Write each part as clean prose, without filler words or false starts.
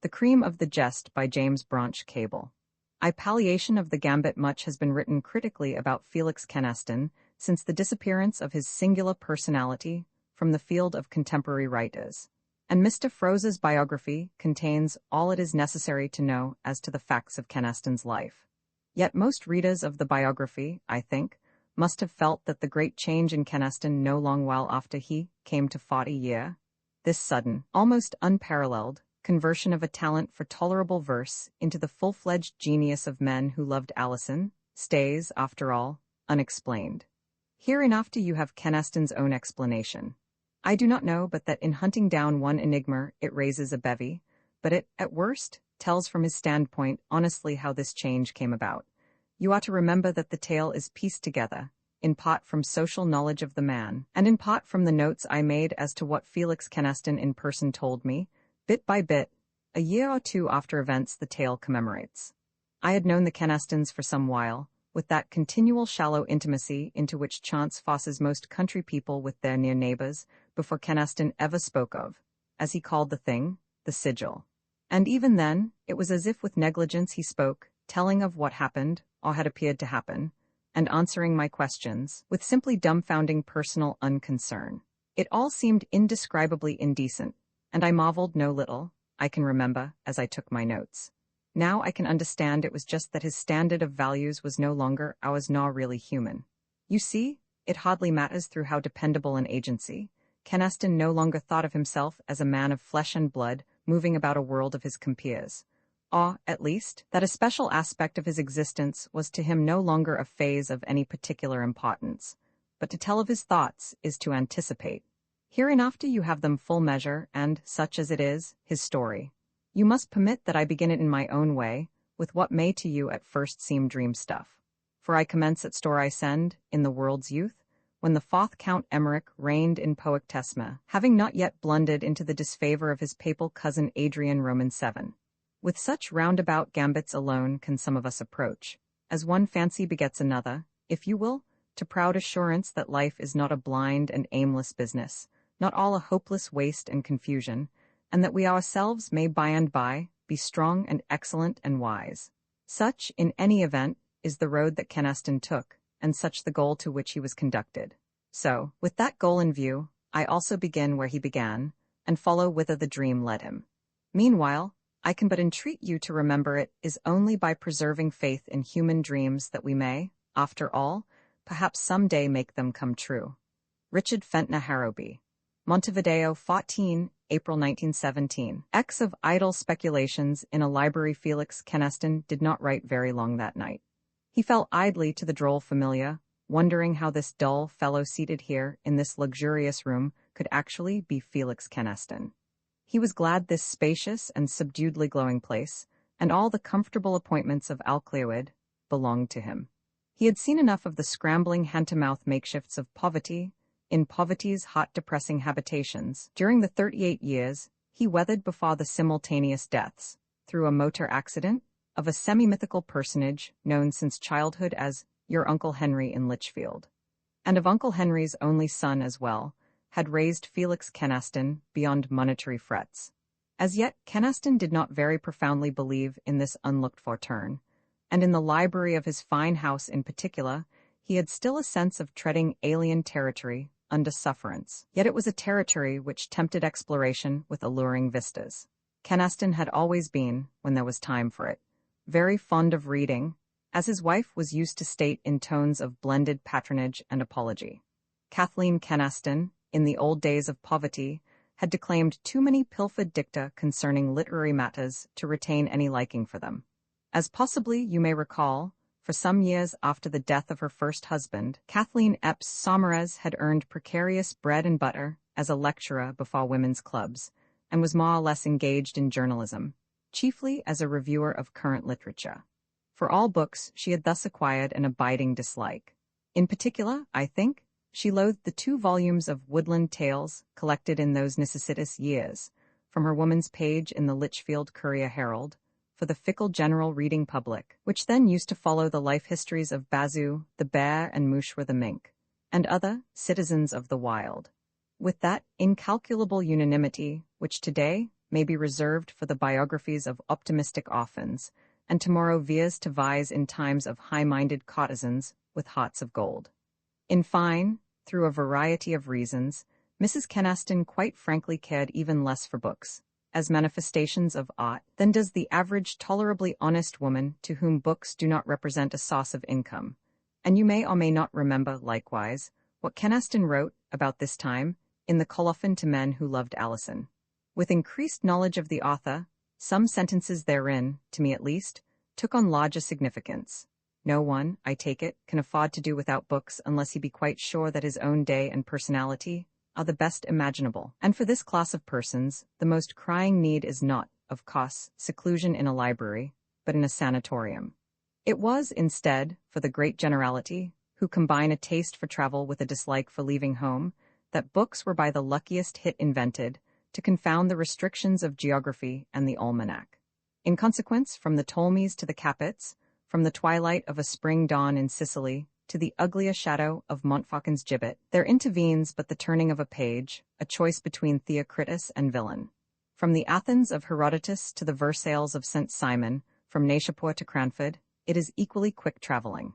The Cream of the Jest by James Branch Cabell. Palliation of the Gambit. Much has been written critically about Felix Kynaston since the disappearance of his singular personality from the field of contemporary writers, and Mr. Froze's biography contains all it is necessary to know as to the facts of Kynaston's life. Yet most readers of the biography, I think, must have felt that the great change in Kynaston no long while after he came to 40 year. This sudden, almost unparalleled, conversion of a talent for tolerable verse into the full-fledged genius of men who loved Alison, stays, after all, unexplained. Hereinafter you have Kynaston's own explanation. I do not know but that in hunting down one enigma it raises a bevy, but it, at worst, tells from his standpoint honestly how this change came about. You ought to remember that the tale is pieced together, in part from social knowledge of the man, and in part from the notes I made as to what Felix Kynaston in person told me, bit by bit, a year or two after events the tale commemorates. I had known the Kynastons for some while, with that continual shallow intimacy into which chance forces most country people with their near neighbors, before Kynaston ever spoke of, as he called the thing, the sigil. And even then, it was as if with negligence he spoke, telling of what happened, or had appeared to happen, and answering my questions, with simply dumbfounding personal unconcern. It all seemed indescribably indecent, and I marveled no little, I can remember, as I took my notes. Now I can understand it was just that his standard of values was no longer ours nor really human. You see, it hardly matters through how dependable an agency. Kynaston no longer thought of himself as a man of flesh and blood moving about a world of his compeers. Or, at least, that a special aspect of his existence was to him no longer a phase of any particular importance. But to tell of his thoughts is to anticipate. Hereinafter you have them full measure, and, such as it is, his story. You must permit that I begin it in my own way, with what may to you at first seem dream stuff. For I commence at Storycend, in the world's youth, when the fourth Count Emmerich reigned in Poictesma, having not yet blundered into the disfavor of his papal cousin Adrian Roman VII. With such roundabout gambits alone can some of us approach, as one fancy begets another, if you will, to proud assurance that life is not a blind and aimless business, not all a hopeless waste and confusion, and that we ourselves may by and by be strong and excellent and wise. Such, in any event, is the road that Kynaston took, and such the goal to which he was conducted. So, with that goal in view, I also begin where he began, and follow whither the dream led him. Meanwhile, I can but entreat you to remember it is only by preserving faith in human dreams that we may, after all, perhaps some day make them come true. Richard Fentner Harrowby. Montevideo, 14, April 1917. X of idle speculations in a library. Felix Kynaston did not write very long that night. He fell idly to the droll familiar, wondering how this dull fellow seated here in this luxurious room could actually be Felix Kynaston. He was glad this spacious and subduedly glowing place, and all the comfortable appointments of Alcleoid, belonged to him. He had seen enough of the scrambling hand-to-mouth makeshifts of poverty, in poverty's hot depressing habitations. During the 38 years, he weathered before the simultaneous deaths, through a motor accident, of a semi-mythical personage known since childhood as your Uncle Henry in Lichfield, and of Uncle Henry's only son as well, had raised Felix Kynaston beyond monetary frets. As yet, Kynaston did not very profoundly believe in this unlooked-for turn, and in the library of his fine house in particular, he had still a sense of treading alien territory under sufferance. Yet it was a territory which tempted exploration with alluring vistas. Kynaston had always been, when there was time for it, very fond of reading, as his wife was used to state in tones of blended patronage and apology. Kathleen Kynaston, in the old days of poverty, had declaimed too many pilfered dicta concerning literary matters to retain any liking for them. As possibly you may recall, for some years after the death of her first husband, Kathleen Epps Saumarez had earned precarious bread and butter as a lecturer before women's clubs, and was more or less engaged in journalism, chiefly as a reviewer of current literature. For all books, she had thus acquired an abiding dislike. In particular, I think, she loathed the 2 volumes of Woodland Tales collected in those necessitous years, from her woman's page in the Lichfield Courier Herald, for the fickle general reading public, which then used to follow the life histories of Bazoo, the bear, and Mouchra the mink, and other citizens of the wild. With that incalculable unanimity which today may be reserved for the biographies of optimistic orphans, and tomorrow veers to vie in times of high-minded courtesans with hearts of gold. In fine, through a variety of reasons, Mrs. Kynaston quite frankly cared even less for books, as manifestations of art, than does the average tolerably honest woman to whom books do not represent a source of income. And you may or may not remember, likewise, what Kynaston wrote, about this time, in the Colophon to Men Who Loved Alison. With increased knowledge of the author, some sentences therein, to me at least, took on larger significance. No one, I take it, can afford to do without books unless he be quite sure that his own day and personality are the best imaginable. And for this class of persons, the most crying need is not, of course, seclusion in a library, but in a sanatorium. It was, instead, for the great generality, who combine a taste for travel with a dislike for leaving home, that books were by the luckiest hit invented to confound the restrictions of geography and the almanac. In consequence, from the Ptolemies to the Capots, from the twilight of a spring dawn in Sicily to the uglier shadow of Montfaucon's gibbet, there intervenes but the turning of a page, a choice between Theocritus and villain. From the Athens of Herodotus to the Versailles of St. Simon, from Nashapur to Cranford, it is equally quick traveling.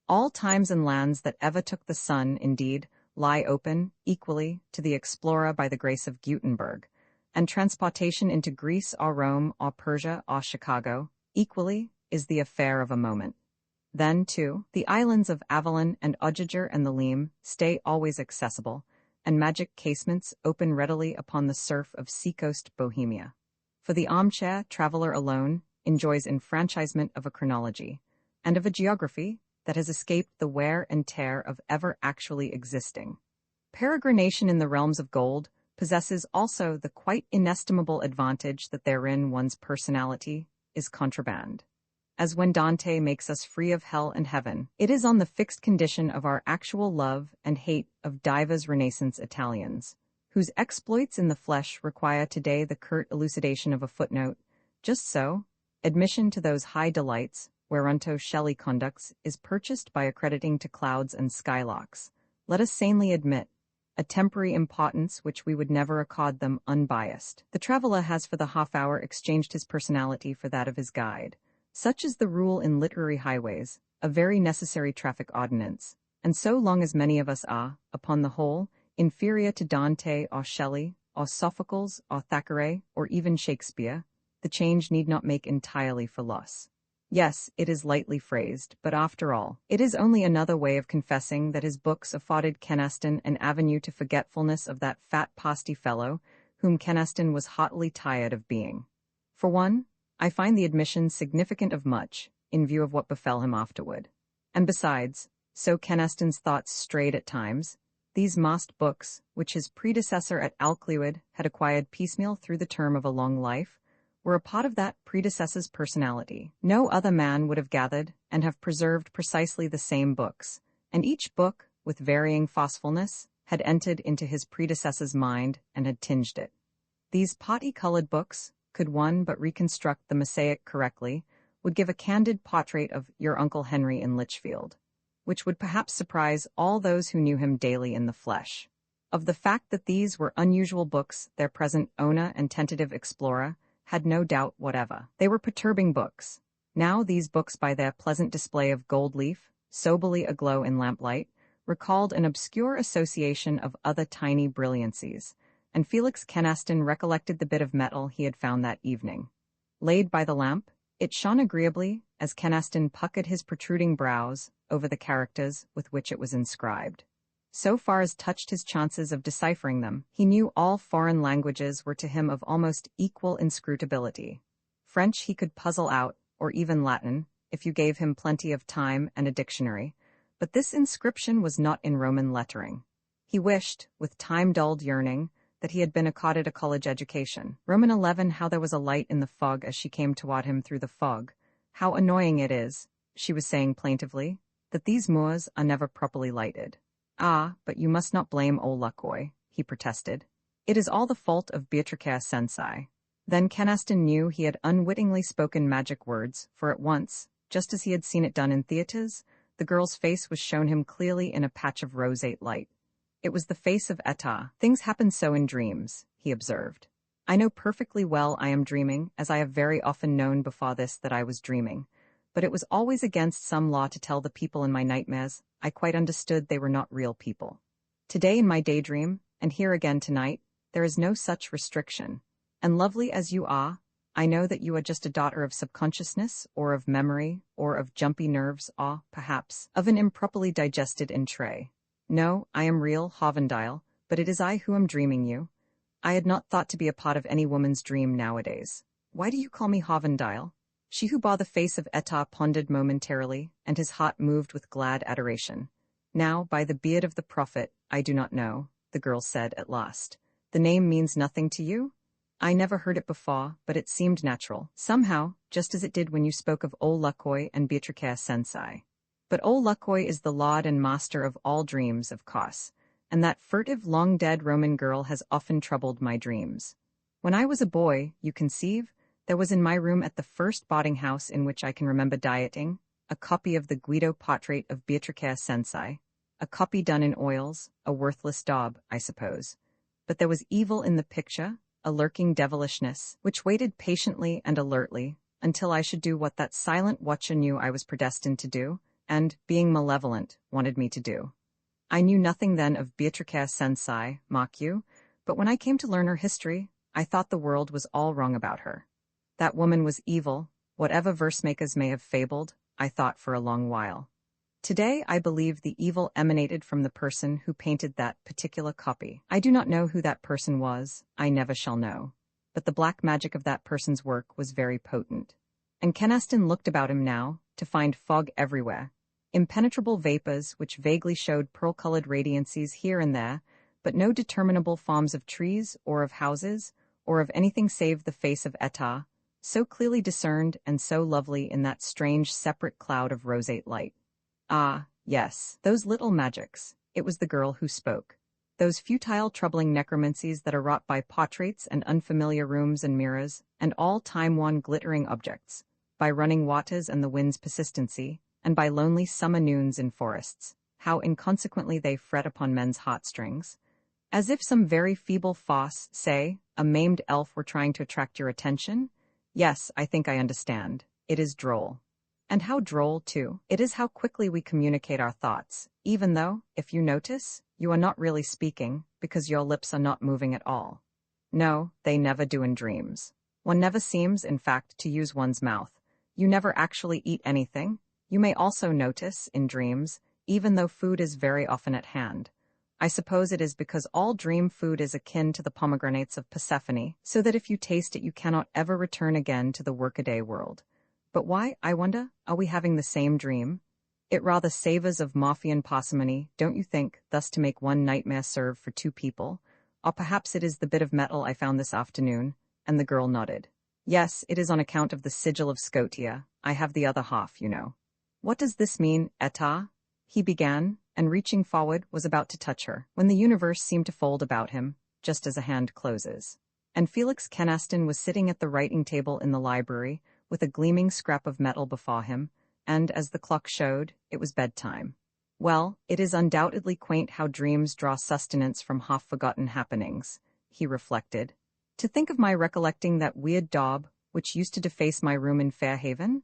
All times and lands that ever took the sun, indeed, lie open, equally, to the explorer by the grace of Gutenberg, and transportation into Greece or Rome or Persia or Chicago, equally, is the affair of a moment. Then, too, the islands of Avalon and Ogiger and the Lim stay always accessible, and magic casements open readily upon the surf of seacoast Bohemia. For the armchair traveler alone enjoys enfranchisement of a chronology, and of a geography that has escaped the wear and tear of ever actually existing. Peregrination in the realms of gold possesses also the quite inestimable advantage that therein one's personality is contraband. As when Dante makes us free of hell and heaven, it is on the fixed condition of our actual love and hate of divers Renaissance Italians, whose exploits in the flesh require today the curt elucidation of a footnote. Just so, admission to those high delights, whereunto Shelley conducts, is purchased by accrediting to clouds and skylarks. Let us sanely admit a temporary importance which we would never accord them unbiased. The traveler has for the half-hour exchanged his personality for that of his guide. Such is the rule in literary highways, a very necessary traffic ordinance, and so long as many of us are, upon the whole, inferior to Dante or Shelley, or Sophocles, or Thackeray, or even Shakespeare, the change need not make entirely for loss. Yes, it is lightly phrased, but after all, it is only another way of confessing that his books afforded Kynaston an avenue to forgetfulness of that fat pasty fellow whom Kynaston was heartily tired of being. For one, I find the admission significant of much, in view of what befell him afterward. And besides, so Kynaston's thoughts strayed at times, these masked books, which his predecessor at Alclewyd had acquired piecemeal through the term of a long life, were a part of that predecessor's personality. No other man would have gathered and have preserved precisely the same books, and each book, with varying forcefulness, had entered into his predecessor's mind and had tinged it. These potty-colored books, could one but reconstruct the mosaic correctly, would give a candid portrait of your Uncle Henry in Lichfield, which would perhaps surprise all those who knew him daily in the flesh. Of the fact that these were unusual books, their present owner and tentative explorer had no doubt whatever. They were perturbing books. Now these books, by their pleasant display of gold leaf, soberly aglow in lamplight, recalled an obscure association of other tiny brilliancies, and Felix Kynaston recollected the bit of metal he had found that evening. Laid by the lamp, it shone agreeably as Kynaston puckered his protruding brows over the characters with which it was inscribed. So far as touched his chances of deciphering them, he knew all foreign languages were to him of almost equal inscrutability. French he could puzzle out, or even Latin, if you gave him plenty of time and a dictionary, but this inscription was not in Roman lettering. He wished, with time-dulled yearning, that he had been accorded a college education. Roman 11, how there was a light in the fog as she came toward him through the fog. How annoying it is, she was saying plaintively, that these moors are never properly lighted. Ah, but you must not blame old Luckoy, he protested. It is all the fault of Beatrice Sensei. Then Kynaston knew he had unwittingly spoken magic words, for at once, just as he had seen it done in theatres, the girl's face was shown him clearly in a patch of roseate light. It was the face of Etah. Things happen so in dreams, he observed. I know perfectly well I am dreaming, as I have very often known before this that I was dreaming. But it was always against some law to tell the people in my nightmares. I quite understood they were not real people. Today in my daydream, and here again tonight, there is no such restriction. And lovely as you are, I know that you are just a daughter of subconsciousness, or of memory, or of jumpy nerves, or, perhaps, of an improperly digested entree. No, I am real, Hovendile, but it is I who am dreaming you. I had not thought to be a part of any woman's dream nowadays. Why do you call me Hovendile? She who bore the face of Etah pondered momentarily, and his heart moved with glad adoration. Now, by the beard of the prophet, I do not know, the girl said at last. The name means nothing to you? I never heard it before, but it seemed natural, somehow, just as it did when you spoke of Ol Lukoy and Beatricare Sensei. But Ol Lukoy is the lord and master of all dreams, of course, and that furtive, long-dead Roman girl has often troubled my dreams. When I was a boy, you conceive, there was in my room at the first boarding house in which I can remember dieting, a copy of the Guido portrait of Beatricare Sensei, a copy done in oils, a worthless daub, I suppose. But there was evil in the picture, a lurking devilishness, which waited patiently and alertly, until I should do what that silent watcher knew I was predestined to do, and, being malevolent, wanted me to do. I knew nothing then of Beatricare Sensei, mock you, but when I came to learn her history, I thought the world was all wrong about her. That woman was evil, whatever verse-makers may have fabled, I thought for a long while. Today I believe the evil emanated from the person who painted that particular copy. I do not know who that person was, I never shall know. But the black magic of that person's work was very potent. And Kenaston looked about him now, to find fog everywhere, impenetrable vapors which vaguely showed pearl-colored radiancies here and there, but no determinable forms of trees or of houses, or of anything save the face of Etah, so clearly discerned and so lovely in that strange separate cloud of roseate light. Ah, yes, those little magics. It was the girl who spoke. Those futile, troubling necromancies that are wrought by portraits and unfamiliar rooms and mirrors, and all time-worn glittering objects, by running waters and the wind's persistency, and by lonely summer noons in forests, how inconsequently they fret upon men's heartstrings, as if some very feeble farce, say, a maimed elf were trying to attract your attention. Yes, I think I understand. It is droll. And how droll, too, it is how quickly we communicate our thoughts, even though, if you notice, you are not really speaking, because your lips are not moving at all. No, they never do in dreams. One never seems, in fact, to use one's mouth. You never actually eat anything. You may also notice, in dreams, even though food is very often at hand. I suppose it is because all dream food is akin to the pomegranates of Persephone, so that if you taste it you cannot ever return again to the workaday world. But why, I wonder, are we having the same dream? It rather savors of Morphean parsimony, don't you think, thus to make one nightmare serve for two people? Or perhaps it is the bit of metal I found this afternoon, and the girl nodded. Yes, it is on account of the sigil of Scotia. I have the other half, you know. What does this mean, Etah? He began, and reaching forward was about to touch her, when the universe seemed to fold about him, just as a hand closes. And Felix Kenaston was sitting at the writing table in the library, with a gleaming scrap of metal before him, and, as the clock showed, it was bedtime. Well, it is undoubtedly quaint how dreams draw sustenance from half-forgotten happenings, he reflected. To think of my recollecting that weird daub, which used to deface my room in Fairhaven?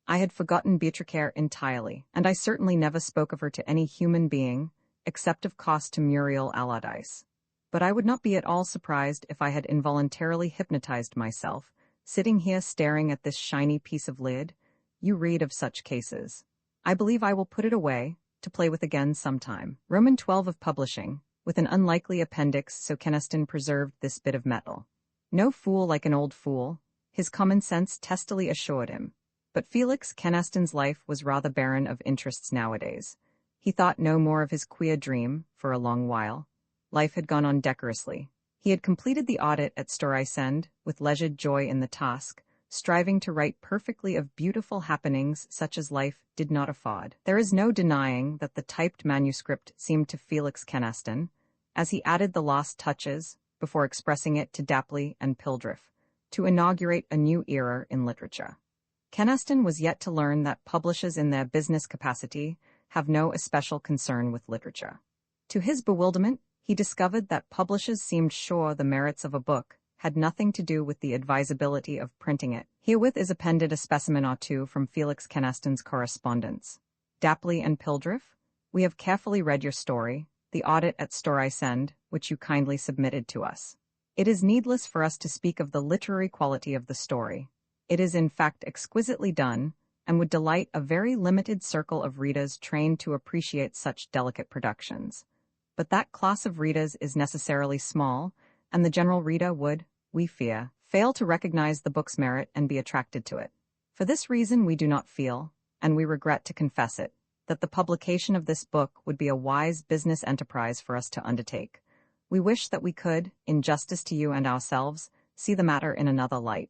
I had forgotten Beatricare entirely, and I certainly never spoke of her to any human being, except of course to Muriel Allardyce. But I would not be at all surprised if I had involuntarily hypnotized myself, sitting here staring at this shiny piece of lid. You read of such cases. I believe I will put it away, to play with again sometime. Roman 12 of publishing, with an unlikely appendix, so Kenaston preserved this bit of metal. No fool like an old fool, his common sense testily assured him. But Felix Kenaston's life was rather barren of interests nowadays. He thought no more of his queer dream, for a long while. Life had gone on decorously. He had completed the audit at Storisend, with leisured joy in the task, striving to write perfectly of beautiful happenings such as life did not afford. There is no denying that the typed manuscript seemed to Felix Kenaston, as he added the last touches, before expressing it to Dapley and Pildriff, to inaugurate a new era in literature. Kenaston was yet to learn that publishers in their business capacity have no especial concern with literature. To his bewilderment, he discovered that publishers seemed sure the merits of a book, had nothing to do with the advisability of printing it. Herewith is appended a specimen or two from Felix Keneston's correspondence. Dapley and Pildriff, we have carefully read your story, the audit at Story Send, which you kindly submitted to us. It is needless for us to speak of the literary quality of the story. It is in fact exquisitely done, and would delight a very limited circle of readers trained to appreciate such delicate productions. But that class of readers is necessarily small, and the general reader would, we fear, fail to recognize the book's merit and be attracted to it. For this reason we do not feel, and we regret to confess it, that the publication of this book would be a wise business enterprise for us to undertake. We wish that we could, in justice to you and ourselves, see the matter in another light.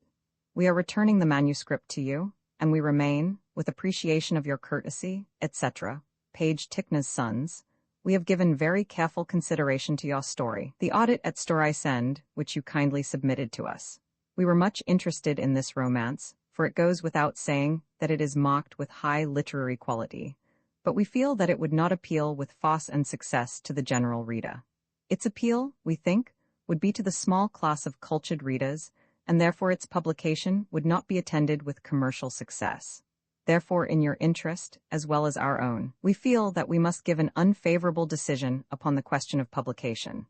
We are returning the manuscript to you, and we remain, with appreciation of your courtesy, etc., Page Ticknor's Sons. We have given very careful consideration to your story, the audit at Story Send, which you kindly submitted to us. We were much interested in this romance, for it goes without saying that it is marked with high literary quality, but we feel that it would not appeal with force and success to the general reader. Its appeal, we think, would be to the small class of cultured readers, and therefore its publication would not be attended with commercial success. Therefore, in your interest, as well as our own, we feel that we must give an unfavorable decision upon the question of publication.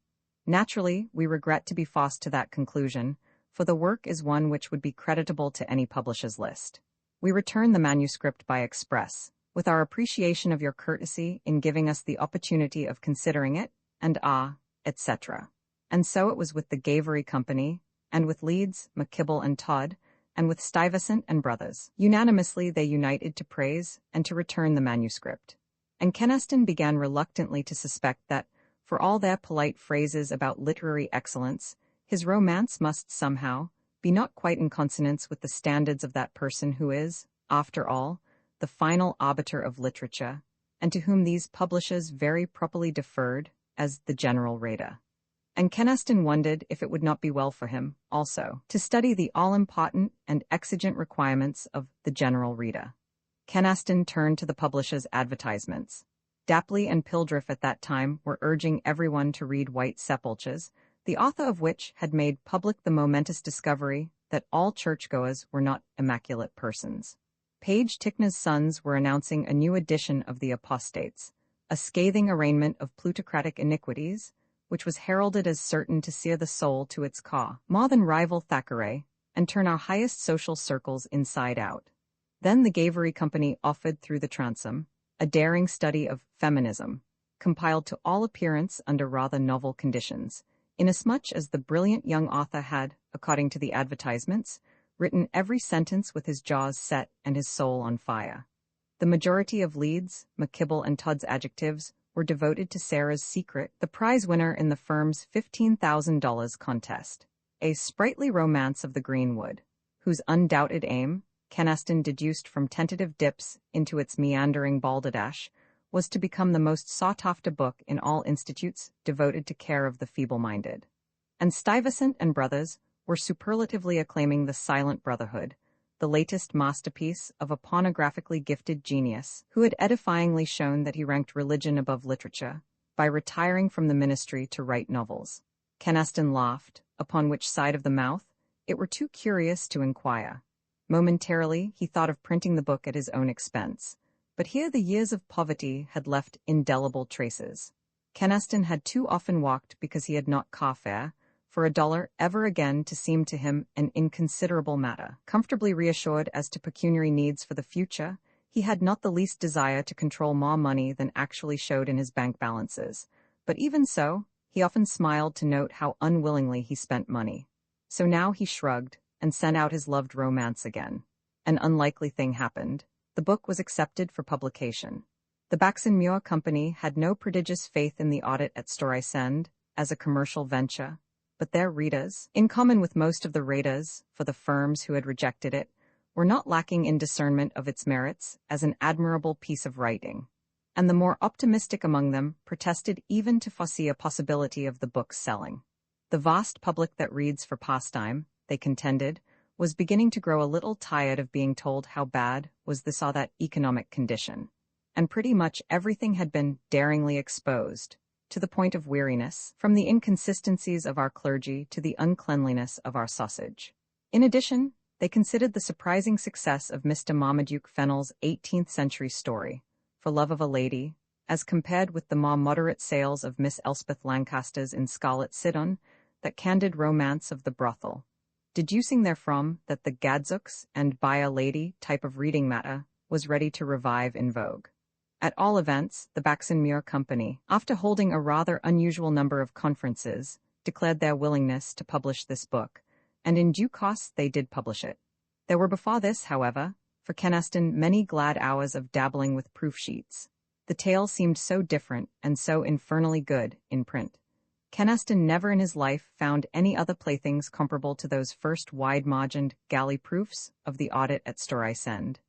Naturally, we regret to be forced to that conclusion, for the work is one which would be creditable to any publisher's list. We return the manuscript by express, with our appreciation of your courtesy in giving us the opportunity of considering it, and etc. And so it was with the Gavery Company, and with Leeds, McKibble and Todd, and with Stuyvesant and Brothers. Unanimously they united to praise and to return the manuscript. And Keneston began reluctantly to suspect that, for all their polite phrases about literary excellence, his romance must somehow be not quite in consonance with the standards of that person who is, after all, the final arbiter of literature, and to whom these publishers very properly deferred as the general reader. And Keneston wondered if it would not be well for him, also, to study the all-important and exigent requirements of the general reader. Keneston turned to the publishers' advertisements. Dapley and Pildriff at that time were urging everyone to read White Sepulchres, the author of which had made public the momentous discovery that all churchgoers were not immaculate persons. Page Ticknor's Sons were announcing a new edition of The Apostates, a scathing arraignment of plutocratic iniquities, which was heralded as certain to sear the soul to its core, more than rival Thackeray, and turn our highest social circles inside out. Then the Gavery Company offered through the transom a daring study of feminism, compiled to all appearance under rather novel conditions, inasmuch as the brilliant young author had, according to the advertisements, written every sentence with his jaws set and his soul on fire. The majority of Leeds, McKibble and Todd's adjectives were devoted to Sarah's Secret, the prize winner in the firm's $15,000 contest, a sprightly romance of the greenwood, whose undoubted aim, Keneston deduced from tentative dips into its meandering balderdash, was to become the most sought-after book in all institutes devoted to care of the feeble-minded. And Stuyvesant and Brothers were superlatively acclaiming The Silent Brotherhood, the latest masterpiece of a pornographically gifted genius who had edifyingly shown that he ranked religion above literature by retiring from the ministry to write novels. Keneston laughed, upon which side of the mouth it were too curious to inquire. Momentarily he thought of printing the book at his own expense, but here the years of poverty had left indelible traces. Keneston had too often walked because he had not car fare, for $1 ever again to seem to him an inconsiderable matter. Comfortably reassured as to pecuniary needs for the future, he had not the least desire to control more money than actually showed in his bank balances, but even so, he often smiled to note how unwillingly he spent money. So now he shrugged and sent out his loved romance again. An unlikely thing happened. The book was accepted for publication. The Baxen Muir Company had no prodigious faith in the audit at Story Send as a commercial venture, but their readers, in common with most of the readers for the firms who had rejected it, were not lacking in discernment of its merits as an admirable piece of writing, and the more optimistic among them protested even to foresee a possibility of the book's selling. The vast public that reads for pastime, they contended, was beginning to grow a little tired of being told how bad was this or that economic condition, and pretty much everything had been daringly exposed, to the point of weariness, from the inconsistencies of our clergy to the uncleanliness of our sausage. In addition, they considered the surprising success of Mr. Marmaduke Fennell's 18th-century story, For Love of a Lady, as compared with the more moderate sales of Miss Elspeth Lancaster's In Scarlet Siddon, that candid romance of the brothel, deducing therefrom that the Gadzooks and Buy a Lady type of reading matter was ready to revive in vogue. At all events, the Baxen Muir Company, after holding a rather unusual number of conferences, declared their willingness to publish this book, and in due course they did publish it. There were before this, however, for Kynaston many glad hours of dabbling with proof sheets. The tale seemed so different and so infernally good in print. Kynaston never in his life found any other playthings comparable to those first wide-margined galley proofs of the audit at Story's End.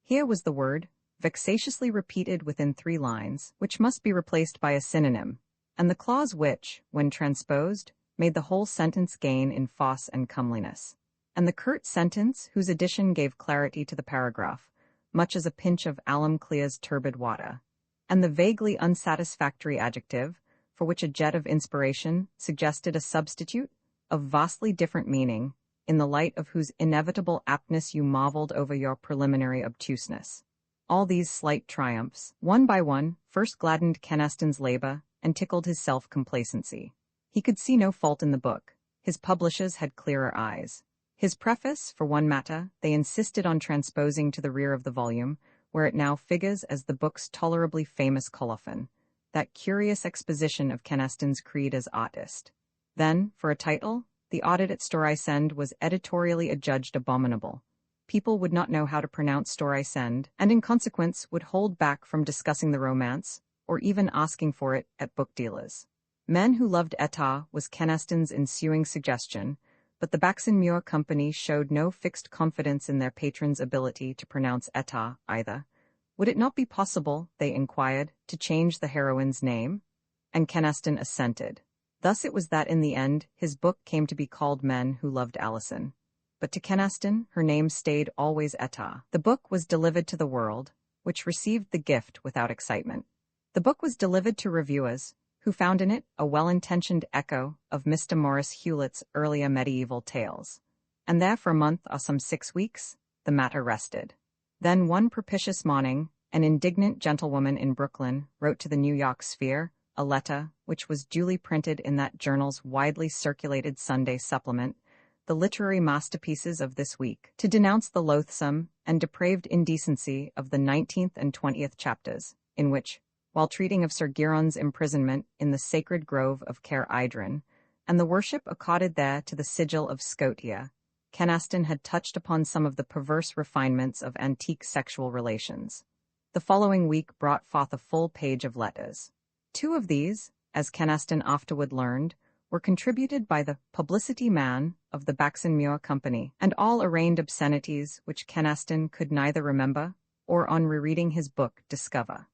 Here was the word, vexatiously repeated within 3 lines, which must be replaced by a synonym, and the clause which, when transposed, made the whole sentence gain in force and comeliness, and the curt sentence whose addition gave clarity to the paragraph, much as a pinch of alum clears turbid water, and the vaguely unsatisfactory adjective, for which a jet of inspiration suggested a substitute of vastly different meaning, in the light of whose inevitable aptness you marveled over your preliminary obtuseness. All these slight triumphs, one by one, first gladdened Kynaston's labor and tickled his self-complacency. He could see no fault in the book. His publishers had clearer eyes. His preface, for one matter, they insisted on transposing to the rear of the volume, where it now figures as the book's tolerably famous colophon, that curious exposition of Kynaston's creed as artist. Then, for a title, the audit at Story's End was editorially adjudged abominable. People would not know how to pronounce Story's End, and in consequence would hold back from discussing the romance, or even asking for it at book dealers. Men who loved Etah was Kynaston's ensuing suggestion, but the Baxen Muir Company showed no fixed confidence in their patron's ability to pronounce Etah either. Would it not be possible, they inquired, to change the heroine's name? And Kynaston assented. Thus it was that in the end his book came to be called Men Who Loved Alison. But to Kynaston her name stayed always Etah. The book was delivered to the world, which received the gift without excitement. The book was delivered to reviewers, who found in it a well-intentioned echo of Mr. Maurice Hewlett's earlier medieval tales. And there for a month or some 6 weeks, the matter rested. Then one propitious morning, an indignant gentlewoman in Brooklyn wrote to the New York Sphere a letter which was duly printed in that journal's widely circulated Sunday supplement, the literary masterpieces of this week, to denounce the loathsome and depraved indecency of the 19th and 20th chapters, in which, while treating of Sir Giron's imprisonment in the sacred grove of Caer Idrin, and the worship accorded there to the sigil of Scotia, Kynaston had touched upon some of the perverse refinements of antique sexual relations. The following week brought forth a full page of letters. 2 of these, as Kynaston afterward learned, were contributed by the publicity man of the Baxen Muir Company, and all arraigned obscenities which Kynaston could neither remember or on rereading his book discover.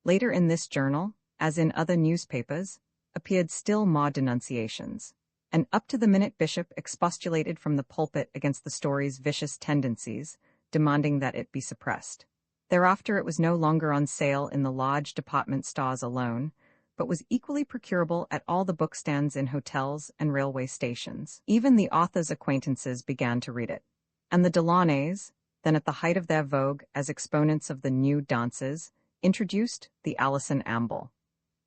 Later in this journal, as in other newspapers, appeared still more denunciations. An up-to-the-minute bishop expostulated from the pulpit against the story's vicious tendencies, demanding that it be suppressed. Thereafter it was no longer on sale in the large department stores alone, but was equally procurable at all the bookstands in hotels and railway stations. Even the author's acquaintances began to read it. And the Delaunays, then at the height of their vogue as exponents of the new dances, introduced the Alison Amble.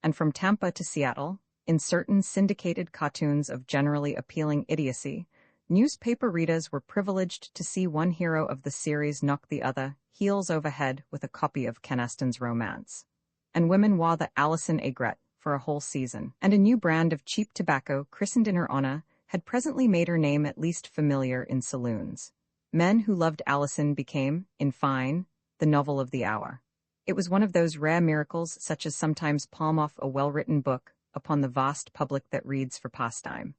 And from Tampa to Seattle, in certain syndicated cartoons of generally appealing idiocy, newspaper readers were privileged to see one hero of the series knock the other heels over head with a copy of Kynaston's romance. And women wore the Alison aigrette for a whole season, and a new brand of cheap tobacco christened in her honor had presently made her name at least familiar in saloons. Men Who Loved Alison became, in fine, the novel of the hour. It was one of those rare miracles such as sometimes palm off a well-written book upon the vast public that reads for pastime.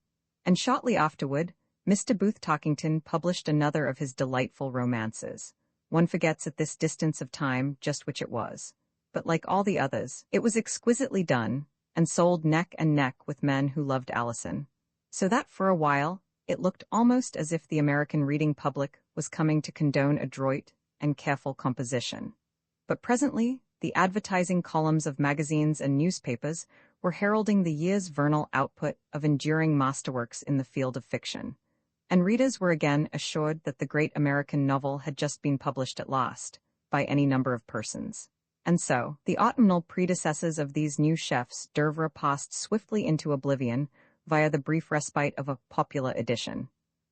And shortly afterward, Mr. Booth Talkington published another of his delightful romances. One forgets at this distance of time just which it was. But like all the others, it was exquisitely done, and sold neck and neck with Men Who Loved Alison, so that for a while it looked almost as if the American reading public was coming to condone adroit and careful composition. But presently, the advertising columns of magazines and newspapers were heralding the year's vernal output of enduring masterworks in the field of fiction, and readers were again assured that the great American novel had just been published at last, by any number of persons. And so, the autumnal predecessors of these new chefs d'oeuvre passed swiftly into oblivion via the brief respite of a popular edition.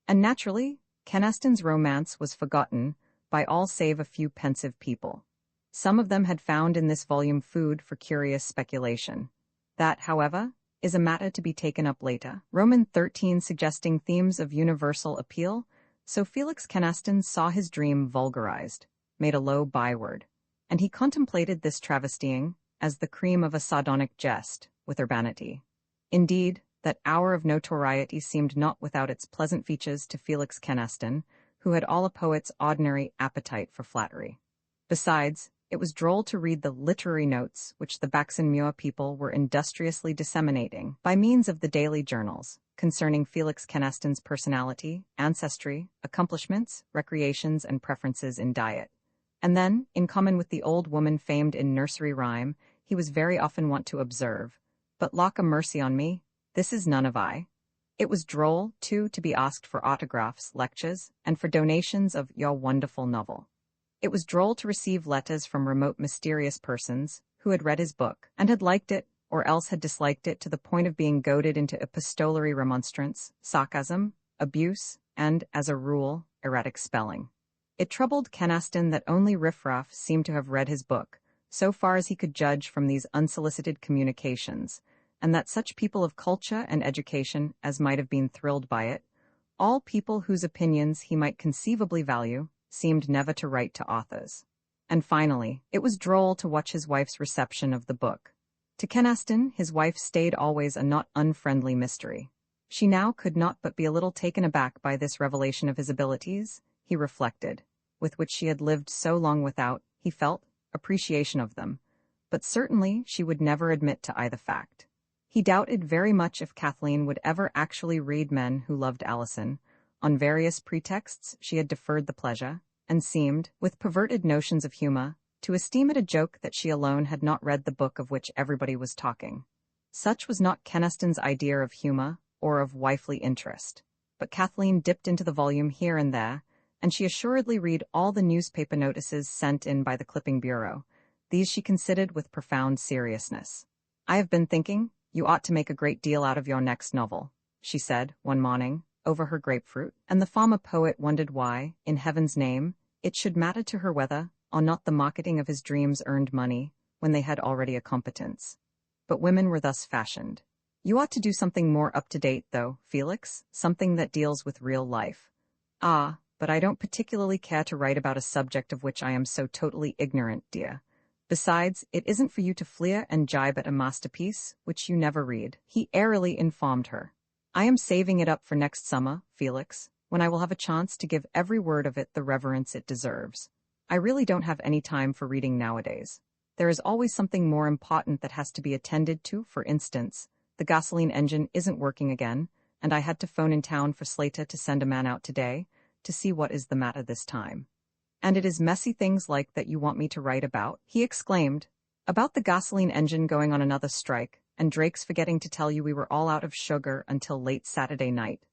And naturally, Keniston's romance was forgotten by all save a few pensive people. Some of them had found in this volume food for curious speculation. That, however, is a matter to be taken up later. Roman 13 suggesting themes of universal appeal, so Felix Keniston saw his dream vulgarized, made a low byword, and he contemplated this travestying as the cream of a sardonic jest with urbanity. Indeed, that hour of notoriety seemed not without its pleasant features to Felix Keniston, who had all a poet's ordinary appetite for flattery. Besides, it was droll to read the literary notes which the Baxenmuir people were industriously disseminating by means of the daily journals concerning Felix Keniston's personality, ancestry, accomplishments, recreations, and preferences in diet. And then, in common with the old woman famed in nursery rhyme, he was very often wont to observe, "But lauk a mercy on me, this is none of I." It was droll, too, to be asked for autographs, lectures, and for donations of your wonderful novel. It was droll to receive letters from remote mysterious persons who had read his book and had liked it or else had disliked it to the point of being goaded into epistolary remonstrance, sarcasm, abuse, and, as a rule, erratic spelling. It troubled Keniston that only riffraff seemed to have read his book, so far as he could judge from these unsolicited communications, and that such people of culture and education as might have been thrilled by it, all people whose opinions he might conceivably value, seemed never to write to authors. And finally, it was droll to watch his wife's reception of the book. To Keniston, his wife stayed always a not unfriendly mystery. She now could not but be a little taken aback by this revelation of his abilities, he reflected, with which she had lived so long without, he felt, appreciation of them, but certainly she would never admit to either fact. He doubted very much if Kathleen would ever actually read Men Who Loved Allison. On various pretexts she had deferred the pleasure, and seemed, with perverted notions of humor, to esteem it a joke that she alone had not read the book of which everybody was talking. Such was not Keniston's idea of humor or of wifely interest, but Kathleen dipped into the volume here and there, and she assuredly read all the newspaper notices sent in by the clipping bureau. These she considered with profound seriousness. "I have been thinking, you ought to make a great deal out of your next novel," she said, one morning, over her grapefruit, and the farmer poet wondered why, in heaven's name, it should matter to her whether or not the marketing of his dreams earned money, when they had already a competence. But women were thus fashioned. "You ought to do something more up-to-date, though, Felix, something that deals with real life." "Ah, but I don't particularly care to write about a subject of which I am so totally ignorant, dear. Besides, it isn't for you to fleer and jibe at a masterpiece, which you never read," he airily informed her. "I am saving it up for next summer, Felix, when I will have a chance to give every word of it the reverence it deserves. I really don't have any time for reading nowadays. There is always something more important that has to be attended to. For instance, the gasoline engine isn't working again, and I had to phone in town for Slater to send a man out today to see what is the matter this time." "And it is messy things like that you want me to write about?" he exclaimed. "About the gasoline engine going on another strike, and Drake's forgetting to tell you we were all out of sugar until late Saturday night.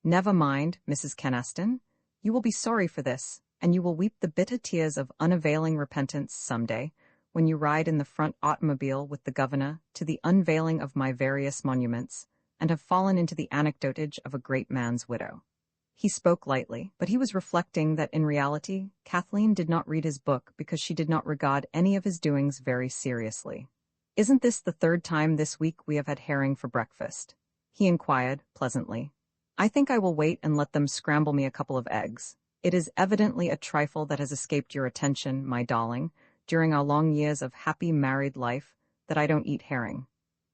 Never mind, Mrs. Keniston. You will be sorry for this, and you will weep the bitter tears of unavailing repentance someday, when you ride in the front automobile with the governor to the unveiling of my various monuments, and have fallen into the anecdotage of a great man's widow." He spoke lightly, but he was reflecting that in reality, Kathleen did not read his book because she did not regard any of his doings very seriously. "Isn't this the third time this week we have had herring for breakfast?" he inquired, pleasantly. "I think I will wait and let them scramble me a couple of eggs. It is evidently a trifle that has escaped your attention, my darling, during our long years of happy married life, that I don't eat herring.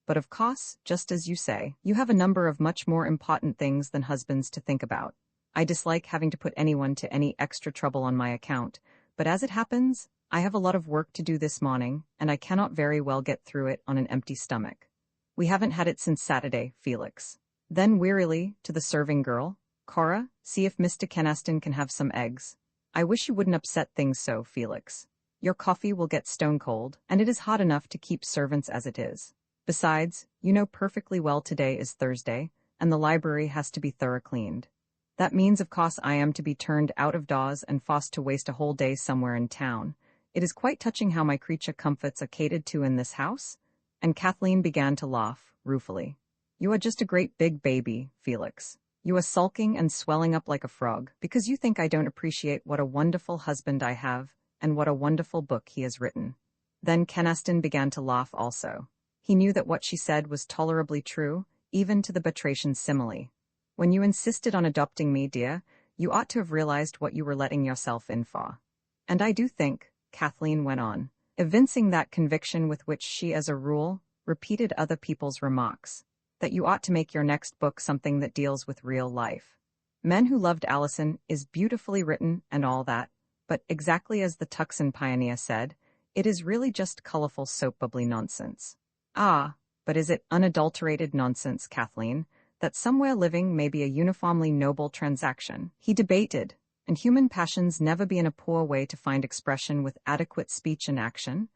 But of course, just as you say, you have a number of much more important things than husbands to think about. I dislike having to put anyone to any extra trouble on my account, but as it happens, I have a lot of work to do this morning, and I cannot very well get through it on an empty stomach. We haven't had it since Saturday, Felix." Then wearily, to the serving girl, "Cora, see if Mr. Keniston can have some eggs. I wish you wouldn't upset things so, Felix. Your coffee will get stone cold, and it is hot enough to keep servants as it is. Besides, you know perfectly well today is Thursday, and the library has to be thorough cleaned. That means of course I am to be turned out of doors and forced to waste a whole day somewhere in town. It is quite touching how my creature comforts are catered to in this house." And Kathleen began to laugh, ruefully. "You are just a great big baby, Felix. You are sulking and swelling up like a frog, because you think I don't appreciate what a wonderful husband I have, and what a wonderful book he has written." Then Keneston began to laugh also. He knew that what she said was tolerably true, even to the Batracian simile. "When you insisted on adopting me, dear, you ought to have realized what you were letting yourself in for. And I do think," Kathleen went on, evincing that conviction with which she, as a rule, repeated other people's remarks, "that you ought to make your next book something that deals with real life. Men Who Loved Allison is beautifully written and all that, but exactly as the Tucson pioneer said, it is really just colorful soap-bubbly nonsense." "Ah, but is it unadulterated nonsense, Kathleen, that somewhere living may be a uniformly noble transaction?" he debated. "And human passions never be in a poor way to find expression with adequate speech and action?"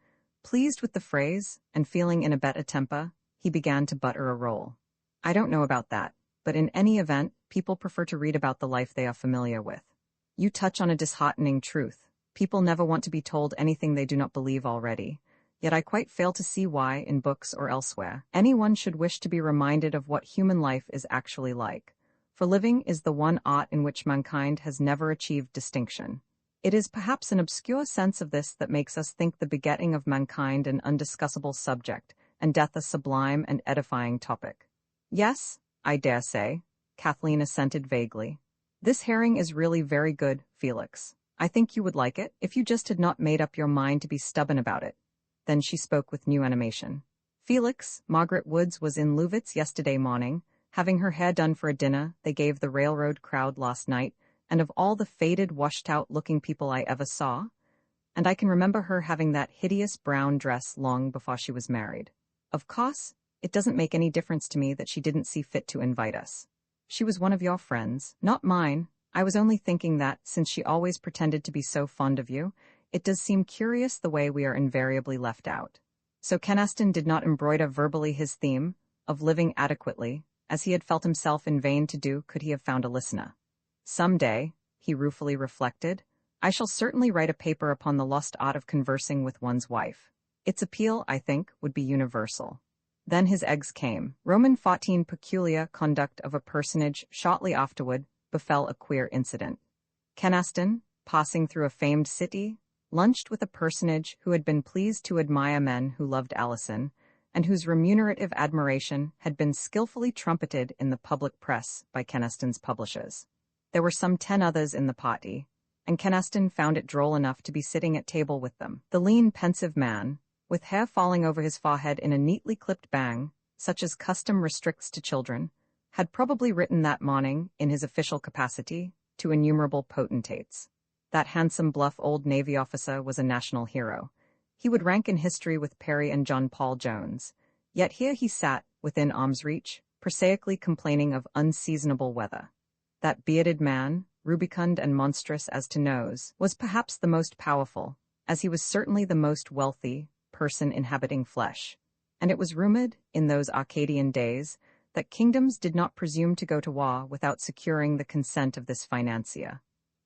Pleased with the phrase, and feeling in a better temper, he began to butter a roll. "I don't know about that, but in any event, people prefer to read about the life they are familiar with. You touch on a disheartening truth. People never want to be told anything they do not believe already. Yet I quite fail to see why, in books or elsewhere, anyone should wish to be reminded of what human life is actually like. For living is the one art in which mankind has never achieved distinction. It is perhaps an obscure sense of this that makes us think the begetting of mankind an undiscussable subject, and death a sublime and edifying topic." "Yes, I dare say," Kathleen assented vaguely. "This herring is really very good, Felix. I think you would like it, if you just had not made up your mind to be stubborn about it." Then she spoke with new animation. "Felix, Margaret Woods was in Luvitz yesterday morning, having her hair done for a dinner they gave the railroad crowd last night, and of all the faded, washed-out-looking people I ever saw, and I can remember her having that hideous brown dress long before she was married. Of course, it doesn't make any difference to me that she didn't see fit to invite us. She was one of your friends, not mine. I was only thinking that, since she always pretended to be so fond of you, it does seem curious the way we are invariably left out." So Keneston did not embroider verbally his theme, of living adequately, as he had felt himself in vain to do could he have found a listener. "Some day," he ruefully reflected, "I shall certainly write a paper upon the lost art of conversing with one's wife. Its appeal, I think, would be universal." Then his eggs came. Roman 14 Peculiar conduct of a personage shortly afterward befell a queer incident. Keneston, passing through a famed city, lunched with a personage who had been pleased to admire men who loved Allison, and whose remunerative admiration had been skillfully trumpeted in the public press by Keneston's publishers. There were some 10 others in the party, and Keneston found it droll enough to be sitting at table with them. The lean, pensive man, with hair falling over his forehead in a neatly clipped bang, such as custom restricts to children, had probably written that morning, in his official capacity, to innumerable potentates. That handsome, bluff old Navy officer was a national hero. He would rank in history with Perry and John Paul Jones. Yet here he sat, within arm's reach, prosaically complaining of unseasonable weather. That bearded man, rubicund and monstrous as to nose, was perhaps the most powerful, as he was certainly the most wealthy, person inhabiting flesh. And it was rumored, in those Arcadian days, that kingdoms did not presume to go to war without securing the consent of this financier.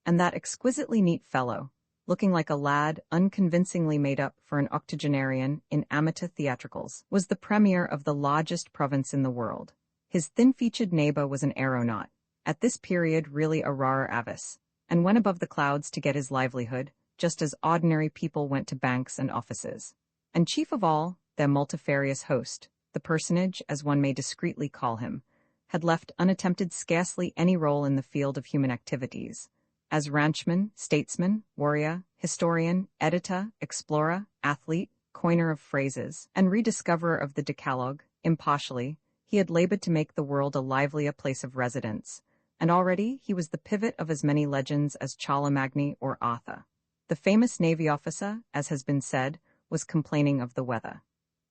And that exquisitely neat fellow, looking like a lad unconvincingly made up for an octogenarian in amateur theatricals, was the premier of the largest province in the world. His thin-featured neighbor was an aeronaut, at this period really a rara avis, and went above the clouds to get his livelihood, just as ordinary people went to banks and offices. And chief of all, their multifarious host, the personage, as one may discreetly call him, had left unattempted scarcely any role in the field of human activities. As ranchman, statesman, warrior, historian, editor, explorer, athlete, coiner of phrases, and rediscoverer of the Decalogue, impartially, he had labored to make the world a livelier place of residence, and already he was the pivot of as many legends as Charlemagne or Arthur. The famous Navy officer, as has been said, was complaining of the weather.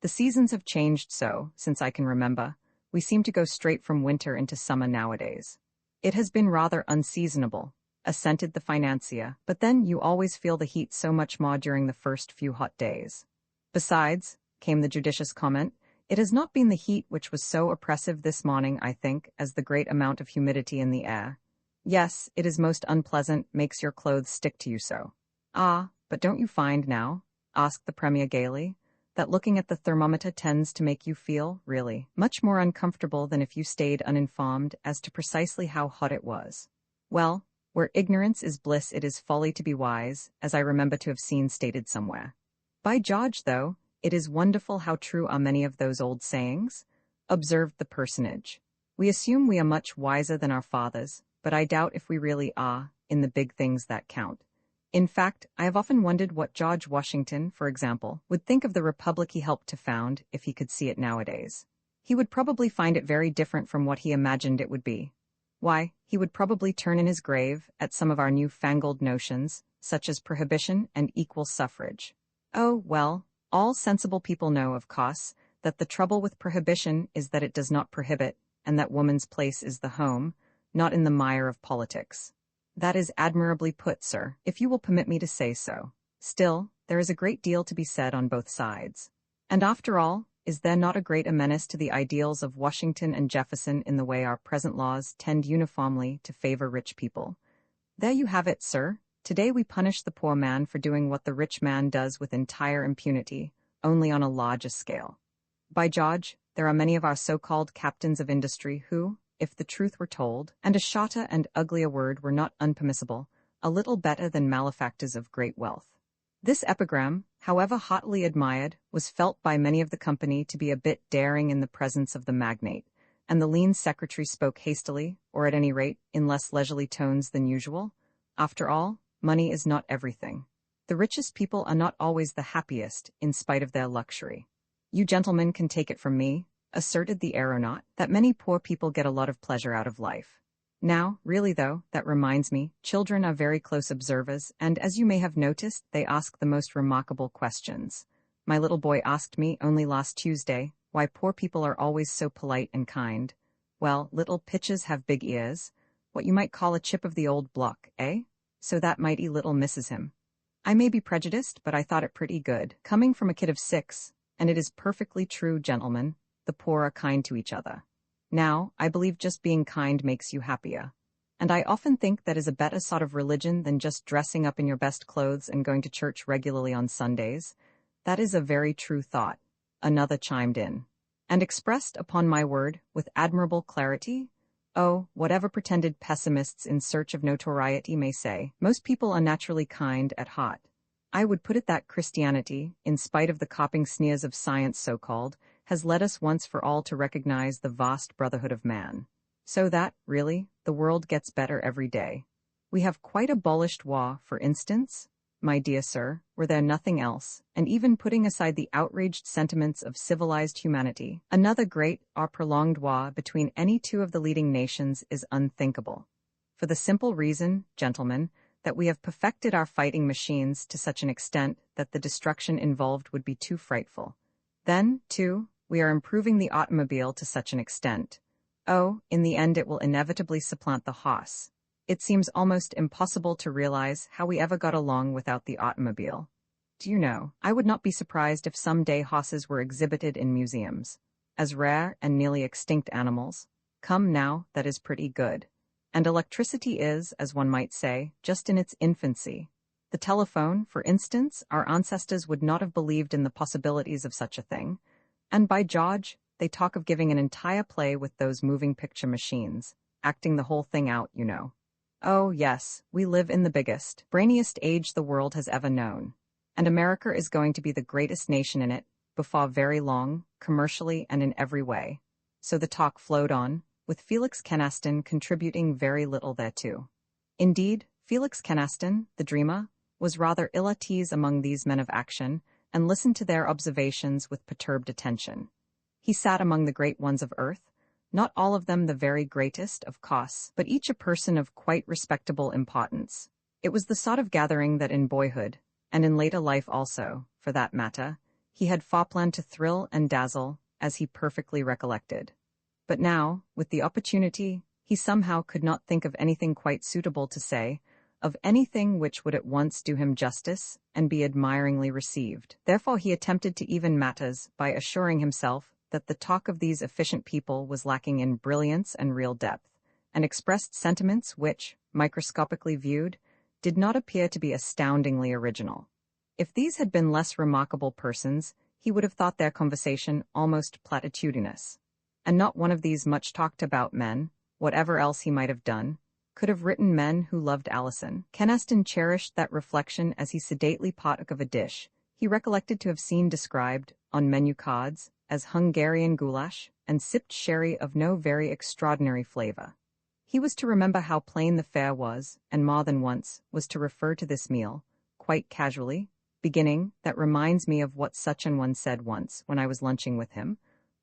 "The seasons have changed so, since I can remember. We seem to go straight from winter into summer nowadays." "It has been rather unseasonable," assented the financier, "but then you always feel the heat so much more during the first few hot days." "Besides," came the judicious comment, It has not been the heat which was so oppressive this morning, I think, as the great amount of humidity in the air. Yes, it is most unpleasant, makes your clothes stick to you so. Ah, but don't you find now, asked the Premier gaily, that looking at the thermometer tends to make you feel, really, much more uncomfortable than if you stayed uninformed as to precisely how hot it was? Well, where ignorance is bliss it is folly to be wise, as I remember to have seen stated somewhere. By George, though, it is wonderful how true are many of those old sayings, observed the personage. We assume we are much wiser than our fathers, but I doubt if we really are, in the big things that count. In fact, I have often wondered what George Washington, for example, would think of the republic he helped to found if he could see it nowadays. He would probably find it very different from what he imagined it would be. Why, he would probably turn in his grave at some of our new-fangled notions, such as prohibition and equal suffrage. Oh, well, all sensible people know, of course, that the trouble with prohibition is that it does not prohibit, and that woman's place is the home, not in the mire of politics. That is admirably put, sir, if you will permit me to say so. Still, there is a great deal to be said on both sides. And after all, is there not a great menace to the ideals of Washington and Jefferson in the way our present laws tend uniformly to favor rich people? There you have it, sir. Today we punish the poor man for doing what the rich man does with entire impunity, only on a larger scale. By George, there are many of our so-called captains of industry who, if the truth were told, and a shorter and uglier word were not unpermissible, a little better than malefactors of great wealth. This epigram, however hotly admired, was felt by many of the company to be a bit daring in the presence of the magnate, and the lean secretary spoke hastily, or at any rate, in less leisurely tones than usual. After all, money is not everything. The richest people are not always the happiest, in spite of their luxury. You gentlemen can take it from me, asserted the aeronaut, that many poor people get a lot of pleasure out of life. Now, really though, that reminds me, children are very close observers, and as you may have noticed, they ask the most remarkable questions. My little boy asked me, only last Tuesday, why poor people are always so polite and kind. Well, little pitches have big ears. What you might call a chip of the old block, eh? So that mighty little misses him. I may be prejudiced, but I thought it pretty good, coming from a kid of 6, and it is perfectly true, gentlemen, the poor are kind to each other. Now, I believe just being kind makes you happier. And I often think that is a better sort of religion than just dressing up in your best clothes and going to church regularly on Sundays. That is a very true thought, another chimed in. And expressed, upon my word, with admirable clarity. Oh, whatever pretended pessimists in search of notoriety may say, most people are naturally kind at heart. I would put it that Christianity, in spite of the coping sneers of science so-called, has led us once for all to recognize the vast brotherhood of man. So that, really, the world gets better every day. We have quite abolished war, for instance, my dear sir, were there nothing else, and even putting aside the outraged sentiments of civilized humanity, another great or prolonged war between any two of the leading nations is unthinkable. For the simple reason, gentlemen, that we have perfected our fighting machines to such an extent that the destruction involved would be too frightful. Then, too, we are improving the automobile to such an extent. Oh, in the end it will inevitably supplant the horse. It seems almost impossible to realize how we ever got along without the automobile. Do you know, I would not be surprised if some day horses were exhibited in museums, as rare and nearly extinct animals. Come now, that is pretty good. And electricity is, as one might say, just in its infancy. The telephone, for instance, our ancestors would not have believed in the possibilities of such a thing. And by George, they talk of giving an entire play with those moving picture machines, acting the whole thing out, you know. Oh, yes, we live in the biggest, brainiest age the world has ever known. And America is going to be the greatest nation in it, before very long, commercially and in every way. So the talk flowed on, with Felix Kynaston contributing very little thereto. Indeed, Felix Kynaston, the dreamer, was rather ill at ease among these men of action, and listened to their observations with perturbed attention. He sat among the great ones of earth, not all of them the very greatest, of course, but each a person of quite respectable importance. It was the sort of gathering that in boyhood, and in later life also, for that matter, he had foreplanned to thrill and dazzle, as he perfectly recollected. But now, with the opportunity, he somehow could not think of anything quite suitable to say, of anything which would at once do him justice and be admiringly received. Therefore he attempted to even matters by assuring himself that the talk of these efficient people was lacking in brilliance and real depth, and expressed sentiments which, microscopically viewed, did not appear to be astoundingly original. If these had been less remarkable persons, he would have thought their conversation almost platitudinous. And not one of these much-talked-about men, whatever else he might have done, could have written Men Who Loved Alison. Kynaston cherished that reflection as he sedately partook of a dish he recollected to have seen described, on menu cards, as Hungarian goulash, and sipped sherry of no very extraordinary flavor. He was to remember how plain the fare was, and more than once was to refer to this meal, quite casually, beginning, "That reminds me of what such an one said once when I was lunching with him,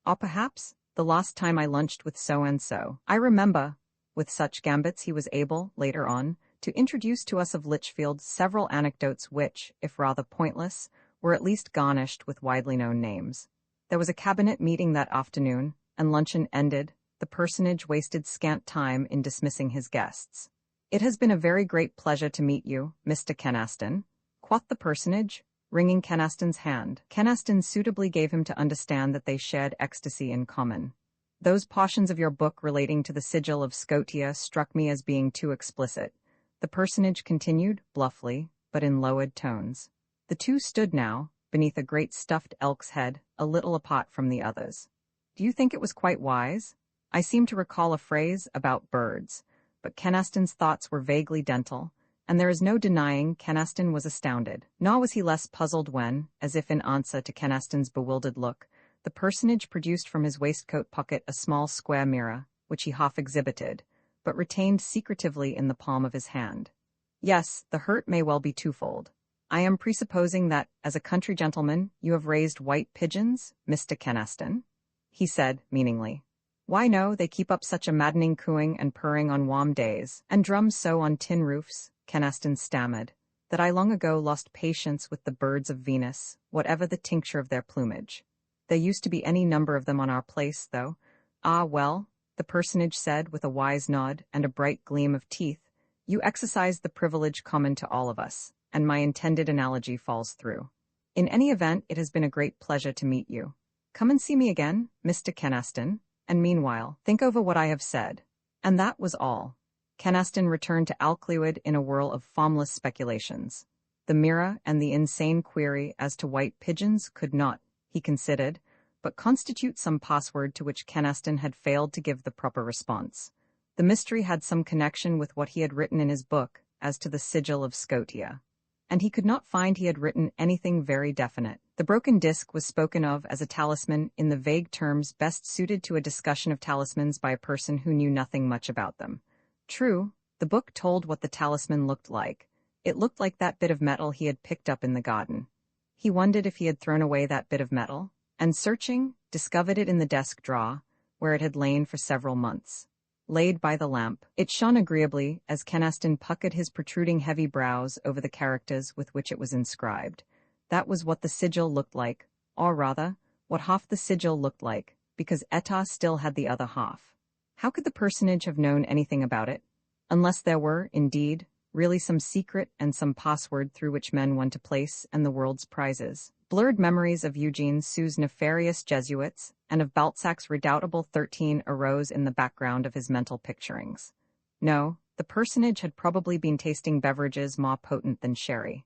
or perhaps, the last time I lunched with so-and-so. I remember." With such gambits he was able, later on, to introduce to us of Lichfield several anecdotes which, if rather pointless, were at least garnished with widely known names. There was a cabinet meeting that afternoon, and luncheon ended, the personage wasted scant time in dismissing his guests. "It has been a very great pleasure to meet you, Mr. Kynaston," quoth the personage, wringing Kynaston's hand. Kynaston suitably gave him to understand that they shared ecstasy in common. "Those portions of your book relating to the sigil of Scotia struck me as being too explicit," the personage continued, bluffly, but in lowered tones. The two stood now, beneath a great stuffed elk's head, a little apart from the others. "Do you think it was quite wise? I seem to recall a phrase about birds," but Kynaston's thoughts were vaguely dental, and there is no denying Kynaston was astounded. Nor was he less puzzled when, as if in answer to Kynaston's bewildered look, the personage produced from his waistcoat pocket a small square mirror, which he half exhibited, but retained secretively in the palm of his hand. "Yes, the hurt may well be twofold. I am presupposing that, as a country gentleman, you have raised white pigeons, Mr. Kynaston?" he said, meaningly. "Why no, they keep up such a maddening cooing and purring on warm days, and drum so on tin roofs," Kynaston stammered, "that I long ago lost patience with the birds of Venus, whatever the tincture of their plumage. There used to be any number of them on our place, though." "Ah, well," the personage said with a wise nod and a bright gleam of teeth, "you exercise the privilege common to all of us, and my intended analogy falls through. In any event, it has been a great pleasure to meet you. Come and see me again, Mr. Kynaston, and meanwhile, think over what I have said." And that was all. Kynaston returned to Alclewyd in a whirl of formless speculations. The mirror and the insane query as to white pigeons could not, he considered, but constitute some password to which Kynaston had failed to give the proper response. The mystery had some connection with what he had written in his book as to the sigil of Scotia, and he could not find he had written anything very definite. The broken disc was spoken of as a talisman in the vague terms best suited to a discussion of talismans by a person who knew nothing much about them. True, the book told what the talisman looked like. It looked like that bit of metal he had picked up in the garden. He wondered if he had thrown away that bit of metal, and searching, discovered it in the desk drawer, where it had lain for several months. Laid by the lamp, it shone agreeably as Kynaston puckered his protruding heavy brows over the characters with which it was inscribed. That was what the sigil looked like, or rather, what half the sigil looked like, because Etah still had the other half. How could the personage have known anything about it? Unless there were, indeed, really some secret and some password through which men won to place and the world's prizes. Blurred memories of Eugene Sue's nefarious Jesuits and of Balzac's redoubtable 13 arose in the background of his mental picturings. No, the personage had probably been tasting beverages more potent than sherry.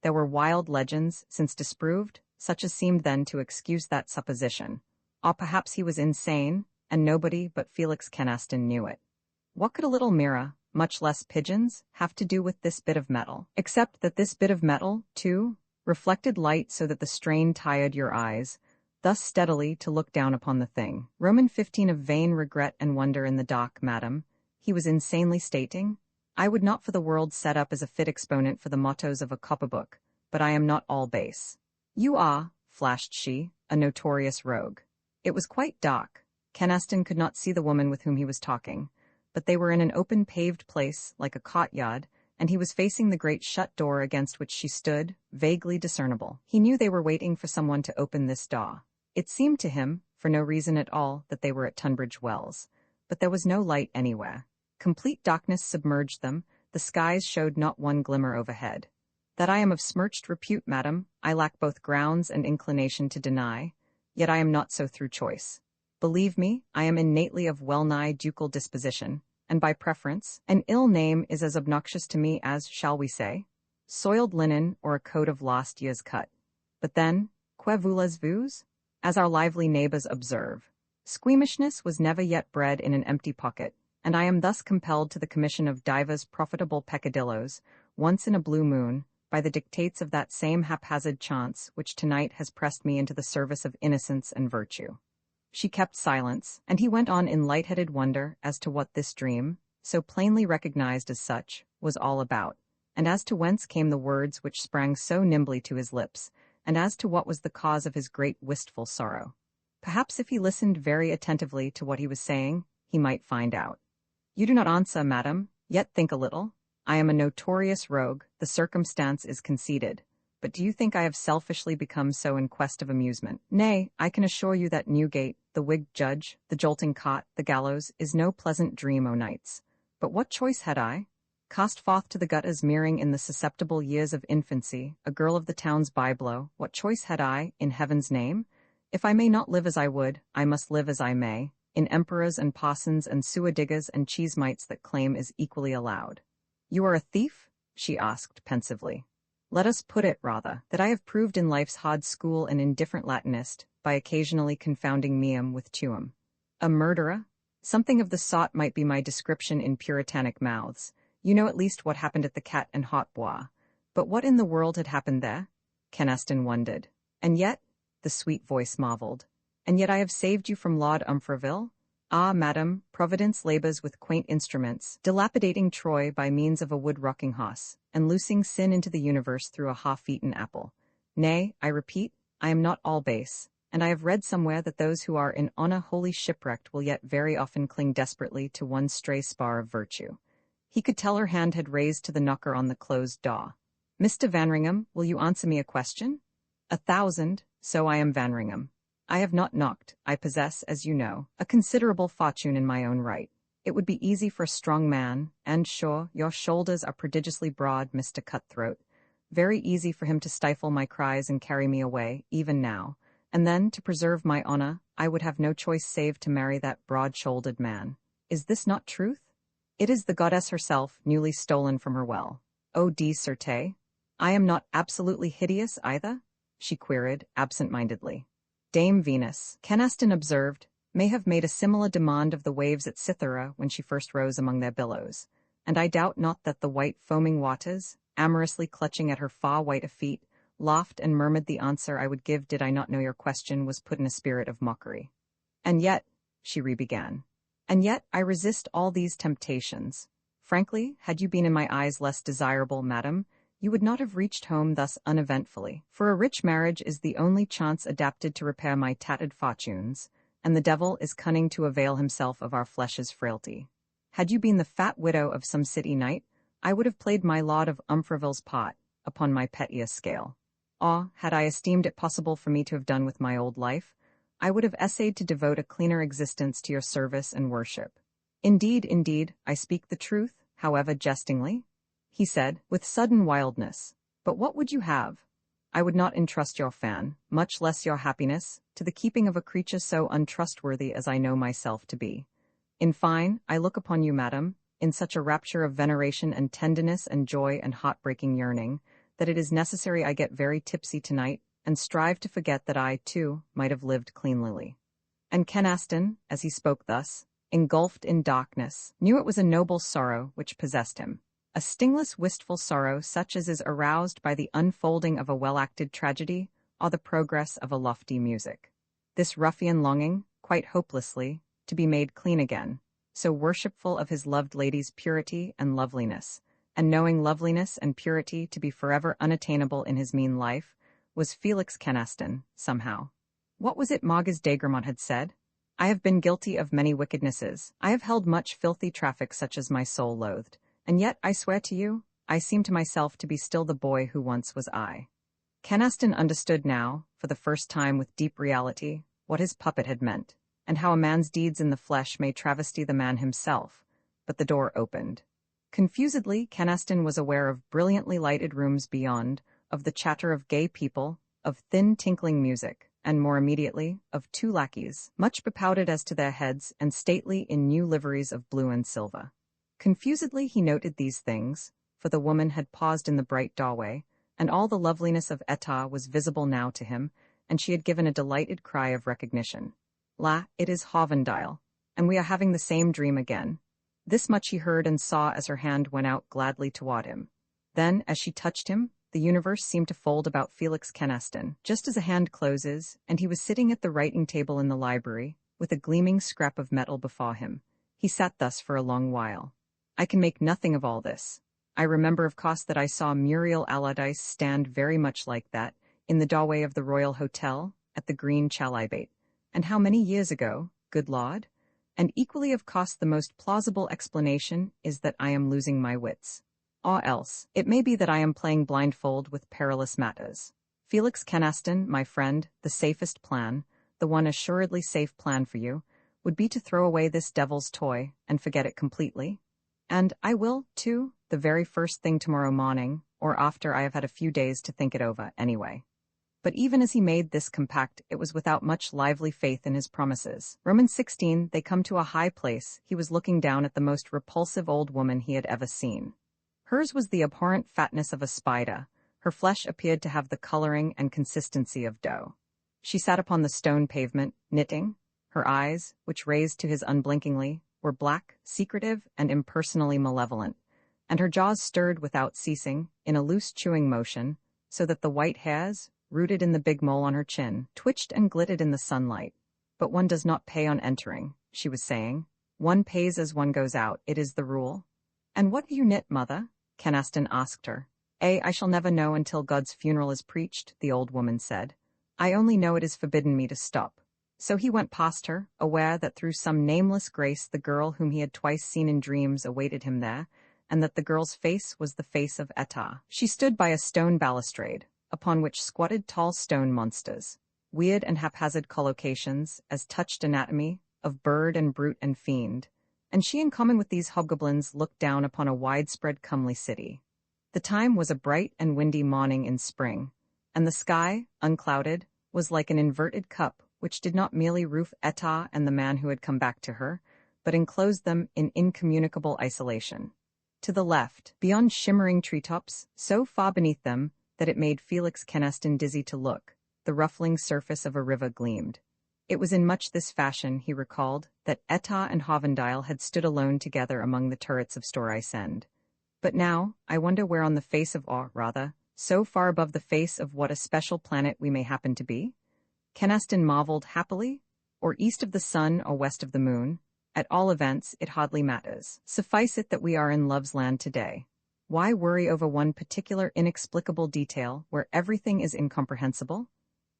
There were wild legends, since disproved, such as seemed then to excuse that supposition. Or perhaps he was insane, and nobody but Felix Kynaston knew it. What could a little mirror, much less pigeons, have to do with this bit of metal? Except that this bit of metal, too, reflected light so that the strain tired your eyes, thus steadily to look down upon the thing. Roman 15 of vain regret and wonder in the dock, madam, he was insanely stating. I would not for the world set up as a fit exponent for the mottos of a copybook, but I am not all base. You are, flashed she, a notorious rogue. It was quite dark. Kynaston could not see the woman with whom he was talking, but they were in an open paved place, like a courtyard, and he was facing the great shut door against which she stood, vaguely discernible. He knew they were waiting for someone to open this door. It seemed to him, for no reason at all, that they were at Tunbridge Wells. But there was no light anywhere. Complete darkness submerged them, the skies showed not one glimmer overhead. That I am of smirched repute, madam, I lack both grounds and inclination to deny. yet I am not so through choice. Believe me, I am innately of well-nigh ducal disposition, and by preference, an ill name is as obnoxious to me as, shall we say, soiled linen or a coat of last year's cut. But then, que voulez-vous? As our lively neighbors observe, squeamishness was never yet bred in an empty pocket, and I am thus compelled to the commission of divers profitable peccadilloes, once in a blue moon, by the dictates of that same haphazard chance which tonight has pressed me into the service of innocence and virtue. She kept silence, and he went on in light-headed wonder as to what this dream, so plainly recognized as such, was all about, and as to whence came the words which sprang so nimbly to his lips, and as to what was the cause of his great wistful sorrow. Perhaps if he listened very attentively to what he was saying, he might find out. You do not answer, madam, yet think a little. I am a notorious rogue, the circumstance is conceded. But do you think I have selfishly become so in quest of amusement? Nay, I can assure you that Newgate, the Whig judge, the jolting cot, the gallows, is no pleasant dream o' nights. But what choice had I? Cast forth to the gutters mirroring in the susceptible years of infancy, a girl of the town's byblow, what choice had I, in heaven's name? If I may not live as I would, I must live as I may, in emperors and parsons and sewer diggers and cheese-mites that claim is equally allowed. You are a thief? She asked pensively. Let us put it, rather, that I have proved in life's hard school an indifferent Latinist, by occasionally confounding meum with tuum. A murderer? Something of the sort might be my description in puritanic mouths. You know at least what happened at the Cat and Hautbois. But what in the world had happened there? Kenaston wondered. And yet, the sweet voice marveled, and yet I have saved you from Lord Umfreville? Ah, madam, Providence labors with quaint instruments, dilapidating Troy by means of a wood-rocking hoss, and loosing sin into the universe through a half-eaten apple. Nay, I repeat, I am not all base, and I have read somewhere that those who are in honour wholly shipwrecked will yet very often cling desperately to one stray spar of virtue. He could tell her hand had raised to the knocker on the closed door. Mr. Vanringham, will you answer me a question? 1,000, so I am Vanringham. I have not knocked. I possess, as you know, a considerable fortune in my own right. It would be easy for a strong man, and sure, your shoulders are prodigiously broad, Mr. Cutthroat. Very easy for him to stifle my cries and carry me away, even now. And then, to preserve my honour, I would have no choice save to marry that broad-shouldered man. Is this not truth? It is the goddess herself, newly stolen from her well. Oh, de certe. I am not absolutely hideous, either? She queried, absent-mindedly. Dame Venus, Kenaston observed, may have made a similar demand of the waves at Cythera when she first rose among their billows, and I doubt not that the white foaming waters, amorously clutching at her far whiter feet, laughed and murmured the answer I would give did I not know your question was put in a spirit of mockery. And yet, she re-began, and yet I resist all these temptations. Frankly, had you been in my eyes less desirable, madam, you would not have reached home thus uneventfully, for a rich marriage is the only chance adapted to repair my tattered fortunes, and the devil is cunning to avail himself of our flesh's frailty. Had you been the fat widow of some city knight, I would have played my Lord of Umfreville's part, upon my pettiest scale. Or, had I esteemed it possible for me to have done with my old life, I would have essayed to devote a cleaner existence to your service and worship. Indeed, I speak the truth, however jestingly, he said, with sudden wildness. But what would you have? I would not entrust your fan, much less your happiness, to the keeping of a creature so untrustworthy as I know myself to be. In fine, I look upon you, madam, in such a rapture of veneration and tenderness and joy and heart-breaking yearning, that it is necessary I get very tipsy tonight, and strive to forget that I, too, might have lived cleanlily. And Kenaston, as he spoke thus, engulfed in darkness, knew it was a noble sorrow which possessed him. A stingless, wistful sorrow such as is aroused by the unfolding of a well-acted tragedy or the progress of a lofty music. This ruffian longing, quite hopelessly, to be made clean again, so worshipful of his loved lady's purity and loveliness, and knowing loveliness and purity to be forever unattainable in his mean life, was Felix Kenaston, somehow. What was it Margus d'Agremont had said? I have been guilty of many wickednesses. I have held much filthy traffic such as my soul loathed. And yet, I swear to you, I seem to myself to be still the boy who once was I. Kenaston understood now, for the first time with deep reality, what his puppet had meant, and how a man's deeds in the flesh may travesty the man himself. But the door opened. Confusedly, Kenaston was aware of brilliantly lighted rooms beyond, of the chatter of gay people, of thin tinkling music, and more immediately, of 2 lackeys, much bepowdered as to their heads and stately in new liveries of blue and silver. Confusedly he noted these things, for the woman had paused in the bright doorway, and all the loveliness of Etah was visible now to him, and she had given a delighted cry of recognition. "La, it is Hovendile, and we are having the same dream again." This much he heard and saw as her hand went out gladly toward him. Then, as she touched him, the universe seemed to fold about Felix Keneston, just as a hand closes, and he was sitting at the writing table in the library, with a gleaming scrap of metal before him. He sat thus for a long while. I can make nothing of all this. I remember of course that I saw Muriel Allardyce stand very much like that, in the doorway of the Royal Hotel, at the Green Chalybeate. And how many years ago, good Lord? And equally of course the most plausible explanation is that I am losing my wits. Or else, it may be that I am playing blindfold with perilous matters. Felix Keneston, my friend, the safest plan, the one assuredly safe plan for you, would be to throw away this devil's toy and forget it completely. And I will, too, the very first thing tomorrow morning, or after I have had a few days to think it over, anyway. But even as he made this compact, it was without much lively faith in his promises. Romans 16, they come to a high place. He was looking down at the most repulsive old woman he had ever seen. Hers was the abhorrent fatness of a spider. Her flesh appeared to have the coloring and consistency of dough. She sat upon the stone pavement, knitting. Her eyes, which raised to his unblinkingly, were black, secretive, and impersonally malevolent, and her jaws stirred without ceasing, in a loose chewing motion, so that the white hairs, rooted in the big mole on her chin, twitched and glittered in the sunlight. "But one does not pay on entering," she was saying. "One pays as one goes out, it is the rule." "And what do you knit, mother?" Keneston asked her. "I shall never know until God's funeral is preached," the old woman said. "I only know it is forbidden me to stop." So he went past her, aware that through some nameless grace the girl whom he had twice seen in dreams awaited him there, and that the girl's face was the face of Etah. She stood by a stone balustrade, upon which squatted tall stone monsters, weird and haphazard collocations, as touched anatomy, of bird and brute and fiend, and she in common with these hobgoblins looked down upon a widespread comely city. The time was a bright and windy morning in spring, and the sky, unclouded, was like an inverted cup which did not merely roof Etah and the man who had come back to her, but enclosed them in incommunicable isolation. To the left, beyond shimmering treetops, so far beneath them that it made Felix Keneston dizzy to look, the ruffling surface of a river gleamed. It was in much this fashion, he recalled, that Etah and Hovendile had stood alone together among the turrets of Storyce End. But now, I wonder where on the face of so far above the face of what a special planet we may happen to be? Keneston marveled happily, or east of the sun or west of the moon. At all events, it hardly matters. Suffice it that we are in love's land today. Why worry over one particular inexplicable detail where everything is incomprehensible?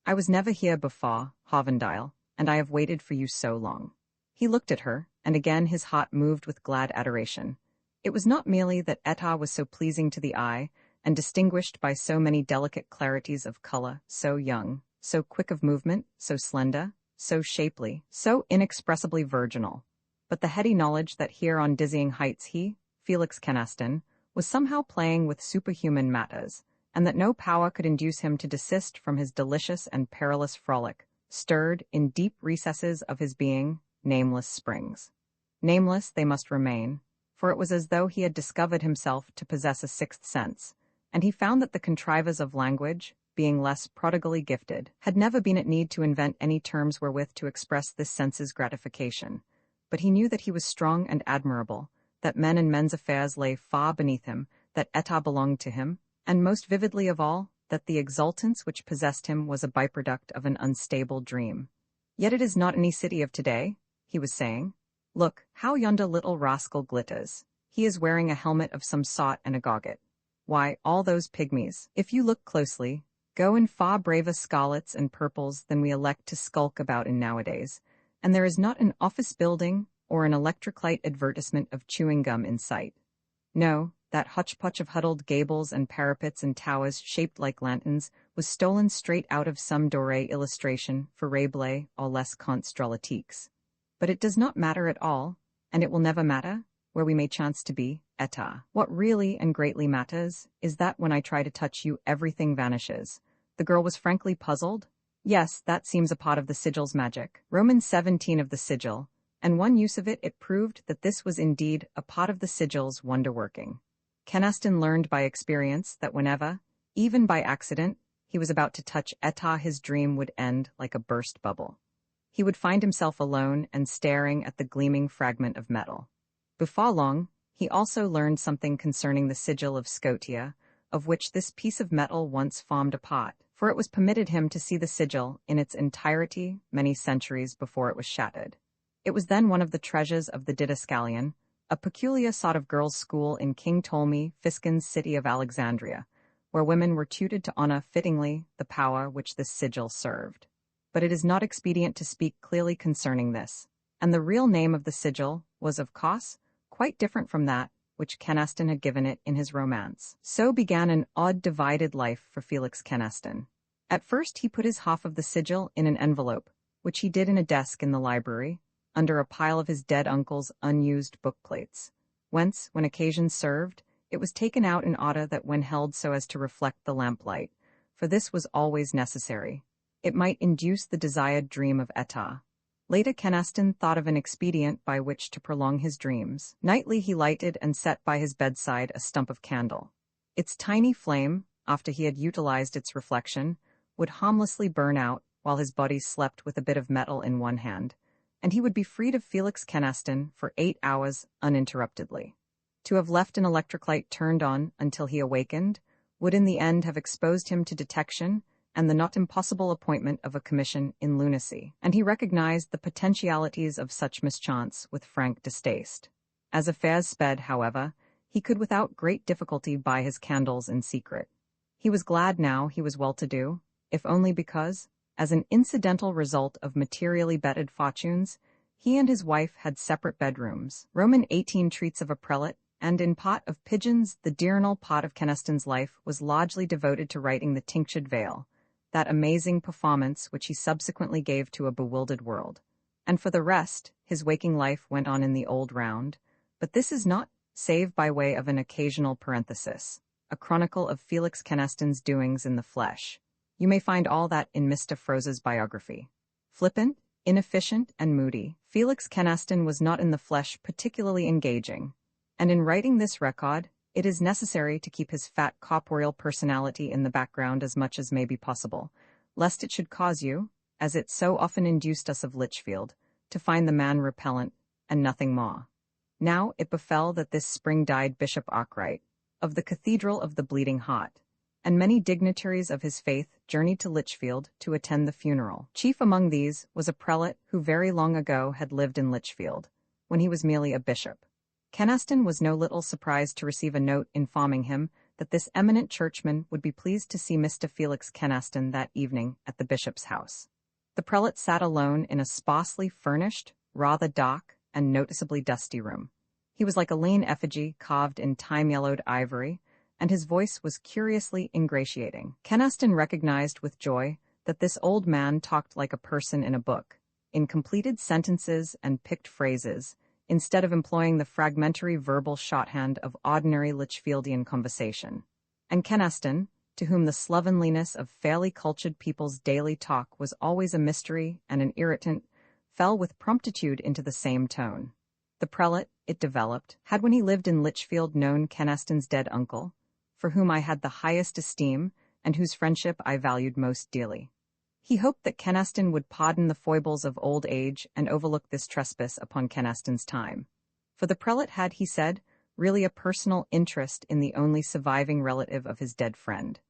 I was never here before, Hovendile, and I have waited for you so long. He looked at her, and again his heart moved with glad adoration. It was not merely that Etah was so pleasing to the eye, and distinguished by so many delicate clarities of color, so young, so quick of movement, so slender, so shapely, so inexpressibly virginal, but the heady knowledge that here on dizzying heights he, Felix Keneston, was somehow playing with superhuman matters, and that no power could induce him to desist from his delicious and perilous frolic, stirred, in deep recesses of his being, nameless springs. Nameless they must remain, for it was as though he had discovered himself to possess a sixth sense, and he found that the contrivers of language, being less prodigally gifted, had never been at need to invent any terms wherewith to express this sense's gratification. But he knew that he was strong and admirable, that men and men's affairs lay far beneath him, that Etah belonged to him, and most vividly of all, that the exultance which possessed him was a byproduct of an unstable dream. Yet it is not any city of today, he was saying. Look, how yonder little rascal glitters. He is wearing a helmet of some sort and a gogget. Why, all those pygmies, if you look closely, go in far braver scarlets and purples than we elect to skulk about in nowadays, and there is not an office building or an electric light advertisement of chewing gum in sight. No, that hotchpotch of huddled gables and parapets and towers shaped like lanterns was stolen straight out of some doré illustration for Rabelais or Les Contes Drolatiques. But it does not matter at all, and it will never matter, where we may chance to be, Etah. What really and greatly matters is that when I try to touch you everything vanishes. The girl was frankly puzzled, Yes, that seems a part of the sigil's magic. Romans 17 of the sigil, and one use of it proved that this was indeed a part of the sigil's wonder-working. Kenaston learned by experience that whenever, even by accident, he was about to touch Etah, his dream would end like a burst bubble. He would find himself alone and staring at the gleaming fragment of metal. Before long, he also learned something concerning the sigil of Scotia, of which this piece of metal once formed a part, for it was permitted him to see the sigil in its entirety many centuries before it was shattered. It was then one of the treasures of the Didascalion, a peculiar sort of girls' school in King Ptolemy Fiskin's city of Alexandria, where women were tutored to honor fittingly the power which this sigil served. But it is not expedient to speak clearly concerning this, and the real name of the sigil was, of course, quite different from that which Kenaston had given it in his romance. So began an odd divided life for Felix Kenaston. At first he put his half of the sigil in an envelope, which he did in a desk in the library, under a pile of his dead uncle's unused book plates, whence, when occasion served, it was taken out in order that when held so as to reflect the lamplight, for this was always necessary, it might induce the desired dream of Etah. Later Kenaston thought of an expedient by which to prolong his dreams. Nightly he lighted and set by his bedside a stump of candle. Its tiny flame, after he had utilized its reflection, would harmlessly burn out while his body slept with a bit of metal in one hand, and he would be freed of Felix Kenaston for 8 hours uninterruptedly. To have left an electric light turned on until he awakened would in the end have exposed him to detection and the not impossible appointment of a commission in lunacy, and he recognized the potentialities of such mischance with frank distaste. As affairs sped, however, he could without great difficulty buy his candles in secret. He was glad now he was well-to-do, if only because, as an incidental result of materially bettered fortunes, he and his wife had separate bedrooms. Roman 18 treats of a prelate, and in Pot of Pigeons, the diurnal part of Kenaston's life was largely devoted to writing the Tinctured Veil, that amazing performance which he subsequently gave to a bewildered world. And for the rest, his waking life went on in the old round, but this is not, save by way of an occasional parenthesis, a chronicle of Felix Kenaston's doings in the flesh. You may find all that in Mr. Froze's biography. Flippant, inefficient, and moody, Felix Kenaston was not in the flesh particularly engaging, and in writing this record, it is necessary to keep his fat corporeal personality in the background as much as may be possible, lest it should cause you, as it so often induced us of Lichfield, to find the man repellent, and nothing more. Now it befell that this spring died Bishop Arkwright, of the Cathedral of the Bleeding Heart, and many dignitaries of his faith journeyed to Lichfield to attend the funeral. Chief among these was a prelate who very long ago had lived in Lichfield, when he was merely a bishop. Kenaston was no little surprised to receive a note informing him that this eminent churchman would be pleased to see Mr. Felix Kenaston that evening at the bishop's house. The prelate sat alone in a sparsely furnished, rather dark, and noticeably dusty room. He was like a lean effigy carved in time-yellowed ivory, and his voice was curiously ingratiating. Kenaston recognized with joy that this old man talked like a person in a book, in completed sentences and picked phrases, instead of employing the fragmentary verbal shorthand of ordinary Lichfieldian conversation. And Kenaston, to whom the slovenliness of fairly cultured people's daily talk was always a mystery and an irritant, fell with promptitude into the same tone. The prelate, it developed, had when he lived in Lichfield known Kenaston's dead uncle, for whom I had the highest esteem and whose friendship I valued most dearly. He hoped that Kenaston would pardon the foibles of old age and overlook this trespass upon Kenaston's time. For the prelate had, he said, really a personal interest in the only surviving relative of his dead friend.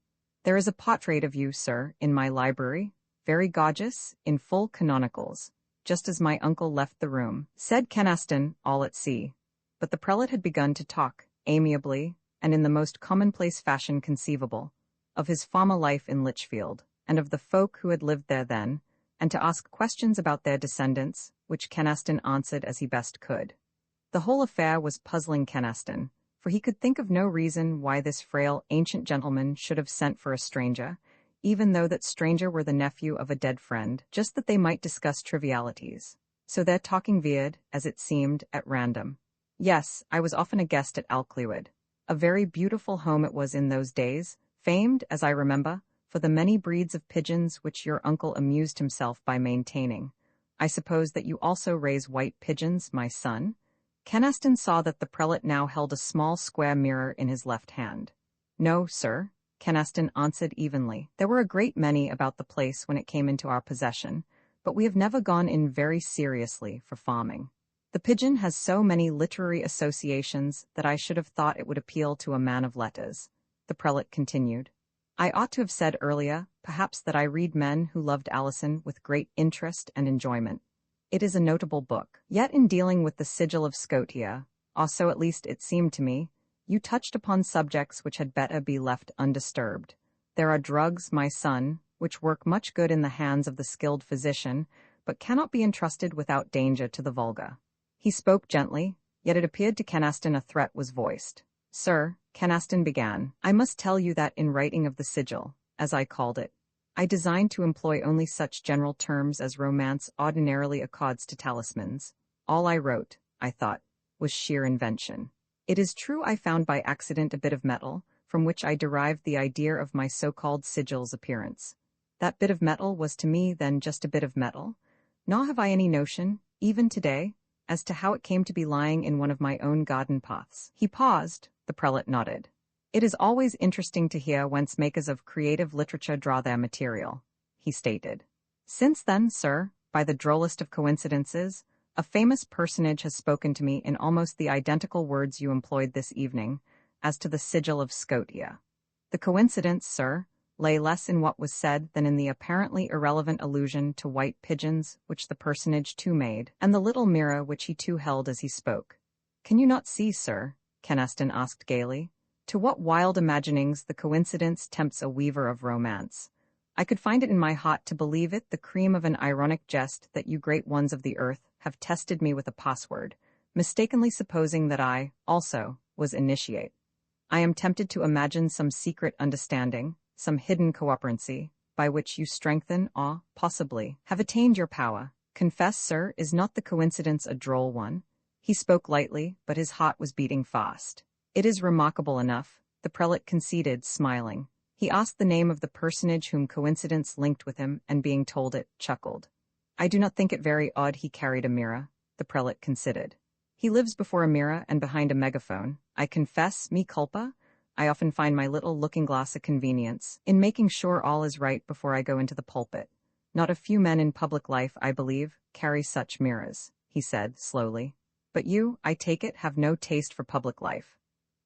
There is a portrait of you, sir, in my library, very gorgeous, in full canonicals, just as my uncle left the room, said Kenaston, all at sea. But the prelate had begun to talk, amiably, and in the most commonplace fashion conceivable, of his former life in Lichfield, and of the folk who had lived there then, and to ask questions about their descendants, which Kenaston answered as he best could. The whole affair was puzzling Kenaston, for he could think of no reason why this frail ancient gentleman should have sent for a stranger, even though that stranger were the nephew of a dead friend, just that they might discuss trivialities. So their talking veered, as it seemed, at random. Yes, I was often a guest at Alcluyd. A very beautiful home it was in those days, famed, as I remember, for the many breeds of pigeons which your uncle amused himself by maintaining. I suppose that you also raise white pigeons, my son?" Kenaston saw that the prelate now held a small square mirror in his left hand. "No, sir," Kenaston answered evenly. "There were a great many about the place when it came into our possession, but we have never gone in very seriously for farming. The pigeon has so many literary associations that I should have thought it would appeal to a man of letters," the prelate continued. "I ought to have said earlier, perhaps, that I read men who loved Alison with great interest and enjoyment. It is a notable book. Yet in dealing with the sigil of Scotia, or so at least it seemed to me, you touched upon subjects which had better be left undisturbed. There are drugs, my son, which work much good in the hands of the skilled physician, but cannot be entrusted without danger to the vulgar." He spoke gently, yet it appeared to Kenaston a threat was voiced. "Sir," Kenaston began, "I must tell you that in writing of the sigil, as I called it, I designed to employ only such general terms as romance ordinarily accords to talismans. All I wrote, I thought, was sheer invention. It is true I found by accident a bit of metal, from which I derived the idea of my so-called sigil's appearance. That bit of metal was to me then just a bit of metal, nor have I any notion, even today, as to how it came to be lying in one of my own garden paths." He paused. The prelate nodded. "It is always interesting to hear whence makers of creative literature draw their material," he stated. "Since then, sir, by the drollest of coincidences, a famous personage has spoken to me in almost the identical words you employed this evening, as to the sigil of Scotia. The coincidence, sir, lay less in what was said than in the apparently irrelevant allusion to white pigeons which the personage too made, and the little mirror which he too held as he spoke. Can you not see, sir," Kenaston asked gaily, "to what wild imaginings the coincidence tempts a weaver of romance? I could find it in my heart to believe it the cream of an ironic jest that you great ones of the earth have tested me with a password, mistakenly supposing that I, also, was initiate. I am tempted to imagine some secret understanding, some hidden cooperancy, by which you strengthen or, possibly, have attained your power. Confess, sir, is not the coincidence a droll one?" He spoke lightly, but his heart was beating fast. "It is remarkable enough," the prelate conceded, smiling. He asked the name of the personage whom coincidence linked with him, and being told it, chuckled. "I do not think it very odd he carried a mirror," the prelate considered. "He lives before a mirror and behind a megaphone. I confess, me culpa, I often find my little looking-glass a convenience, in making sure all is right before I go into the pulpit. Not a few men in public life, I believe, carry such mirrors," he said, slowly. "But you, I take it, have no taste for public life."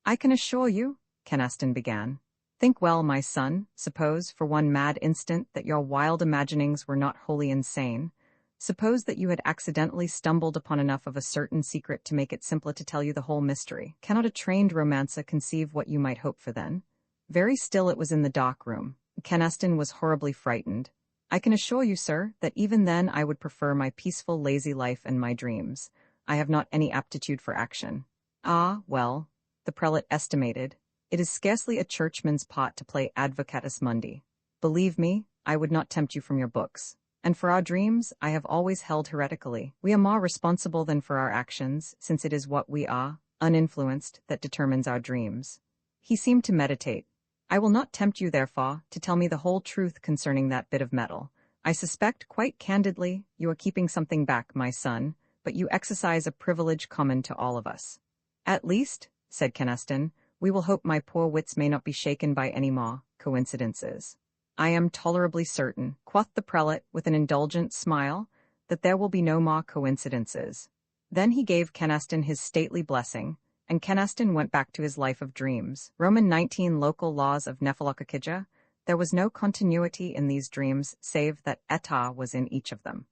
"I can assure you," Kenaston began. "Think well, my son, suppose, for one mad instant, that your wild imaginings were not wholly insane. Suppose that you had accidentally stumbled upon enough of a certain secret to make it simpler to tell you the whole mystery. Cannot a trained romancer conceive what you might hope for then?" Very still it was in the dark room. Kenaston was horribly frightened. "I can assure you, sir, that even then I would prefer my peaceful, lazy life and my dreams. I have not any aptitude for action." "Ah, well," the prelate estimated, "it is scarcely a churchman's part to play advocatus mundi. Believe me, I would not tempt you from your books. And for our dreams, I have always held heretically. We are more responsible than for our actions, since it is what we are, uninfluenced, that determines our dreams." He seemed to meditate. "I will not tempt you, therefore, to tell me the whole truth concerning that bit of metal. I suspect, quite candidly, you are keeping something back, my son, but you exercise a privilege common to all of us." "At least," said Kenaston, "we will hope my poor wits may not be shaken by any more coincidences." "I am tolerably certain," quoth the prelate with an indulgent smile, "that there will be no more coincidences." Then he gave Kenaston his stately blessing, and Kenaston went back to his life of dreams. Roman 19 local laws of Nephalokakija. There was no continuity in these dreams, save that eta was in each of them.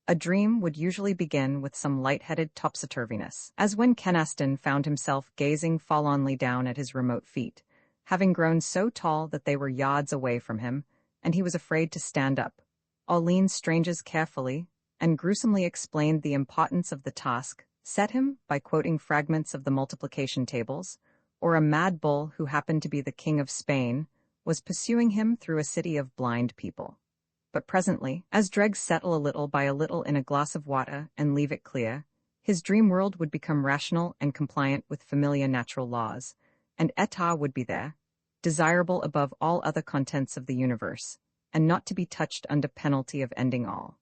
A dream would usually begin with some light-headed topsy-turviness, as when Kenaston found himself gazing forlornly down at his remote feet, having grown so tall that they were yards away from him, and he was afraid to stand up. Auline Stranges carefully and gruesomely explained the importance of the task set him by quoting fragments of the multiplication tables, or a mad bull who happened to be the king of Spain was pursuing him through a city of blind people. But presently, as dregs settle a little by a little in a glass of water and leave it clear, his dream world would become rational and compliant with familiar natural laws, and eta would be there. desirable above all other contents of the universe, and not to be touched under penalty of ending all.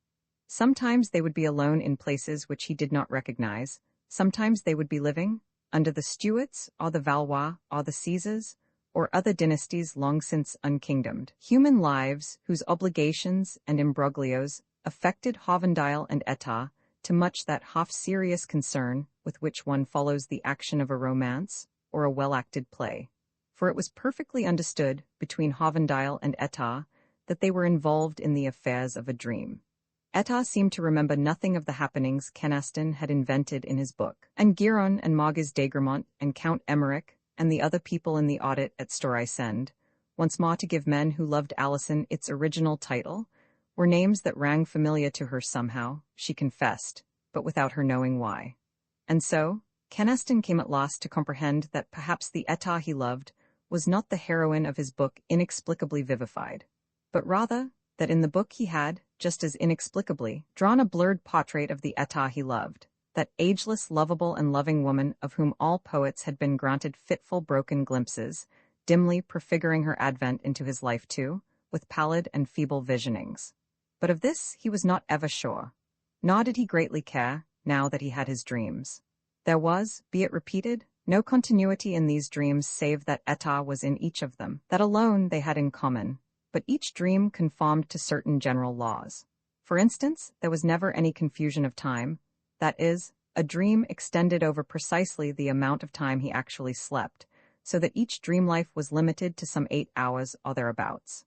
Sometimes they would be alone in places which he did not recognize, sometimes they would be living under the Stuarts or the Valois or the Caesars, or other dynasties long since unkingdomed. Human lives whose obligations and imbroglios affected Hovendale and Etah to much that half-serious concern with which one follows the action of a romance or a well-acted play. For it was perfectly understood between Hovendale and Etah that they were involved in the affairs of a dream. Etah seemed to remember nothing of the happenings Kenaston had invented in his book, and Giron and Margis d'Aigramont and Count Emmerich and the other people in the audit at Storisend, once more to give men who loved Alison its original title, were names that rang familiar to her somehow, she confessed, but without her knowing why. And so, Kenaston came at last to comprehend that perhaps the Etah he loved was not the heroine of his book inexplicably vivified, but rather that in the book he had, just as inexplicably, drawn a blurred portrait of the Etah he loved, that ageless, lovable, and loving woman of whom all poets had been granted fitful, broken glimpses, dimly prefiguring her advent into his life too, with pallid and feeble visionings. But of this he was not ever sure, nor did he greatly care, now that he had his dreams. There was, be it repeated, no continuity in these dreams save that Etah was in each of them, that alone they had in common, but each dream conformed to certain general laws. For instance, there was never any confusion of time, that is, a dream extended over precisely the amount of time he actually slept, so that each dream life was limited to some 8 hours or thereabouts.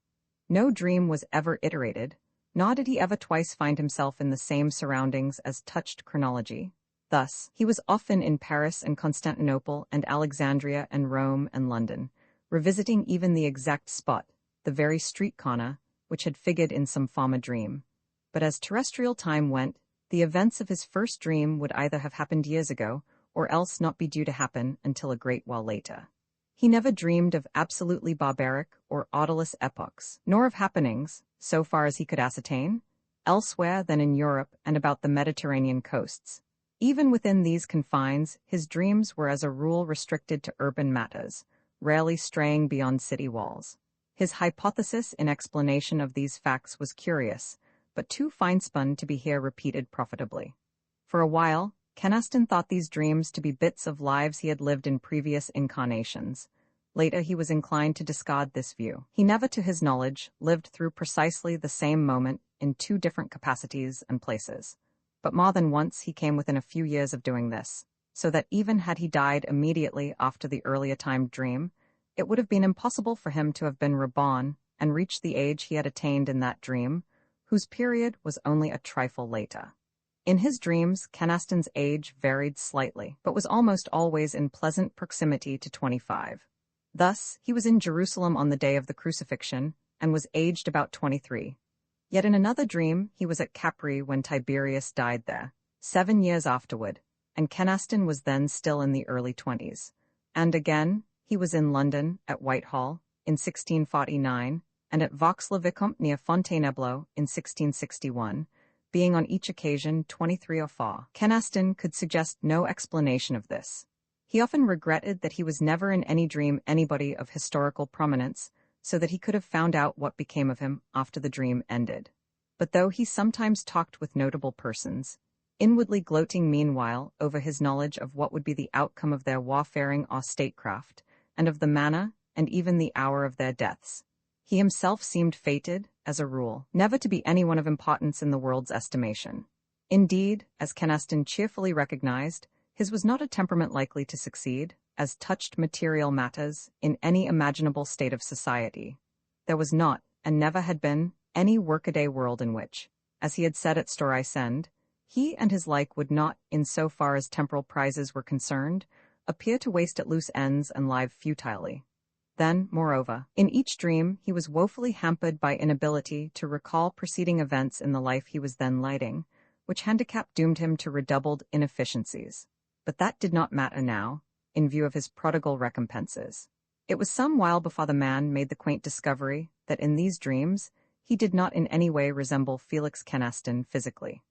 No dream was ever iterated, nor did he ever twice find himself in the same surroundings as touched chronology. Thus, he was often in Paris and Constantinople and Alexandria and Rome and London, revisiting even the exact spot, the very street corner, which had figured in some former dream. But as terrestrial time went, the events of his first dream would either have happened years ago, or else not be due to happen until a great while later. He never dreamed of absolutely barbaric or orderless epochs, nor of happenings, so far as he could ascertain, elsewhere than in Europe and about the Mediterranean coasts. Even within these confines, his dreams were as a rule restricted to urban matters, rarely straying beyond city walls. His hypothesis in explanation of these facts was curious, but too fine-spun to be here repeated profitably. For a while, Kenaston thought these dreams to be bits of lives he had lived in previous incarnations. Later he was inclined to discard this view. He never, to his knowledge, lived through precisely the same moment in 2 different capacities and places. But more than once he came within a few years of doing this, so that even had he died immediately after the earlier timed dream, it would have been impossible for him to have been reborn and reached the age he had attained in that dream, whose period was only a trifle later. In his dreams, Kenaston's age varied slightly, but was almost always in pleasant proximity to 25. Thus, he was in Jerusalem on the day of the crucifixion, and was aged about 23. Yet in another dream, he was at Capri when Tiberius died there, 7 years afterward, and Kenaston was then still in the early 20s. And again, he was in London, at Whitehall, in 1649, and at Vaux-le-Vicomte near Fontainebleau in 1661, being on each occasion 23 or 4. Kenaston could suggest no explanation of this. He often regretted that he was never in any dream anybody of historical prominence, so that he could have found out what became of him after the dream ended. But though he sometimes talked with notable persons, inwardly gloating meanwhile over his knowledge of what would be the outcome of their warfaring or statecraft, and of the manner and even the hour of their deaths, he himself seemed fated, as a rule, never to be anyone of importance in the world's estimation. Indeed, as Kenaston cheerfully recognized, his was not a temperament likely to succeed, as touched material matters, in any imaginable state of society. There was not, and never had been, any workaday world in which, as he had said at Storisend, he and his like would not, in so far as temporal prizes were concerned, appear to waste at loose ends and live futilely. Then, moreover, in each dream he was woefully hampered by inability to recall preceding events in the life he was then lighting, which handicap doomed him to redoubled inefficiencies. But that did not matter now, in view of his prodigal recompenses. It was some while before the man made the quaint discovery that in these dreams he did not in any way resemble Felix Kenaston physically.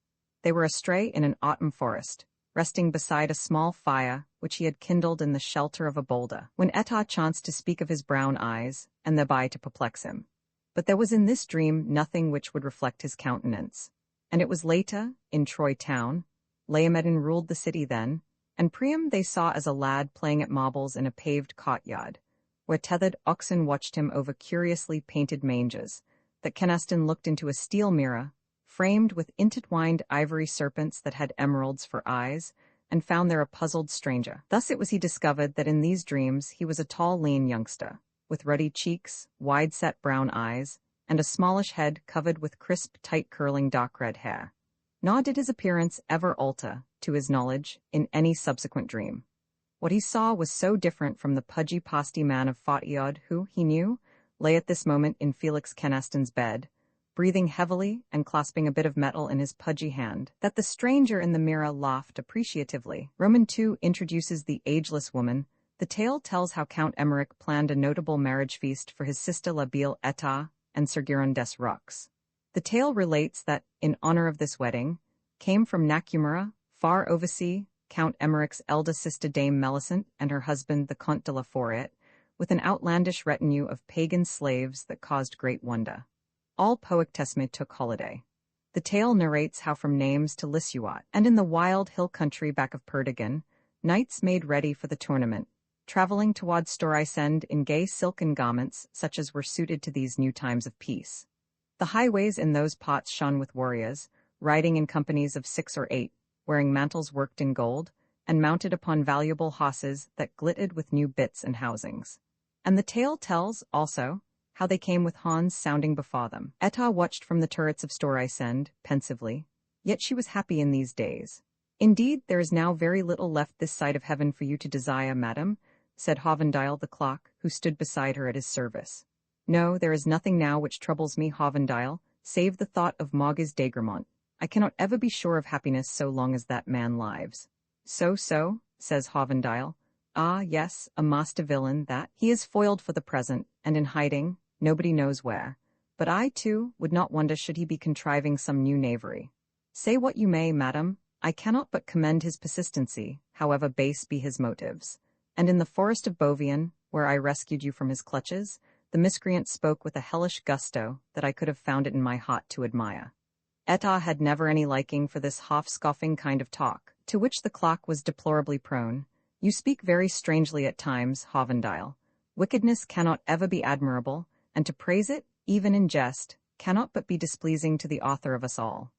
They were astray in an autumn forest, resting beside a small fire which he had kindled in the shelter of a boulder, when Etah chanced to speak of his brown eyes, and thereby to perplex him. But there was in this dream nothing which would reflect his countenance. And it was later, in Troy town, Laomedon ruled the city then, and Priam they saw as a lad playing at marbles in a paved courtyard, where tethered oxen watched him over curiously painted mangers, that Canaston looked into a steel mirror, framed with intertwined ivory serpents that had emeralds for eyes, and found there a puzzled stranger. Thus it was he discovered that in these dreams he was a tall, lean youngster, with ruddy cheeks, wide-set brown eyes, and a smallish head covered with crisp, tight-curling dark red hair. Nor did his appearance ever alter, to his knowledge, in any subsequent dream. What he saw was so different from the pudgy, pasty man of Photeiod who, he knew, lay at this moment in Felix Canaston's bed, breathing heavily and clasping a bit of metal in his pudgy hand, that the stranger in the mirror laughed appreciatively. Roman II introduces the ageless woman. The tale tells how Count Emmerich planned a notable marriage feast for his sister La Belle Etah and Sir Giron des Rocs. The tale relates that, in honor of this wedding, came from Nacumura, far oversea, Count Emmerich's elder sister Dame Melisent and her husband the Comte de la Forêt, with an outlandish retinue of pagan slaves that caused great wonder. All Poictesme took holiday. The tale narrates how from Names to Lissuat, and in the wild hill country back of Perdigan, knights made ready for the tournament, traveling towards Storisend in gay silken garments such as were suited to these new times of peace. The highways in those parts shone with warriors, riding in companies of 6 or 8, wearing mantles worked in gold, and mounted upon valuable horses that glittered with new bits and housings. And the tale tells, also, how they came with horns sounding before them. Etah watched from the turrets of Storisend, pensively, yet she was happy in these days. Indeed, there is now very little left this side of heaven for you to desire, madam, said Hovendile the clock, who stood beside her at his service. No, there is nothing now which troubles me, Hovendile, save the thought of Mogis d'Agremont. I cannot ever be sure of happiness so long as that man lives. So, says Hovendile. Ah, yes, a master villain, that. He is foiled for the present, and in hiding, nobody knows where. But I, too, would not wonder should he be contriving some new knavery. Say what you may, madam, I cannot but commend his persistency, however base be his motives. And in the forest of Bovian, where I rescued you from his clutches, the miscreant spoke with a hellish gusto that I could have found it in my heart to admire. Etah had never any liking for this half-scoffing kind of talk, to which the clock was deplorably prone. You speak very strangely at times, Hovendile. Wickedness cannot ever be admirable, and to praise it, even in jest, cannot but be displeasing to the author of us all.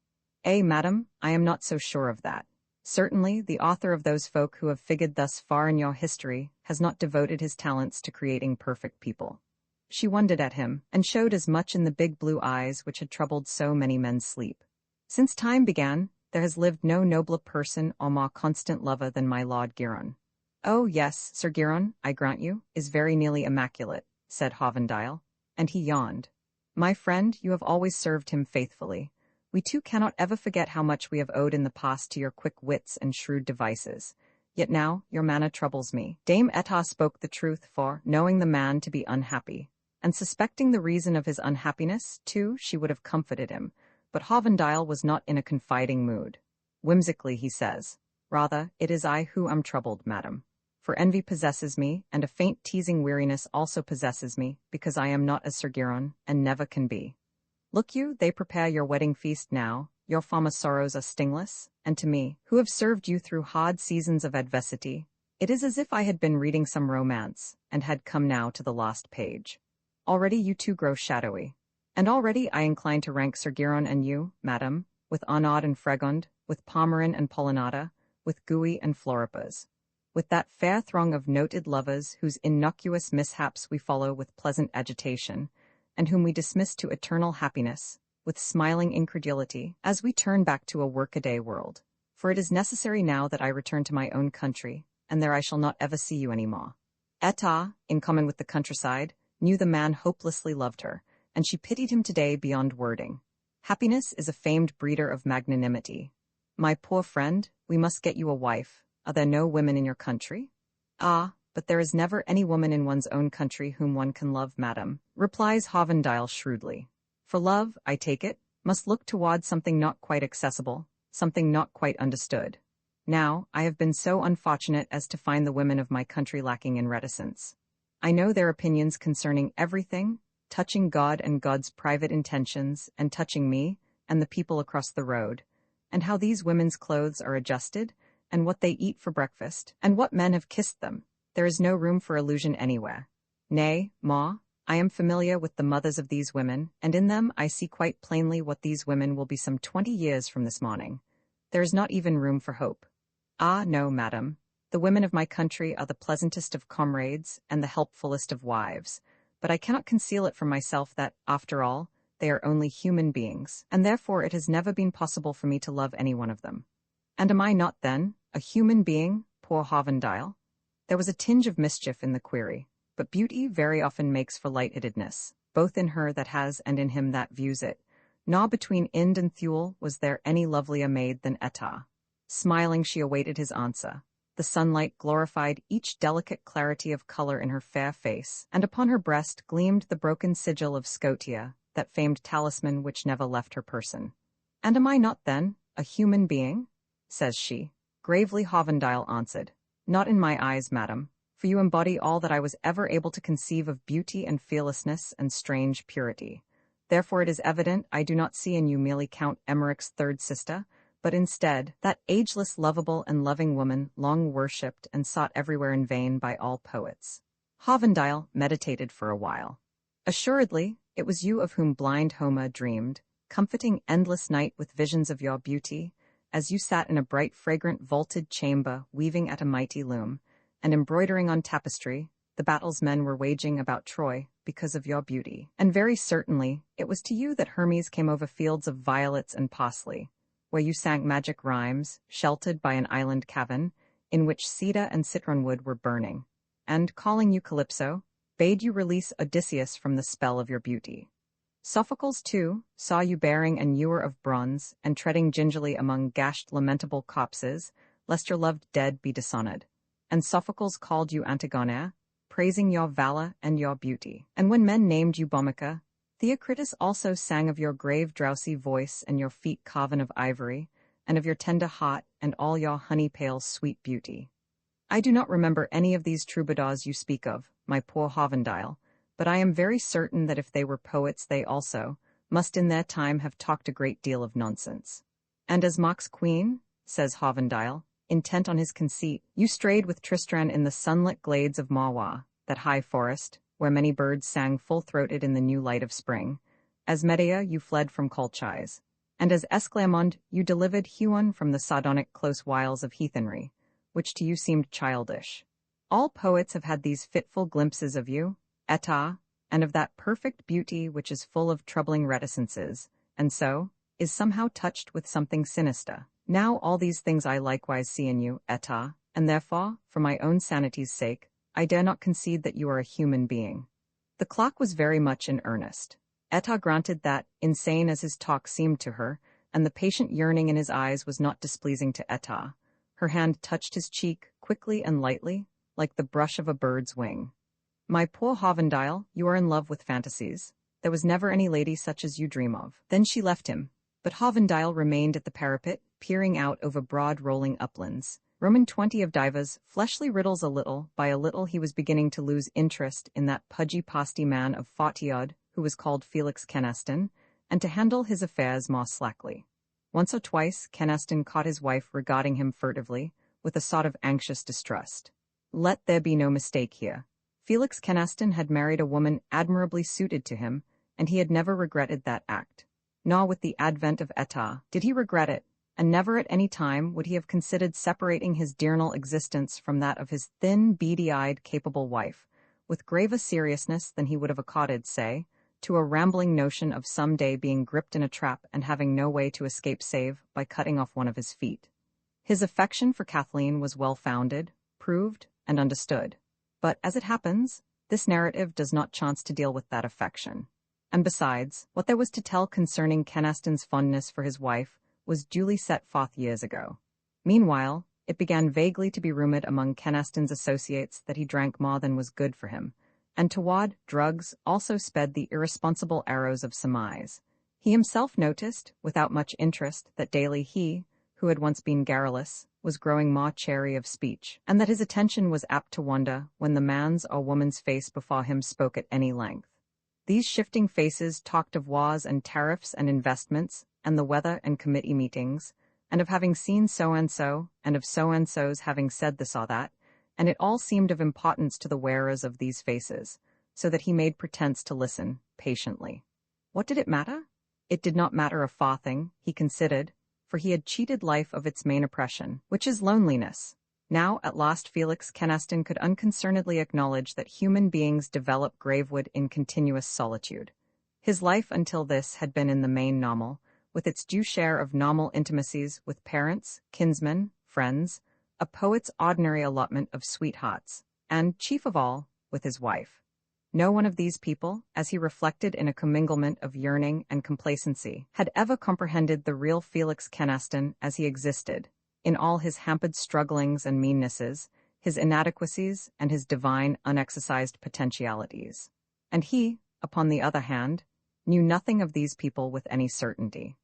Madam, I am not so sure of that. Certainly, the author of those folk who have figured thus far in your history has not devoted his talents to creating perfect people. She wondered at him, and showed as much in the big blue eyes which had troubled so many men's sleep. Since time began, there has lived no nobler person or more constant lover than my Lord Giron. Oh yes, Sir Giron, I grant you, is very nearly immaculate, said Hovendile, and he yawned. My friend, you have always served him faithfully. We too cannot ever forget how much we have owed in the past to your quick wits and shrewd devices. Yet now your manner troubles me. Dame Etah spoke the truth, for, knowing the man to be unhappy, and suspecting the reason of his unhappiness, too, she would have comforted him, but Hovendile was not in a confiding mood. Whimsically he says, Rather, it is I who am troubled, madam. For envy possesses me, and a faint teasing weariness also possesses me, because I am not as Sir Giron, and never can be. Look you, they prepare your wedding feast now, your former sorrows are stingless, and to me, who have served you through hard seasons of adversity, it is as if I had been reading some romance, and had come now to the last page. Already you two grow shadowy, and already I incline to rank Sir Giron and you, madam, with Arnaud and Fregond, with Pomeran and Pollinata, with Gui and Floripas, with that fair throng of noted lovers whose innocuous mishaps we follow with pleasant agitation, and whom we dismiss to eternal happiness, with smiling incredulity, as we turn back to a workaday world. For it is necessary now that I return to my own country, and there I shall not ever see you any more. Etah, in common with the countryside, knew the man hopelessly loved her, and she pitied him today beyond wording. Happiness is a famed breeder of magnanimity. My poor friend, we must get you a wife. Are there no women in your country? Ah, but there is never any woman in one's own country whom one can love, madam, replies Hovendile shrewdly. For love, I take it, must look toward something not quite accessible, something not quite understood. Now, I have been so unfortunate as to find the women of my country lacking in reticence. I know their opinions concerning everything, touching God and God's private intentions, and touching me, and the people across the road, and how these women's clothes are adjusted, and what they eat for breakfast, and what men have kissed them. There is no room for illusion anywhere. Nay, Ma, I am familiar with the mothers of these women, and in them I see quite plainly what these women will be some 20 years from this morning. There is not even room for hope. Ah, no, madam. The women of my country are the pleasantest of comrades and the helpfulest of wives, but I cannot conceal it from myself that, after all, they are only human beings, and therefore it has never been possible for me to love any one of them. And am I not, then, a human being, poor Hovendile? There was a tinge of mischief in the query, but beauty very often makes for light-headedness, both in her that has and in him that views it. Nor between Ind and Thule was there any lovelier maid than Etah. Smiling she awaited his answer. The sunlight glorified each delicate clarity of color in her fair face, and upon her breast gleamed the broken sigil of Scotia, that famed talisman which never left her person. And am I not, then, a human being? Says she. Gravely Hovendile answered. Not in my eyes, madam, for you embody all that I was ever able to conceive of beauty and fearlessness and strange purity. Therefore it is evident I do not see in you merely Count Emmerich's third sister, but instead, that ageless, lovable, and loving woman long worshipped and sought everywhere in vain by all poets. Hovendile meditated for a while. Assuredly, it was you of whom blind Homer dreamed, comforting endless night with visions of your beauty, as you sat in a bright, fragrant, vaulted chamber, weaving at a mighty loom, and embroidering on tapestry, the battles men were waging about Troy because of your beauty. And very certainly, it was to you that Hermes came over fields of violets and parsley, where you sang magic rhymes, sheltered by an island cavern, in which cedar and citron wood were burning, and, calling you Calypso, bade you release Odysseus from the spell of your beauty. Sophocles, too, saw you bearing an ewer of bronze, and treading gingerly among gashed lamentable corpses, lest your loved dead be dishonored. And Sophocles called you Antigone, praising your valor and your beauty. And when men named you Bomyca, Theocritus also sang of your grave drowsy voice and your feet carven of ivory, and of your tender heart and all your honey-pale sweet beauty. I do not remember any of these troubadours you speak of, my poor Hovendile, but I am very certain that if they were poets they also must in their time have talked a great deal of nonsense. And as Mock's queen, says Hovendile, intent on his conceit, you strayed with Tristram in the sunlit glades of Mawa, that high forest, where many birds sang full-throated in the new light of spring. As Medea you fled from Colchis, and as Esclamond you delivered Huon from the sardonic close wiles of heathenry, which to you seemed childish. All poets have had these fitful glimpses of you, Etah, and of that perfect beauty which is full of troubling reticences, and so is somehow touched with something sinister. Now all these things I likewise see in you, Etah, and therefore, for my own sanity's sake, I dare not concede that you are a human being. The clock was very much in earnest. Etah granted that, insane as his talk seemed to her, and the patient yearning in his eyes was not displeasing to Etah, her hand touched his cheek, quickly and lightly, like the brush of a bird's wing. My poor Hovendile, you are in love with fantasies. There was never any lady such as you dream of. Then she left him, but Hovendile remained at the parapet, peering out over broad rolling uplands. Roman 20 of divers, fleshly riddles a little, by a little he was beginning to lose interest in that pudgy-pasty man of Fortiod, who was called Felix Keneston, and to handle his affairs more slackly. Once or twice Keneston caught his wife regarding him furtively, with a sort of anxious distrust. Let there be no mistake here. Felix Keneston had married a woman admirably suited to him, and he had never regretted that act. Nor with the advent of Etah did he regret it, and never at any time would he have considered separating his diurnal existence from that of his thin, beady-eyed, capable wife, with graver seriousness than he would have accorded, say, to a rambling notion of some day being gripped in a trap and having no way to escape save by cutting off one of his feet. His affection for Kathleen was well-founded, proved, and understood. But, as it happens, this narrative does not chance to deal with that affection. And besides, what there was to tell concerning Keneston's fondness for his wife was duly set forth years ago. Meanwhile, it began vaguely to be rumored among Keneston's associates that he drank more than was good for him, and toward drugs also sped the irresponsible arrows of surmise. He himself noticed, without much interest, that daily he, who had once been garrulous, was growing more chary of speech, and that his attention was apt to wander when the man's or woman's face before him spoke at any length. These shifting faces talked of wars and tariffs and investments, and the weather and committee meetings, and of having seen so-and-so, and of so-and-so's having said this or that, and it all seemed of importance to the wearers of these faces, so that he made pretense to listen, patiently. What did it matter? It did not matter a farthing, he considered, for he had cheated life of its main oppression, which is loneliness. Now, at last, Felix Kenaston could unconcernedly acknowledge that human beings develop gravewood in continuous solitude. His life until this had been in the main normal, with its due share of normal intimacies with parents, kinsmen, friends, a poet's ordinary allotment of sweethearts, and, chief of all, with his wife. No one of these people, as he reflected in a comminglement of yearning and complacency, had ever comprehended the real Felix Kenaston as he existed, in all his hampered strugglings and meannesses, his inadequacies, and his divine, unexercised potentialities. And he, upon the other hand, knew nothing of these people with any certainty.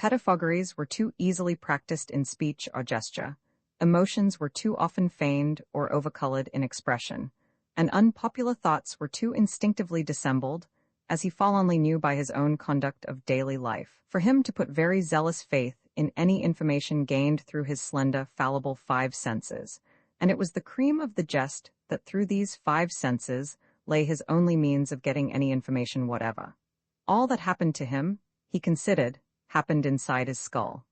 Pettifoggeries were too easily practiced in speech or gesture, emotions were too often feigned or overcolored in expression, and unpopular thoughts were too instinctively dissembled, as he forlornly knew by his own conduct of daily life, for him to put very zealous faith in any information gained through his slender, fallible 5 senses, and it was the cream of the jest that through these 5 senses lay his only means of getting any information whatever. All that happened to him, he considered, happened inside his skull.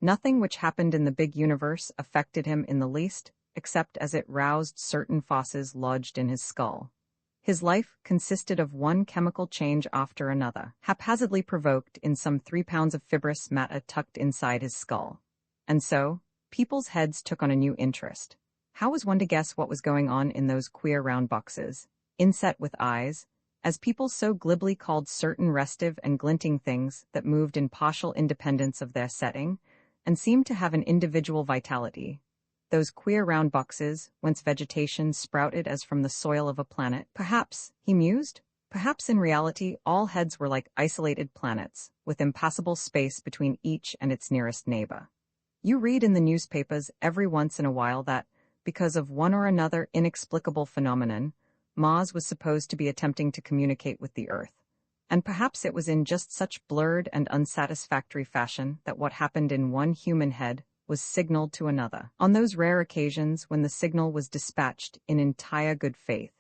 Nothing which happened in the big universe affected him in the least, except as it roused certain forces lodged in his skull. His life consisted of one chemical change after another, haphazardly provoked in some 3 pounds of fibrous matter tucked inside his skull. And so, people's heads took on a new interest. How was one to guess what was going on in those queer round boxes, inset with eyes, as people so glibly called certain restive and glinting things that moved in partial independence of their setting, and seemed to have an individual vitality? Those queer round boxes, whence vegetation sprouted as from the soil of a planet. Perhaps, he mused, perhaps in reality all heads were like isolated planets, with impassable space between each and its nearest neighbor. You read in the newspapers every once in a while that, because of one or another inexplicable phenomenon, Mars was supposed to be attempting to communicate with the Earth. And perhaps it was in just such blurred and unsatisfactory fashion that what happened in one human head was signaled to another, on those rare occasions when the signal was dispatched in entire good faith.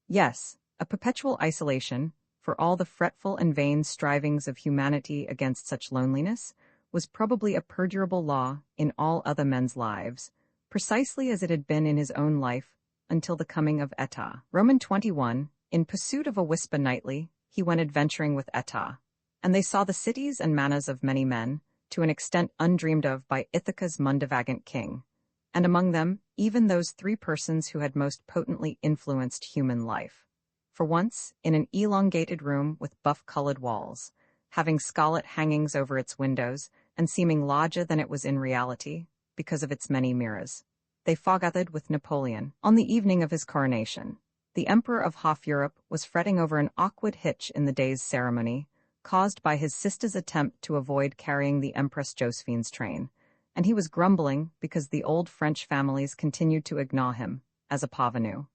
Yes, a perpetual isolation, for all the fretful and vain strivings of humanity against such loneliness, was probably a perdurable law in all other men's lives, precisely as it had been in his own life until the coming of Etah. Roman 21, in pursuit of a whisper nightly, he went adventuring with Etah, and they saw the cities and manners of many men, to an extent undreamed of by Ithaca's mundivagant king, and among them even those 3 persons who had most potently influenced human life. For once, in an elongated room with buff-colored walls, having scarlet hangings over its windows, and seeming larger than it was in reality, because of its many mirrors, they foregathered with Napoleon. On the evening of his coronation, the Emperor of half Europe was fretting over an awkward hitch in the day's ceremony, caused by his sister's attempt to avoid carrying the Empress Josephine's train, and he was grumbling because the old French families continued to ignore him, as a parvenu.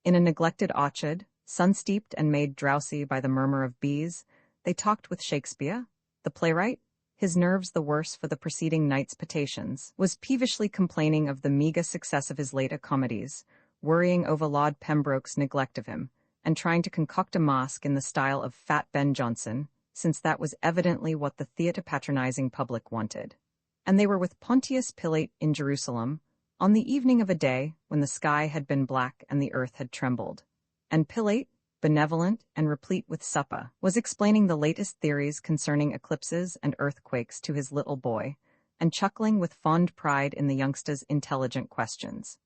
In a neglected orchard, sun-steeped and made drowsy by the murmur of bees, they talked with Shakespeare. The playwright, his nerves the worse for the preceding night's potations, was peevishly complaining of the meagre success of his later comedies, worrying over Lord Pembroke's neglect of him, and trying to concoct a masque in the style of Fat Ben Jonson, since that was evidently what the theater-patronizing public wanted. And they were with Pontius Pilate in Jerusalem, on the evening of a day when the sky had been black and the earth had trembled. And Pilate, benevolent and replete with supper, was explaining the latest theories concerning eclipses and earthquakes to his little boy, and chuckling with fond pride in the youngster's intelligent questions.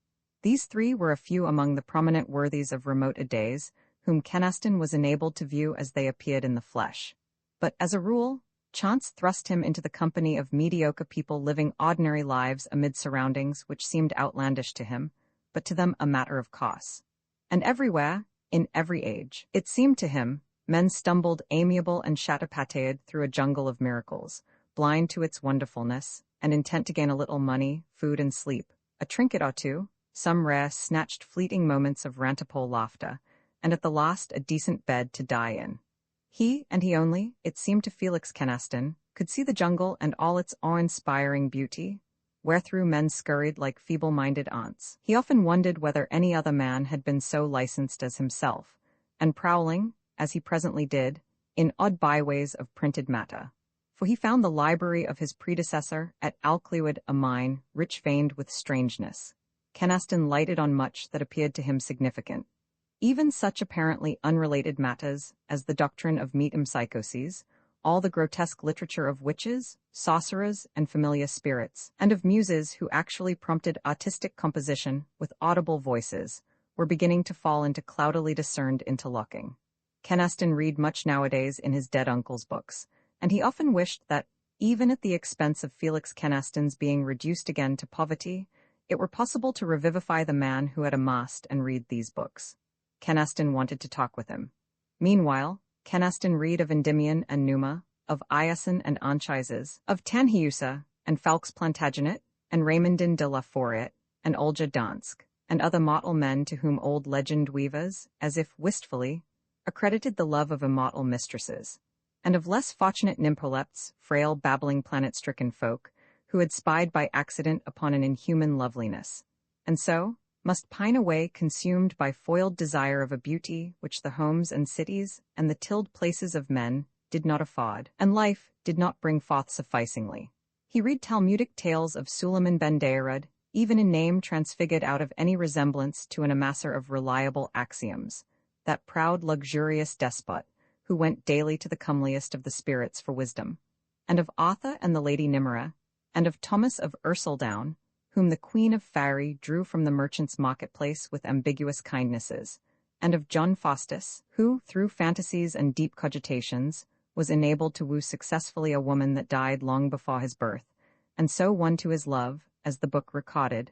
These 3 were a few among the prominent worthies of remote days, whom Kenaston was enabled to view as they appeared in the flesh. But, as a rule, chance thrust him into the company of mediocre people living ordinary lives amid surroundings which seemed outlandish to him, but to them a matter of course. And everywhere, in every age, it seemed to him, men stumbled amiable and chatterpatted through a jungle of miracles, blind to its wonderfulness, and intent to gain a little money, food, and sleep, a trinket or two, some rare, snatched fleeting moments of rantipole laughter, and at the last a decent bed to die in. He, and he only, it seemed to Felix Kynaston, could see the jungle and all its awe-inspiring beauty, wherethrough men scurried like feeble-minded ants. He often wondered whether any other man had been so licensed as himself, and prowling, as he presently did, in odd byways of printed matter. For he found the library of his predecessor at Alclewyd a mine rich-veined with strangeness. Kynaston lighted on much that appeared to him significant. Even such apparently unrelated matters as the doctrine of metempsychoses, all the grotesque literature of witches, sorcerers, and familiar spirits, and of muses who actually prompted artistic composition with audible voices, were beginning to fall into cloudily discerned interlocking. Kynaston read much nowadays in his dead uncle's books, and he often wished that, even at the expense of Felix Kynaston's being reduced again to poverty, it were possible to revivify the man who had amassed and read these books. Kynaston wanted to talk with him. Meanwhile, Kynaston read of Endymion and Numa, of Iason and Anchises, of Tanhiusa and Falx Plantagenet, and Raymondin de la Foret, and Olja Dansk, and other mortal men to whom old legend weavers, as if wistfully, accredited the love of immortal mistresses, and of less fortunate nympholepts, frail babbling planet-stricken folk, who had spied by accident upon an inhuman loveliness, and so must pine away consumed by foiled desire of a beauty which the homes and cities and the tilled places of men did not afford, and life did not bring forth sufficingly. He read Talmudic tales of Suleiman ben Deirad, even in name transfigured out of any resemblance to an amasser of reliable axioms, that proud luxurious despot, who went daily to the comeliest of the spirits for wisdom, and of Arthur and the Lady Nimera, and of Thomas of Ercildown, whom the Queen of Faery drew from the merchant's marketplace with ambiguous kindnesses, and of John Faustus, who, through fantasies and deep cogitations, was enabled to woo successfully a woman that died long before his birth, and so won to his love, as the book recorded,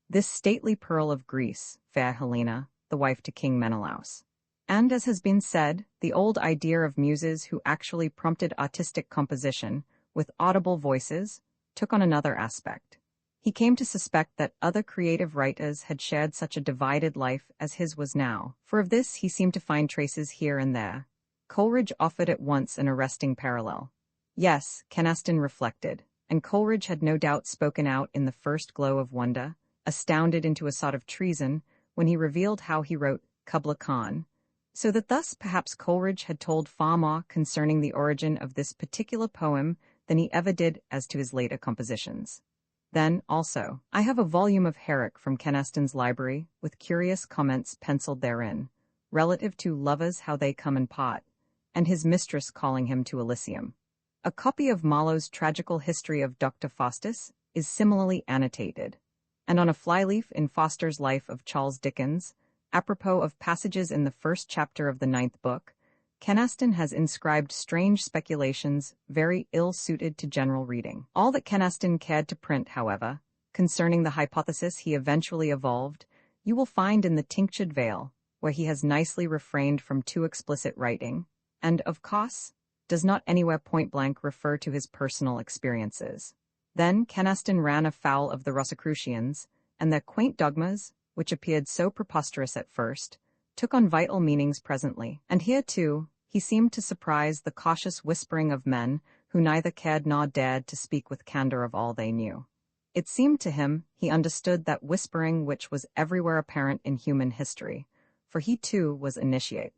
this stately pearl of Greece, fair Helena, the wife to King Menelaus. And, as has been said, the old idea of muses who actually prompted artistic composition, with audible voices, took on another aspect. He came to suspect that other creative writers had shared such a divided life as his was now, for of this he seemed to find traces here and there. Coleridge offered at once an arresting parallel. Yes, Kynaston reflected, and Coleridge had no doubt spoken out in the first glow of wonder, astounded into a sort of treason, when he revealed how he wrote Kubla Khan, so that thus perhaps Coleridge had told far more concerning the origin of this particular poem than he ever did as to his later compositions. Then, also, I have a volume of Herrick from Kynaston's library, with curious comments penciled therein, relative to lovers how they come and part, and his mistress calling him to Elysium. A copy of Marlowe's tragical history of Dr. Faustus is similarly annotated, and on a flyleaf in Foster's Life of Charles Dickens, apropos of passages in the first chapter of the 9th book, Kynaston has inscribed strange speculations very ill-suited to general reading. All that Kynaston cared to print, however, concerning the hypothesis he eventually evolved, you will find in the Tinctured Veil, where he has nicely refrained from too explicit writing, and, of course, does not anywhere point-blank refer to his personal experiences. Then Kynaston ran afoul of the Rosicrucians, and their quaint dogmas, which appeared so preposterous at first, took on vital meanings presently, and here, too, he seemed to surprise the cautious whispering of men who neither cared nor dared to speak with candor of all they knew. It seemed to him he understood that whispering which was everywhere apparent in human history, for he, too, was initiate.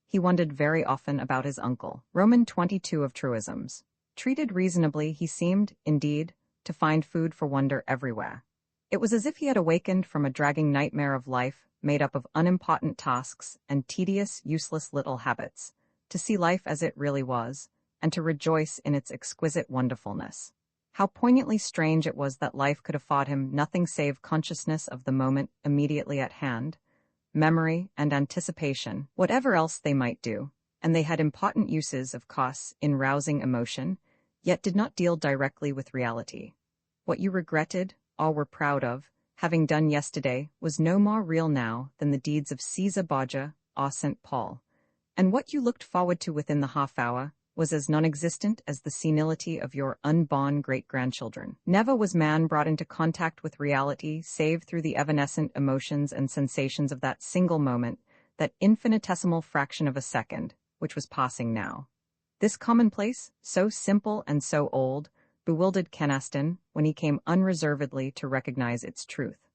He wondered very often about his uncle, Roman 22 of truisms. Treated reasonably, he seemed, indeed, to find food for wonder everywhere. It was as if he had awakened from a dragging nightmare of life made up of unimportant tasks and tedious, useless little habits, to see life as it really was, and to rejoice in its exquisite wonderfulness. How poignantly strange it was that life could afford him nothing save consciousness of the moment immediately at hand, memory and anticipation, whatever else they might do, and they had important uses, of course, in rousing emotion, yet did not deal directly with reality. What you regretted, or were proud of, having done yesterday, was no more real now than the deeds of Caesar Borgia or St. Paul, and what you looked forward to within the half-hour was as non-existent as the senility of your unborn great-grandchildren. Never was man brought into contact with reality save through the evanescent emotions and sensations of that single moment, that infinitesimal fraction of a second, which was passing now. This commonplace, so simple and so old, bewildered Kenaston when he came unreservedly to recognize its truth.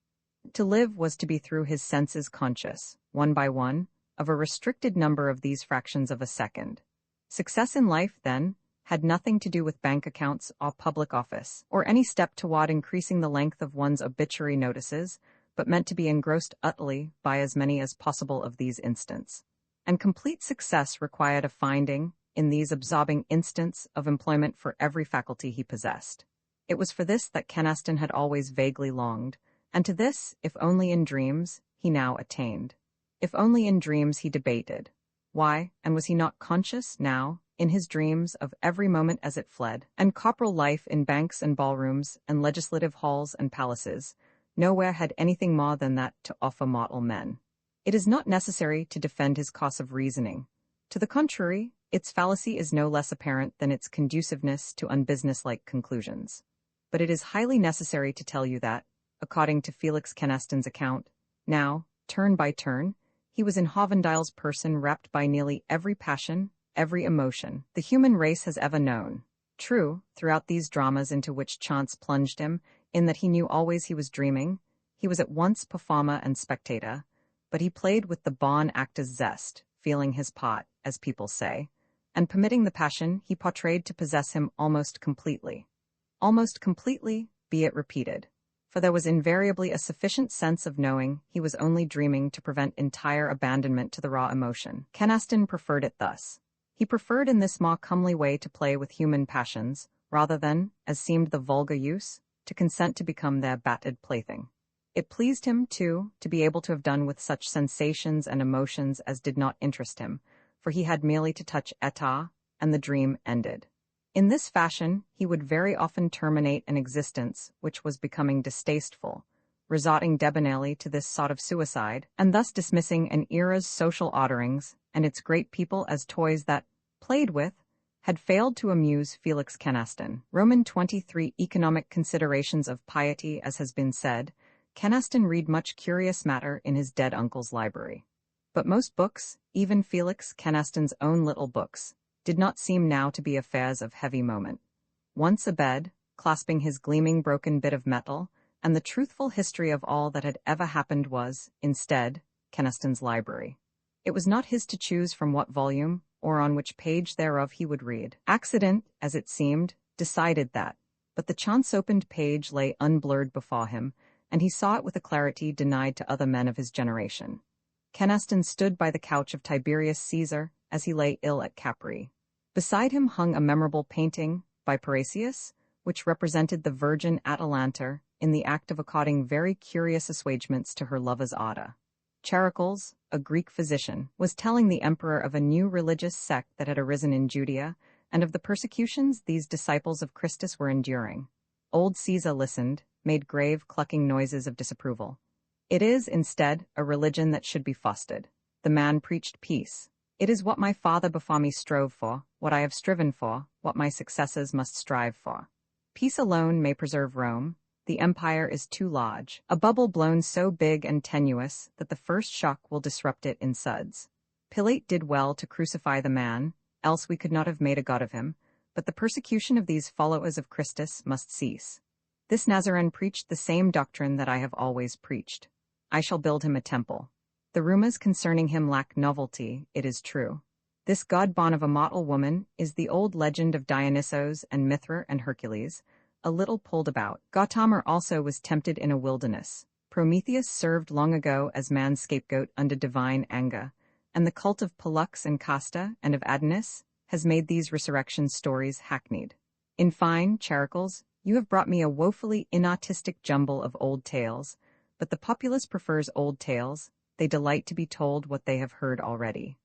To live was to be through his senses conscious, one by one, of a restricted number of these fractions of a second. Success in life, then, had nothing to do with bank accounts or public office, or any step toward increasing the length of one's obituary notices, but meant to be engrossed utterly by as many as possible of these instants. And complete success required a finding, in these absorbing instants, of employment for every faculty he possessed. It was for this that Kenaston had always vaguely longed, and to this, if only in dreams, he now attained. If only in dreams he debated. Why, and was he not conscious, now, in his dreams, of every moment as it fled? And corporal life in banks and ballrooms and legislative halls and palaces, nowhere had anything more than that to offer mortal men. It is not necessary to defend his course of reasoning. To the contrary, its fallacy is no less apparent than its conduciveness to unbusinesslike conclusions. But it is highly necessary to tell you that, according to Felix Kenaston's account, now, turn by turn, he was in Hovendile's person wrapped by nearly every passion, every emotion, the human race has ever known. True, throughout these dramas into which chance plunged him, in that he knew always he was dreaming, he was at once performer and spectator, but he played with the born actor's zest, feeling his part, as people say, and permitting the passion he portrayed to possess him almost completely. Almost completely, be it repeated. For there was invariably a sufficient sense of knowing he was only dreaming to prevent entire abandonment to the raw emotion. Kenaston preferred it thus. He preferred in this more comely way to play with human passions, rather than, as seemed the vulgar use, to consent to become their battered plaything. It pleased him, too, to be able to have done with such sensations and emotions as did not interest him, for he had merely to touch état, and the dream ended. In this fashion, he would very often terminate an existence which was becoming distasteful, resorting debonairly to this sort of suicide, and thus dismissing an era's social orderings and its great people as toys that, played with, had failed to amuse Felix Kenaston. Roman 23 Economic considerations of piety, as has been said, Kenaston read much curious matter in his dead uncle's library. But most books, even Felix Kenaston's own little books, did not seem now to be affairs of heavy moment. Once abed, clasping his gleaming broken bit of metal, and the truthful history of all that had ever happened was, instead, Kenaston's library. It was not his to choose from what volume, or on which page thereof he would read. Accident, as it seemed, decided that, but the chance-opened page lay unblurred before him, and he saw it with a clarity denied to other men of his generation. Kenaston stood by the couch of Tiberius Caesar as he lay ill at Capri. Beside him hung a memorable painting, by Parrhasius, which represented the Virgin Atalanta in the act of according very curious assuagements to her lover's ardor. Charicles, a Greek physician, was telling the emperor of a new religious sect that had arisen in Judea, and of the persecutions these disciples of Christus were enduring. Old Caesar listened, made grave clucking noises of disapproval. It is, instead, a religion that should be fostered. The man preached peace. It is what my father before me strove for, what I have striven for, what my successors must strive for. Peace alone may preserve Rome. The empire is too large, a bubble blown so big and tenuous that the first shock will disrupt it in suds. Pilate did well to crucify the man, else we could not have made a god of him, but the persecution of these followers of Christus must cease. This Nazarene preached the same doctrine that I have always preached. I shall build him a temple. The rumors concerning him lack novelty, it is true. This god-born of a mortal woman is the old legend of Dionysos and Mithra and Hercules, a little pulled about. Gautama also was tempted in a wilderness. Prometheus served long ago as man's scapegoat under divine anger, and the cult of Pollux and Casta and of Adonis has made these resurrection stories hackneyed. In fine, Charicles, you have brought me a woefully inartistic jumble of old tales, but the populace prefers old tales. They delight to be told what they have heard already.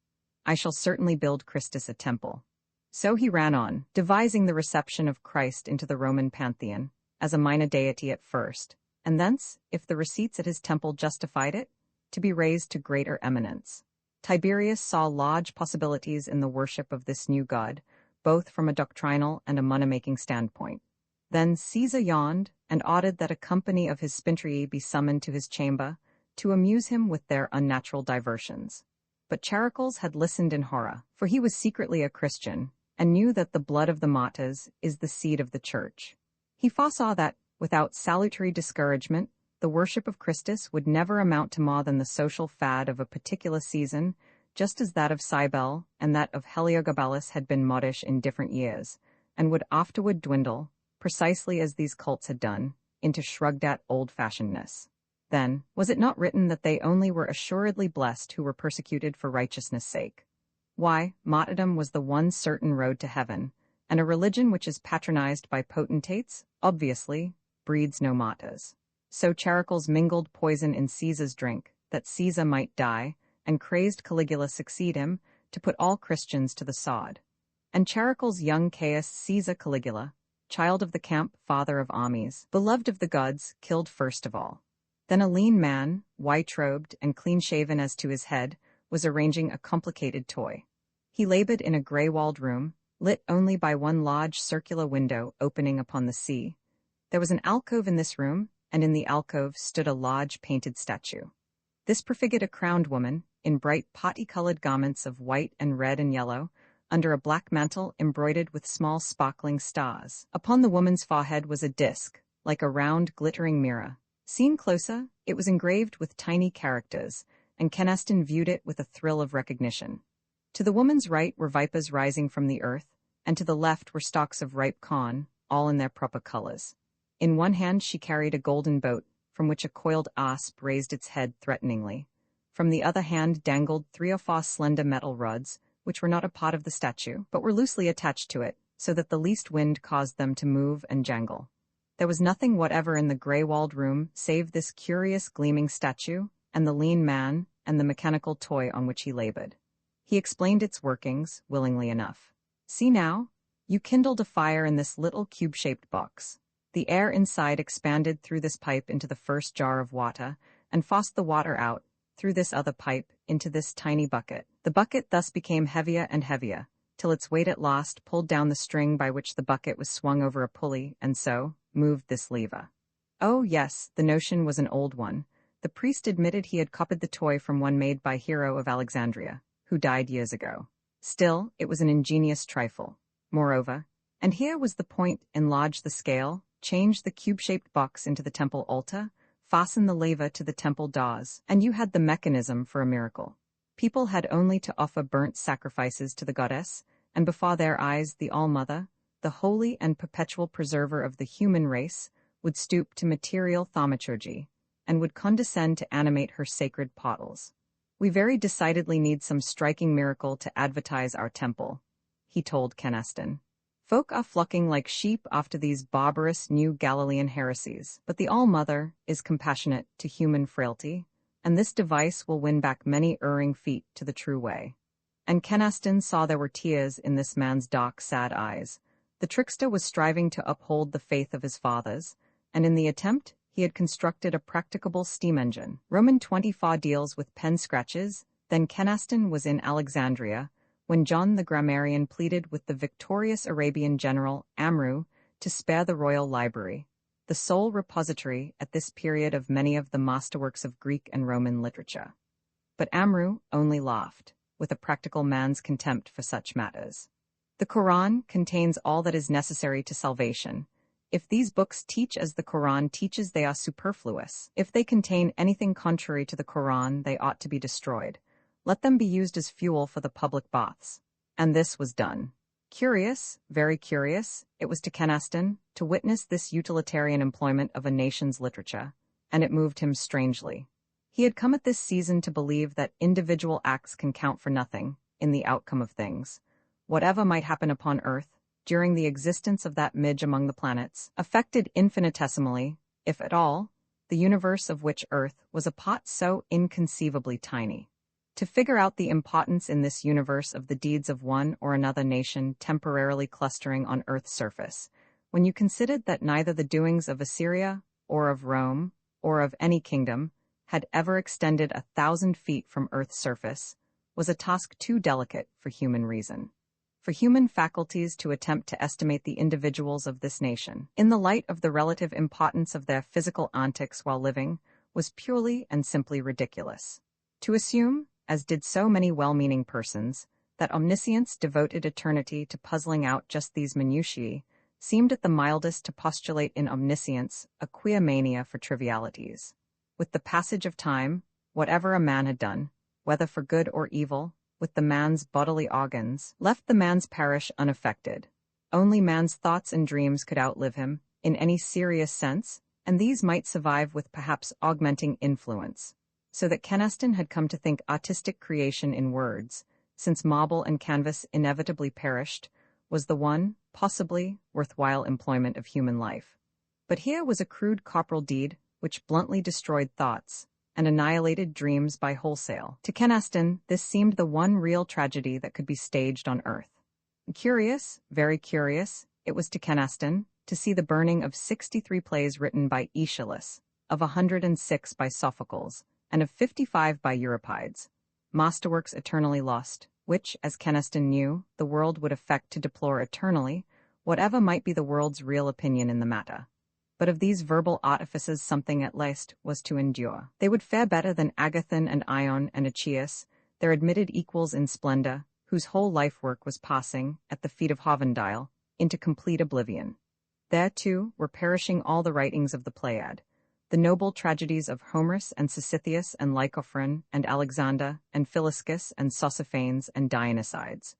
I shall certainly build Christus a temple. So he ran on, devising the reception of Christ into the Roman pantheon, as a minor deity at first, and thence, if the receipts at his temple justified it, to be raised to greater eminence. Tiberius saw large possibilities in the worship of this new god, both from a doctrinal and a money-making standpoint. Then Caesar yawned and ordered that a company of his spintry be summoned to his chamber to amuse him with their unnatural diversions. But Charicles had listened in horror, for he was secretly a Christian, and knew that the blood of the martyrs is the seed of the Church. He foresaw that, without salutary discouragement, the worship of Christus would never amount to more than the social fad of a particular season, just as that of Cybele and that of Heliogabalus had been modish in different years, and would afterward dwindle, precisely as these cults had done, into shrugged-at old-fashionedness. Then, was it not written that they only were assuredly blessed who were persecuted for righteousness' sake? Why, martyrdom was the one certain road to heaven, and a religion which is patronized by potentates, obviously, breeds no martyrs. So Charicles mingled poison in Caesar's drink, that Caesar might die, and crazed Caligula succeed him, to put all Christians to the sod. And Charicles' young Caius Caesar Caligula, child of the camp, father of armies, beloved of the gods, killed first of all. Then a lean man, white-robed and clean-shaven as to his head, was arranging a complicated toy. He labored in a grey-walled room, lit only by one large circular window opening upon the sea. There was an alcove in this room, and in the alcove stood a large painted statue. This prefigured a crowned woman, in bright party-colored garments of white and red and yellow, under a black mantle embroidered with small sparkling stars. Upon the woman's forehead was a disk, like a round glittering mirror. Seen closer, it was engraved with tiny characters, and Kenaston viewed it with a thrill of recognition. To the woman's right were vipers rising from the earth, and to the left were stalks of ripe corn, all in their proper colors. In one hand she carried a golden boat, from which a coiled asp raised its head threateningly. From the other hand dangled 3 or 4 slender metal rods, which were not a part of the statue, but were loosely attached to it, so that the least wind caused them to move and jangle. There was nothing whatever in the grey-walled room save this curious gleaming statue, and the lean man, and the mechanical toy on which he labored. He explained its workings, willingly enough. See now, you kindled a fire in this little cube-shaped box. The air inside expanded through this pipe into the first jar of water, and forced the water out, through this other pipe, into this tiny bucket. The bucket thus became heavier and heavier, till its weight at last pulled down the string by which the bucket was swung over a pulley, and so moved this lever. Oh, yes, the notion was an old one. The priest admitted he had copied the toy from one made by Hero of Alexandria, who died years ago. Still, it was an ingenious trifle. Moreover, and here was the point, enlarge the scale, change the cube-shaped box into the temple altar, fasten the lever to the temple doors, and you had the mechanism for a miracle. People had only to offer burnt sacrifices to the goddess, and before their eyes the All-Mother, the holy and perpetual preserver of the human race, would stoop to material thaumaturgy, and would condescend to animate her sacred portals. We very decidedly need some striking miracle to advertise our temple, he told Kenaston. Folk are flocking like sheep after these barbarous new Galilean heresies, but the All-Mother is compassionate to human frailty, and this device will win back many erring feet to the true way. And Kenaston saw there were tears in this man's dark, sad eyes. The trickster was striving to uphold the faith of his fathers, and in the attempt, he had constructed a practicable steam engine. Roman 24 deals with pen scratches. Then Kenaston was in Alexandria, when John the grammarian pleaded with the victorious Arabian general Amru to spare the royal library, the sole repository at this period of many of the masterworks of Greek and Roman literature. But Amru only laughed, with a practical man's contempt for such matters. The Quran contains all that is necessary to salvation. If these books teach as the Quran teaches, they are superfluous. If they contain anything contrary to the Quran, they ought to be destroyed. Let them be used as fuel for the public baths. And this was done. Curious, very curious, it was to Kenaston to witness this utilitarian employment of a nation's literature, and it moved him strangely. He had come at this season to believe that individual acts can count for nothing in the outcome of things. Whatever might happen upon Earth, during the existence of that midge among the planets, affected infinitesimally, if at all, the universe of which Earth was a pot so inconceivably tiny. To figure out the importance in this universe of the deeds of one or another nation temporarily clustering on Earth's surface, when you considered that neither the doings of Assyria, or of Rome, or of any kingdom, had ever extended 1,000 feet from Earth's surface, was a task too delicate for human reason. for human faculties to attempt to estimate the individuals of this nation, in the light of the relative importance of their physical antics while living, was purely and simply ridiculous. To assume, as did so many well-meaning persons, that omniscience devoted eternity to puzzling out just these minutiae seemed at the mildest to postulate in omniscience a queer mania for trivialities. With the passage of time, whatever a man had done, whether for good or evil, with the man's bodily organs, left the man's parish unaffected. Only man's thoughts and dreams could outlive him, in any serious sense, and these might survive with perhaps augmenting influence. So that Keneston had come to think artistic creation in words, since marble and canvas inevitably perished, was the one, possibly, worthwhile employment of human life. But here was a crude corporal deed which bluntly destroyed thoughts, and annihilated dreams by wholesale. To Keneston, this seemed the one real tragedy that could be staged on earth. Curious, very curious, it was to Keneston to see the burning of 63 plays written by Aeschylus, of 106 by Sophocles, and of 55 by Euripides, masterworks eternally lost, which, as Keneston knew, the world would affect to deplore eternally, whatever might be the world's real opinion in the matter. But of these verbal artifices something at least was to endure. They would fare better than Agathon and Ion and Aeschylus, their admitted equals in splendor, whose whole life work was passing, at the feet of Hovendile, into complete oblivion. There, too, were perishing all the writings of the Pleiad, the noble tragedies of Homerus and Sisythius and Lycophron and Alexander and Philiscus and Sosiphanes and Dionysides.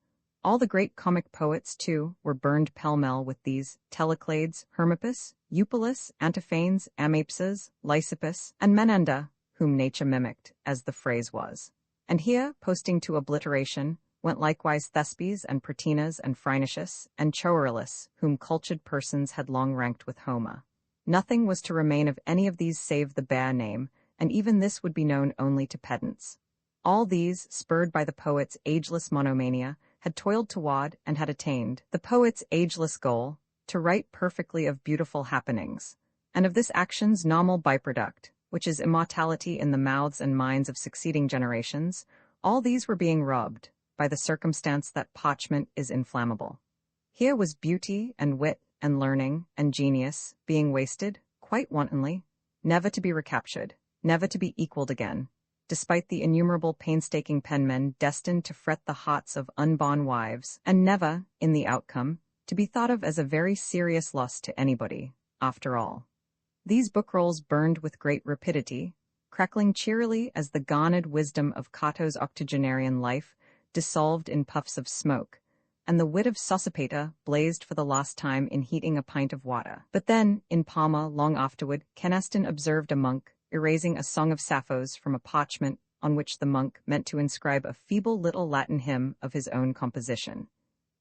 All the great comic poets, too, were burned pell-mell with these Teleclades, Hermippus, Eupolis, Antiphanes, Amapses, Lysippus, and Menander, whom nature mimicked, as the phrase was. And here, posting to obliteration, went likewise Thespes and Pratinas and Phrynichus and Choerilus, whom cultured persons had long ranked with Homer. Nothing was to remain of any of these save the bare name, and even this would be known only to pedants. All these, spurred by the poet's ageless monomania, had toiled toward and had attained the poet's ageless goal, to write perfectly of beautiful happenings, and of this action's normal byproduct, which is immortality in the mouths and minds of succeeding generations. All these were being robbed by the circumstance that parchment is inflammable. Here was beauty and wit and learning and genius being wasted, quite wantonly, never to be recaptured, never to be equaled again, despite the innumerable painstaking penmen destined to fret the hearts of unborn wives, and never, in the outcome, to be thought of as a very serious loss to anybody, after all. These book-rolls burned with great rapidity, crackling cheerily as the garnered wisdom of Cato's octogenarian life dissolved in puffs of smoke, and the wit of Sosipater blazed for the last time in heating a pint of water. But then, in Palma, long afterward, Keneston observed a monk erasing a song of Sappho's from a parchment on which the monk meant to inscribe a feeble little Latin hymn of his own composition.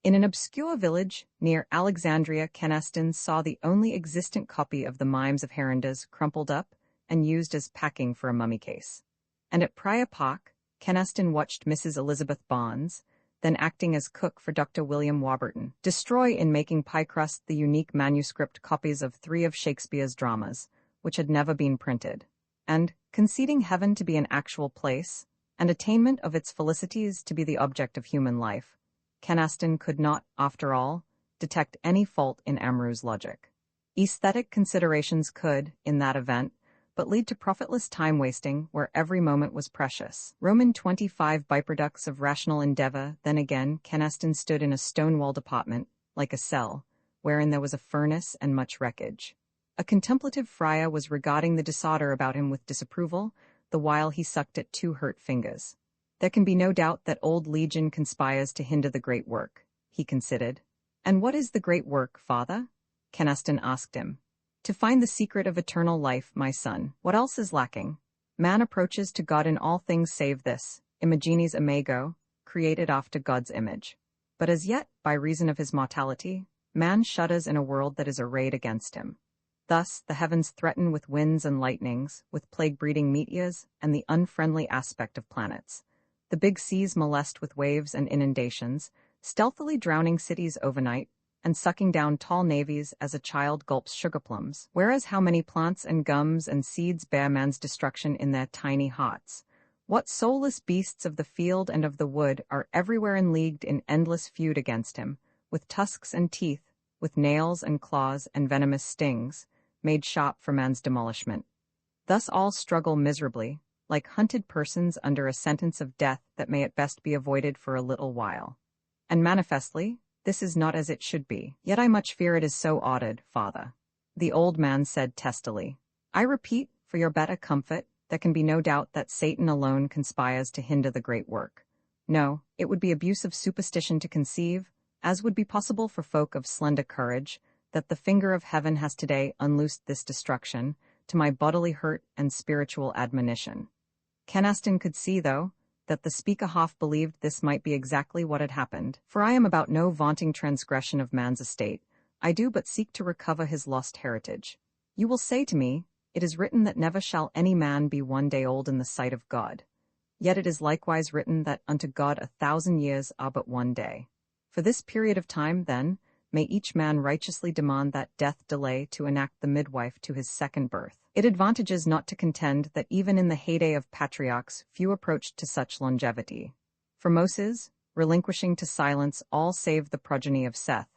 In an obscure village near Alexandria, Keneston saw the only existent copy of the Mimes of Herondas crumpled up and used as packing for a mummy case. And at Prior Park, Keneston watched Mrs. Elizabeth Barnes, then acting as cook for Dr. William Warburton, destroy in making pie crust the unique manuscript copies of 3 of Shakespeare's dramas, which had never been printed. And, conceding heaven to be an actual place, and attainment of its felicities to be the object of human life, Keneston could not, after all, detect any fault in Amru's logic. Aesthetic considerations could, in that event, but lead to profitless time-wasting where every moment was precious. Roman 25 byproducts of rational endeavor. Then again, Keneston stood in a stone-walled apartment, like a cell, wherein there was a furnace and much wreckage. A contemplative friar was regarding the disorder about him with disapproval, the while he sucked at 2 hurt fingers. There can be no doubt that old Legion conspires to hinder the great work, he considered. And what is the great work, Father? Keneston asked him. To find the secret of eternal life, my son. What else is lacking? Man approaches to God in all things save this, Imagenis imago, created after God's image. But as yet, by reason of his mortality, man shudders in a world that is arrayed against him. Thus, the heavens threaten with winds and lightnings, with plague-breeding meteors, and the unfriendly aspect of planets. The big seas molest with waves and inundations, stealthily drowning cities overnight, and sucking down tall navies as a child gulps sugar plums. Whereas how many plants and gums and seeds bear man's destruction in their tiny hearts, What soulless beasts of the field and of the wood are everywhere enleagued in endless feud against him, with tusks and teeth, with nails and claws and venomous stings, made shop for man's demolishment. Thus all struggle miserably, like hunted persons under a sentence of death that may at best be avoided for a little while. And manifestly, this is not as it should be. Yet I much fear it is so ordered, father. The old man said testily. I repeat, for your better comfort, there can be no doubt that Satan alone conspires to hinder the great work. No, it would be abuse of superstition to conceive, as would be possible for folk of slender courage, that the finger of heaven has today unloosed this destruction, to my bodily hurt and spiritual admonition. Kenaston could see, though, that the speaker half believed this might be exactly what had happened. For I am about no vaunting transgression of man's estate, I do but seek to recover his lost heritage. You will say to me, it is written that never shall any man be one day old in the sight of God. Yet it is likewise written that unto God 1,000 years are but one day. For this period of time, then, may each man righteously demand that death delay to enact the midwife to his second birth. It advantages not to contend that even in the heyday of patriarchs few approached to such longevity. For Moses, relinquishing to silence all save the progeny of Seth,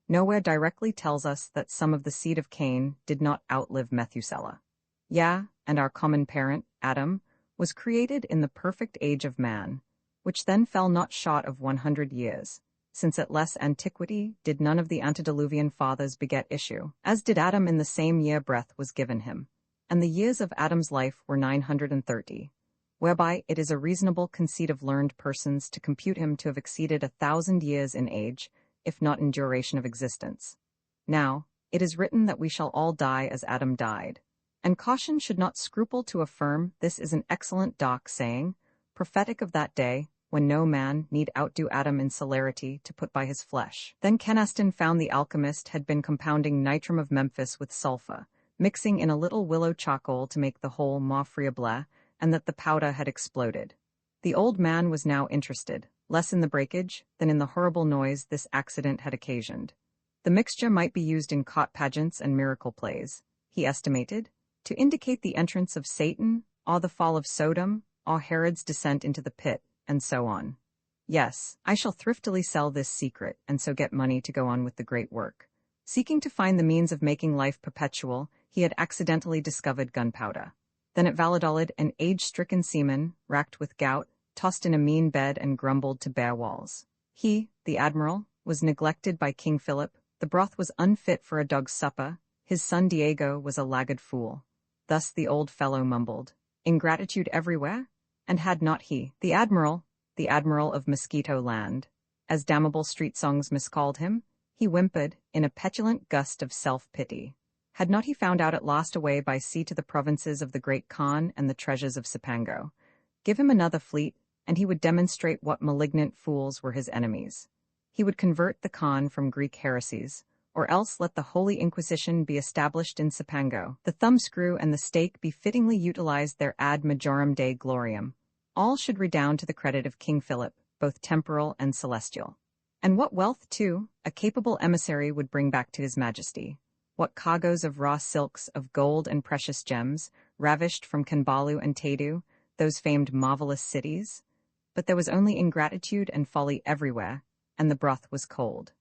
nowhere directly tells us that some of the seed of Cain did not outlive Methuselah. Yea, and our common parent, Adam, was created in the perfect age of man, which then fell not short of 100 years, since at less antiquity did none of the antediluvian fathers beget issue, as did Adam in the same year breath was given him, and the years of Adam's life were 930, whereby it is a reasonable conceit of learned persons to compute him to have exceeded 1,000 years in age, if not in duration of existence. Now, it is written that we shall all die as Adam died, and caution should not scruple to affirm this is an excellent doc saying, prophetic of that day, when no man need outdo Adam in celerity to put by his flesh. Then Kenaston found the alchemist had been compounding nitrum of Memphis with sulphur, mixing in a little willow charcoal to make the whole more friable, and that the powder had exploded. The old man was now interested, less in the breakage than in the horrible noise this accident had occasioned. The mixture might be used in court pageants and miracle plays, he estimated, to indicate the entrance of Satan, or the fall of Sodom, or Herod's descent into the pit, and so on. Yes, I shall thriftily sell this secret, and so get money to go on with the great work. Seeking to find the means of making life perpetual, he had accidentally discovered gunpowder. Then at Valladolid, an age-stricken seaman, racked with gout, tossed in a mean bed and grumbled to bare walls. He, the admiral, was neglected by King Philip, the broth was unfit for a dog's supper, his son Diego was a laggard fool. Thus the old fellow mumbled, ingratitude everywhere? And had not he, the admiral of Mosquito Land, as damnable street songs miscalled him, he whimpered, in a petulant gust of self-pity. Had not he found out at last a way by sea to the provinces of the great Khan and the treasures of Cipango? Give him another fleet, and he would demonstrate what malignant fools were his enemies. He would convert the Khan from Greek heresies, or else let the Holy Inquisition be established in Cipango, the thumbscrew and the stake be fittingly utilized there ad majorem Dei gloriam. All should redound to the credit of King Philip, both temporal and celestial. And what wealth, too, a capable emissary would bring back to his majesty. What cargoes of raw silks, of gold and precious gems, ravished from Kanbalu and Tedu, those famed marvelous cities? But there was only ingratitude and folly everywhere, and the broth was cold.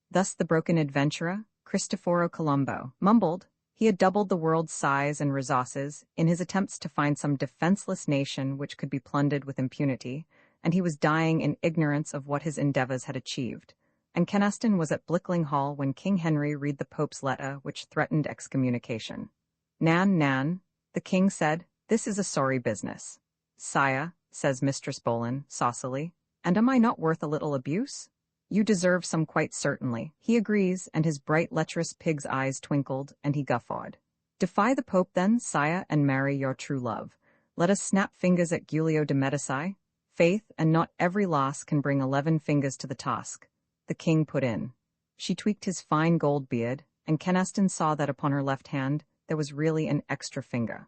Thus the broken adventurer, Cristoforo Colombo, mumbled. He had doubled the world's size and resources in his attempts to find some defenseless nation which could be plundered with impunity, and he was dying in ignorance of what his endeavors had achieved. And Kenaston was at Blickling Hall when King Henry read the Pope's letter which threatened excommunication. Nan, the king said, this is a sorry business. Sire, says Mistress Bolin, saucily, and am I not worth a little abuse? You deserve some quite certainly. He agrees, and his bright lecherous pig's eyes twinkled, and he guffawed. Defy the Pope then, sire, and marry your true love. Let us snap fingers at Giulio de Medici. Faith, and not every loss can bring 11 fingers to the task. The king put in. She tweaked his fine gold beard, and Kenaston saw that upon her left hand there was really an extra finger.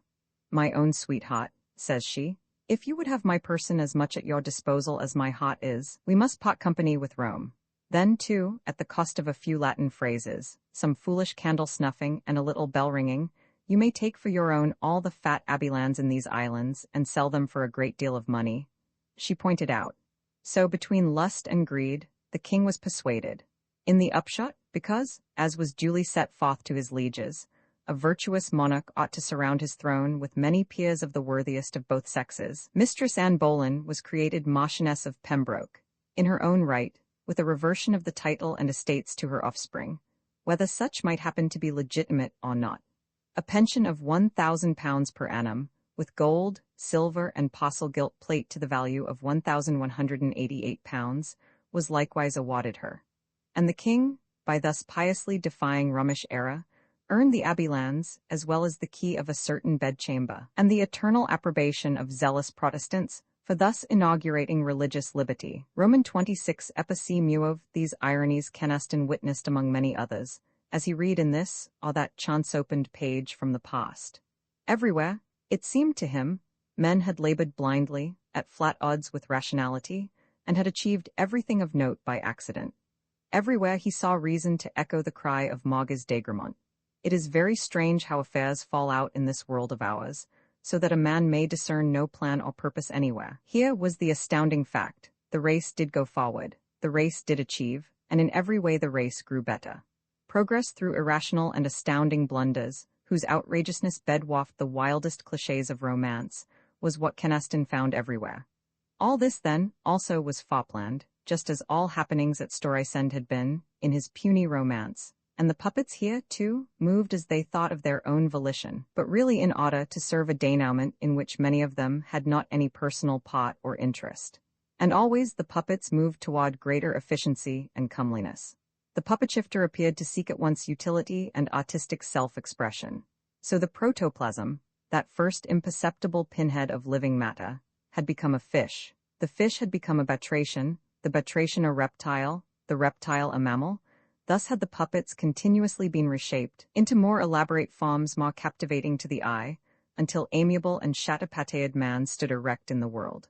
My own sweetheart, says she, if you would have my person as much at your disposal as my heart is, we must part company with Rome. Then, too, at the cost of a few Latin phrases, some foolish candle snuffing and a little bell ringing, You may take for your own all the fat abbey lands in these islands and sell them for a great deal of money, she pointed out. So between lust and greed, the king was persuaded. In the upshot, because, as was duly set forth to his lieges, a virtuous monarch ought to surround his throne with many peers of the worthiest of both sexes, Mistress Anne Boleyn was created Marchioness of Pembroke, in her own right, with a reversion of the title and estates to her offspring, whether such might happen to be legitimate or not. A pension of £1,000 per annum, with gold, silver, and porcelain gilt plate to the value of £1,188, was likewise awarded her. And the king, by thus piously defying Romish error, earned the abbey lands, as well as the key of a certain bedchamber, and the eternal approbation of zealous Protestants, for thus inaugurating religious liberty. Roman 26 Epiceme of these ironies Kenaston witnessed among many others, as he read in this or that chance-opened page from the past. Everywhere, it seemed to him, men had labored blindly, at flat odds with rationality, and had achieved everything of note by accident. Everywhere he saw reason to echo the cry of Margus d'Agremont. It is very strange how affairs fall out in this world of ours, so that a man may discern no plan or purpose anywhere. Here was the astounding fact. The race did go forward, the race did achieve, and in every way the race grew better. Progress through irrational and astounding blunders, whose outrageousness bedwaffed the wildest clichés of romance, was what Kenaston found everywhere. All this, then, also was fopland, just as all happenings at Storsend had been, in his puny romance, and the puppets here, too, moved as they thought of their own volition, but really in order to serve a denouement in which many of them had not any personal part or interest. And always the puppets moved toward greater efficiency and comeliness. The puppet shifter appeared to seek at once utility and artistic self-expression. So the protoplasm, that first imperceptible pinhead of living matter, had become a fish. The fish had become a batracian, the batracian a reptile, the reptile a mammal. Thus had the puppets continuously been reshaped into more elaborate forms more captivating to the eye, until amiable and chatterpatted man stood erect in the world.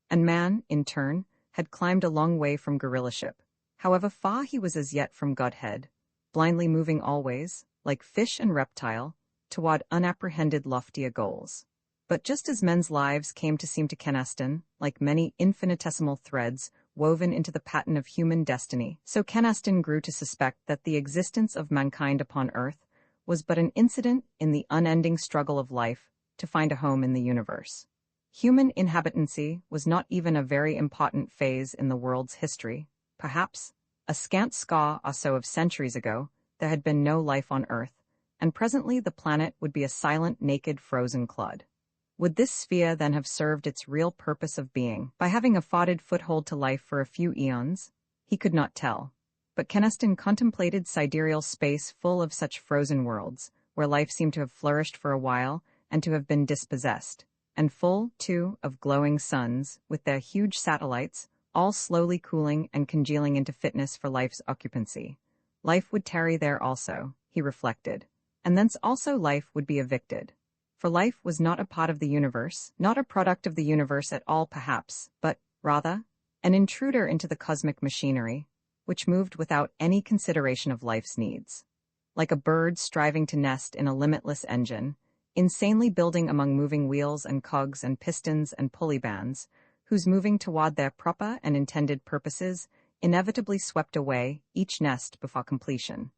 And man, in turn, had climbed a long way from gorillaszip, however far he was as yet from godhead, blindly moving always, like fish and reptile, toward unapprehended loftier goals. But just as men's lives came to seem to Kenaston, like many infinitesimal threads woven into the pattern of human destiny, so Kenaston grew to suspect that the existence of mankind upon earth was but an incident in the unending struggle of life to find a home in the universe. Human inhabitancy was not even a very important phase in the world's history. Perhaps, a scant score or so of centuries ago, there had been no life on Earth, and presently the planet would be a silent, naked, frozen clod. Would this sphere then have served its real purpose of being, by having afforded foothold to life for a few eons? He could not tell. But Kenaston contemplated sidereal space full of such frozen worlds, where life seemed to have flourished for a while and to have been dispossessed, and full, too, of glowing suns, with their huge satellites, all slowly cooling and congealing into fitness for life's occupancy. Life would tarry there also, he reflected, and thence also life would be evicted. For life was not a part of the universe, not a product of the universe at all perhaps, but, rather, an intruder into the cosmic machinery, which moved without any consideration of life's needs. Like a bird striving to nest in a limitless engine, insanely building among moving wheels and cogs and pistons and pulley bands, whose moving toward their proper and intended purposes inevitably swept away each nest before completion.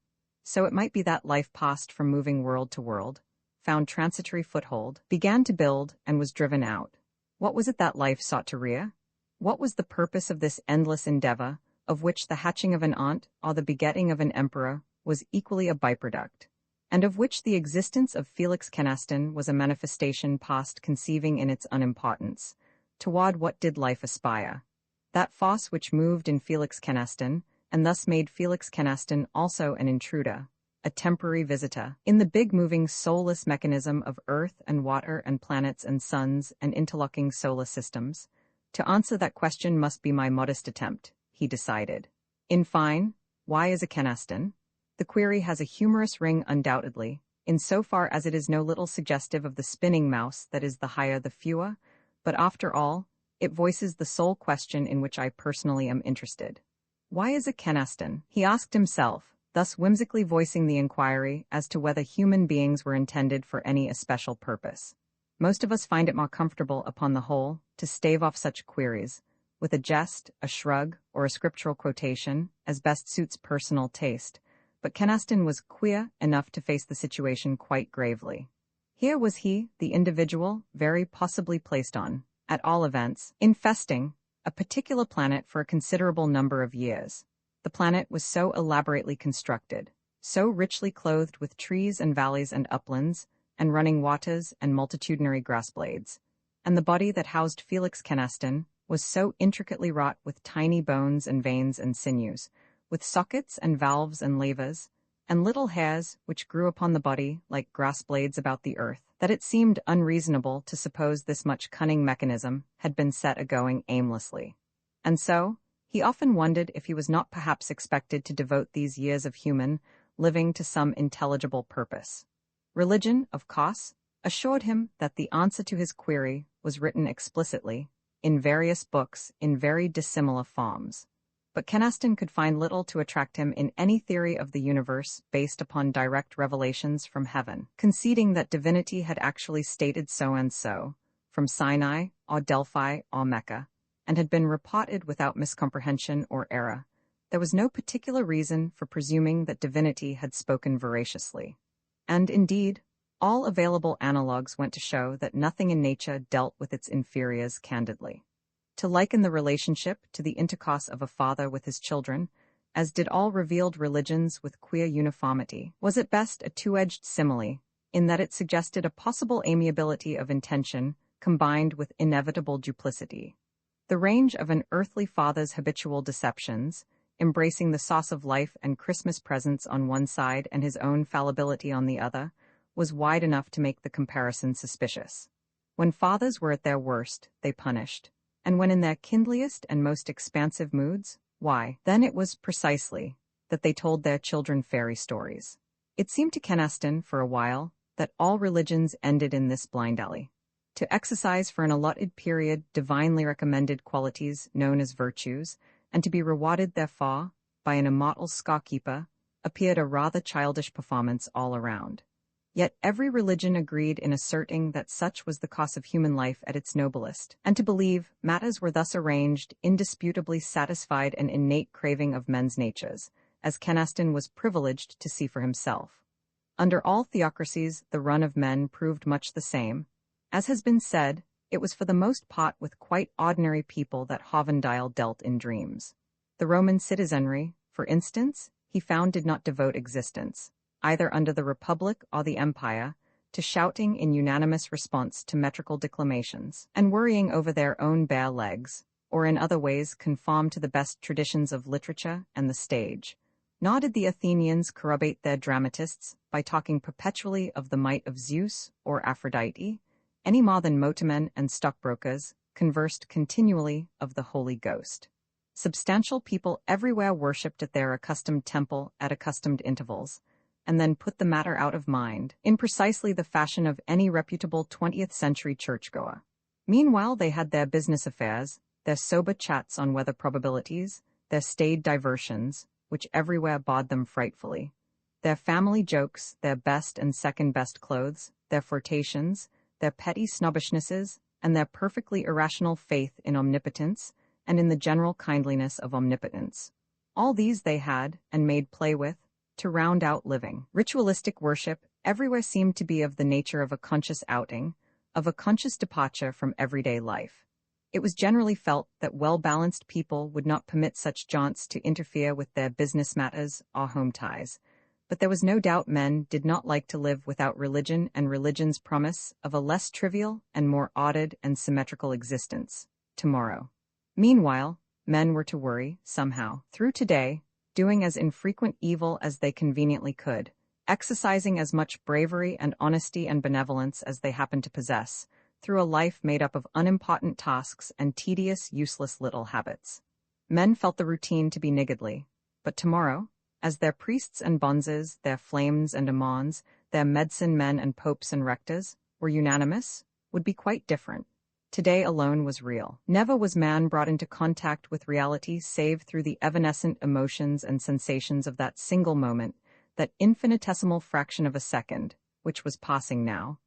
So it might be that life passed from moving world to world, found transitory foothold, began to build, and was driven out. What was it that life sought to rear? What was the purpose of this endless endeavor, of which the hatching of an aunt or the begetting of an emperor was equally a byproduct, and of which the existence of Felix Kenaston was a manifestation past conceiving in its unimportance? Toward what did life aspire? That force which moved in Felix Kenaston, and thus made Felix Kenaston also an intruder, a temporary visitor, in the big moving soulless mechanism of earth and water and planets and suns and interlocking solar systems. To answer that question must be my modest attempt, he decided. In fine, why is a Kenaston? The query has a humorous ring undoubtedly, in so far as it is no little suggestive of the spinning mouse that is the higher the fewer, but after all, it voices the sole question in which I personally am interested. Why is a Kenaston? He asked himself, thus whimsically voicing the inquiry as to whether human beings were intended for any especial purpose. Most of us find it more comfortable, upon the whole, to stave off such queries, with a jest, a shrug, or a scriptural quotation, as best suits personal taste, but Kenaston was queer enough to face the situation quite gravely. Here was he, the individual, very possibly placed on, at all events, infesting a particular planet for a considerable number of years. The planet was so elaborately constructed, so richly clothed with trees and valleys and uplands, and running waters and multitudinary grass blades, and the body that housed Felix Kenaston was so intricately wrought with tiny bones and veins and sinews, with sockets and valves and levers, and little hairs which grew upon the body like grass blades about the earth, that it seemed unreasonable to suppose this much cunning mechanism had been set a-going aimlessly. And so, he often wondered if he was not perhaps expected to devote these years of human living to some intelligible purpose. Religion, of course, assured him that the answer to his query was written explicitly, in various books, in very dissimilar forms. But Kenaston could find little to attract him in any theory of the universe based upon direct revelations from heaven, conceding that divinity had actually stated so and so, from Sinai, or Delphi, or Mecca, and had been reported without miscomprehension or error. There was no particular reason for presuming that divinity had spoken veraciously. And indeed, all available analogues went to show that nothing in nature dealt with its inferiors candidly. To liken the relationship to the intercourse of a father with his children, as did all revealed religions with queer uniformity, was at best a two-edged simile, in that it suggested a possible amiability of intention combined with inevitable duplicity. The range of an earthly father's habitual deceptions, embracing the sauce of life and Christmas presents on one side and his own fallibility on the other, was wide enough to make the comparison suspicious. When fathers were at their worst, they punished, and when in their kindliest and most expansive moods, why, then it was precisely that they told their children fairy stories. It seemed to Kenaston, for a while, that all religions ended in this blind alley. To exercise for an allotted period divinely recommended qualities known as virtues, and to be rewarded therefor by an immortal scorekeeper, appeared a rather childish performance all around. Yet every religion agreed in asserting that such was the course of human life at its noblest, and to believe matters were thus arranged indisputably satisfied an innate craving of men's natures, as Kenaston was privileged to see for himself. Under all theocracies the run of men proved much the same. As has been said, it was for the most part with quite ordinary people that Hovendile dealt in dreams. The Roman citizenry, for instance, he found did not devote existence, either under the Republic or the Empire, to shouting in unanimous response to metrical declamations, and worrying over their own bare legs, or in other ways conform to the best traditions of literature and the stage. Nor did the Athenians corrobate their dramatists by talking perpetually of the might of Zeus or Aphrodite, any more than motormen and stockbrokers conversed continually of the Holy Ghost. Substantial people everywhere worshipped at their accustomed temple at accustomed intervals, and then put the matter out of mind, in precisely the fashion of any reputable 20th-century churchgoer. Meanwhile they had their business affairs, their sober chats on weather probabilities, their staid diversions, which everywhere bored them frightfully, their family jokes, their best and second-best clothes, their flirtations, their petty snobbishnesses, and their perfectly irrational faith in omnipotence and in the general kindliness of omnipotence. All these they had, and made play with, to round out living. Ritualistic worship everywhere seemed to be of the nature of a conscious outing, of a conscious departure from everyday life. It was generally felt that well-balanced people would not permit such jaunts to interfere with their business matters or home ties, but there was no doubt men did not like to live without religion and religion's promise of a less trivial and more ordered and symmetrical existence tomorrow. Meanwhile, men were to worry, somehow, through today, doing as infrequent evil as they conveniently could, exercising as much bravery and honesty and benevolence as they happened to possess, through a life made up of unimportant tasks and tedious, useless little habits. Men felt the routine to be niggardly, but tomorrow, as their priests and bonzes, their flames and amons, their medicine men and popes and rectors, were unanimous, would be quite different. Today alone was real. Never was man brought into contact with reality save through the evanescent emotions and sensations of that single moment, that infinitesimal fraction of a second, which was passing now.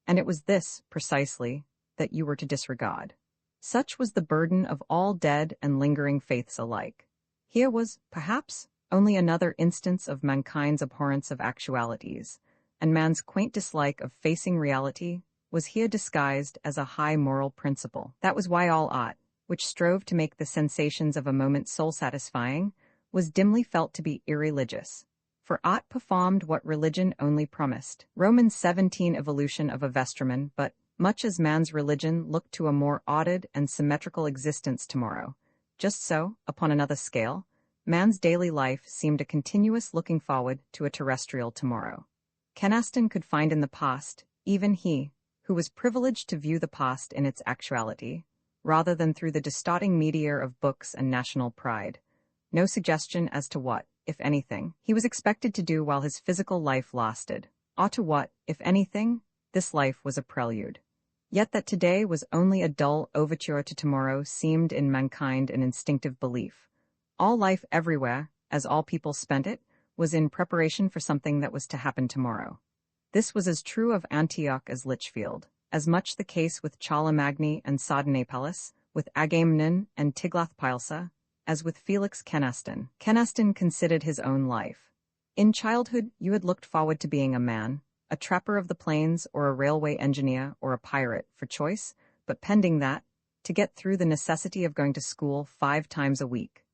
And it was this, precisely, that you were to disregard. Such was the burden of all dead and lingering faiths alike. Here was, perhaps, only another instance of mankind's abhorrence of actualities, and man's quaint dislike of facing reality was here disguised as a high moral principle. That was why all art, which strove to make the sensations of a moment soul-satisfying, was dimly felt to be irreligious. For art performed what religion only promised. Romans 17 evolution of a vestryman, but, much as man's religion looked to a more ordered and symmetrical existence tomorrow, just so, upon another scale, man's daily life seemed a continuous looking forward to a terrestrial tomorrow. Kenaston could find in the past, even he, who was privileged to view the past in its actuality, rather than through the distorting meteor of books and national pride, no suggestion as to what, if anything, he was expected to do while his physical life lasted, or to what, if anything, this life was a prelude. Yet that today was only a dull overture to tomorrow seemed in mankind an instinctive belief. All life everywhere, as all people spent it, was in preparation for something that was to happen tomorrow. This was as true of Antioch as Lichfield, as much the case with Charlemagne and Sardanapalus, with Agamemnon and Tiglath-Pileser, as with Felix Kenaston. Kenaston considered his own life. In childhood, you had looked forward to being a man, a trapper of the plains or a railway engineer or a pirate, for choice, but pending that, to get through the necessity of going to school 5 times a week.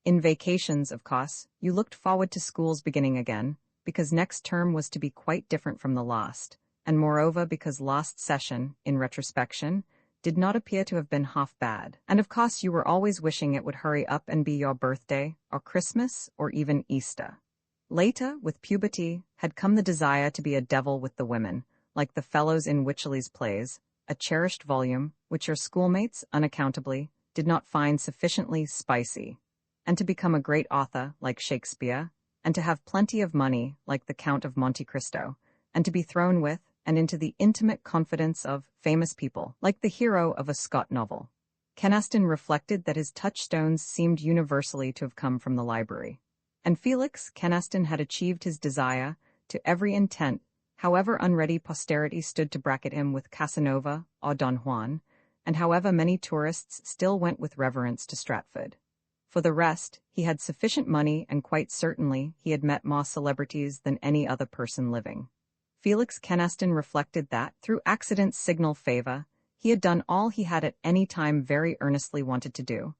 In vacations, of course, you looked forward to school's beginning again, because next term was to be quite different from the last, and moreover because last session, in retrospection, did not appear to have been half bad. And of course you were always wishing it would hurry up and be your birthday, or Christmas, or even Easter. Later, with puberty, had come the desire to be a devil with the women, like the fellows in Wycherley's plays, a cherished volume, which your schoolmates, unaccountably, did not find sufficiently spicy, and to become a great author, like Shakespeare, and to have plenty of money, like the Count of Monte Cristo, and to be thrown with, and into the intimate confidence of famous people, like the hero of a Scott novel. Kenaston reflected that his touchstones seemed universally to have come from the library. And Felix Kenaston had achieved his desire, to every intent, however unready posterity stood to bracket him with Casanova or Don Juan, and however many tourists still went with reverence to Stratford. For the rest, he had sufficient money, and quite certainly he had met more celebrities than any other person living. Felix Kenaston reflected that, through accident's signal favor, he had done all he had at any time very earnestly wanted to do,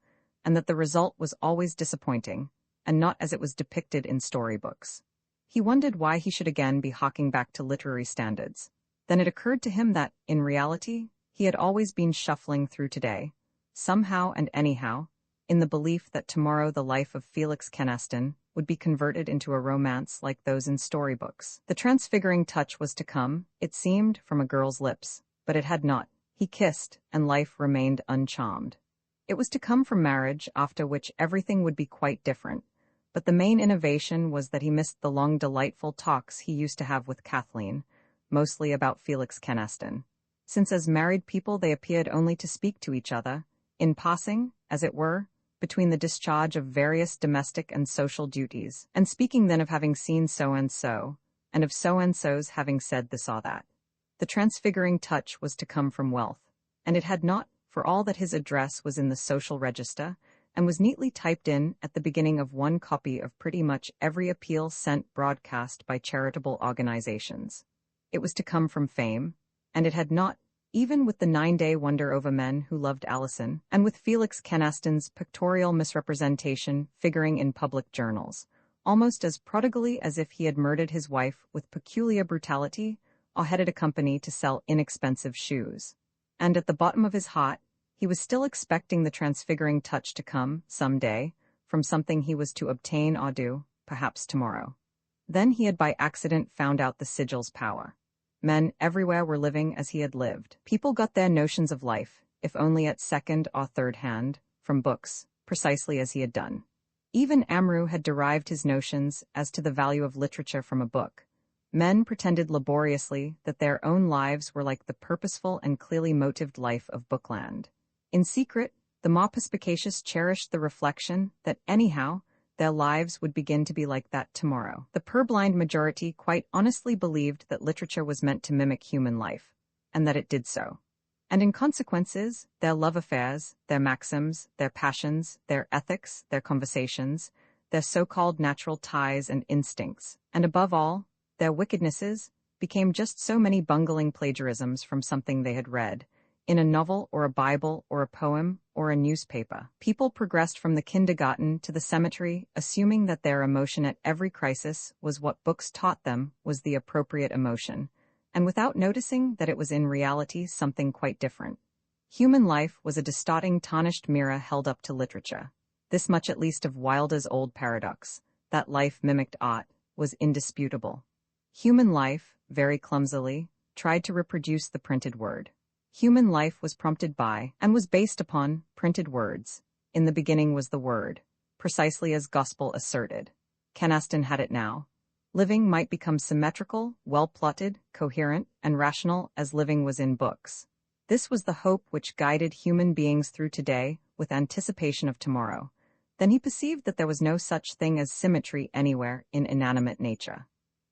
and that the result was always disappointing, and not as it was depicted in storybooks. He wondered why he should again be harking back to literary standards. Then it occurred to him that, in reality, he had always been shuffling through today, somehow and anyhow, in the belief that tomorrow the life of Felix Kenaston would be converted into a romance like those in storybooks. The transfiguring touch was to come, it seemed, from a girl's lips, but it had not. He kissed, and life remained uncharmed. It was to come from marriage, after which everything would be quite different, but the main innovation was that he missed the long delightful talks he used to have with Kathleen, mostly about Felix Kenaston, since as married people they appeared only to speak to each other, in passing, as it were, between the discharge of various domestic and social duties, and speaking then of having seen so-and-so, and of so-and-so's having said this or that. The transfiguring touch was to come from wealth, and it had not, for all that his address was in the social register, and was neatly typed in at the beginning of one copy of pretty much every appeal sent broadcast by charitable organizations. It was to come from fame, and it had not, even with the 9-day wonder over men who loved Alison, and with Felix Kenaston's pictorial misrepresentation figuring in public journals, almost as prodigally as if he had murdered his wife with peculiar brutality, or headed a company to sell inexpensive shoes. And at the bottom of his heart, he was still expecting the transfiguring touch to come, some day, from something he was to obtain or do, perhaps tomorrow. Then he had by accident found out the sigil's power. Men everywhere were living as he had lived. People got their notions of life, if only at second or third hand, from books, precisely as he had done. Even Amrou had derived his notions as to the value of literature from a book, Men pretended laboriously that their own lives were like the purposeful and clearly motived life of Bookland. In secret, the more perspicacious cherished the reflection that anyhow, their lives would begin to be like that tomorrow. The purblind majority quite honestly believed that literature was meant to mimic human life, and that it did so. And in consequences, their love affairs, their maxims, their passions, their ethics, their conversations, their so-called natural ties and instincts, and above all, their wickednesses, became just so many bungling plagiarisms from something they had read, in a novel or a Bible or a poem or a newspaper. People progressed from the kindergarten to the cemetery, assuming that their emotion at every crisis was what books taught them was the appropriate emotion, and without noticing that it was in reality something quite different. Human life was a distorting, tarnished mirror held up to literature. This much at least of Wilder's old paradox, that life mimicked art, was indisputable. Human life, very clumsily, tried to reproduce the printed word. Human life was prompted by, and was based upon, printed words. In the beginning was the word, precisely as gospel asserted. Canaston had it now. Living might become symmetrical, well-plotted, coherent, and rational as living was in books. This was the hope which guided human beings through today with anticipation of tomorrow. Then he perceived that there was no such thing as symmetry anywhere in inanimate nature.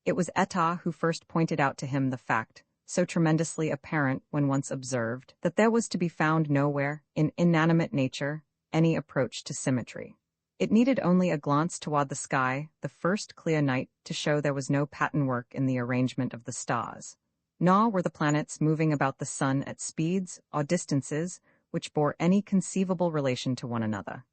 It was Etah who first pointed out to him the fact, so tremendously apparent when once observed, that there was to be found nowhere, in inanimate nature, any approach to symmetry. It needed only a glance toward the sky, the first clear night, to show there was no patternwork in the arrangement of the stars. Nor were the planets moving about the sun at speeds or distances which bore any conceivable relation to one another.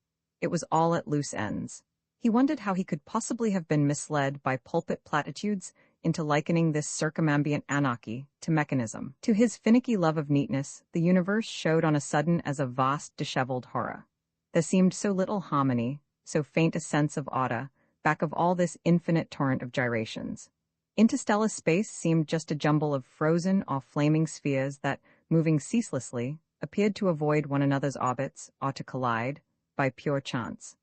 It was all at loose ends. He wondered how he could possibly have been misled by pulpit platitudes into likening this circumambient anarchy to mechanism. To his finicky love of neatness, the universe showed on a sudden as a vast, disheveled horror. There seemed so little harmony, so faint a sense of order, back of all this infinite torrent of gyrations. Interstellar space seemed just a jumble of frozen or flaming spheres that, moving ceaselessly, appeared to avoid one another's orbits or to collide, by pure chance.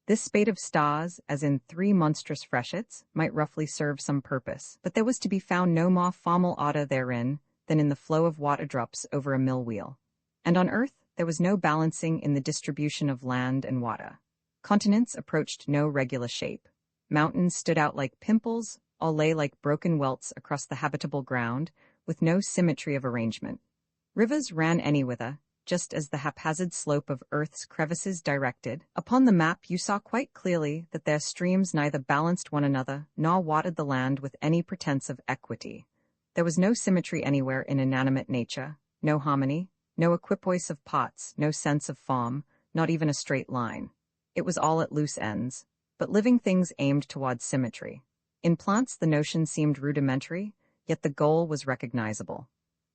This spate of stars, as in 3 monstrous freshets, might roughly serve some purpose, but there was to be found no more formal order therein than in the flow of water drops over a mill wheel. And on Earth there was no balancing in the distribution of land and water. Continents approached no regular shape. Mountains stood out like pimples, or lay like broken welts across the habitable ground, with no symmetry of arrangement. Rivers ran anywhither, just as the haphazard slope of Earth's crevices directed. Upon the map you saw quite clearly that their streams neither balanced one another nor watered the land with any pretense of equity. There was no symmetry anywhere in inanimate nature, no harmony, no equipoise of parts, no sense of form, not even a straight line. It was all at loose ends, but living things aimed towards symmetry. In plants the notion seemed rudimentary, yet the goal was recognizable.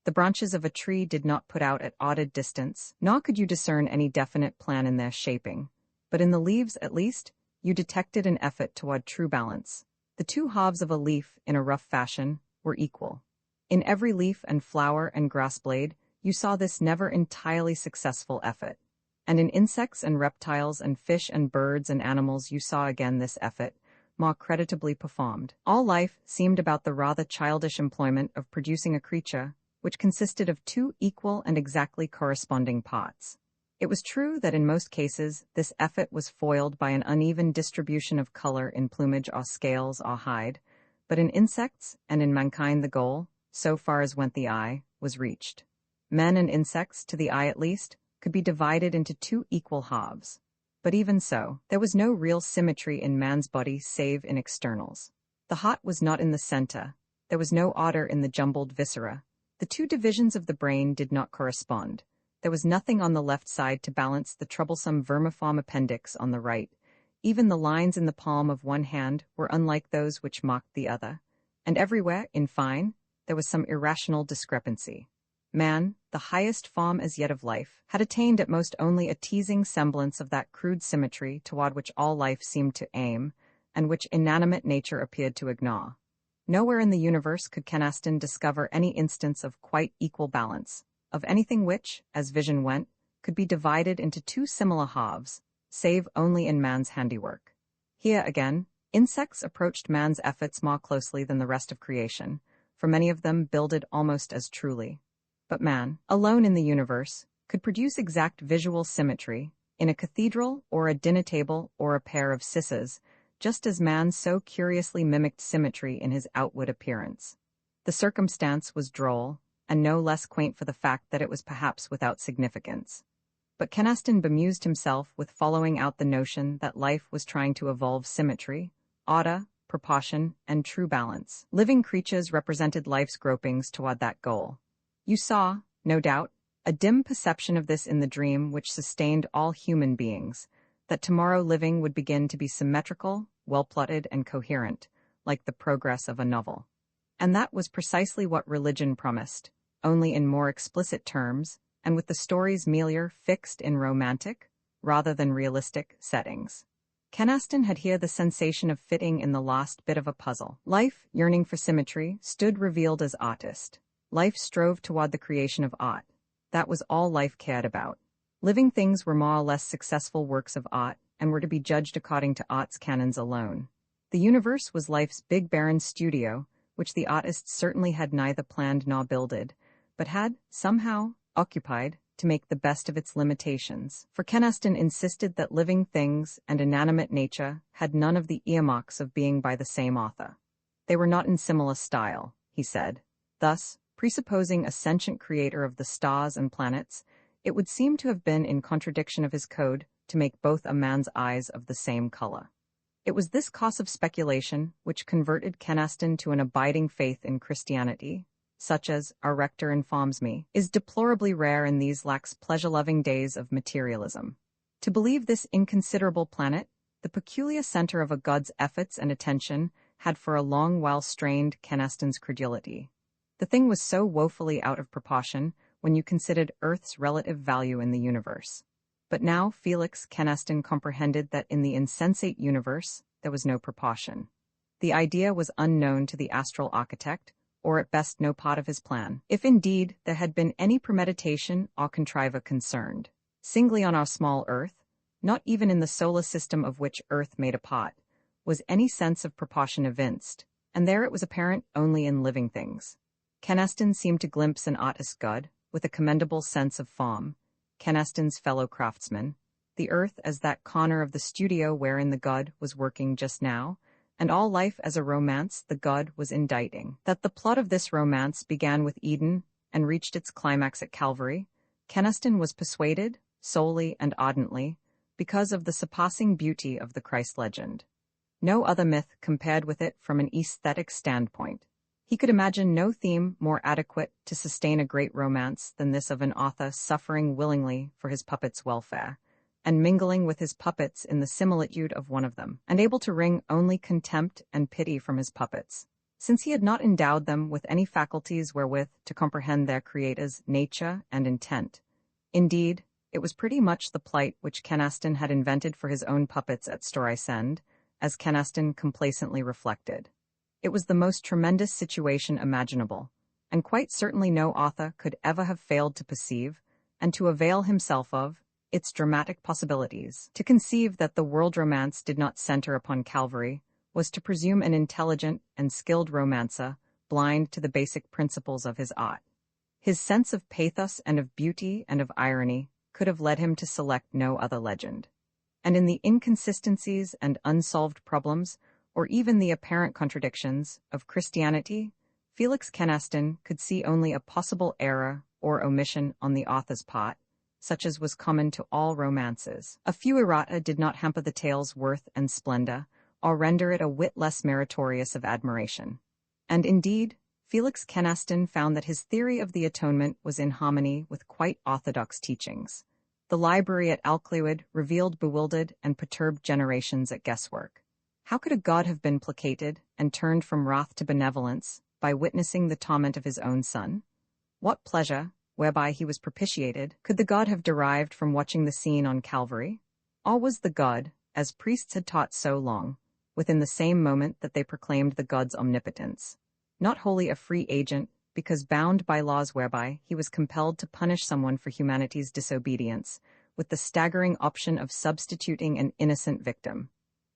The branches of a tree did not put out at odd distance, nor could you discern any definite plan in their shaping. But in the leaves, at least, you detected an effort toward true balance. The 2 halves of a leaf, in a rough fashion, were equal. In every leaf and flower and grass blade, you saw this never entirely successful effort. And in insects and reptiles and fish and birds and animals you saw again this effort, more creditably performed. All life seemed about the rather childish employment of producing a creature which consisted of 2 equal and exactly corresponding parts. It was true that in most cases this effort was foiled by an uneven distribution of color in plumage or scales or hide, but in insects and in mankind the goal, so far as went the eye, was reached. Men and insects, to the eye at least, could be divided into 2 equal halves. But even so, there was no real symmetry in man's body save in externals. The heart was not in the center, there was no order in the jumbled viscera. The 2 divisions of the brain did not correspond. There was nothing on the left side to balance the troublesome vermiform appendix on the right. Even the lines in the palm of one hand were unlike those which marked the other. And everywhere, in fine, there was some irrational discrepancy. Man, the highest form as yet of life, had attained at most only a teasing semblance of that crude symmetry toward which all life seemed to aim, and which inanimate nature appeared to ignore. Nowhere in the universe could Canaston discover any instance of quite equal balance, of anything which, as vision went, could be divided into 2 similar halves, save only in man's handiwork. Here, again, Insects approached man's efforts more closely than the rest of creation, for many of them builded almost as truly. But man, alone in the universe, could produce exact visual symmetry, in a cathedral or a dinner table or a pair of scissors, just as man so curiously mimicked symmetry in his outward appearance. The circumstance was droll, and no less quaint for the fact that it was perhaps without significance. But Kenaston bemused himself with following out the notion that life was trying to evolve symmetry, order, proportion, and true balance. Living creatures represented life's gropings toward that goal. You saw, no doubt, a dim perception of this in the dream which sustained all human beings, that tomorrow living would begin to be symmetrical, well-plotted, and coherent, like the progress of a novel. And that was precisely what religion promised, only in more explicit terms, and with the stories merely fixed in romantic, rather than realistic, settings. Kenaston had here the sensation of fitting in the last bit of a puzzle. Life, yearning for symmetry, stood revealed as artist. Life strove toward the creation of art. That was all life cared about. Living things were more or less successful works of art, and were to be judged according to art's canons alone. The universe was life's big barren studio, which the artist certainly had neither planned nor builded, but had, somehow, occupied, to make the best of its limitations. For Kenaston insisted that living things and inanimate nature had none of the earmarks of being by the same author. They were not in similar style, he said. Thus, presupposing a sentient creator of the stars and planets, it would seem to have been in contradiction of his code to make both a man's eyes of the same color. It was this cause of speculation which converted Kenaston to an abiding faith in Christianity, such as, our rector informs me, is deplorably rare in these lax pleasure-loving days of materialism. To believe this inconsiderable planet, the peculiar center of a god's efforts and attention, had for a long while strained Kenaston's credulity. The thing was so woefully out of proportion when you considered Earth's relative value in the universe. But now Felix Kenaston comprehended that in the insensate universe there was no proportion. The idea was unknown to the astral architect, or at best no part of his plan, if indeed there had been any premeditation or contriver concerned. Singly on our small Earth, not even in the solar system of which Earth made a part, was any sense of proportion evinced, and there it was apparent only in living things. Kenaston seemed to glimpse an artist god, with a commendable sense of form, Kenaston's fellow craftsman, the earth as that corner of the studio wherein the god was working just now, and all life as a romance the god was inditing. That the plot of this romance began with Eden and reached its climax at Calvary, Kenaston was persuaded, solely and ardently, because of the surpassing beauty of the Christ legend. No other myth compared with it from an aesthetic standpoint. He could imagine no theme more adequate to sustain a great romance than this of an author suffering willingly for his puppets' welfare, and mingling with his puppets in the similitude of one of them, and able to wring only contempt and pity from his puppets, since he had not endowed them with any faculties wherewith to comprehend their creator's nature and intent. Indeed, it was pretty much the plight which Kenaston had invented for his own puppets at Storisend, as Kenaston complacently reflected. It was the most tremendous situation imaginable, and quite certainly no author could ever have failed to perceive, and to avail himself of, its dramatic possibilities. To conceive that the world romance did not center upon Calvary was to presume an intelligent and skilled romancer blind to the basic principles of his art. His sense of pathos and of beauty and of irony could have led him to select no other legend. And in the inconsistencies and unsolved problems, or even the apparent contradictions, of Christianity, Felix Kenaston could see only a possible error or omission on the author's part, such as was common to all romances. A few errata did not hamper the tale's worth and splendor, or render it a whit less meritorious of admiration. And indeed, Felix Kenaston found that his theory of the atonement was in harmony with quite orthodox teachings. The library at Alclewyd revealed bewildered and perturbed generations at guesswork. How could a god have been placated and turned from wrath to benevolence by witnessing the torment of his own son? What pleasure, whereby he was propitiated, could the god have derived from watching the scene on Calvary? Or was the god, as priests had taught so long, within the same moment that they proclaimed the god's omnipotence, not wholly a free agent, because bound by laws whereby he was compelled to punish someone for humanity's disobedience, with the staggering option of substituting an innocent victim?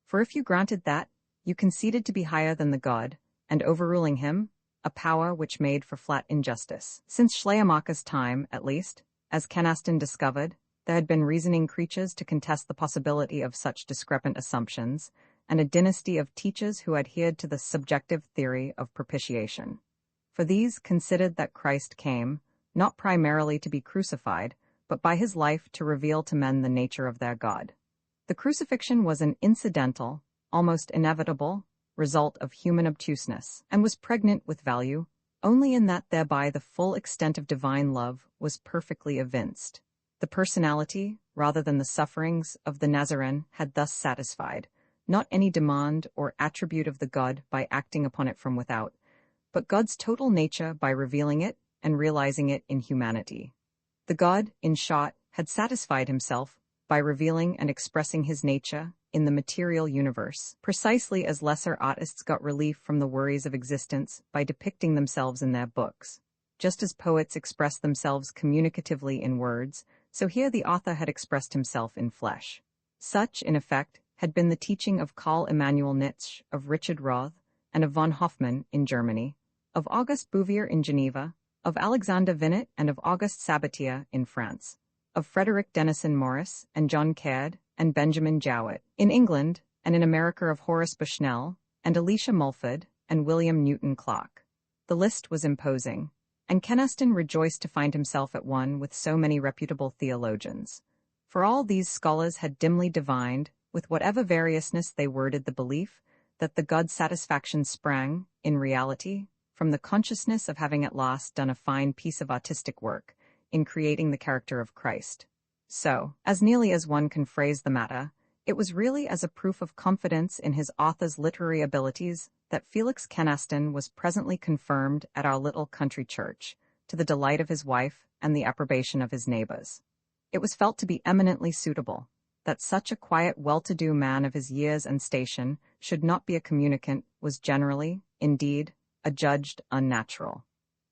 For if you granted that, You conceded to be higher than the god, and overruling him, a power which made for flat injustice. Since Schleiermacher's time, at least, as Canaston discovered, there had been reasoning creatures to contest the possibility of such discrepant assumptions, and a dynasty of teachers who adhered to the subjective theory of propitiation. For these considered that Christ came, not primarily to be crucified, but by his life to reveal to men the nature of their God. The crucifixion was an incidental, almost inevitable, result of human obtuseness, and was pregnant with value, only in that thereby the full extent of divine love was perfectly evinced. The personality, rather than the sufferings, of the Nazarene had thus satisfied, not any demand or attribute of the God by acting upon it from without, but God's total nature by revealing it and realizing it in humanity. The God, in short, had satisfied himself by revealing and expressing his nature in the material universe, precisely as lesser artists got relief from the worries of existence by depicting themselves in their books. Just as poets express themselves communicatively in words, so here the author had expressed himself in flesh. Such, in effect, had been the teaching of Karl Emanuel Nietzsche, of Richard Roth, and of von Hoffmann in Germany, of Auguste Bouvier in Geneva, of Alexander Vinet and of Auguste Sabatier in France, of Frederick Denison Morris and John Caird and Benjamin Jowett in England, and in America of Horace Bushnell and Elisha Mulford and William Newton Clark. The list was imposing, and Canaston rejoiced to find himself at one with so many reputable theologians. For all these scholars had dimly divined, with whatever variousness they worded the belief, that the God satisfaction sprang, in reality, from the consciousness of having at last done a fine piece of artistic work in creating the character of Christ. So, as nearly as one can phrase the matter, it was really as a proof of confidence in his author's literary abilities that Felix Canaston was presently confirmed at our little country church, to the delight of his wife and the approbation of his neighbors. It was felt to be eminently suitable that such a quiet, well-to-do man of his years and station should not be a communicant was generally, indeed, adjudged unnatural.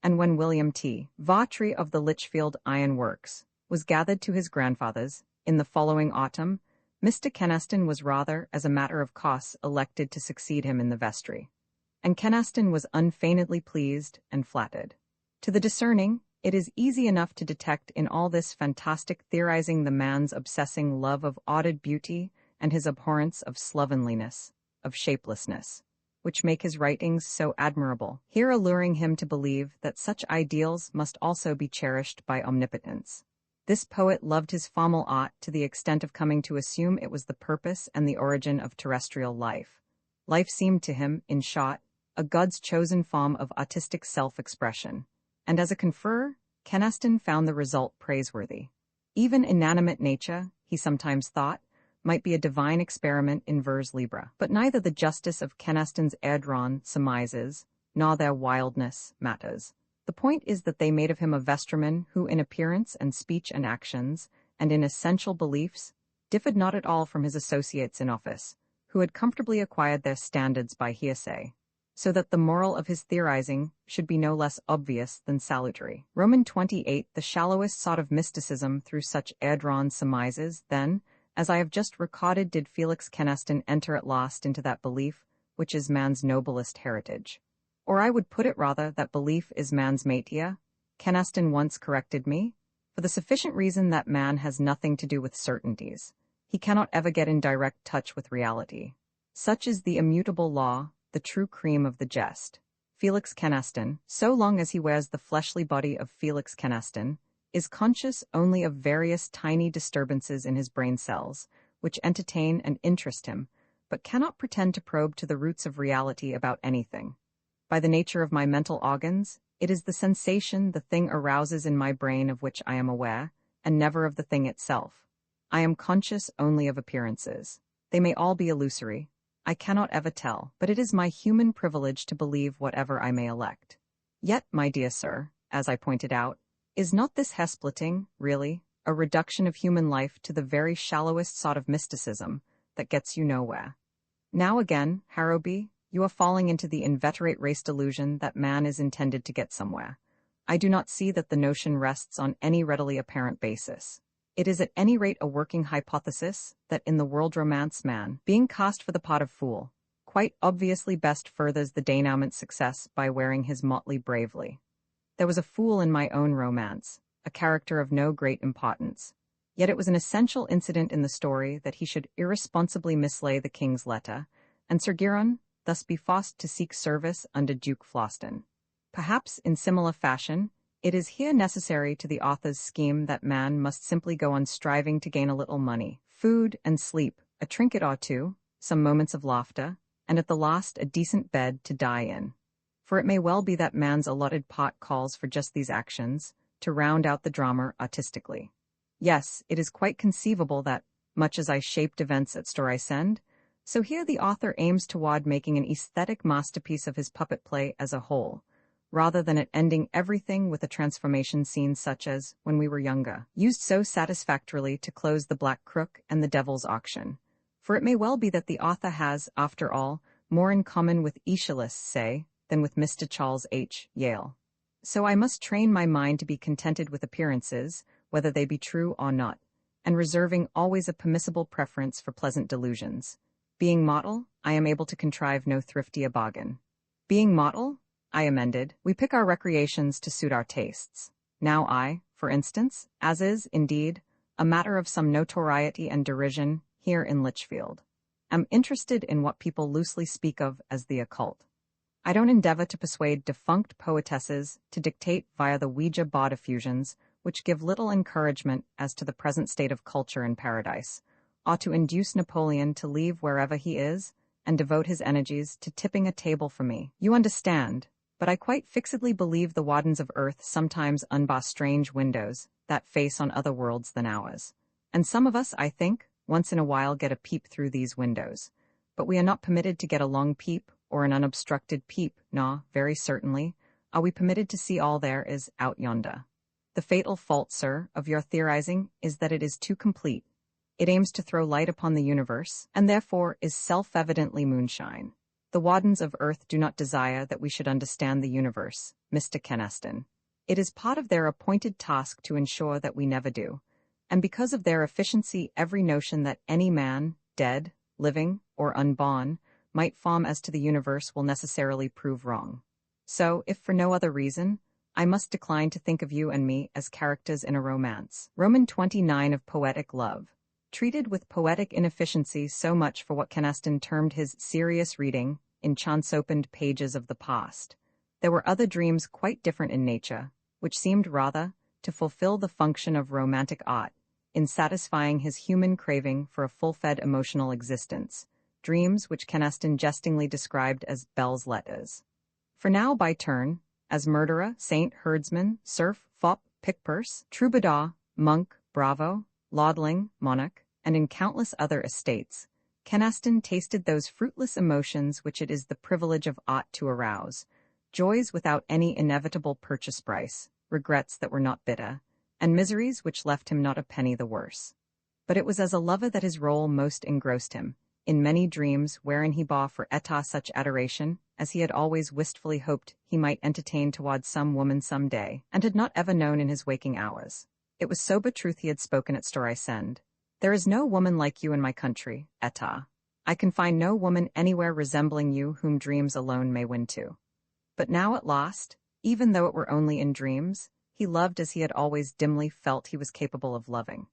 And when William T. Vautry of the Litchfield Iron Works was gathered to his grandfather's, in the following autumn, Mr. Canaston was rather, as a matter of course, elected to succeed him in the vestry. And Canaston was unfeignedly pleased and flattered. To the discerning, it is easy enough to detect in all this fantastic theorizing the man's obsessing love of ordered beauty and his abhorrence of slovenliness, of shapelessness, which make his writings so admirable, here alluring him to believe that such ideals must also be cherished by omnipotence. This poet loved his formal art to the extent of coming to assume it was the purpose and the origin of terrestrial life. Life seemed to him, in short, a God's chosen form of artistic self-expression, and as a conferrer, Canaston found the result praiseworthy. Even inanimate nature, he sometimes thought, might be a divine experiment in vers libre. But neither the justice of Canaston's air-drawn surmises, nor their wildness, matters. The point is that they made of him a vestryman who in appearance and speech and actions, and in essential beliefs, differed not at all from his associates in office, who had comfortably acquired their standards by hearsay, so that the moral of his theorizing should be no less obvious than salutary. Roman 28, the shallowest sort of mysticism through such air-drawn surmises, then, as I have just recorded, did Felix Canaston enter at last into that belief, which is man's noblest heritage. Or I would put it rather that belief is man's métier. Canaston once corrected me, for the sufficient reason that man has nothing to do with certainties. He cannot ever get in direct touch with reality. Such is the immutable law, the true cream of the jest. Felix Canaston, so long as he wears the fleshly body of Felix Canaston, is conscious only of various tiny disturbances in his brain cells, which entertain and interest him, but cannot pretend to probe to the roots of reality about anything. By the nature of my mental organs, it is the sensation the thing arouses in my brain of which I am aware, and never of the thing itself. I am conscious only of appearances. They may all be illusory. I cannot ever tell, but it is my human privilege to believe whatever I may elect. Yet, my dear sir, as I pointed out, is not this hair-splitting, really, a reduction of human life to the very shallowest sort of mysticism that gets you nowhere? Now again, Harrowby, you are falling into the inveterate race delusion that man is intended to get somewhere. I do not see that the notion rests on any readily apparent basis. It is at any rate a working hypothesis that in the world romance man, being cast for the pot of fool, quite obviously best furthers the denouement's success by wearing his motley bravely. There was a fool in my own romance, a character of no great importance. Yet it was an essential incident in the story that he should irresponsibly mislay the king's letter, and Sir Giron thus be forced to seek service under Duke Floston. Perhaps in similar fashion, it is here necessary to the author's scheme that man must simply go on striving to gain a little money, food and sleep, a trinket or two, some moments of laughter, and at the last a decent bed to die in. For it may well be that man's allotted part calls for just these actions, to round out the drama artistically. Yes, it is quite conceivable that, much as I shaped events at Storycend, so here the author aims toward making an aesthetic masterpiece of his puppet play as a whole, rather than at ending everything with a transformation scene such as, when we were younger, used so satisfactorily to close the Black Crook and the Devil's Auction. For it may well be that the author has, after all, more in common with Aeschylus, say, than with Mr. Charles H. Yale. So I must train my mind to be contented with appearances, whether they be true or not, and reserving always a permissible preference for pleasant delusions. Being mortal, I am able to contrive no thriftier bargain. Being mortal, I amended, we pick our recreations to suit our tastes. Now I, for instance, as is, indeed, a matter of some notoriety and derision here in Lichfield, am interested in what people loosely speak of as the occult. I don't endeavor to persuade defunct poetesses to dictate via the Ouija board effusions, which give little encouragement as to the present state of culture in paradise, or to induce Napoleon to leave wherever he is and devote his energies to tipping a table for me. You understand, but I quite fixedly believe the wardens of earth sometimes unbar strange windows that face on other worlds than ours. And some of us, I think, once in a while get a peep through these windows. But we are not permitted to get a long peep or an unobstructed peep, nor, very certainly, are we permitted to see all there is out yonder. The fatal fault, sir, of your theorizing is that it is too complete. It aims to throw light upon the universe, and therefore is self-evidently moonshine. The wardens of earth do not desire that we should understand the universe, Mr. Keneston. It is part of their appointed task to ensure that we never do, and because of their efficiency every notion that any man, dead, living, or unborn, might form as to the universe will necessarily prove wrong. So, if for no other reason, I must decline to think of you and me as characters in a romance. Roman 29 of poetic love, treated with poetic inefficiency so much for what Keneston termed his serious reading in chance-opened pages of the past. There were other dreams quite different in nature, which seemed rather to fulfill the function of romantic art, in satisfying his human craving for a full-fed emotional existence, dreams which Keneston jestingly described as Bell's letters. For now, by turn, as murderer, saint, herdsman, serf, fop, pickpurse, troubadour, monk, bravo, lordling, monarch, and in countless other estates, Keneston tasted those fruitless emotions which it is the privilege of art to arouse, joys without any inevitable purchase price, regrets that were not bitter, and miseries which left him not a penny the worse. But it was as a lover that his role most engrossed him, in many dreams wherein he bore for Etah such adoration as he had always wistfully hoped he might entertain toward some woman some day, and had not ever known in his waking hours. It was sober truth he had spoken at Storycend. There is no woman like you in my country, Etah. I can find no woman anywhere resembling you whom dreams alone may win to. But now at last, even though it were only in dreams, he loved as he had always dimly felt he was capable of loving.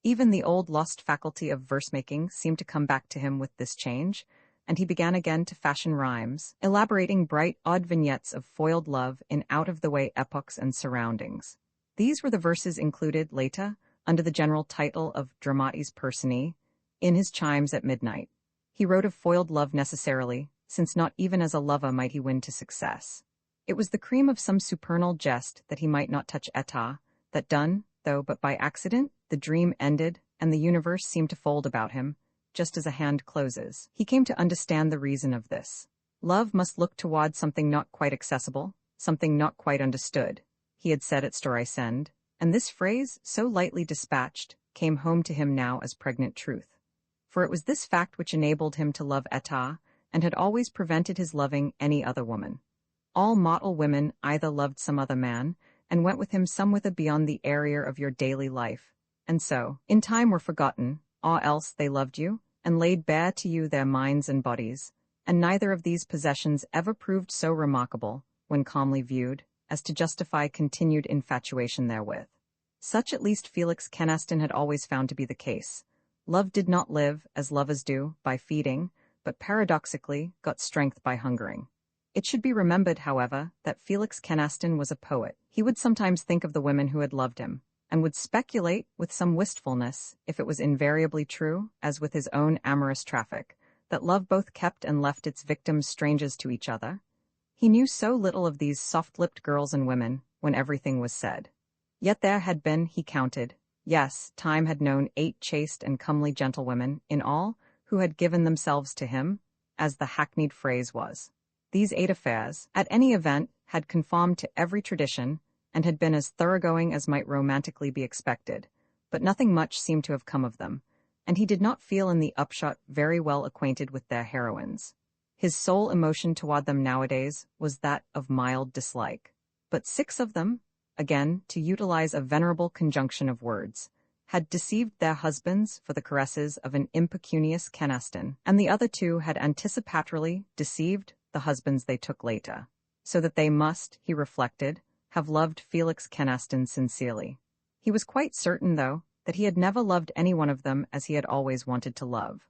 Even the old lost faculty of verse-making seemed to come back to him with this change, and he began again to fashion rhymes, elaborating bright, odd vignettes of foiled love in out-of-the-way epochs and surroundings. These were the verses included, later, under the general title of Dramatis Personae, in his chimes at midnight. He wrote of foiled love necessarily, since not even as a lover might he win to success. It was the cream of some supernal jest that he might not touch Etah, that done, though but by accident, the dream ended, and the universe seemed to fold about him, just as a hand closes. He came to understand the reason of this. Love must look toward something not quite accessible, something not quite understood, he had said at Storycend, and this phrase, so lightly dispatched, came home to him now as pregnant truth. For it was this fact which enabled him to love Etah, and had always prevented his loving any other woman. All mortal women either loved some other man, and went with him somewhither beyond the area of your daily life, and so, in time were forgotten, or else they loved you, and laid bare to you their minds and bodies, and neither of these possessions ever proved so remarkable, when calmly viewed, as to justify continued infatuation therewith. Such at least Felix Kenaston had always found to be the case. Love did not live, as lovers do, by feeding, but paradoxically got strength by hungering. It should be remembered, however, that Felix Kenaston was a poet. He would sometimes think of the women who had loved him, and would speculate, with some wistfulness, if it was invariably true, as with his own amorous traffic, that love both kept and left its victims strangers to each other. He knew so little of these soft-lipped girls and women, when everything was said. Yet there had been, he counted, yes, time had known 8 chaste and comely gentlewomen, in all, who had given themselves to him, as the hackneyed phrase was. These 8 affairs, at any event, had conformed to every tradition, and had been as thoroughgoing as might romantically be expected, but nothing much seemed to have come of them, and he did not feel in the upshot very well acquainted with their heroines. His sole emotion toward them nowadays was that of mild dislike. But 6 of them, again, to utilize a venerable conjunction of words, had deceived their husbands for the caresses of an impecunious Kenaston, and the other 2 had anticipatorily deceived the husbands they took later, so that they must, he reflected, have loved Felix Kenaston sincerely. He was quite certain, though, that he had never loved any one of them as he had always wanted to love.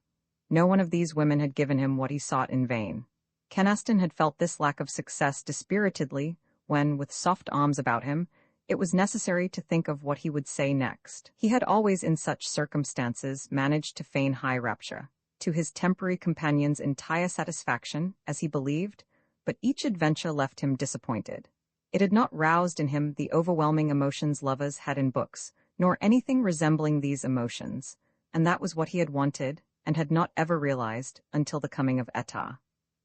No one of these women had given him what he sought in vain. Kenaston had felt this lack of success dispiritedly when, with soft arms about him, it was necessary to think of what he would say next. He had always in such circumstances managed to feign high rapture, to his temporary companion's entire satisfaction, as he believed, but each adventure left him disappointed. It had not roused in him the overwhelming emotions lovers had in books, nor anything resembling these emotions, and that was what he had wanted, and had not ever realized until the coming of Etah.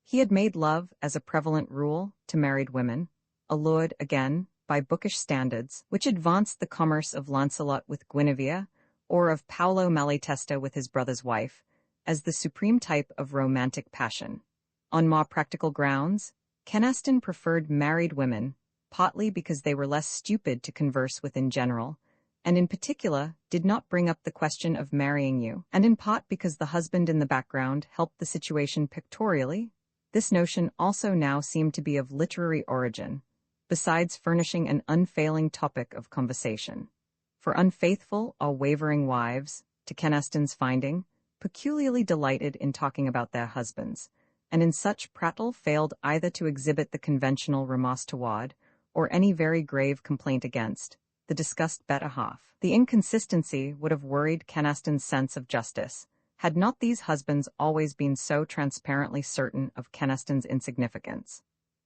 He had made love as a prevalent rule to married women, allured, again, by bookish standards, which advanced the commerce of Lancelot with Guinevere, or of Paolo Malatesta with his brother's wife, as the supreme type of romantic passion. On more practical grounds, Kenaston preferred married women, partly because they were less stupid to converse with in general, and in particular did not bring up the question of marrying you, and in part because the husband in the background helped the situation pictorially. This notion also now seemed to be of literary origin, besides furnishing an unfailing topic of conversation. For unfaithful or wavering wives, to Kenaston's finding, peculiarly delighted in talking about their husbands, and in such prattle failed either to exhibit the conventional remorse toward, or any very grave complaint against, the discussed better half. The inconsistency would have worried Kenaston's sense of justice, had not these husbands always been so transparently certain of Kenaston's insignificance.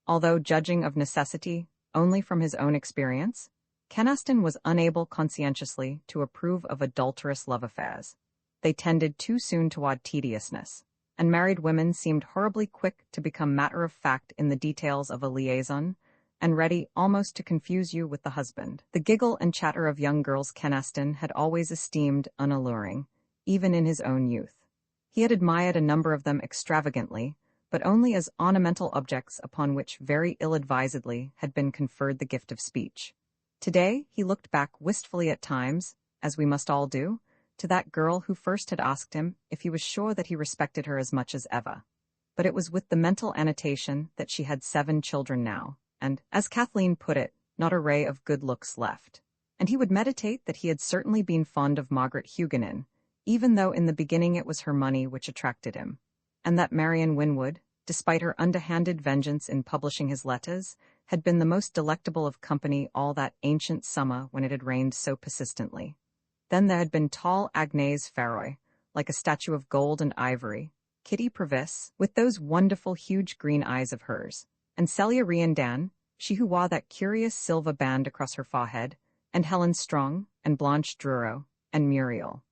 Although judging of necessity only from his own experience, Kenaston was unable conscientiously to approve of adulterous love affairs. They tended too soon toward tediousness, and married women seemed horribly quick to become matter-of-fact in the details of a liaison, and ready almost to confuse you with the husband. The giggle and chatter of young girls Kenaston had always esteemed unalluring, even in his own youth. He had admired a number of them extravagantly, but only as ornamental objects upon which very ill-advisedly had been conferred the gift of speech. Today he looked back wistfully at times, as we must all do, to that girl who first had asked him if he was sure that he respected her as much as ever. But it was with the mental annotation that she had 7 children now, and, as Kathleen put it, not a ray of good looks left. And he would meditate that he had certainly been fond of Margaret Huguenin, even though in the beginning it was her money which attracted him, and that Marion Winwood, despite her underhanded vengeance in publishing his letters, had been the most delectable of company all that ancient summer when it had rained so persistently. Then there had been tall Agnès Faroy, like a statue of gold and ivory, Kitty Purvis, with those wonderful huge green eyes of hers, and Celia Riordan, she who wore that curious silver band across her forehead, and Helen Strong, and Blanche Drouot, and Muriel.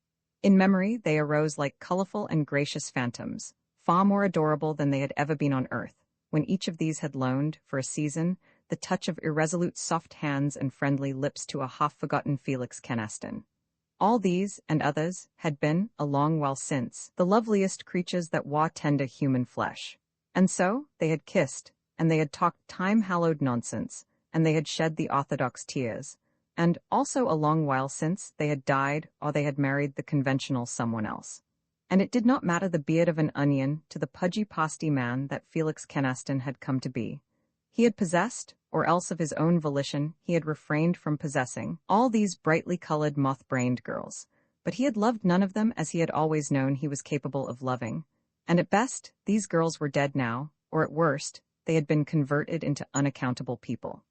In memory they arose like colorful and gracious phantoms, far more adorable than they had ever been on earth, when each of these had loaned, for a season, the touch of irresolute soft hands and friendly lips to a half-forgotten Felix Kenaston. All these, and others, had been, a long while since, the loveliest creatures that wore tender human flesh. And so, they had kissed, and they had talked time-hallowed nonsense, and they had shed the orthodox tears, and, also a long while since, they had died or they had married the conventional someone else. And it did not matter the beard of an onion to the pudgy pasty man that Felix Kenaston had come to be. He had possessed, or else of his own volition he had refrained from possessing, all these brightly colored moth-brained girls, but he had loved none of them as he had always known he was capable of loving, and at best these girls were dead now, or at worst, they had been converted into unaccountable people.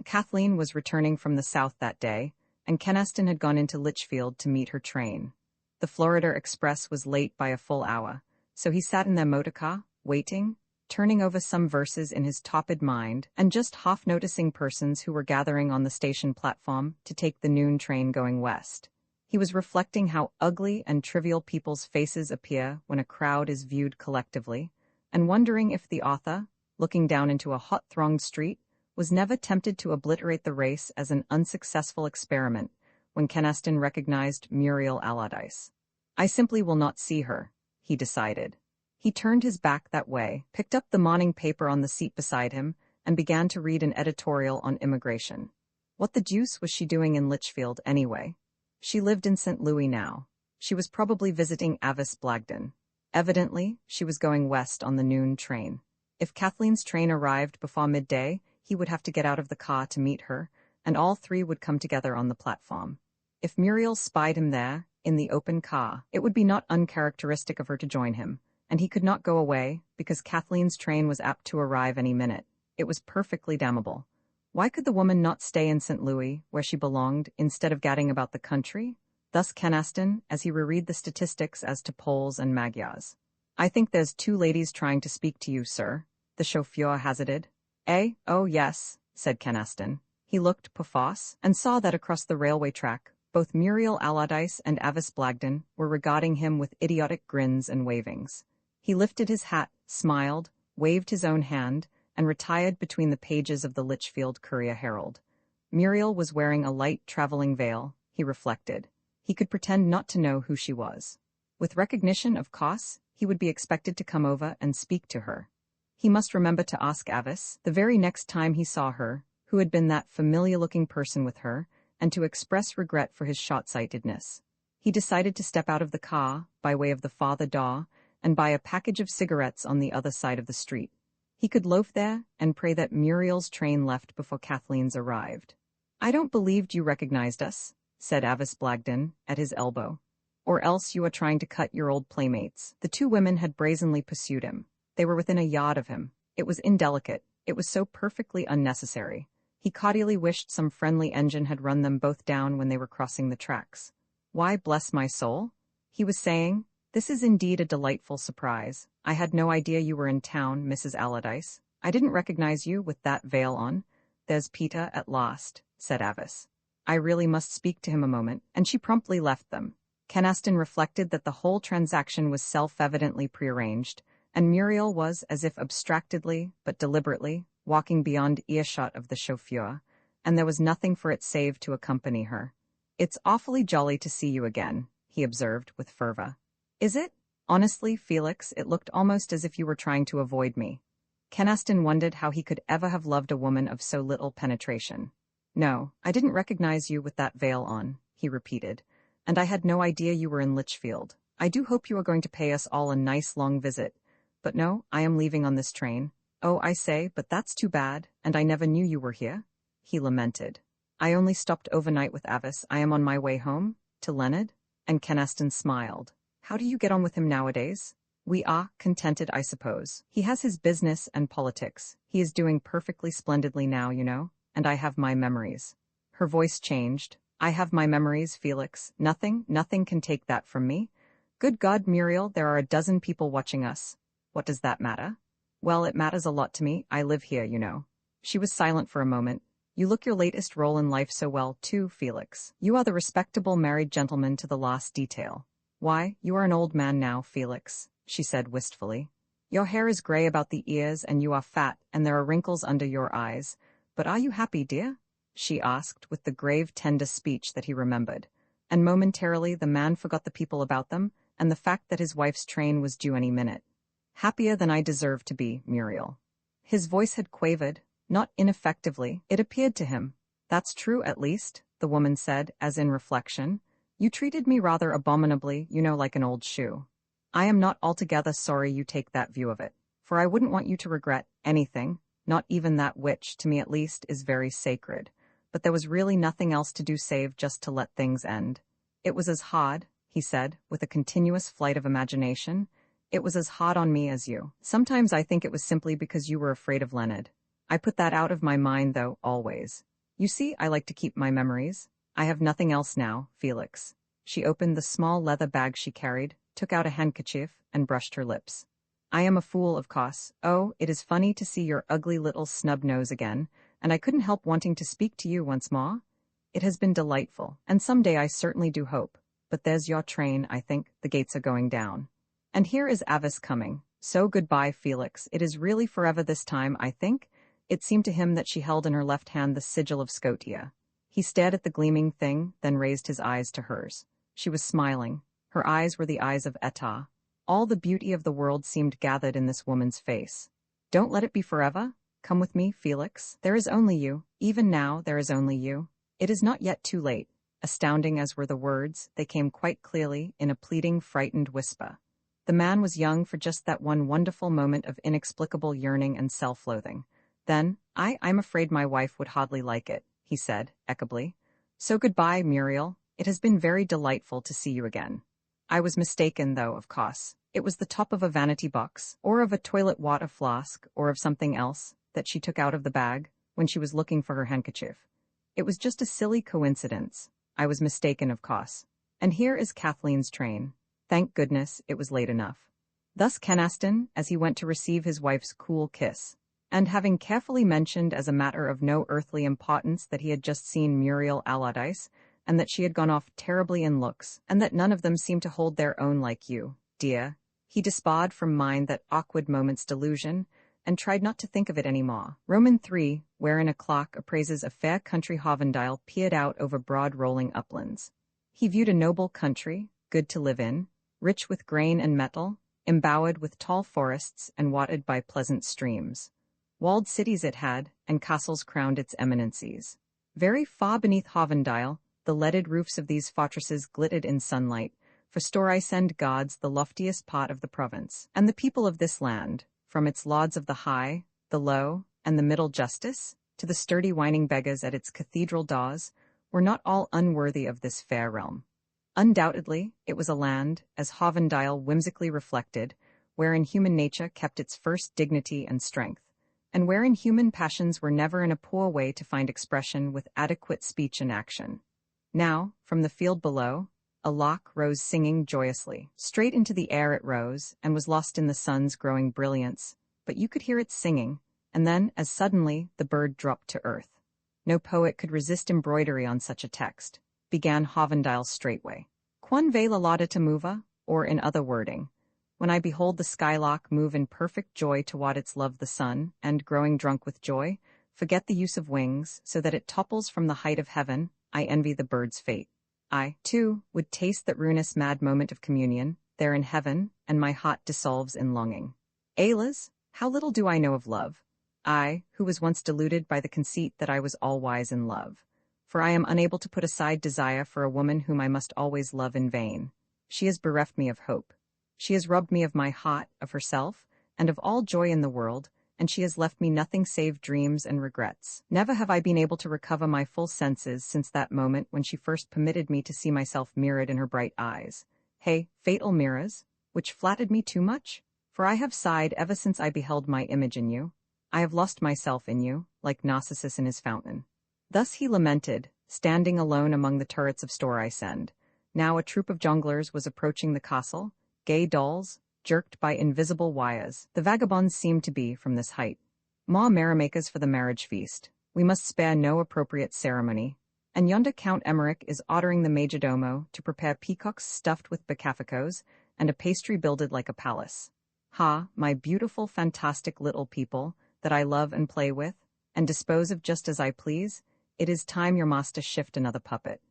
Kathleen was returning from the south that day, and Kenaston had gone into Litchfield to meet her train. The Florida Express was late by a full hour, so he sat in their motorcar, waiting, turning over some verses in his topid mind, and just half noticing persons who were gathering on the station platform to take the noon train going west. He was reflecting how ugly and trivial people's faces appear when a crowd is viewed collectively, and wondering if the author, looking down into a hot-thronged street, was never tempted to obliterate the race as an unsuccessful experiment when Kenaston recognized Muriel Allardyce. I simply will not see her, he decided. He turned his back that way, picked up the morning paper on the seat beside him, and began to read an editorial on immigration. What the deuce was she doing in Litchfield, anyway? She lived in St. Louis now. She was probably visiting Avis Blagden. Evidently, she was going west on the noon train. If Kathleen's train arrived before midday, he would have to get out of the car to meet her, and all three would come together on the platform. If Muriel spied him there, in the open car, it would be not uncharacteristic of her to join him, and he could not go away, because Kathleen's train was apt to arrive any minute. It was perfectly damnable. Why could the woman not stay in St. Louis, where she belonged, instead of gadding about the country? Thus Kenaston, as he reread the statistics as to Poles and Magyars. I think there's 2 ladies trying to speak to you, sir, the chauffeur hazarded. Eh? Oh, yes, said Kenaston. He looked perforce, and saw that across the railway track, both Muriel Allardyce and Avis Blagden were regarding him with idiotic grins and wavings. He lifted his hat, smiled, waved his own hand, and retired between the pages of the Litchfield Courier-Herald. Muriel was wearing a light traveling veil, he reflected. He could pretend not to know who she was. With recognition, of course, he would be expected to come over and speak to her. He must remember to ask Avis, the very next time he saw her, who had been that familiar-looking person with her, and to express regret for his short-sightedness. He decided to step out of the car, by way of the farther door, and buy a package of cigarettes on the other side of the street. He could loaf there and pray that Muriel's train left before Kathleen's arrived. I don't believe you recognized us, said Avis Blagden, at his elbow. Or else you are trying to cut your old playmates. The 2 women had brazenly pursued him. They were within a yard of him. It was indelicate. It was so perfectly unnecessary. He cordially wished some friendly engine had run them both down when they were crossing the tracks. Why, bless my soul? He was saying, this is indeed a delightful surprise. I had no idea you were in town, Mrs. Allardyce. I didn't recognize you with that veil on. There's Peter at last, said Avis. I really must speak to him a moment, and she promptly left them. Kenaston reflected that the whole transaction was self-evidently prearranged, and Muriel was, as if abstractedly, but deliberately, walking beyond earshot of the chauffeur, and there was nothing for it save to accompany her. It's awfully jolly to see you again, he observed with fervor. Is it? Honestly, Felix, it looked almost as if you were trying to avoid me. Kenaston wondered how he could ever have loved a woman of so little penetration. No, I didn't recognize you with that veil on, he repeated, and I had no idea you were in Litchfield. I do hope you are going to pay us all a nice long visit. But no, I am leaving on this train. Oh, I say, but that's too bad, and I never knew you were here, he lamented. I only stopped overnight with Avis. I am on my way home, to Leonard, and Kenaston smiled. How do you get on with him nowadays? We are contented, I suppose. He has his business and politics. He is doing perfectly splendidly now, you know, and I have my memories. Her voice changed. I have my memories, Felix. Nothing can take that from me. Good God, Muriel, there are a dozen people watching us. What does that matter? Well, it matters a lot to me. I live here, you know. She was silent for a moment. You look your latest role in life so well, too, Felix. You are the respectable married gentleman to the last detail. Why, you are an old man now, Felix, she said wistfully. Your hair is gray about the ears, and you are fat, and there are wrinkles under your eyes. But are you happy, dear? She asked, with the grave, tender speech that he remembered. And momentarily the man forgot the people about them, and the fact that his wife's train was due any minute. Happier than I deserve to be, Muriel. His voice had quavered, not ineffectively, it appeared to him. That's true, at least, the woman said, as in reflection. You treated me rather abominably, you know, like an old shoe. I am not altogether sorry you take that view of it, for I wouldn't want you to regret anything, not even that which, to me at least, is very sacred. But there was really nothing else to do save just to let things end. It was as hard, he said, with a continuous flight of imagination. It was as hard on me as you. Sometimes I think it was simply because you were afraid of Leonard. I put that out of my mind, though, always. You see, I like to keep my memories. I have nothing else now, Felix. She opened the small leather bag she carried, took out a handkerchief, and brushed her lips. I am a fool, of course. Oh, it is funny to see your ugly little snub nose again, and I couldn't help wanting to speak to you once more. It has been delightful, and someday I certainly do hope. But there's your train, I think, the gates are going down. And here is Avis coming. So goodbye, Felix. It is really forever this time, I think. It seemed to him that she held in her left hand the sigil of Scotia. He stared at the gleaming thing, then raised his eyes to hers. She was smiling. Her eyes were the eyes of Etah. All the beauty of the world seemed gathered in this woman's face. Don't let it be forever. Come with me, Felix. There is only you. Even now, there is only you. It is not yet too late. Astounding as were the words, they came quite clearly in a pleading, frightened whisper. The man was young for just that one wonderful moment of inexplicable yearning and self-loathing. Then, I'm afraid my wife would hardly like it, he said, equably. So goodbye, Muriel. It has been very delightful to see you again. I was mistaken, though, of course. It was the top of a vanity box, or of a toilet water flask, or of something else, that she took out of the bag, when she was looking for her handkerchief. It was just a silly coincidence. I was mistaken, of course. And here is Kathleen's train. Thank goodness, it was late enough. Thus Kenaston, as he went to receive his wife's cool kiss, and having carefully mentioned as a matter of no earthly importance that he had just seen Muriel Allardyce, and that she had gone off terribly in looks, and that none of them seemed to hold their own like you, dear, he disbarred from mind that awkward moment's delusion, and tried not to think of it any more. Roman 3, wherein a clock appraises a fair country Hovendale, peered out over broad rolling uplands. He viewed a noble country, good to live in, rich with grain and metal, embowered with tall forests and watered by pleasant streams. Walled cities it had, and castles crowned its eminencies. Very far beneath Hovendale, the leaded roofs of these fortresses glittered in sunlight, for Storisend guards the loftiest part of the province, and the people of this land, from its lords of the high, the low, and the middle justice, to the sturdy whining beggars at its cathedral doors, were not all unworthy of this fair realm. Undoubtedly, it was a land, as Hovendale whimsically reflected, wherein human nature kept its first dignity and strength, and wherein human passions were never in a poor way to find expression with adequate speech and action. Now, from the field below, a lark rose singing joyously. Straight into the air it rose, and was lost in the sun's growing brilliance, but you could hear it singing, and then, as suddenly, the bird dropped to earth. No poet could resist embroidery on such a text, began Hovendale straightway. Quan ve la lauda to mova, or in other wording, when I behold the skylark move in perfect joy toward its love the sun, and, growing drunk with joy, forget the use of wings, so that it topples from the height of heaven, I envy the bird's fate. I, too, would taste that ruinous mad moment of communion, there in heaven, and my heart dissolves in longing. Alas, how little do I know of love, I, who was once deluded by the conceit that I was all-wise in love. For I am unable to put aside desire for a woman whom I must always love in vain. She has bereft me of hope. She has robbed me of my heart, of herself, and of all joy in the world, and she has left me nothing save dreams and regrets. Never have I been able to recover my full senses since that moment when she first permitted me to see myself mirrored in her bright eyes. Hey, fatal mirrors, which flattered me too much? For I have sighed ever since I beheld my image in you. I have lost myself in you, like Narcissus in his fountain. Thus he lamented, standing alone among the turrets of Storisend. Now a troop of jongleurs was approaching the castle, gay dolls, jerked by invisible wires. The vagabonds seemed to be, from this height, more merrymakers for the marriage feast. We must spare no appropriate ceremony. And yonder Count Emmerich is ordering the majordomo to prepare peacocks stuffed with bacaficos, and a pastry builded like a palace. Ha, my beautiful, fantastic little people, that I love and play with, and dispose of just as I please, it is time your master shift another puppet.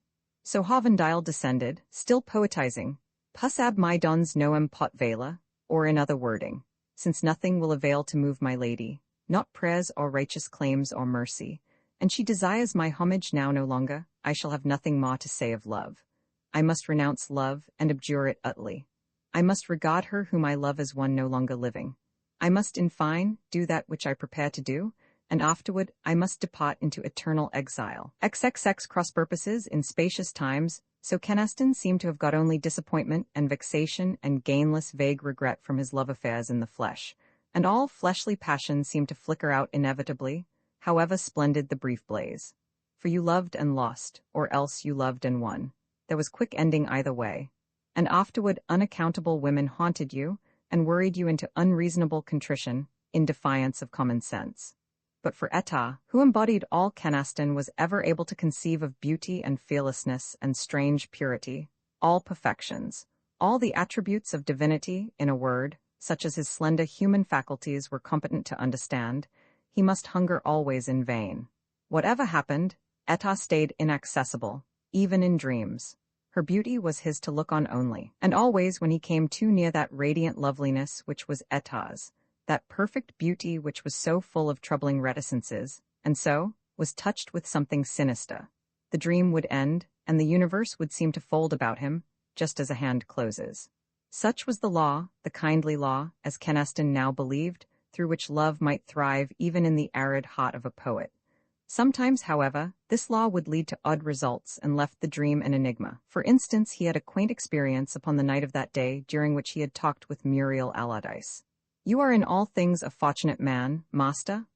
So Hovendale descended, still poetizing, Pus ab my dons noem pot vela, or in other wording, since nothing will avail to move my lady, not prayers or righteous claims or mercy, and she desires my homage now no longer, I shall have nothing more to say of love. I must renounce love and abjure it utterly. I must regard her whom I love as one no longer living. I must, in fine, do that which I prepare to do, and afterward I must depart into eternal exile. XXX cross purposes in spacious times, so Kenaston seemed to have got only disappointment and vexation and gainless vague regret from his love affairs in the flesh, and all fleshly passion seemed to flicker out inevitably, however splendid the brief blaze. For you loved and lost, or else you loved and won. There was quick ending either way. And afterward unaccountable women haunted you, and worried you into unreasonable contrition, in defiance of common sense. But for Etah, who embodied all Kenaston was ever able to conceive of beauty and fearlessness and strange purity, all perfections, all the attributes of divinity, in a word, such as his slender human faculties were competent to understand, he must hunger always in vain. Whatever happened, Etah stayed inaccessible, even in dreams. Her beauty was his to look on only, and always when he came too near that radiant loveliness which was Etah's, that perfect beauty which was so full of troubling reticences, and so, was touched with something sinister. The dream would end, and the universe would seem to fold about him, just as a hand closes. Such was the law, the kindly law, as Kenaston now believed, through which love might thrive even in the arid heart of a poet. Sometimes, however, this law would lead to odd results and left the dream an enigma. For instance, he had a quaint experience upon the night of that day during which he had talked with Muriel Allardyce. "You are in all things a fortunate man, master,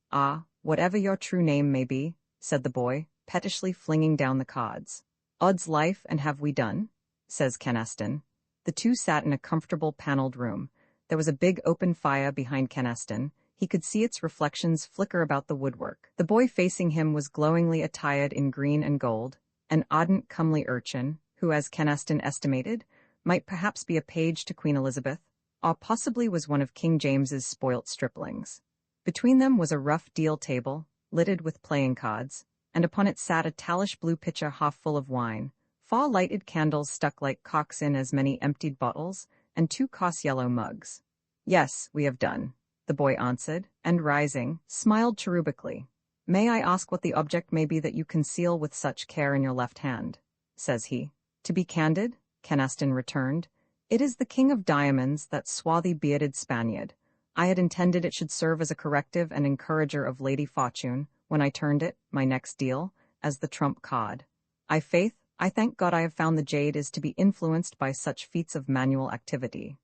whatever your true name may be," said the boy, pettishly flinging down the cards. "Odd's life, and have we done?" says Kenaston. The two sat in a comfortable paneled room. There was a big open fire behind Kenaston. He could see its reflections flicker about the woodwork. The boy facing him was glowingly attired in green and gold, an ardent, comely urchin, who, as Kenaston estimated, might perhaps be a page to Queen Elizabeth, or possibly was one of King James's spoilt striplings. Between them was a rough deal table, littered with playing cards, and upon it sat a tallish blue pitcher half full of wine, 4 lighted candles stuck like cocks in as many emptied bottles, and 2 coarse yellow mugs. "Yes, we have done," the boy answered, and rising, smiled cherubically. "May I ask what the object may be that you conceal with such care in your left hand?" says he. "To be candid," Kenaston returned, "it is the King of Diamonds, that swarthy bearded Spaniard. I had intended it should serve as a corrective and encourager of Lady Fortune, when I turned it, my next deal, as the trump card. I thank God I have found the jade is to be influenced by such feats of manual activity.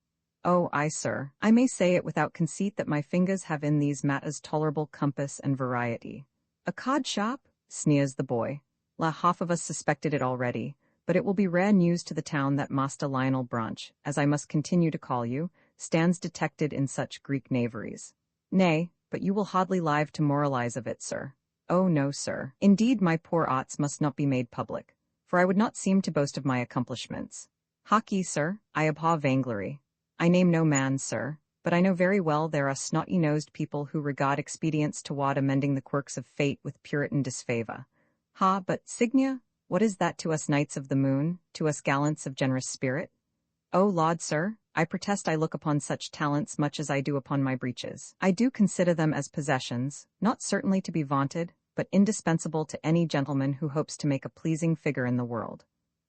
Oh, aye, sir, I may say it without conceit that my fingers have in these matters tolerable compass and variety." "A card shop?" sneers the boy. "Half of us suspected it already, but it will be rare news to the town that Master Lionel Branch, as I must continue to call you, stands detected in such Greek knaveries. Nay, but you will hardly live to moralize of it, sir." "Oh, no, sir. Indeed, my poor arts must not be made public, for I would not seem to boast of my accomplishments. Hark ye, sir, I abhor vainglory. I name no man, sir, but I know very well there are snotty-nosed people who regard expedients toward amending the quirks of fate with Puritan disfavor. But, Signia, what is that to us knights of the moon, to us gallants of generous spirit? Oh, Lord, sir, I protest I look upon such talents much as I do upon my breeches. I do consider them as possessions, not certainly to be vaunted, but indispensable to any gentleman who hopes to make a pleasing figure in the world.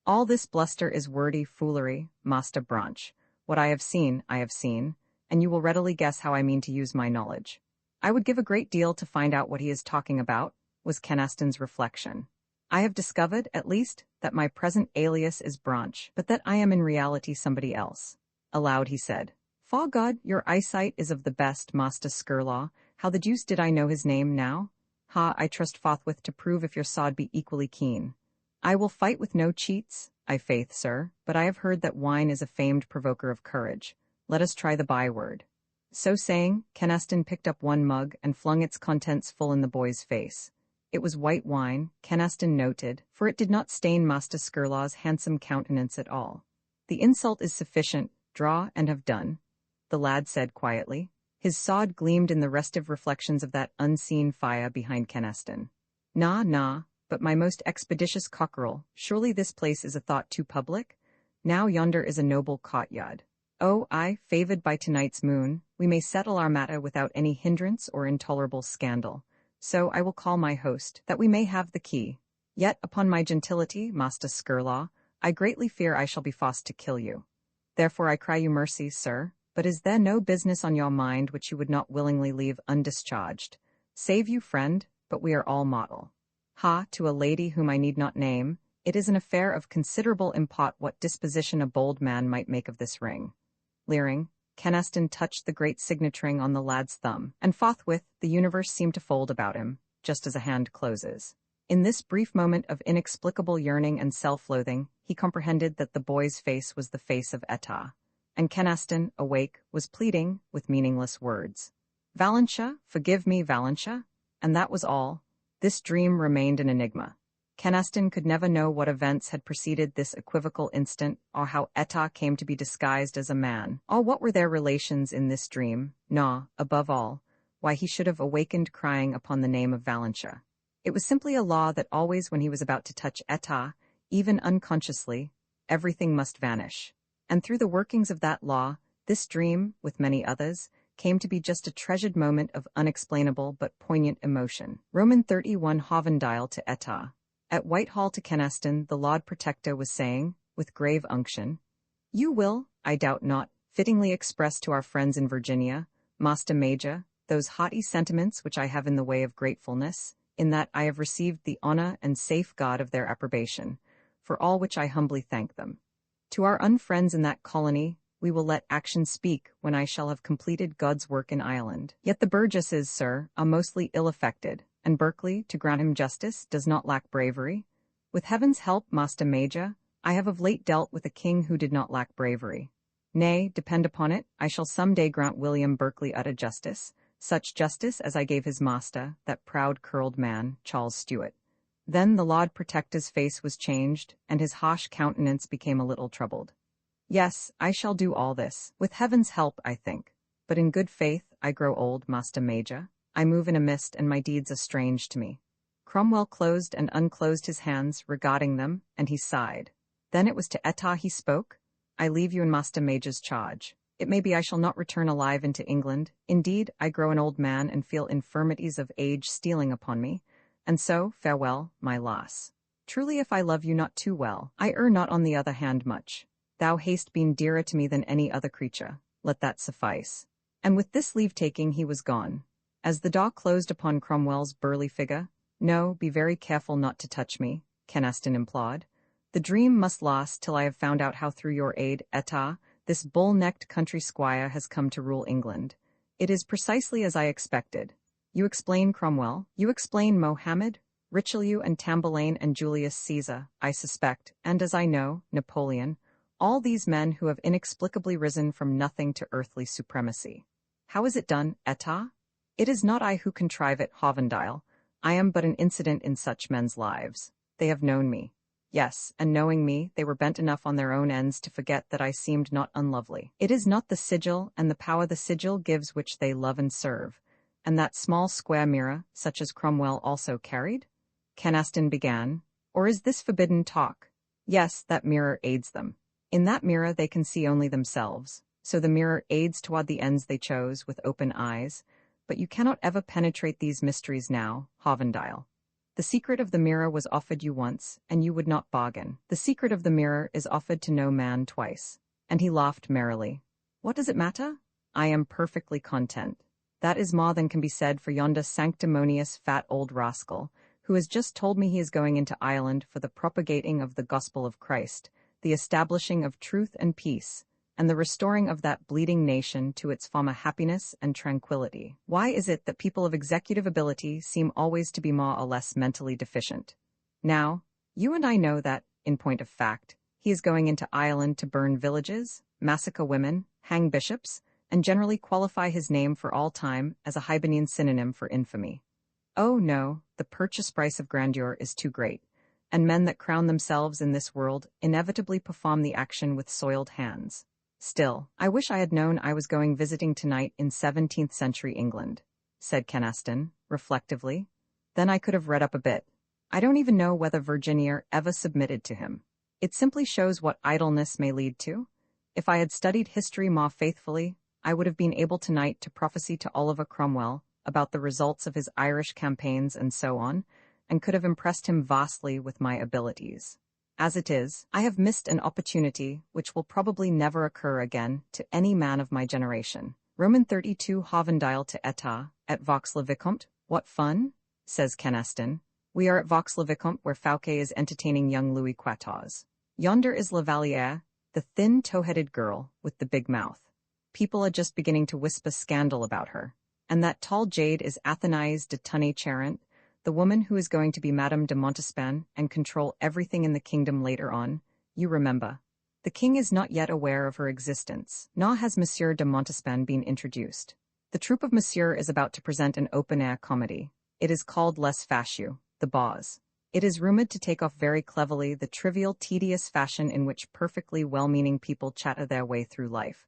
All this bluster is wordy foolery, Master Branch. What I have seen, and you will readily guess how I mean to use my knowledge. I would give a great deal to find out what he is talking about," was Kenaston's reflection. "I have discovered, at least, that my present alias is Branch, but that I am in reality somebody else." Aloud he said, "'Fore God, your eyesight is of the best, Master Skirlaw. How the deuce did I know his name now? I trust forthwith to prove if your sod be equally keen. I will fight with no cheats, I faith, sir, but I have heard that wine is a famed provoker of courage. Let us try the byword." So saying, Kenaston picked up one mug and flung its contents full in the boy's face. It was white wine, Kenaston noted, for it did not stain Master Skirlaw's handsome countenance at all. "The insult is sufficient, draw and have done," the lad said quietly. His sod gleamed in the restive reflections of that unseen fire behind Kenaston. "Nah, but my most expeditious cockerel, surely this place is a thought too public? Now yonder is a noble courtyard. Oh, favoured by tonight's moon, we may settle our matter without any hindrance or intolerable scandal. So I will call my host, that we may have the key. Yet, upon my gentility, Master Skirlaw, I greatly fear I shall be forced to kill you." Therefore I cry you mercy, sir, but is there no business on your mind which you would not willingly leave undischarged? Save you, friend, but we are all mortal. Ha, to a lady whom I need not name, it is an affair of considerable import what disposition a bold man might make of this ring. Leering, Kynaston touched the great signet ring on the lad's thumb, and forthwith the universe seemed to fold about him, just as a hand closes. In this brief moment of inexplicable yearning and self-loathing, he comprehended that the boy's face was the face of Etah, and Kynaston, awake, was pleading with meaningless words. Valentia, forgive me, Valentia, and that was all. This dream remained an enigma. Kynaston could never know what events had preceded this equivocal instant, or how Etah came to be disguised as a man, or what were their relations in this dream, nor, above all, why he should have awakened crying upon the name of Valentia. It was simply a law that always when he was about to touch Etah, even unconsciously, everything must vanish. And through the workings of that law, this dream, with many others, came to be just a treasured moment of unexplainable but poignant emotion. Roman 31 Hovendile to Etah. At Whitehall to Kynaston, the Lord Protector was saying, with grave unction, "You will, I doubt not, fittingly express to our friends in Virginia, Master Major, those haughty sentiments which I have in the way of gratefulness, in that I have received the honor and safeguard of their approbation, for all which I humbly thank them. To our unfriends in that colony, we will let action speak when I shall have completed God's work in Ireland. Yet the Burgesses, sir, are mostly ill-affected, and Berkeley, to grant him justice, does not lack bravery. With heaven's help, Master Major, I have of late dealt with a king who did not lack bravery. Nay, depend upon it, I shall some day grant William Berkeley utter justice, such justice as I gave his master, that proud curled man, Charles Stuart." Then the Lord Protector's face was changed, and his harsh countenance became a little troubled. "Yes, I shall do all this, with heaven's help, I think. But in good faith, I grow old, Master Major. I move in a mist, and my deeds are strange to me." Cromwell closed and unclosed his hands, regarding them, and he sighed. Then it was to Etah he spoke. "I leave you in Master Major's charge. It may be I shall not return alive into England. Indeed, I grow an old man and feel infirmities of age stealing upon me. And so, farewell, my loss. Truly if I love you not too well, I err not on the other hand much. Thou hast been dearer to me than any other creature. Let that suffice." And with this leave-taking he was gone. As the door closed upon Cromwell's burly figure, "No, be very careful not to touch me," Kynaston implored. "The dream must last till I have found out how through your aid, Etah, this bull-necked country squire has come to rule England. It is precisely as I expected. You explain, Cromwell, you explain Mohammed, Richelieu and Tamburlaine and Julius Caesar, I suspect, and as I know, Napoleon, all these men who have inexplicably risen from nothing to earthly supremacy. How is it done, Etah? It is not I who contrive it, Hovendile. I am but an incident in such men's lives. They have known me. Yes, and knowing me, they were bent enough on their own ends to forget that I seemed not unlovely. It is not the sigil and the power the sigil gives which they love and serve, and that small square mirror, such as Cromwell also carried?" Kynaston began. "Or is this forbidden talk? Yes, that mirror aids them. In that mirror they can see only themselves, so the mirror aids toward the ends they chose with open eyes, but you cannot ever penetrate these mysteries now, Hovendile. The secret of the mirror was offered you once, and you would not bargain. The secret of the mirror is offered to no man twice." And he laughed merrily. "What does it matter? I am perfectly content. That is more than can be said for yonder sanctimonious fat old rascal, who has just told me he is going into Ireland for the propagating of the gospel of Christ, the establishing of truth and peace, and the restoring of that bleeding nation to its former happiness and tranquility. Why is it that people of executive ability seem always to be more or less mentally deficient? Now, you and I know that, in point of fact, he is going into Ireland to burn villages, massacre women, hang bishops, and generally qualify his name for all time as a Hibernian synonym for infamy. Oh no, the purchase price of grandeur is too great, and men that crown themselves in this world inevitably perform the action with soiled hands. Still, I wish I had known I was going visiting tonight in 17th century England," said Kynaston, reflectively. "Then I could have read up a bit. I don't even know whether Virginia ever submitted to him. It simply shows what idleness may lead to. If I had studied history more faithfully, I would have been able tonight to prophesy to Oliver Cromwell about the results of his Irish campaigns and so on, and could have impressed him vastly with my abilities. As it is, I have missed an opportunity which will probably never occur again to any man of my generation. Roman 32 Hovendale to État, at Vaux-le-Vicomte. What fun, says Keneston. We are at Vaux-le-Vicomte where Fouquet is entertaining young Louis XIV. Yonder is La Valliere, the thin tow-headed girl with the big mouth. People are just beginning to whisper scandal about her. And that tall jade is Athénaïs de Tonnay-Charente, the woman who is going to be Madame de Montespan and control everything in the kingdom later on. You remember. The king is not yet aware of her existence, nor has Monsieur de Montespan been introduced. The troupe of Monsieur is about to present an open-air comedy. It is called Les Facheux, the Boz. It is rumored to take off very cleverly the trivial, tedious fashion in which perfectly well-meaning people chatter their way through life.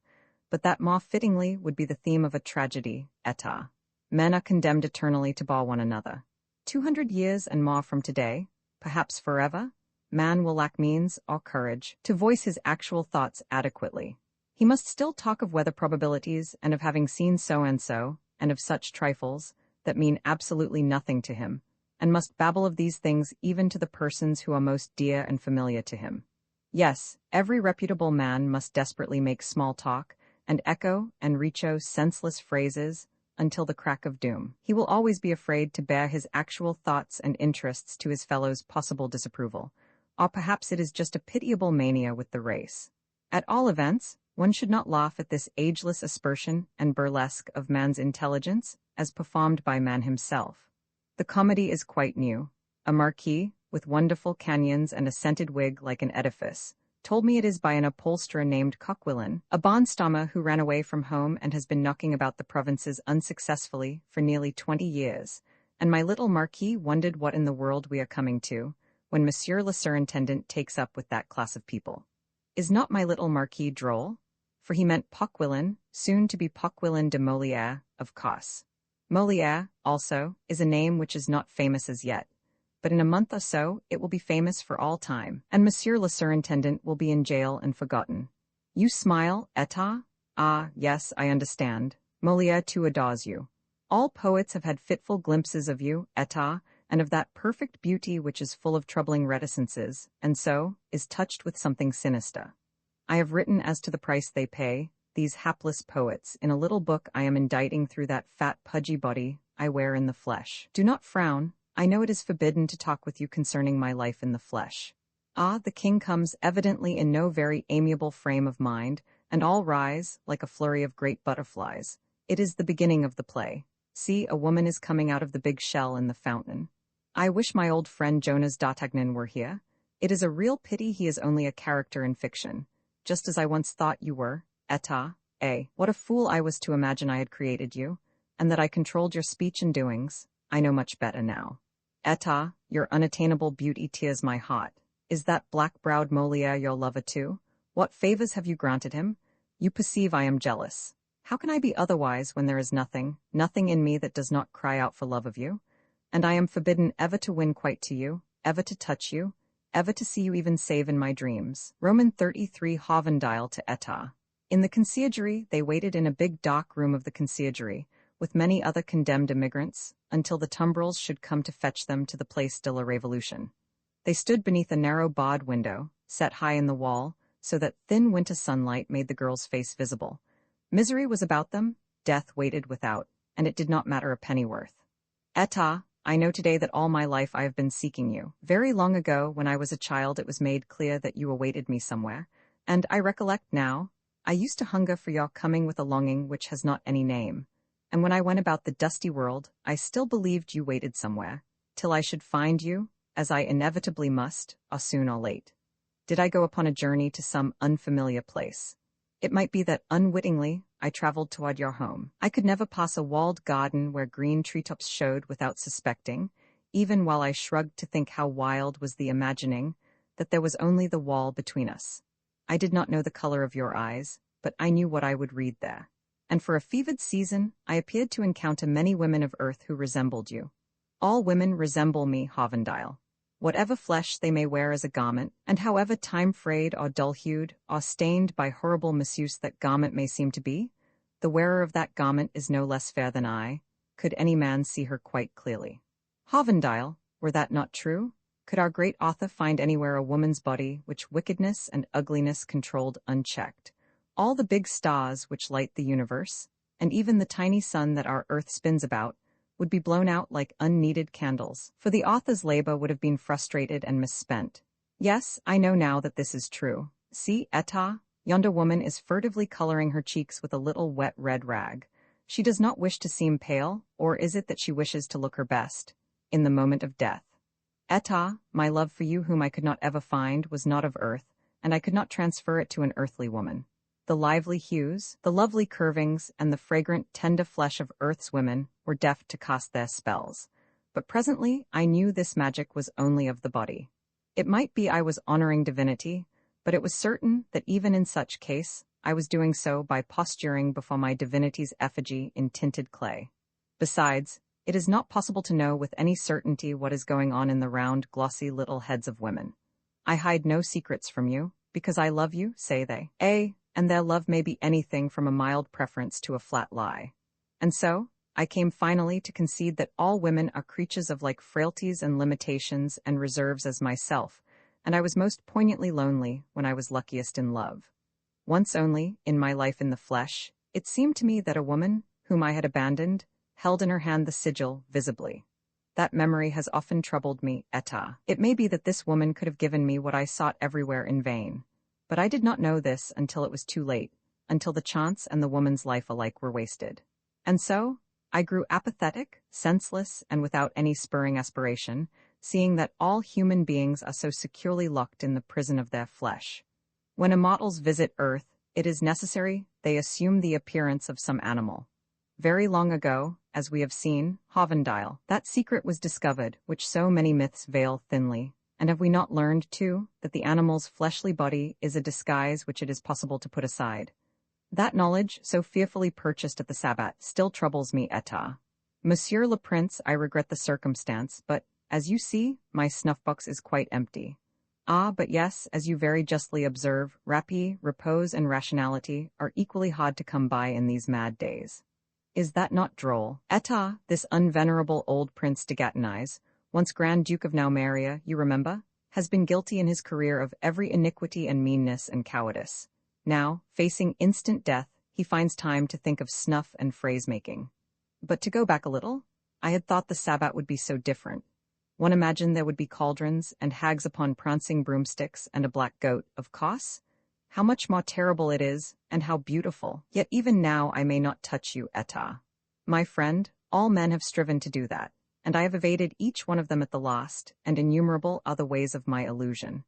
But that more fittingly would be the theme of a tragedy, État. Men are condemned eternally to bar one another. 200 years and more from today, perhaps forever, man will lack means or courage to voice his actual thoughts adequately. He must still talk of weather probabilities and of having seen so-and-so, and of such trifles that mean absolutely nothing to him, and must babble of these things even to the persons who are most dear and familiar to him. Yes, every reputable man must desperately make small talk, and echo and recho senseless phrases until the crack of doom. He will always be afraid to bear his actual thoughts and interests to his fellows' possible disapproval, or perhaps it is just a pitiable mania with the race. At all events, one should not laugh at this ageless aspersion and burlesque of man's intelligence as performed by man himself. The comedy is quite new. A marquis, with wonderful canyons and a scented wig like an edifice, told me it is by an upholsterer named Coquelin, a bondstommer who ran away from home and has been knocking about the provinces unsuccessfully for nearly 20 years, and my little marquis wondered what in the world we are coming to, when Monsieur le Surintendant takes up with that class of people. Is not my little marquis droll? For he meant Poquelin, soon to be Poquelin de Molière, of course. Molière, also, is a name which is not famous as yet, but in a month or so it will be famous for all time, and Monsieur le Surintendant will be in jail and forgotten. You smile, État? Ah, yes, I understand. Molière too adores you. All poets have had fitful glimpses of you, État, and of that perfect beauty which is full of troubling reticences, and so is touched with something sinister. I have written as to the price they pay, these hapless poets, in a little book I am inditing through that fat pudgy body I wear in the flesh. Do not frown. I know it is forbidden to talk with you concerning my life in the flesh. Ah, the king comes evidently in no very amiable frame of mind, and all rise, like a flurry of great butterflies. It is the beginning of the play. See, a woman is coming out of the big shell in the fountain. I wish my old friend Jonas d'Artagnan were here. It is a real pity he is only a character in fiction, just as I once thought you were, État. What a fool I was to imagine I had created you, and that I controlled your speech and doings. I know much better now. État, your unattainable beauty tears my heart. Is that black-browed Molière your lover too? What favors have you granted him? You perceive I am jealous. How can I be otherwise when there is nothing in me that does not cry out for love of you? And I am forbidden ever to win quite to you, ever to touch you, ever to see you even save in my dreams. Roman 33 Hovendale to État. In the conciergerie, they waited in a big dock room of the conciergerie, with many other condemned immigrants, until the tumbrils should come to fetch them to the Place de la Révolution. They stood beneath a narrow barred window, set high in the wall, so that thin winter sunlight made the girl's face visible. Misery was about them, death waited without, and it did not matter a pennyworth. État, I know today that all my life I have been seeking you. Very long ago, when I was a child, it was made clear that you awaited me somewhere, and I recollect now, I used to hunger for your coming with a longing which has not any name. And when I went about the dusty world, I still believed you waited somewhere, till I should find you, as I inevitably must, or soon or late. Did I go upon a journey to some unfamiliar place? It might be that unwittingly I traveled toward your home. I could never pass a walled garden where green treetops showed without suspecting, even while I shrugged to think how wild was the imagining that there was only the wall between us. I did not know the color of your eyes, but I knew what I would read there. And for a fevered season, I appeared to encounter many women of earth who resembled you. All women resemble me, Hovendale. Whatever flesh they may wear as a garment, and however time-frayed or dull-hued or stained by horrible misuse that garment may seem to be, the wearer of that garment is no less fair than I, could any man see her quite clearly. Hovendale, were that not true? Could our great author find anywhere a woman's body which wickedness and ugliness controlled unchecked? All the big stars which light the universe, and even the tiny sun that our earth spins about, would be blown out like unneeded candles, for the author's labor would have been frustrated and misspent. Yes, I know now that this is true. See, Eta, yonder woman is furtively coloring her cheeks with a little wet red rag. She does not wish to seem pale, or is it that she wishes to look her best, in the moment of death? Eta, my love for you whom I could not ever find was not of earth, and I could not transfer it to an earthly woman. The lively hues, the lovely curvings, and the fragrant, tender flesh of earth's women were deft to cast their spells. But presently I knew this magic was only of the body. It might be I was honoring divinity, but it was certain that even in such case, I was doing so by posturing before my divinity's effigy in tinted clay. Besides, it is not possible to know with any certainty what is going on in the round, glossy little heads of women. I hide no secrets from you, because I love you, say they. And their love may be anything from a mild preference to a flat lie. And so, I came finally to concede that all women are creatures of like frailties and limitations and reserves as myself, and I was most poignantly lonely when I was luckiest in love. Once only, in my life in the flesh, it seemed to me that a woman, whom I had abandoned, held in her hand the sigil visibly. That memory has often troubled me, Eta. It may be that this woman could have given me what I sought everywhere in vain. But I did not know this until it was too late, until the chance and the woman's life alike were wasted. And so, I grew apathetic, senseless, and without any spurring aspiration, seeing that all human beings are so securely locked in the prison of their flesh. When immortals visit Earth, it is necessary they assume the appearance of some animal. Very long ago, as we have seen, Hovendile, that secret was discovered which so many myths veil thinly. And have we not learned, too, that the animal's fleshly body is a disguise which it is possible to put aside? That knowledge, so fearfully purchased at the Sabbat, still troubles me, Eta. Monsieur le Prince, I regret the circumstance, but, as you see, my snuff-box is quite empty. Ah, but yes, as you very justly observe, rapine, repose, and rationality are equally hard to come by in these mad days. Is that not droll? Eta, this unvenerable old Prince de Gatenize, once Grand Duke of Naumaria, you remember, has been guilty in his career of every iniquity and meanness and cowardice. Now, facing instant death, he finds time to think of snuff and phrase-making. But to go back a little, I had thought the Sabbat would be so different. One imagined there would be cauldrons and hags upon prancing broomsticks and a black goat, of course. How much more terrible it is, and how beautiful. Yet even now I may not touch you, Eta. My friend, all men have striven to do that, and I have evaded each one of them at the last, and innumerable are the ways of my illusion.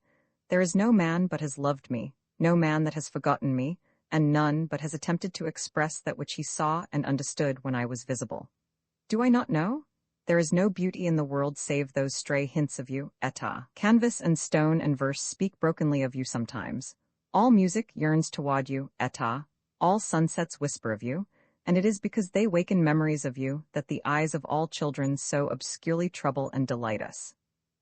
There is no man but has loved me, no man that has forgotten me, and none but has attempted to express that which he saw and understood when I was visible. Do I not know? There is no beauty in the world save those stray hints of you, Eta. Canvas and stone and verse speak brokenly of you sometimes. All music yearns toward you, Eta. All sunsets whisper of you, and it is because they waken memories of you that the eyes of all children so obscurely trouble and delight us.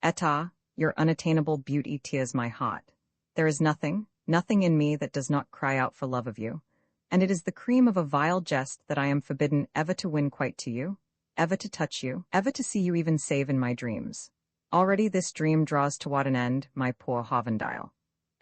Eta, your unattainable beauty tears my heart. There is nothing in me that does not cry out for love of you, and it is the cream of a vile jest that I am forbidden ever to win quite to you, ever to touch you, ever to see you even save in my dreams. Already this dream draws toward an end, my poor Hovendile.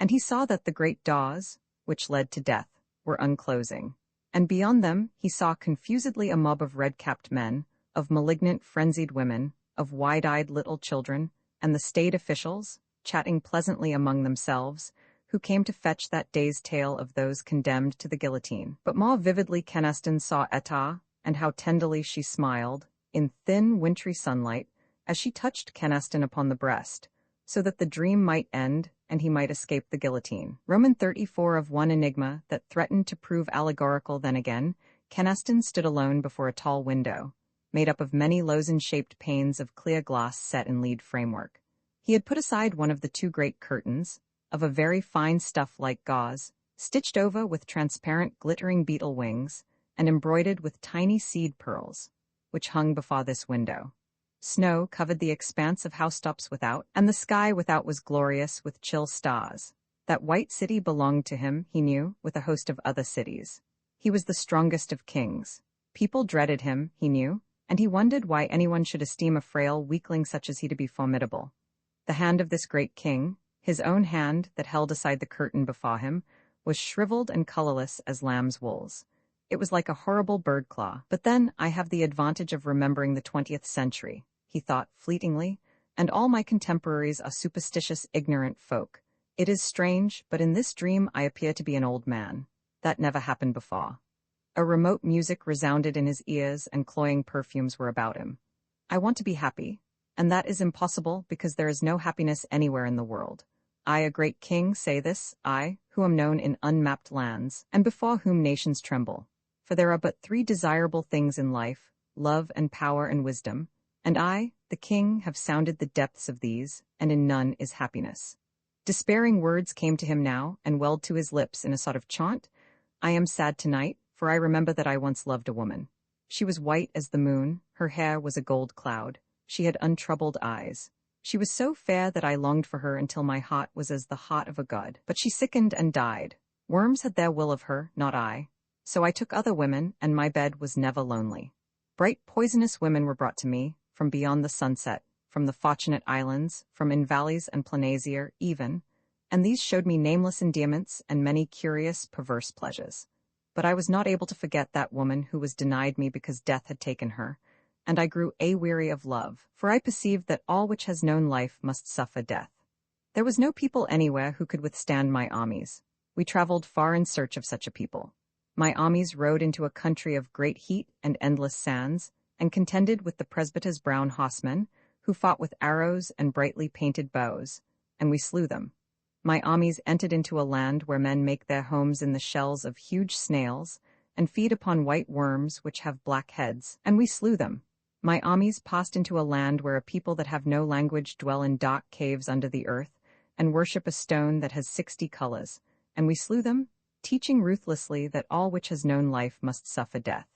And he saw that the great doors, which led to death, were unclosing. And beyond them he saw confusedly a mob of red-capped men, of malignant, frenzied women, of wide-eyed little children, and the state officials, chatting pleasantly among themselves, who came to fetch that day's tale of those condemned to the guillotine. But more vividly Keneston saw Eta, and how tenderly she smiled, in thin, wintry sunlight, as she touched Keneston upon the breast, so that the dream might end, and he might escape the guillotine. Roman 34 of one enigma that threatened to prove allegorical. Then again, Keneston stood alone before a tall window, made up of many lozenge-shaped panes of clear glass set in lead framework. He had put aside one of the two great curtains, of a very fine stuff like gauze, stitched over with transparent glittering beetle wings, and embroidered with tiny seed pearls, which hung before this window. Snow covered the expanse of housetops without, and the sky without was glorious with chill stars. That white city belonged to him, he knew, with a host of other cities. He was the strongest of kings. People dreaded him, he knew, and he wondered why anyone should esteem a frail weakling such as he to be formidable. The hand of this great king, his own hand that held aside the curtain before him, was shriveled and colorless as lamb's wools. It was like a horrible bird claw. But then I have the advantage of remembering the 20th century, he thought fleetingly, and all my contemporaries are superstitious, ignorant folk. It is strange, but in this dream I appear to be an old man. That never happened before. A remote music resounded in his ears and cloying perfumes were about him. I want to be happy, and that is impossible because there is no happiness anywhere in the world. I, a great king, say this, I, who am known in unmapped lands, and before whom nations tremble. For there are but 3 desirable things in life, love and power and wisdom, and I, the king, have sounded the depths of these, and in none is happiness. Despairing words came to him now, and welled to his lips in a sort of chaunt. I am sad tonight, for I remember that I once loved a woman. She was white as the moon, her hair was a gold cloud, she had untroubled eyes. She was so fair that I longed for her until my heart was as the heart of a god. But she sickened and died. Worms had their will of her, not I. So I took other women, and my bed was never lonely. Bright poisonous women were brought to me, from beyond the sunset, from the Fortunate Islands, from in valleys and Planazier even, and these showed me nameless endearments and many curious, perverse pleasures. But I was not able to forget that woman who was denied me because death had taken her, and I grew aweary of love, for I perceived that all which has known life must suffer death. There was no people anywhere who could withstand my armies. We traveled far in search of such a people. My armies rode into a country of great heat and endless sands, and contended with the presbyter's brown horsemen, who fought with arrows and brightly painted bows, and we slew them. My armies entered into a land where men make their homes in the shells of huge snails, and feed upon white worms which have black heads, and we slew them. My armies passed into a land where a people that have no language dwell in dark caves under the earth, and worship a stone that has 60 colors, and we slew them, teaching ruthlessly that all which has known life must suffer death.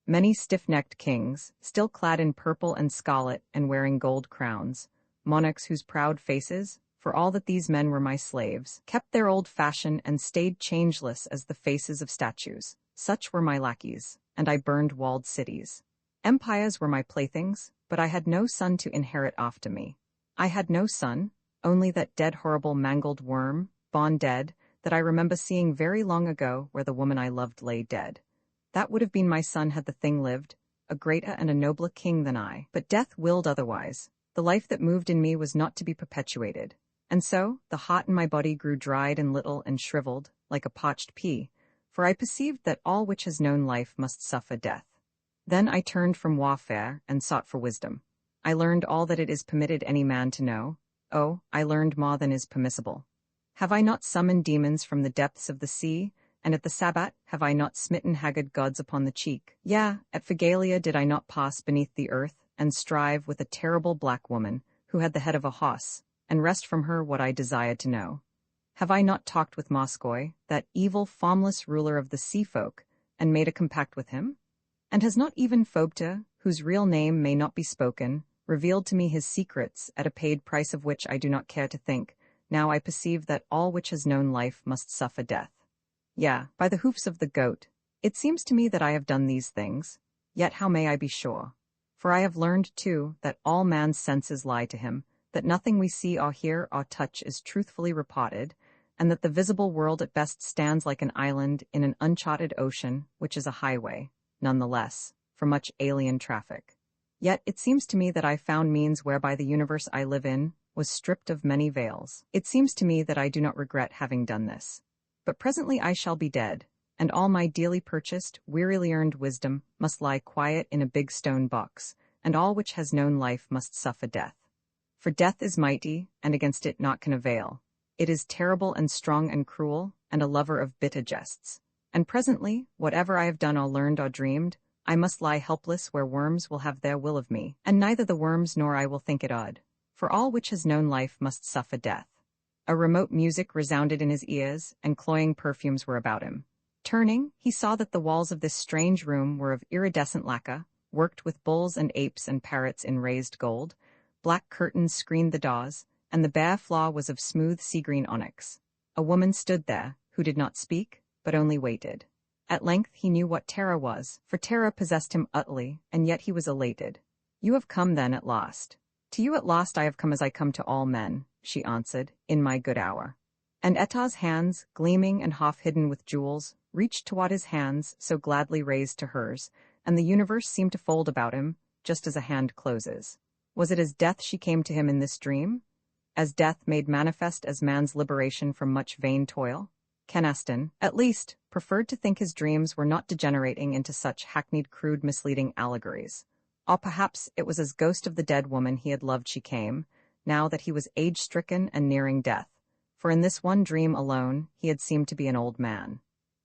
Many stiff-necked kings, still clad in purple and scarlet and wearing gold crowns, monarchs whose proud faces, for all that these men were my slaves, kept their old fashion and stayed changeless as the faces of statues. Such were my lackeys, and I burned walled cities. Empires were my playthings, but I had no son to inherit after me. I had no son, only that dead horrible mangled worm, born dead, that I remember seeing very long ago where the woman I loved lay dead. That would have been my son had the thing lived, a greater and a nobler king than I. But death willed otherwise. The life that moved in me was not to be perpetuated. And so, the heart in my body grew dried and little and shriveled, like a parched pea, for I perceived that all which has known life must suffer death. Then I turned from warfare and sought for wisdom. I learned all that it is permitted any man to know. Oh, I learned more than is permissible. Have I not summoned demons from the depths of the sea, and at the Sabbat have I not smitten haggard gods upon the cheek? Yea, at Phegalia did I not pass beneath the earth, and strive with a terrible black woman, who had the head of a horse, and wrest from her what I desired to know? Have I not talked with Moskoy, that evil, formless ruler of the sea folk, and made a compact with him? And has not even Phobta, whose real name may not be spoken, revealed to me his secrets at a paid price of which I do not care to think? Now I perceive that all which has known life must suffer death. Yea, by the hoofs of the goat. It seems to me that I have done these things, yet how may I be sure? For I have learned, too, that all man's senses lie to him, that nothing we see or hear or touch is truthfully reported, and that the visible world at best stands like an island in an uncharted ocean, which is a highway, nonetheless, for much alien traffic. Yet it seems to me that I found means whereby the universe I live in was stripped of many veils. It seems to me that I do not regret having done this. But presently I shall be dead, and all my dearly purchased, wearily earned wisdom must lie quiet in a big stone box, and all which has known life must suffer death. For death is mighty, and against it naught can avail. It is terrible and strong and cruel, and a lover of bitter jests. And presently, whatever I have done or learned or dreamed, I must lie helpless where worms will have their will of me, and neither the worms nor I will think it odd. For all which has known life must suffer death. A remote music resounded in his ears, and cloying perfumes were about him. Turning, he saw that the walls of this strange room were of iridescent lacquer, worked with bulls and apes and parrots in raised gold. Black curtains screened the doors, and the bare floor was of smooth sea-green onyx. A woman stood there, who did not speak, but only waited. At length he knew what terror was, for terror possessed him utterly, and yet he was elated. "You have come then at last. To you at last I have come as I come to all men, she answered, in my good hour. And Etah's hands, gleaming and half-hidden with jewels, reached toward his hands so gladly raised to hers, and the universe seemed to fold about him, just as a hand closes. Was it as death she came to him in this dream? As death made manifest as man's liberation from much vain toil? Kenaston, at least, preferred to think his dreams were not degenerating into such hackneyed, crude, misleading allegories. Or perhaps it was as ghost of the dead woman he had loved she came, now that he was age-stricken and nearing death, for in this one dream alone he had seemed to be an old man.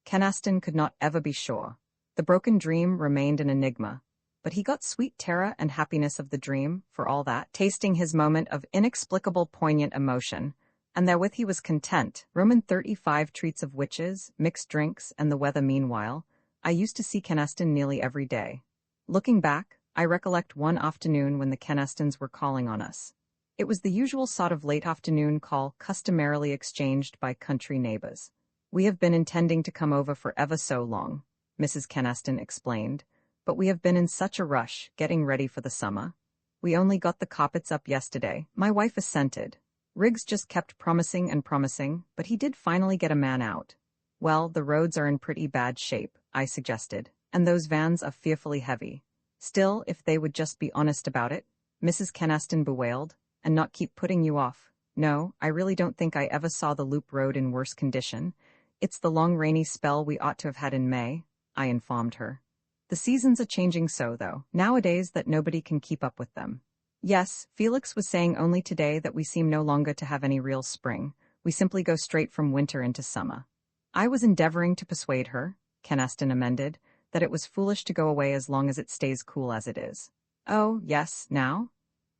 Kenaston could not ever be sure. The broken dream remained an enigma, but he got sweet terror and happiness of the dream, for all that, tasting his moment of inexplicable poignant emotion, and therewith he was content. Roman 35 treats of witches, mixed drinks, and the weather meanwhile. I used to see Kenaston nearly every day. Looking back, I recollect one afternoon when the Kenastons were calling on us. It was the usual sort of late afternoon call customarily exchanged by country neighbors. We have been intending to come over for ever so long, Mrs. Kenaston explained, but we have been in such a rush, getting ready for the summer. We only got the carpets up yesterday. My wife assented. Riggs just kept promising and promising, but he did finally get a man out. Well, the roads are in pretty bad shape, I suggested, and those vans are fearfully heavy. Still, if they would just be honest about it, Mrs. Kenaston bewailed, and not keep putting you off. No, I really don't think I ever saw the loop road in worse condition. It's the long rainy spell we ought to have had in May, I informed her. The seasons are changing so, though, nowadays that nobody can keep up with them. Yes, Felix was saying only today that we seem no longer to have any real spring. We simply go straight from winter into summer. I was endeavoring to persuade her, Kenaston amended, that it was foolish to go away as long as it stays cool as it is. Oh, yes, now?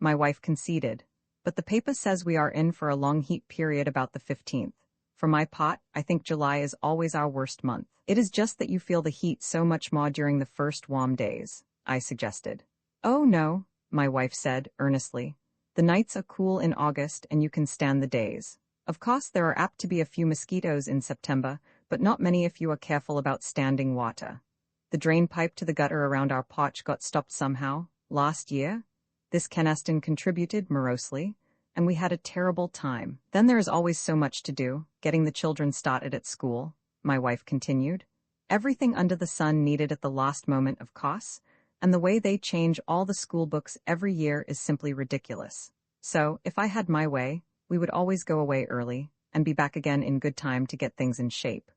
My wife conceded. But the paper says we are in for a long heat period about the 15th. For my part, I think July is always our worst month. It is just that you feel the heat so much more during the first warm days, I suggested. Oh no, my wife said, earnestly. The nights are cool in August and you can stand the days. Of course there are apt to be a few mosquitoes in September, but not many if you are careful about standing water. The drain pipe to the gutter around our porch got stopped somehow, last year. This Kenaston contributed morosely, and we had a terrible time. Then there is always so much to do, getting the children started at school, my wife continued. Everything under the sun needed at the last moment, of course, and the way they change all the school books every year is simply ridiculous. So, if I had my way, we would always go away early, and be back again in good time to get things in shape.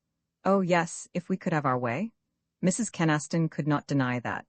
Oh yes, if we could have our way. Mrs. Kenaston could not deny that.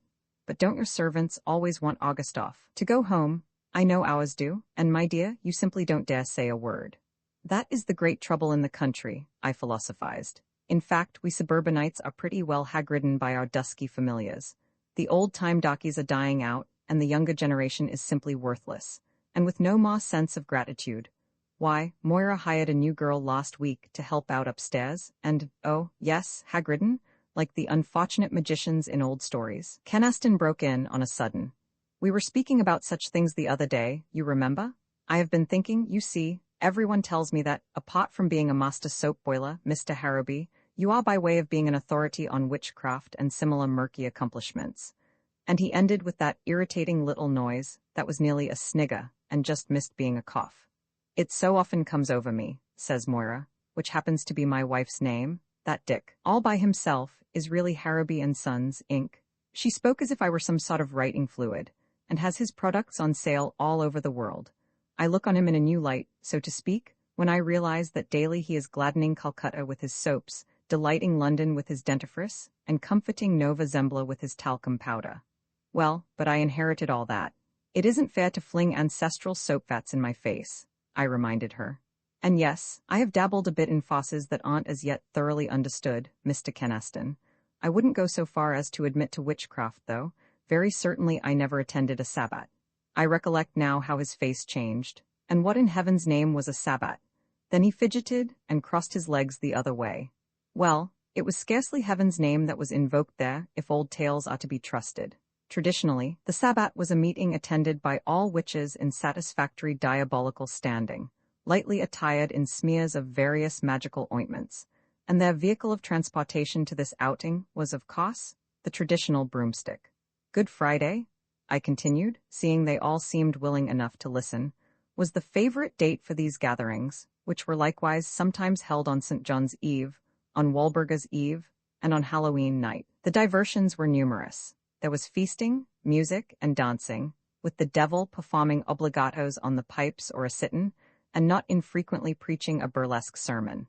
But don't your servants always want August off? To go home? I know ours do, and my dear, you simply don't dare say a word. That is the great trouble in the country, I philosophized. In fact, we suburbanites are pretty well hag-ridden by our dusky familiars. The old-time darkies are dying out, and the younger generation is simply worthless, and with no more sense of gratitude. Why, Moira hired a new girl last week to help out upstairs, and, oh, yes, hag-ridden, like the unfortunate magicians in old stories. Kenaston broke in on a sudden. We were speaking about such things the other day, you remember? I have been thinking, you see, everyone tells me that, apart from being a master soap boiler, Mr. Harrowby, you are by way of being an authority on witchcraft and similar murky accomplishments. And he ended with that irritating little noise that was nearly a snigger and just missed being a cough. It so often comes over me, says Moira, which happens to be my wife's name, that Dick, all by himself, is really Harrowby and Sons, Inc. She spoke as if I were some sort of writing fluid, and has his products on sale all over the world. I look on him in a new light, so to speak, when I realize that daily he is gladdening Calcutta with his soaps, delighting London with his dentifrice, and comforting Nova Zembla with his talcum powder. Well, but I inherited all that. It isn't fair to fling ancestral soap vats in my face, I reminded her. And yes, I have dabbled a bit in fosses that aren't as yet thoroughly understood, Mr. Kenaston. I wouldn't go so far as to admit to witchcraft, though. Very certainly I never attended a sabbat. I recollect now how his face changed. And what in heaven's name was a sabbat? Then he fidgeted and crossed his legs the other way. Well, it was scarcely heaven's name that was invoked there, if old tales are to be trusted. Traditionally, the sabbat was a meeting attended by all witches in satisfactory diabolical standing, lightly attired in smears of various magical ointments, and their vehicle of transportation to this outing was, of course, the traditional broomstick. Good Friday? I continued, seeing they all seemed willing enough to listen, was the favorite date for these gatherings, which were likewise sometimes held on St. John's Eve, on Walburga's Eve, and on Halloween night. The diversions were numerous. There was feasting, music, and dancing, with the devil performing obligatos on the pipes or a citin, and not infrequently preaching a burlesque sermon.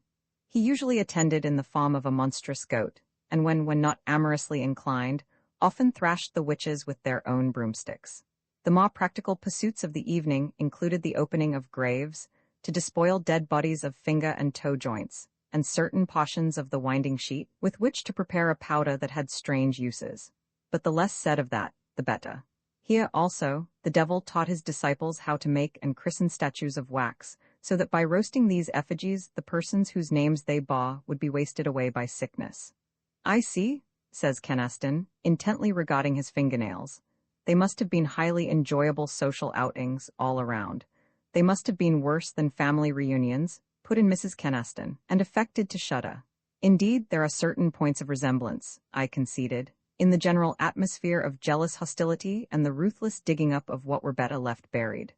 He usually attended in the form of a monstrous goat, and when not amorously inclined, often thrashed the witches with their own broomsticks. The more practical pursuits of the evening included the opening of graves, to despoil dead bodies of finger and toe joints, and certain portions of the winding sheet, with which to prepare a powder that had strange uses. But the less said of that, the better. Here also, the devil taught his disciples how to make and christen statues of wax, so that by roasting these effigies the persons whose names they bore would be wasted away by sickness. "I see," says Canaston, intently regarding his fingernails. "They must have been highly enjoyable social outings all around. They must have been worse than family reunions," put in Mrs. Canaston, and affected to shudder. "Indeed, there are certain points of resemblance," I conceded, "in the general atmosphere of jealous hostility and the ruthless digging up of what were better left buried."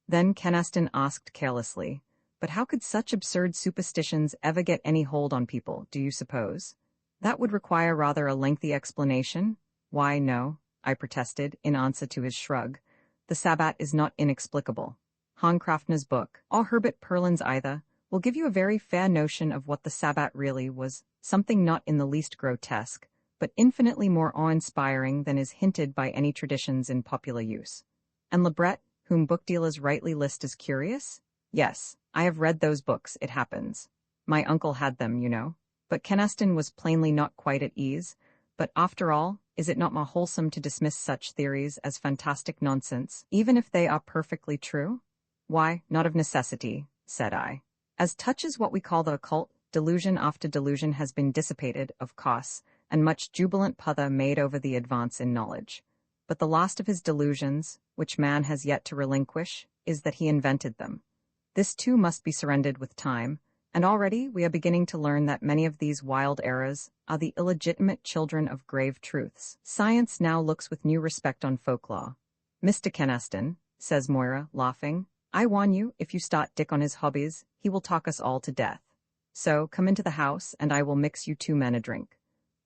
Then Canaston asked carelessly, "But how could such absurd superstitions ever get any hold on people, do you suppose? That would require rather a lengthy explanation." "Why, no," I protested, in answer to his shrug. "The Sabbat is not inexplicable. Honcraftner's book, or Herbert Perlin's either, will give you a very fair notion of what the Sabbat really was, something not in the least grotesque, but infinitely more awe-inspiring than is hinted by any traditions in popular use." "And Lebret, whom book dealers rightly list as curious?" "Yes, I have read those books, it happens. My uncle had them, you know." But Canaston was plainly not quite at ease. "But after all, is it not more wholesome to dismiss such theories as fantastic nonsense, even if they are perfectly true?" "Why, not of necessity," said I. "As touches what we call the occult, delusion after delusion has been dissipated, of course, and much jubilant pother made over the advance in knowledge. But the last of his delusions, which man has yet to relinquish, is that he invented them. This too must be surrendered with time, and already we are beginning to learn that many of these wild errors are the illegitimate children of grave truths. Science now looks with new respect on folklore." "Mr. Canaston," says Moira, laughing, "I warn you, if you start Dick on his hobbies, he will talk us all to death. So come into the house, and I will mix you two men a drink."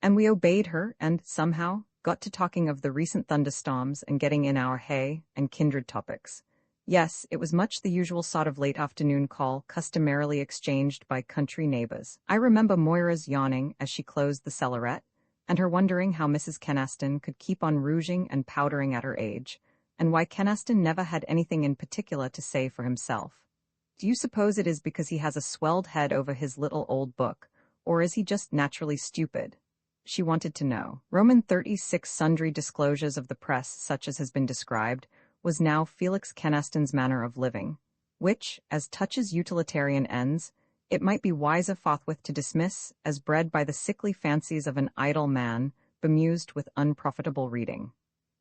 And we obeyed her, and, somehow, got to talking of the recent thunderstorms and getting in our hay and kindred topics. Yes, it was much the usual sort of late afternoon call customarily exchanged by country neighbors. I remember Moira's yawning as she closed the cellaret, and her wondering how Mrs. Canaston could keep on rouging and powdering at her age, and why Canaston never had anything in particular to say for himself. "Do you suppose it is because he has a swelled head over his little old book, or is he just naturally stupid?" She wanted to know. Roman 36 sundry disclosures of the press, such as has been described, was now Felix Canaston's manner of living, which, as touches utilitarian ends, it might be wiser forthwith to dismiss as bred by the sickly fancies of an idle man, bemused with unprofitable reading.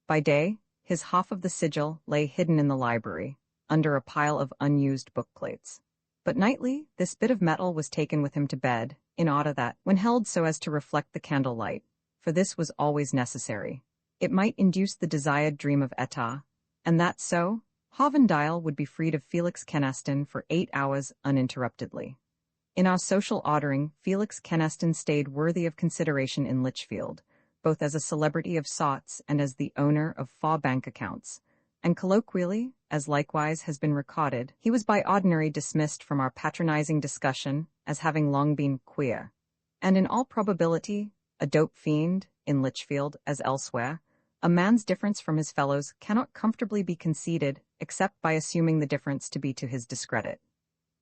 By day, his half of the sigil lay hidden in the library, under a pile of unused bookplates. But nightly, this bit of metal was taken with him to bed, in order that, when held so as to reflect the candlelight, for this was always necessary, it might induce the desired dream of Etah, and that so, Hovendale would be freed of Felix Canaston for 8 hours uninterruptedly. In our social ordering, Felix Canaston stayed worthy of consideration in Lichfield, both as a celebrity of sorts and as the owner of 4 bank accounts, and colloquially, as likewise has been recorded, he was by ordinary dismissed from our patronizing discussion as having long been queer, and in all probability a dope fiend, in Lichfield as elsewhere. A man's difference from his fellows cannot comfortably be conceded except by assuming the difference to be to his discredit.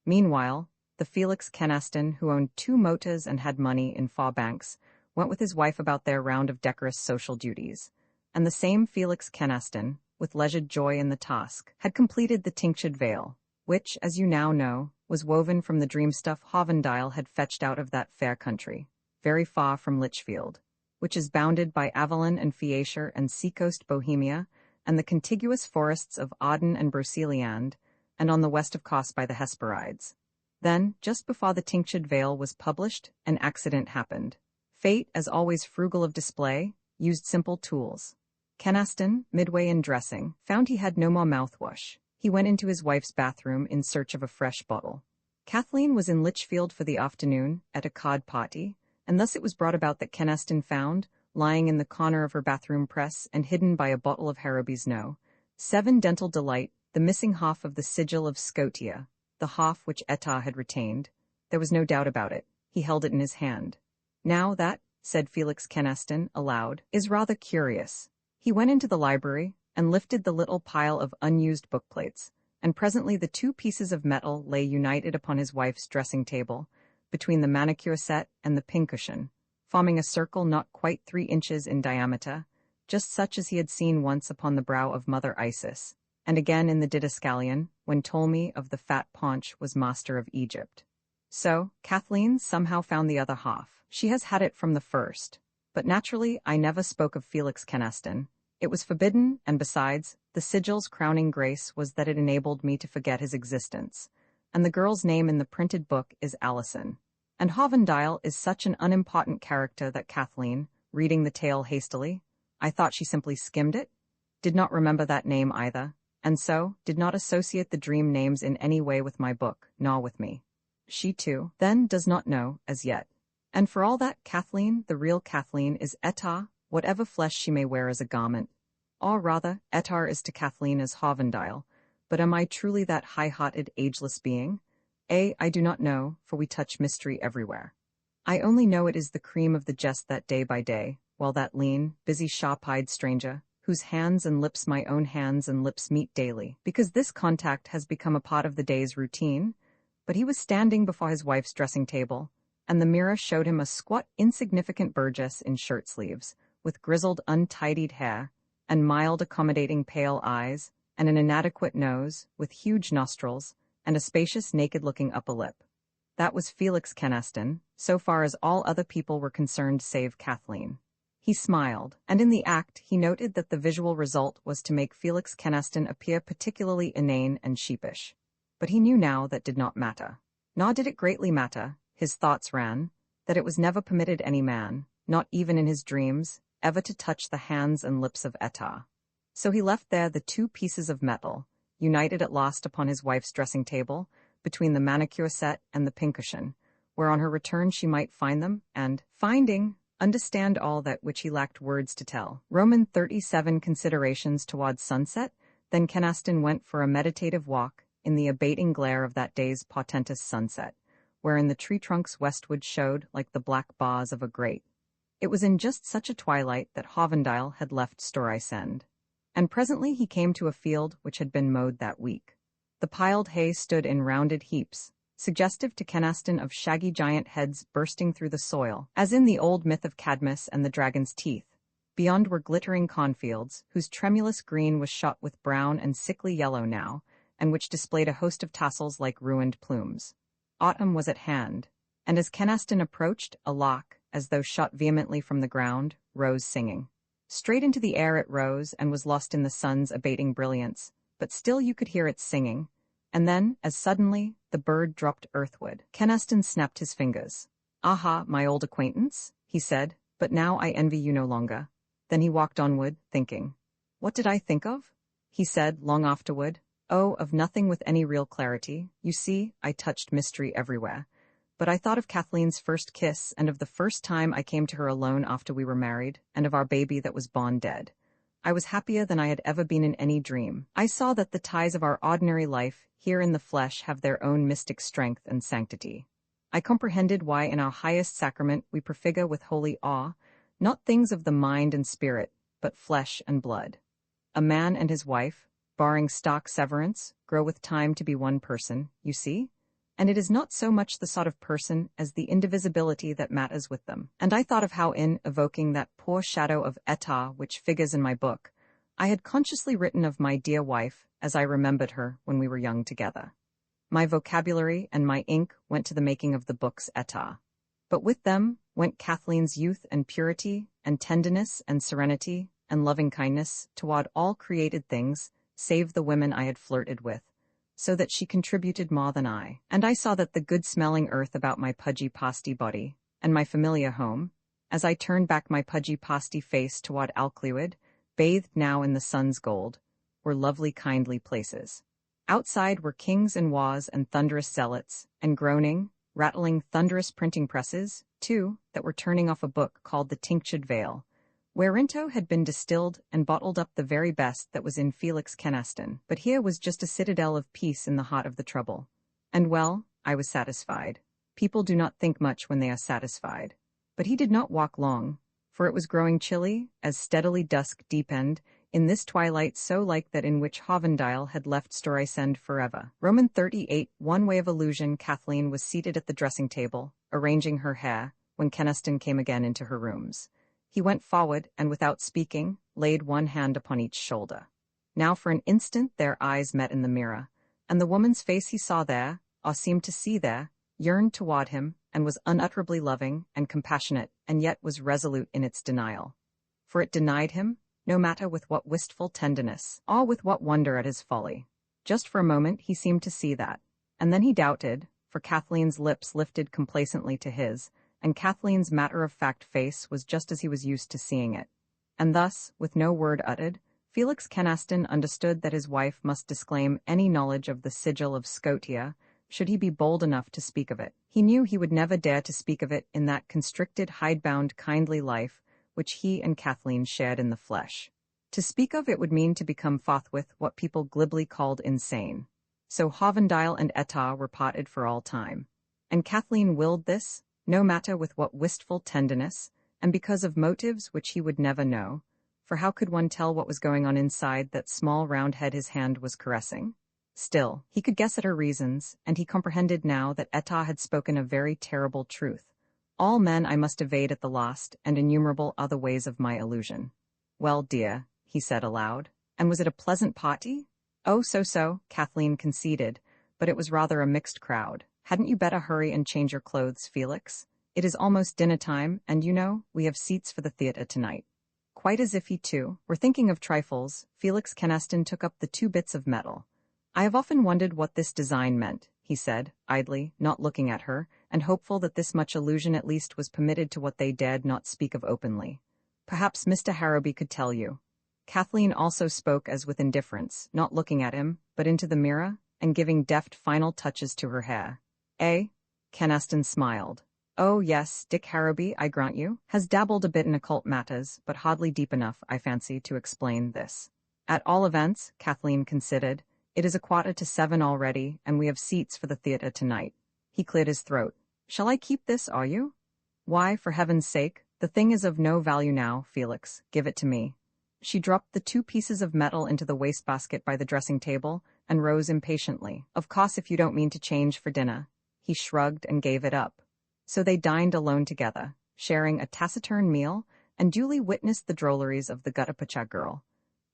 Meanwhile, the Felix Canaston, who owned 2 motors and had money in 4 banks, went with his wife about their round of decorous social duties, and the same Felix Canaston, with leisured joy in the task, had completed the tinctured veil, which, as you now know, was woven from the dream stuff Hovendale had fetched out of that fair country, very far from Lichfield, which is bounded by Avalon and Fiescher and seacoast Bohemia, and the contiguous forests of Auden and Broceliande, and on the west of Kos by the Hesperides. Then, just before the tinctured veil was published, an accident happened. Fate, as always frugal of display, used simple tools. Kenaston, midway in dressing, found he had no more mouthwash. He went into his wife's bathroom in search of a fresh bottle. Kathleen was in Lichfield for the afternoon, at a card party, and thus it was brought about that Kenaston found, lying in the corner of her bathroom press and hidden by a bottle of Harrowby's No. 7 Dental Delight, the missing half of the sigil of Scotia, the half which Etah had retained. There was no doubt about it. He held it in his hand. Now that, said Felix Kenaston aloud, is rather curious. He went into the library and lifted the little pile of unused bookplates, and presently the 2 pieces of metal lay united upon his wife's dressing table, between the manicure set and the pincushion, forming a circle not quite 3 inches in diameter, just such as he had seen once upon the brow of Mother Isis, and again in the didascalion, when Ptolemy of the fat paunch was master of Egypt. So, Kathleen somehow found the other half. She has had it from the first. But naturally, I never spoke of Felix Kenaston. It was forbidden, and besides, the sigil's crowning grace was that it enabled me to forget his existence. And the girl's name in the printed book is Allison. And Hovendale is such an unimportant character that Kathleen, reading the tale hastily, I thought she simply skimmed it, did not remember that name either, and so did not associate the dream names in any way with my book, nor with me. She, too, then does not know, as yet. And for all that, Kathleen, the real Kathleen, is Etah, whatever flesh she may wear as a garment. Or rather, Etah is to Kathleen as Hovendale, but am I truly that high-hearted, ageless being? I do not know, for we touch mystery everywhere. I only know it is the cream of the jest that day by day, while that lean, busy, sharp-eyed stranger, whose hands and lips my own hands and lips meet daily, because this contact has become a part of the day's routine, but he was standing before his wife's dressing table, and the mirror showed him a squat, insignificant burgess in shirt-sleeves, with grizzled, untidied hair, and mild, accommodating pale eyes, and an inadequate nose, with huge nostrils, and a spacious, naked-looking upper lip. That was Felix Kenaston, so far as all other people were concerned save Kathleen. He smiled, and in the act he noted that the visual result was to make Felix Kenaston appear particularly inane and sheepish. But he knew now that did not matter. Nor did it greatly matter, his thoughts ran, that it was never permitted any man, not even in his dreams, ever to touch the hands and lips of Etah. So he left there the 2 pieces of metal, united at last upon his wife's dressing table, between the manicure set and the pincushion, where on her return she might find them, and, finding, understand all that which he lacked words to tell. Roman 37 Considerations towards sunset. Then Kenaston went for a meditative walk in the abating glare of that day's portentous sunset, wherein the tree trunks westward showed like the black bars of a grate. It was in just such a twilight that Hovendale had left Storisend, and presently he came to a field which had been mowed that week. The piled hay stood in rounded heaps, suggestive to Kenaston of shaggy giant heads bursting through the soil, as in the old myth of Cadmus and the dragon's teeth. Beyond were glittering cornfields, whose tremulous green was shot with brown and sickly yellow now, and which displayed a host of tassels like ruined plumes. Autumn was at hand, and as Kenaston approached, a lark, as though shot vehemently from the ground, rose singing. Straight into the air it rose and was lost in the sun's abating brilliance, but still you could hear its singing. And then, as suddenly, the bird dropped earthward. Kenaston snapped his fingers. "Aha, my old acquaintance," he said, "but now I envy you no longer." Then he walked onward, thinking. "What did I think of?" he said, long afterward. "Oh, of nothing with any real clarity. You see, I touched mystery everywhere. But I thought of Kathleen's first kiss, and of the first time I came to her alone after we were married, and of our baby that was born dead. I was happier than I had ever been in any dream. I saw that the ties of our ordinary life, here in the flesh, have their own mystic strength and sanctity. I comprehended why in our highest sacrament we prefigure with holy awe, not things of the mind and spirit, but flesh and blood. A man and his wife, barring stock severance, grow with time to be one person, you see? And it is not so much the sort of person as the indivisibility that matters with them. And I thought of how in evoking that poor shadow of Etah which figures in my book, I had consciously written of my dear wife as I remembered her when we were young together. My vocabulary and my ink went to the making of the book's Etah. But with them went Kathleen's youth and purity and tenderness and serenity and loving-kindness toward all created things, save the women I had flirted with, so that she contributed more than I. And I saw that the good-smelling earth about my pudgy-pasty body, and my familiar home, as I turned back my pudgy-pasty face toward Alclewyd, bathed now in the sun's gold, were lovely kindly places. Outside were kings and waws and thunderous zealots, and groaning, rattling thunderous printing presses, too, that were turning off a book called The Tinctured Vale, whereinto had been distilled and bottled up the very best that was in Felix Kenaston. But here was just a citadel of peace in the heart of the trouble. And well, I was satisfied. People do not think much when they are satisfied. But he did not walk long, for it was growing chilly, as steadily dusk deepened, in this twilight so like that in which Hovendale had left Storisend forever. Roman 38. One way of illusion. Kathleen was seated at the dressing-table, arranging her hair, when Kenaston came again into her rooms. He went forward, and without speaking, laid one hand upon each shoulder. Now for an instant their eyes met in the mirror, and the woman's face he saw there, or seemed to see there, yearned toward him, and was unutterably loving and compassionate, and yet was resolute in its denial. For it denied him, no matter with what wistful tenderness, or with what wonder at his folly. Just for a moment he seemed to see that, and then he doubted, for Kathleen's lips lifted complacently to his, and Kathleen's matter-of-fact face was just as he was used to seeing it. And thus, with no word uttered, Felix Kenaston understood that his wife must disclaim any knowledge of the sigil of Scotia, should he be bold enough to speak of it. He knew he would never dare to speak of it in that constricted, hidebound, kindly life which he and Kathleen shared in the flesh. To speak of it would mean to become forthwith what people glibly called insane. So Hovendale and Ettar were parted for all time. And Kathleen willed this, no matter with what wistful tenderness, and because of motives which he would never know, for how could one tell what was going on inside that small round head his hand was caressing? Still, he could guess at her reasons, and he comprehended now that Ettar had spoken a very terrible truth. All men I must evade at the last, and innumerable other ways of my illusion. Well, dear, he said aloud, and was it a pleasant party? Oh, so, Kathleen conceded, but it was rather a mixed crowd. Hadn't you better hurry and change your clothes, Felix? It is almost dinner time, and you know, we have seats for the theatre tonight. Quite as if he, too, were thinking of trifles, Felix Kenaston took up the 2 bits of metal. I have often wondered what this design meant, he said, idly, not looking at her, and hopeful that this much allusion at least was permitted to what they dared not speak of openly. Perhaps Mr. Harrowby could tell you. Kathleen also spoke as with indifference, not looking at him, but into the mirror, and giving deft final touches to her hair. Eh? Kenaston smiled. Oh, yes, Dick Harrowby, I grant you, has dabbled a bit in occult matters, but hardly deep enough, I fancy, to explain this. At all events, Kathleen considered, it is 6:45 already, and we have seats for the theatre tonight. He cleared his throat. Shall I keep this, are you? Why, for heaven's sake, the thing is of no value now, Felix, give it to me. She dropped the 2 pieces of metal into the wastebasket by the dressing-table, and rose impatiently. Of course, if you don't mean to change for dinner. He shrugged and gave it up. So they dined alone together, sharing a taciturn meal, and duly witnessed the drolleries of the Guttapacha girl.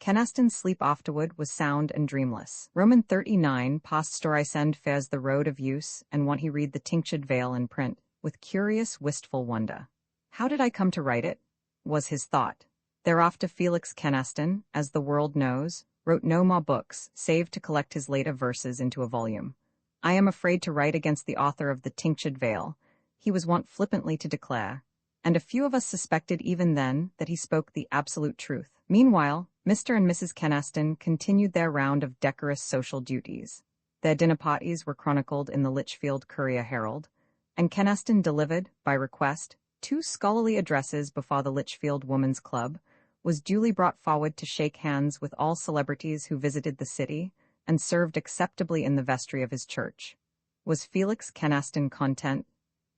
Kenaston's sleep afterward was sound and dreamless. Roman 39 past Storisend fares the road of use, and want he read the Tinctured Vale in print, with curious, wistful wonder. How did I come to write it? Was his thought. Thereafter Felix Kenaston, as the world knows, wrote no more books, save to collect his later verses into a volume. I am afraid to write against the author of the Tinctured Vale, he was wont flippantly to declare, and a few of us suspected even then that he spoke the absolute truth. Meanwhile, Mr. and Mrs. Kenaston continued their round of decorous social duties. Their dinner parties were chronicled in the Lichfield Courier Herald, and Kenaston delivered, by request, 2 scholarly addresses before the Lichfield Women's Club, was duly brought forward to shake hands with all celebrities who visited the city, and served acceptably in the vestry of his church. Was Felix Kenaston content?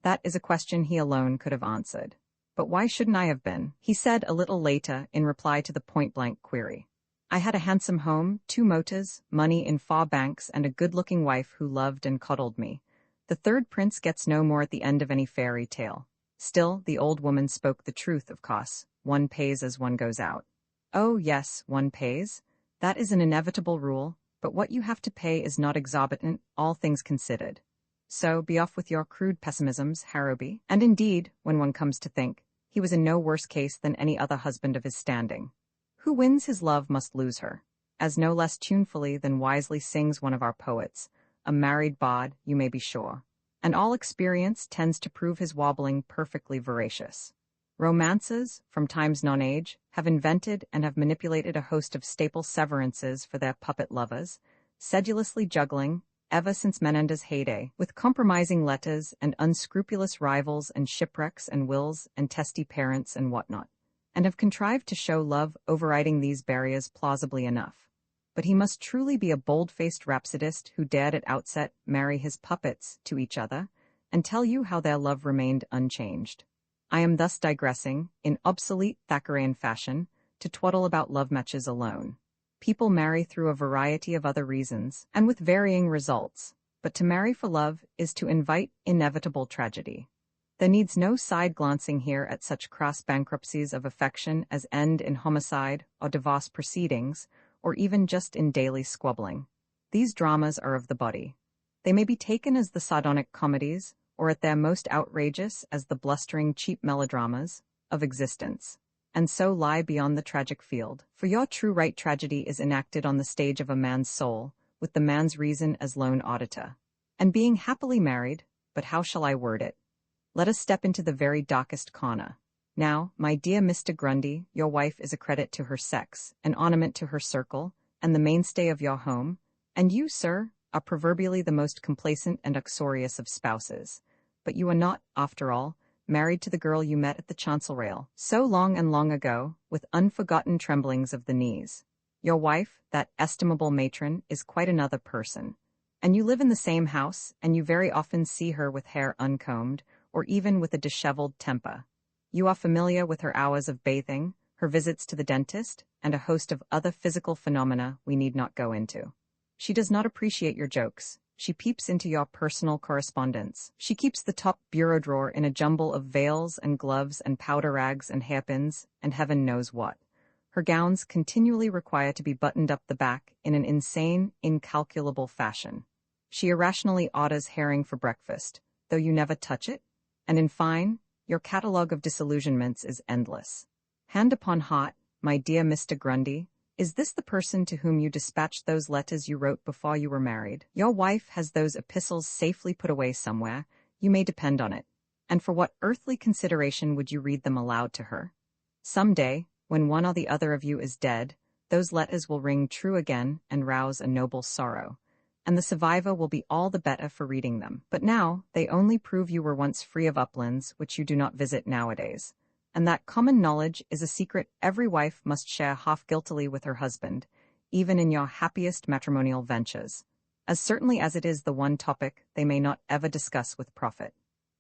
That is a question he alone could have answered. But why shouldn't I have been? He said a little later in reply to the point-blank query. I had a handsome home, 2 motors, money in 4 banks, and a good-looking wife who loved and coddled me. The 3rd prince gets no more at the end of any fairy tale. Still, the old woman spoke the truth, of course. One pays as one goes out. Oh, yes, one pays. That is an inevitable rule, but what you have to pay is not exorbitant, all things considered. So be off with your crude pessimisms, Harrowby. And indeed, when one comes to think, he was in no worse case than any other husband of his standing. Who wins his love must lose her, as no less tunefully than wisely sings one of our poets, a married bard, you may be sure. And all experience tends to prove his wobbling perfectly veracious. Romances, from times non-age, have invented and have manipulated a host of staple severances for their puppet lovers, sedulously juggling, ever since Menander's heyday, with compromising letters and unscrupulous rivals and shipwrecks and wills and testy parents and whatnot, and have contrived to show love overriding these barriers plausibly enough. But he must truly be a bold-faced rhapsodist who dared at outset marry his puppets to each other, and tell you how their love remained unchanged. I am thus digressing, in obsolete Thackerayan fashion, to twaddle about love matches alone. People marry through a variety of other reasons, and with varying results, but to marry for love is to invite inevitable tragedy. There needs no side-glancing here at such crass bankruptcies of affection as end in homicide or divorce proceedings, or even just in daily squabbling. These dramas are of the body. They may be taken as the sardonic comedies, or at their most outrageous as the blustering cheap melodramas, of existence, and so lie beyond the tragic field. For your true right tragedy is enacted on the stage of a man's soul, with the man's reason as lone auditor. And being happily married, but how shall I word it? Let us step into the very darkest corner. Now, my dear Mr. Grundy, your wife is a credit to her sex, an ornament to her circle, and the mainstay of your home, and you, sir, are proverbially the most complacent and uxorious of spouses. But you are not, after all, married to the girl you met at the chancel rail, so long and long ago, with unforgotten tremblings of the knees. Your wife, that estimable matron, is quite another person. And you live in the same house, and you very often see her with hair uncombed, or even with a disheveled temper. You are familiar with her hours of bathing, her visits to the dentist, and a host of other physical phenomena we need not go into. She does not appreciate your jokes. She peeps into your personal correspondence. She keeps the top bureau drawer in a jumble of veils and gloves and powder rags and hairpins, and heaven knows what. Her gowns continually require to be buttoned up the back in an insane, incalculable fashion. She irrationally orders herring for breakfast, though you never touch it, and in fine, your catalogue of disillusionments is endless. Hand upon heart, my dear Mr. Grundy, is this the person to whom you dispatched those letters you wrote before you were married? Your wife has those epistles safely put away somewhere, you may depend on it. And for what earthly consideration would you read them aloud to her? Some day, when one or the other of you is dead, those letters will ring true again and rouse a noble sorrow, and the survivor will be all the better for reading them. But now, they only prove you were once free of uplands which you do not visit nowadays, and that common knowledge is a secret every wife must share half guiltily with her husband, even in your happiest matrimonial ventures, as certainly as it is the one topic they may not ever discuss with profit.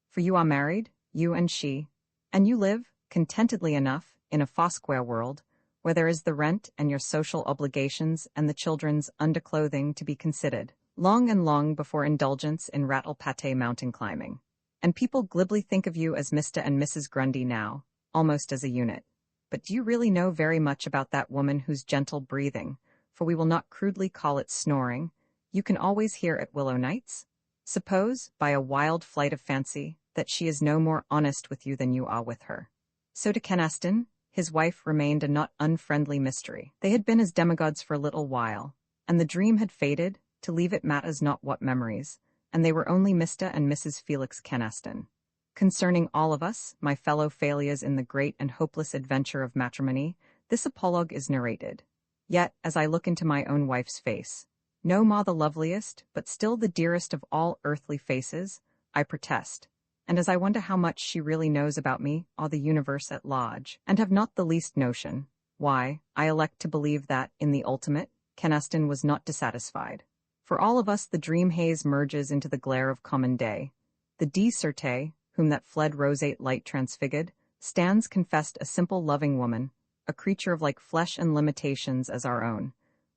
For you are married, you and she, and you live, contentedly enough, in a foursquare world, where there is the rent and your social obligations and the children's underclothing to be considered, long and long before indulgence in rattle-pate mountain climbing. And people glibly think of you as Mr. and Mrs. Grundy now, almost as a unit. But do you really know very much about that woman whose gentle breathing, for we will not crudely call it snoring, you can always hear at Willow Nights? Suppose, by a wild flight of fancy, that she is no more honest with you than you are with her. So to Kenaston, his wife remained a not unfriendly mystery. They had been as demigods for a little while, and the dream had faded, to leave it matters not what memories, and they were only Mr. and Mrs. Felix Kenaston. Concerning all of us, my fellow failures in the great and hopeless adventure of matrimony, this apologue is narrated. Yet, as I look into my own wife's face, no more the loveliest, but still the dearest of all earthly faces, I protest, and as I wonder how much she really knows about me or the universe at large, and have not the least notion, why, I elect to believe that, in the ultimate, Kenaston was not dissatisfied. For all of us the dream haze merges into the glare of common day. The Certé, whom that fled roseate light transfigured, stands confessed a simple loving woman, a creature of like flesh and limitations as our own.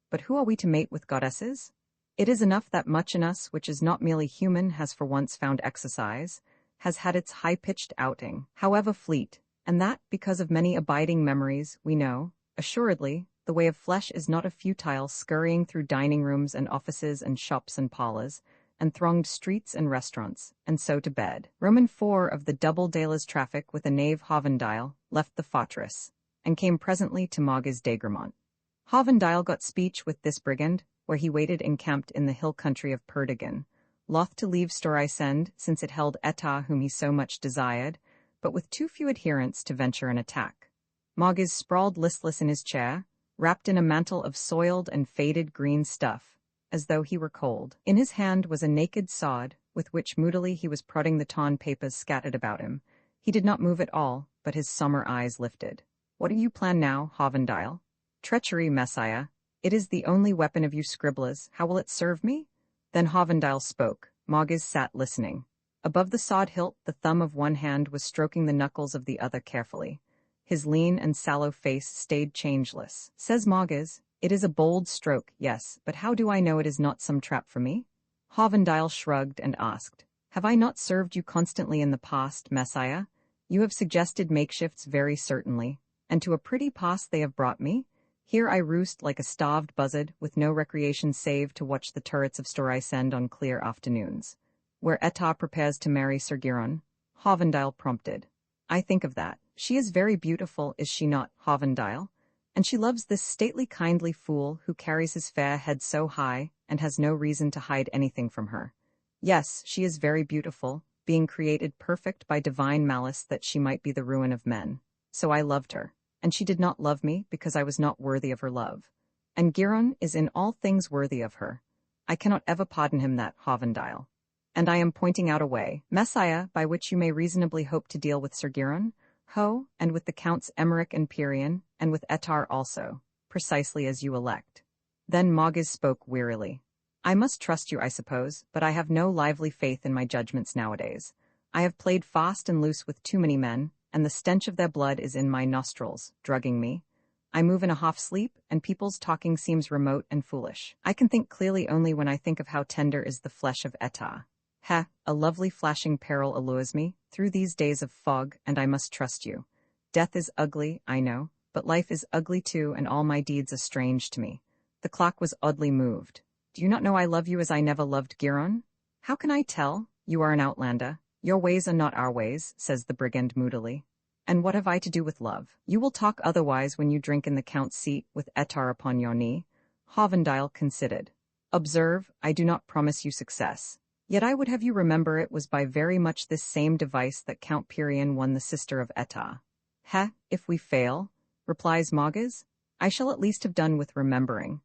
But who are we to mate with goddesses? It is enough that much in us which is not merely human has for once found exercise, has had its high-pitched outing, however fleet, and that, because of many abiding memories, we know, assuredly, the way of flesh is not a futile scurrying through dining rooms and offices and shops and parlors, and thronged streets and restaurants, and so to bed. Roman 4 of the double Daylas traffic with a knave Hovendile left the fortress, and came presently to Mogges d'Egremont. Hovendile got speech with this brigand, where he waited encamped in the hill country of Perdigan, loth to leave Storisend, since it held Etah whom he so much desired, but with too few adherents to venture an attack. Mogis sprawled listless in his chair, wrapped in a mantle of soiled and faded green stuff, as though he were cold. In his hand was a naked sod, with which moodily he was prodding the torn papers scattered about him. He did not move at all, but his summer eyes lifted. "What do you plan now, Hovendile?" "Treachery, Messiah. It is the only weapon of you scribblers. How will it serve me?" Then Hovendile spoke. Mogis sat listening. Above the sod hilt, the thumb of one hand was stroking the knuckles of the other carefully. His lean and sallow face stayed changeless. Says Mogis, "It is a bold stroke, yes, but how do I know it is not some trap for me?" Hovendile shrugged and asked, "Have I not served you constantly in the past, Messiah? You have suggested makeshifts very certainly, and to a pretty pass they have brought me. Here I roost like a starved buzzard, with no recreation save to watch the turrets of Storisend on clear afternoons." "Where Etar prepares to marry Sir Giron," Hovendile prompted. "I think of that. She is very beautiful, is she not, Hovendile? And she loves this stately kindly fool who carries his fair head so high, and has no reason to hide anything from her. Yes, she is very beautiful, being created perfect by divine malice that she might be the ruin of men. So I loved her, and she did not love me because I was not worthy of her love. And Giron is in all things worthy of her. I cannot ever pardon him that, Hovendile. And I am pointing out a way, Messiah, by which you may reasonably hope to deal with Sir Giron, and with the Counts Emmerich and Pirian, and with Etar also, precisely as you elect." Then Mogis spoke wearily. "I must trust you, I suppose, but I have no lively faith in my judgments nowadays. I have played fast and loose with too many men, and the stench of their blood is in my nostrils, drugging me. I move in a half-sleep, and people's talking seems remote and foolish. I can think clearly only when I think of how tender is the flesh of Etar. A lovely flashing peril allures me, through these days of fog, and I must trust you. Death is ugly, I know, but life is ugly too, and all my deeds are strange to me." The clock was oddly moved. "Do you not know I love you as I never loved Giron?" "How can I tell? You are an outlander. Your ways are not our ways," says the brigand moodily. "And what have I to do with love? You will talk otherwise when you drink in the Count's seat with Etar upon your knee." Hovendile considered. "Observe, I do not promise you success. Yet I would have you remember it was by very much this same device that Count Pirian won the sister of Etar." "If we fail," replies Mogis, "I shall at least have done with remembering."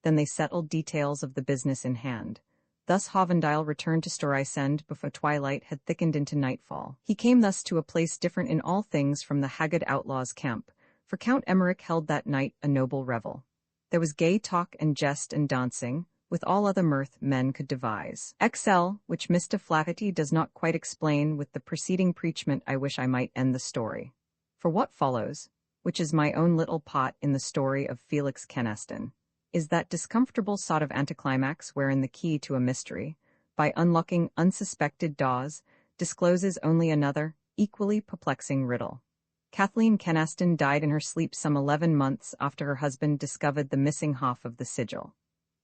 Then they settled details of the business in hand. Thus Hovendile returned to Storisend before twilight had thickened into nightfall. He came thus to a place different in all things from the haggard outlaws' camp, for Count Emmerich held that night a noble revel. There was gay talk and jest and dancing, with all other mirth men could devise. Which Mr. Flaherty does not quite explain with the preceding preachment. I wish I might end the story. For what follows, which is my own little part in the story of Felix Kenaston, is that discomfortable sort of anticlimax wherein the key to a mystery, by unlocking unsuspected doors, discloses only another, equally perplexing riddle. Kathleen Kenaston died in her sleep some 11 months after her husband discovered the missing half of the sigil.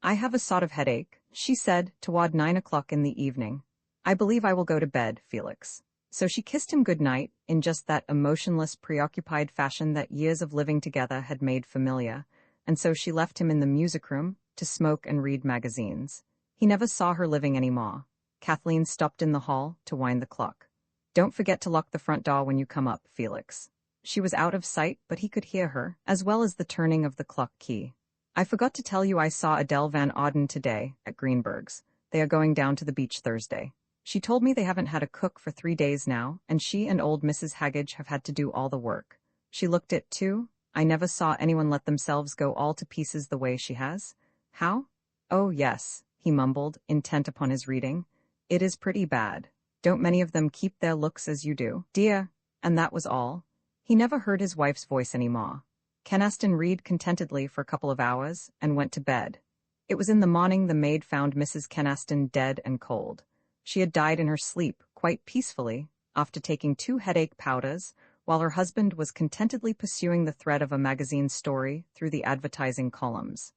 "I have a sort of headache," she said, toward 9 o'clock in the evening. "I believe I will go to bed, Felix." So she kissed him good night, in just that emotionless, preoccupied fashion that years of living together had made familiar, and so she left him in the music room, to smoke and read magazines. He never saw her living any more. Kathleen stopped in the hall, to wind the clock. "Don't forget to lock the front door when you come up, Felix." She was out of sight, but he could hear her, as well as the turning of the clock key. "I forgot to tell you I saw Adele Van Auden today, at Greenberg's. They are going down to the beach Thursday. She told me they haven't had a cook for 3 days now, and she and old Mrs. Haggage have had to do all the work. She looked it, too. I never saw anyone let themselves go all to pieces the way she has." "How?" "Oh, yes," he mumbled, intent upon his reading. "It is pretty bad. Don't many of them keep their looks as you do, dear?" And that was all. He never heard his wife's voice any more. Kenaston read contentedly for a couple of hours, and went to bed. It was in the morning the maid found Mrs. Kenaston dead and cold. She had died in her sleep, quite peacefully, after taking 2 headache powders, while her husband was contentedly pursuing the thread of a magazine story through the advertising columns.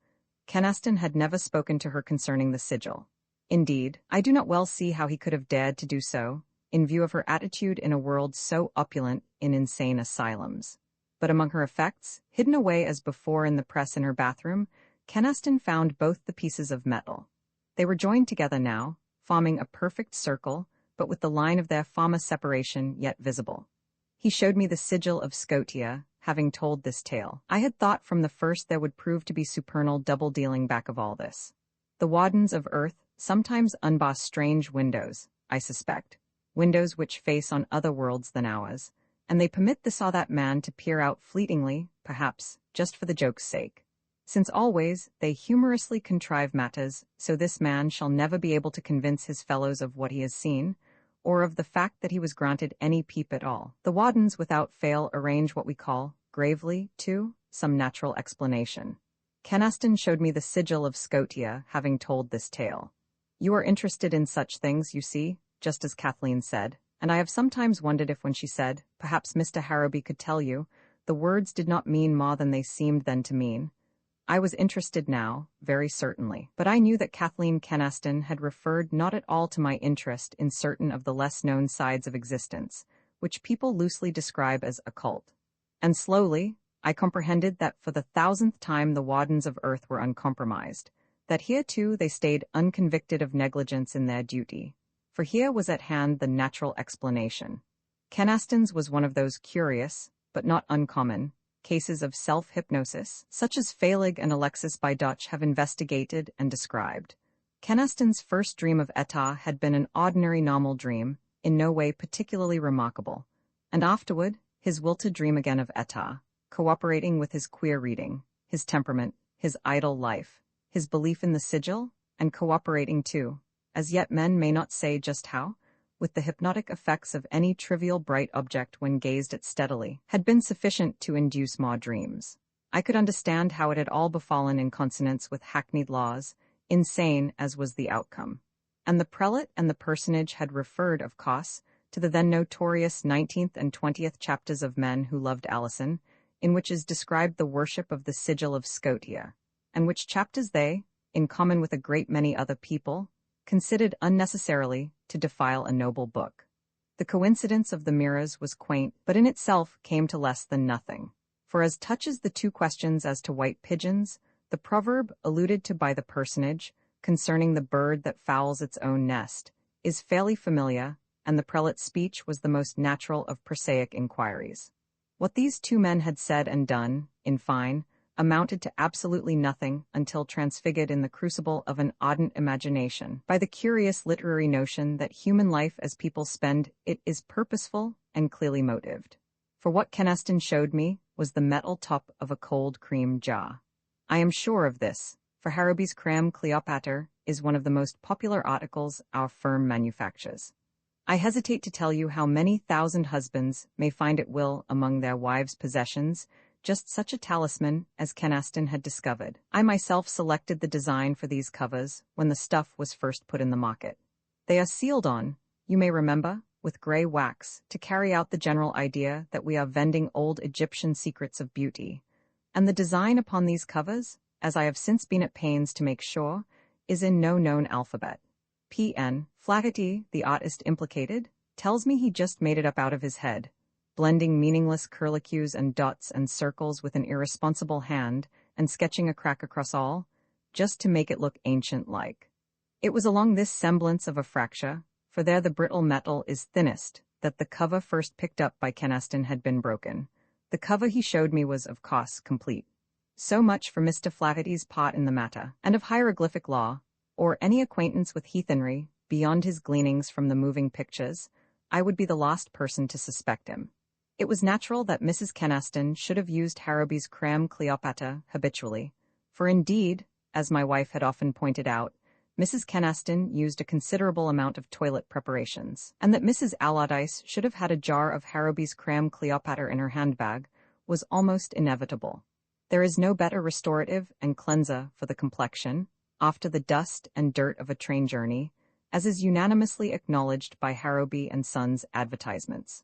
Kenaston had never spoken to her concerning the sigil. Indeed, I do not well see how he could have dared to do so, in view of her attitude in a world so opulent in insane asylums. But among her effects, hidden away as before in the press in her bathroom, Kenaston found both the pieces of metal. They were joined together now, forming a perfect circle, but with the line of their former separation yet visible. He showed me the sigil of Scotia, having told this tale. I had thought from the first there would prove to be supernal double-dealing back of all this. The wardens of earth sometimes unbar strange windows, I suspect, windows which face on other worlds than ours, and they permit this or that man to peer out fleetingly, perhaps, just for the joke's sake. Since always they humorously contrive matters, so this man shall never be able to convince his fellows of what he has seen, or of the fact that he was granted any peep at all. The wardens without fail arrange what we call, gravely, too, some natural explanation. Kenaston showed me the sigil of Scotia, having told this tale. You are interested in such things, you see, just as Kathleen said, and I have sometimes wondered if when she said, perhaps Mr. Harrowby could tell you, the words did not mean more than they seemed then to mean. I was interested now, very certainly, but I knew that Kathleen Kenaston had referred not at all to my interest in certain of the less-known sides of existence, which people loosely describe as occult. And slowly, I comprehended that for the 1000th time the wardens of earth were uncompromised, that here too they stayed unconvicted of negligence in their duty, for here was at hand the natural explanation. Kenaston's was one of those curious, but not uncommon, cases of self-hypnosis, such as Felig and Alexis by Dutch have investigated and described. Kenaston's first dream of Etah had been an ordinary normal dream, in no way particularly remarkable, and afterward, his will to dream again of Etah, cooperating with his queer reading, his temperament, his idle life, his belief in the sigil, and cooperating too, as yet men may not say just how, with the hypnotic effects of any trivial bright object when gazed at steadily, had been sufficient to induce more dreams. I could understand how it had all befallen in consonance with hackneyed laws, insane as was the outcome. And the prelate and the personage had referred, of course, to the then notorious 19th and 20th chapters of Men Who Loved Alison, in which is described the worship of the sigil of Scotia, and which chapters they, in common with a great many other people, considered unnecessarily to defile a noble book. The coincidence of the mirrors was quaint, but in itself came to less than nothing. For as touches the two questions as to white pigeons, the proverb alluded to by the personage, concerning the bird that fouls its own nest, is fairly familiar, and the prelate's speech was the most natural of prosaic inquiries. What these two men had said and done, in fine, amounted to absolutely nothing until transfigured in the crucible of an ardent imagination by the curious literary notion that human life as people spend it is purposeful and clearly motived. For what Kenaston showed me was the metal top of a cold cream jar. I am sure of this, for Harrowby's Creme Cleopatra is one of the most popular articles our firm manufactures. I hesitate to tell you how many thousand husbands may find at will among their wives' possessions just such a talisman as Kenaston had discovered. I myself selected the design for these covers when the stuff was first put in the market. They are sealed on, you may remember, with gray wax to carry out the general idea that we are vending old Egyptian secrets of beauty. And the design upon these covers, as I have since been at pains to make sure, is in no known alphabet. P.N. Flaherty, the artist implicated, tells me he just made it up out of his head, blending meaningless curlicues and dots and circles with an irresponsible hand and sketching a crack across all, just to make it look ancient-like. It was along this semblance of a fracture, for there the brittle metal is thinnest, that the cover first picked up by Kenaston had been broken. The cover he showed me was, of course, complete. So much for Mr. Flaherty's part in the matter, and of hieroglyphic law, or any acquaintance with heathenry, beyond his gleanings from the moving pictures, I would be the last person to suspect him. It was natural that Mrs. Kenaston should have used Harrowby's Creme Cleopatra habitually, for indeed, as my wife had often pointed out, Mrs. Kenaston used a considerable amount of toilet preparations, and that Mrs. Allardyce should have had a jar of Harrowby's Creme Cleopatra in her handbag was almost inevitable. There is no better restorative and cleanser for the complexion, after the dust and dirt of a train journey, as is unanimously acknowledged by Harrowby and Sons advertisements.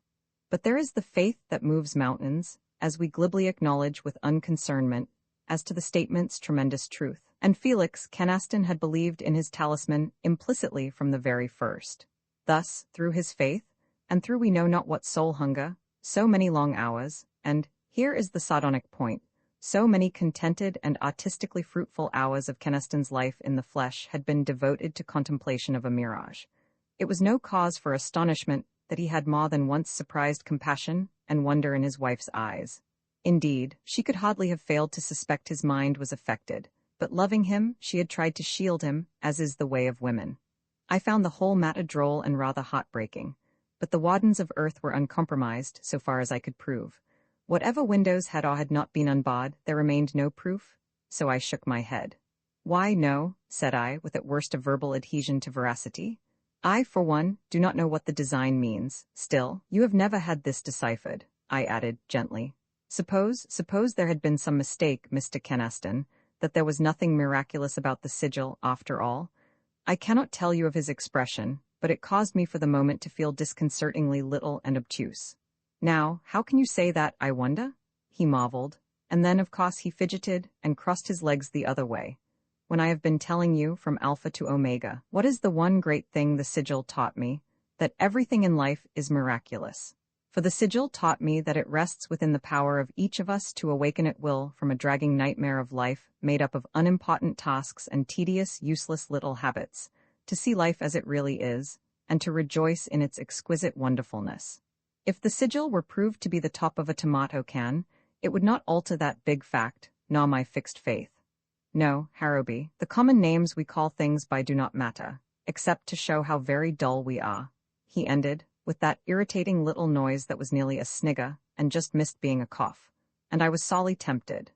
But there is the faith that moves mountains, as we glibly acknowledge with unconcernment, as to the statement's tremendous truth. And Felix Kenaston had believed in his talisman implicitly from the very first. Thus, through his faith, and through we know not what soul hunger, so many long hours, and, here is the sardonic point, so many contented and artistically fruitful hours of Kenaston's life in the flesh had been devoted to contemplation of a mirage. It was no cause for astonishment that he had more than once surprised compassion and wonder in his wife's eyes. Indeed, she could hardly have failed to suspect his mind was affected, but loving him, she had tried to shield him, as is the way of women. I found the whole matter droll and rather heartbreaking, but the wardens of earth were uncompromised, so far as I could prove. Whatever windows had or had not been unbarred, there remained no proof, so I shook my head. "Why, no," said I, with at worst a verbal adhesion to veracity. "I, for one, do not know what the design means. Still, you have never had this deciphered," I added, gently. Suppose there had been some mistake, Mr. Kenaston, that there was nothing miraculous about the sigil, after all. I cannot tell you of his expression, but it caused me for the moment to feel disconcertingly little and obtuse. "Now, how can you say that, I wonder?" he marveled, and then of course he fidgeted and crossed his legs the other way. "When I have been telling you, from Alpha to Omega, what is the one great thing the sigil taught me? That everything in life is miraculous. For the sigil taught me that it rests within the power of each of us to awaken at will from a dragging nightmare of life made up of unimportant tasks and tedious, useless little habits, to see life as it really is, and to rejoice in its exquisite wonderfulness. If the sigil were proved to be the top of a tomato can, it would not alter that big fact, nor my fixed faith. No, Harrowby, the common names we call things by do not matter, except to show how very dull we are," he ended, with that irritating little noise that was nearly a snigger and just missed being a cough, and I was sorely tempted.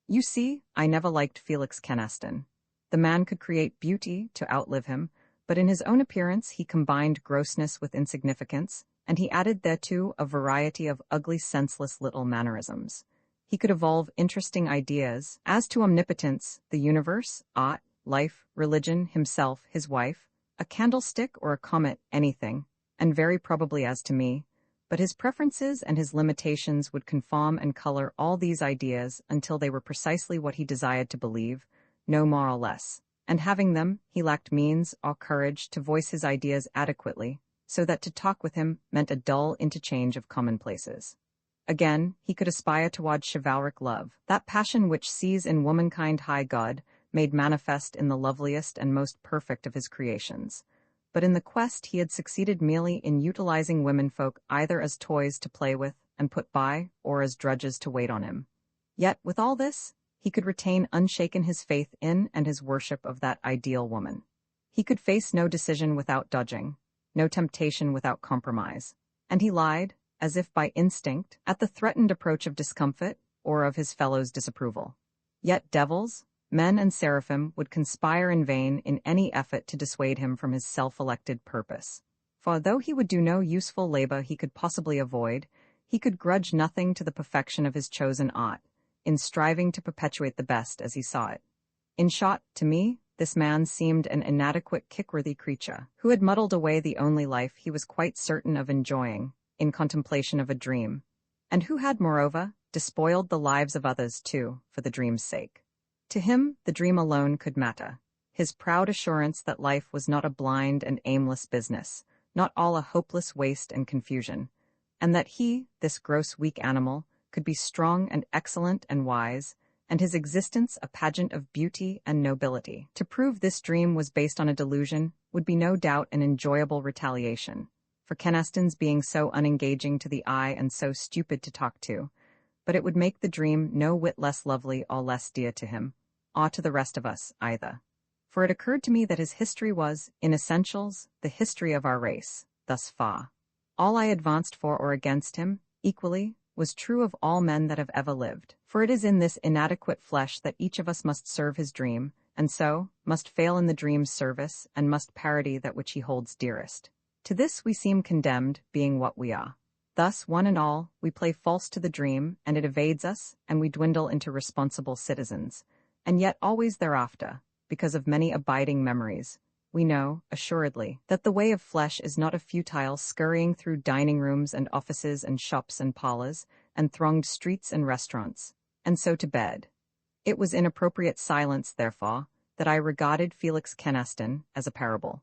You see, I never liked Felix Kenaston. The man could create beauty to outlive him, but in his own appearance he combined grossness with insignificance, and he added thereto a variety of ugly, senseless little mannerisms. He could evolve interesting ideas as to omnipotence, the universe, art, life, religion, himself, his wife, a candlestick or a comet, anything, and very probably as to me, but his preferences and his limitations would conform and color all these ideas until they were precisely what he desired to believe, no more or less, and having them, he lacked means or courage to voice his ideas adequately, so that to talk with him meant a dull interchange of commonplaces. Again, he could aspire toward chivalric love, that passion which sees in womankind high God, made manifest in the loveliest and most perfect of his creations. But in the quest he had succeeded merely in utilizing womenfolk either as toys to play with and put by, or as drudges to wait on him. Yet, with all this, he could retain unshaken his faith in and his worship of that ideal woman. He could face no decision without dodging, no temptation without compromise, and he lied, as if by instinct, at the threatened approach of discomfort or of his fellows' disapproval. Yet devils, men and seraphim would conspire in vain in any effort to dissuade him from his self-elected purpose. For though he would do no useful labor he could possibly avoid, he could grudge nothing to the perfection of his chosen art, in striving to perpetuate the best as he saw it. In short, to me, this man seemed an inadequate kickworthy creature, who had muddled away the only life he was quite certain of enjoying, in contemplation of a dream, and who had, moreover, despoiled the lives of others, too, for the dream's sake. To him, the dream alone could matter, his proud assurance that life was not a blind and aimless business, not all a hopeless waste and confusion, and that he, this gross, weak animal, could be strong and excellent and wise, and his existence a pageant of beauty and nobility. To prove this dream was based on a delusion would be no doubt an enjoyable retaliation, for Kenaston's being so unengaging to the eye and so stupid to talk to, but it would make the dream no whit less lovely or less dear to him, or to the rest of us, either. For it occurred to me that his history was, in essentials, the history of our race, thus far. All I advanced for or against him, equally, was true of all men that have ever lived, for it is in this inadequate flesh that each of us must serve his dream, and so, must fail in the dream's service, and must parody that which he holds dearest. To this we seem condemned, being what we are. Thus, one and all, we play false to the dream, and it evades us, and we dwindle into responsible citizens. And yet always thereafter, because of many abiding memories, we know, assuredly, that the way of flesh is not a futile scurrying through dining rooms and offices and shops and parlors, and thronged streets and restaurants, and so to bed. It was in appropriate silence, therefore, that I regarded Felix Kenaston as a parable.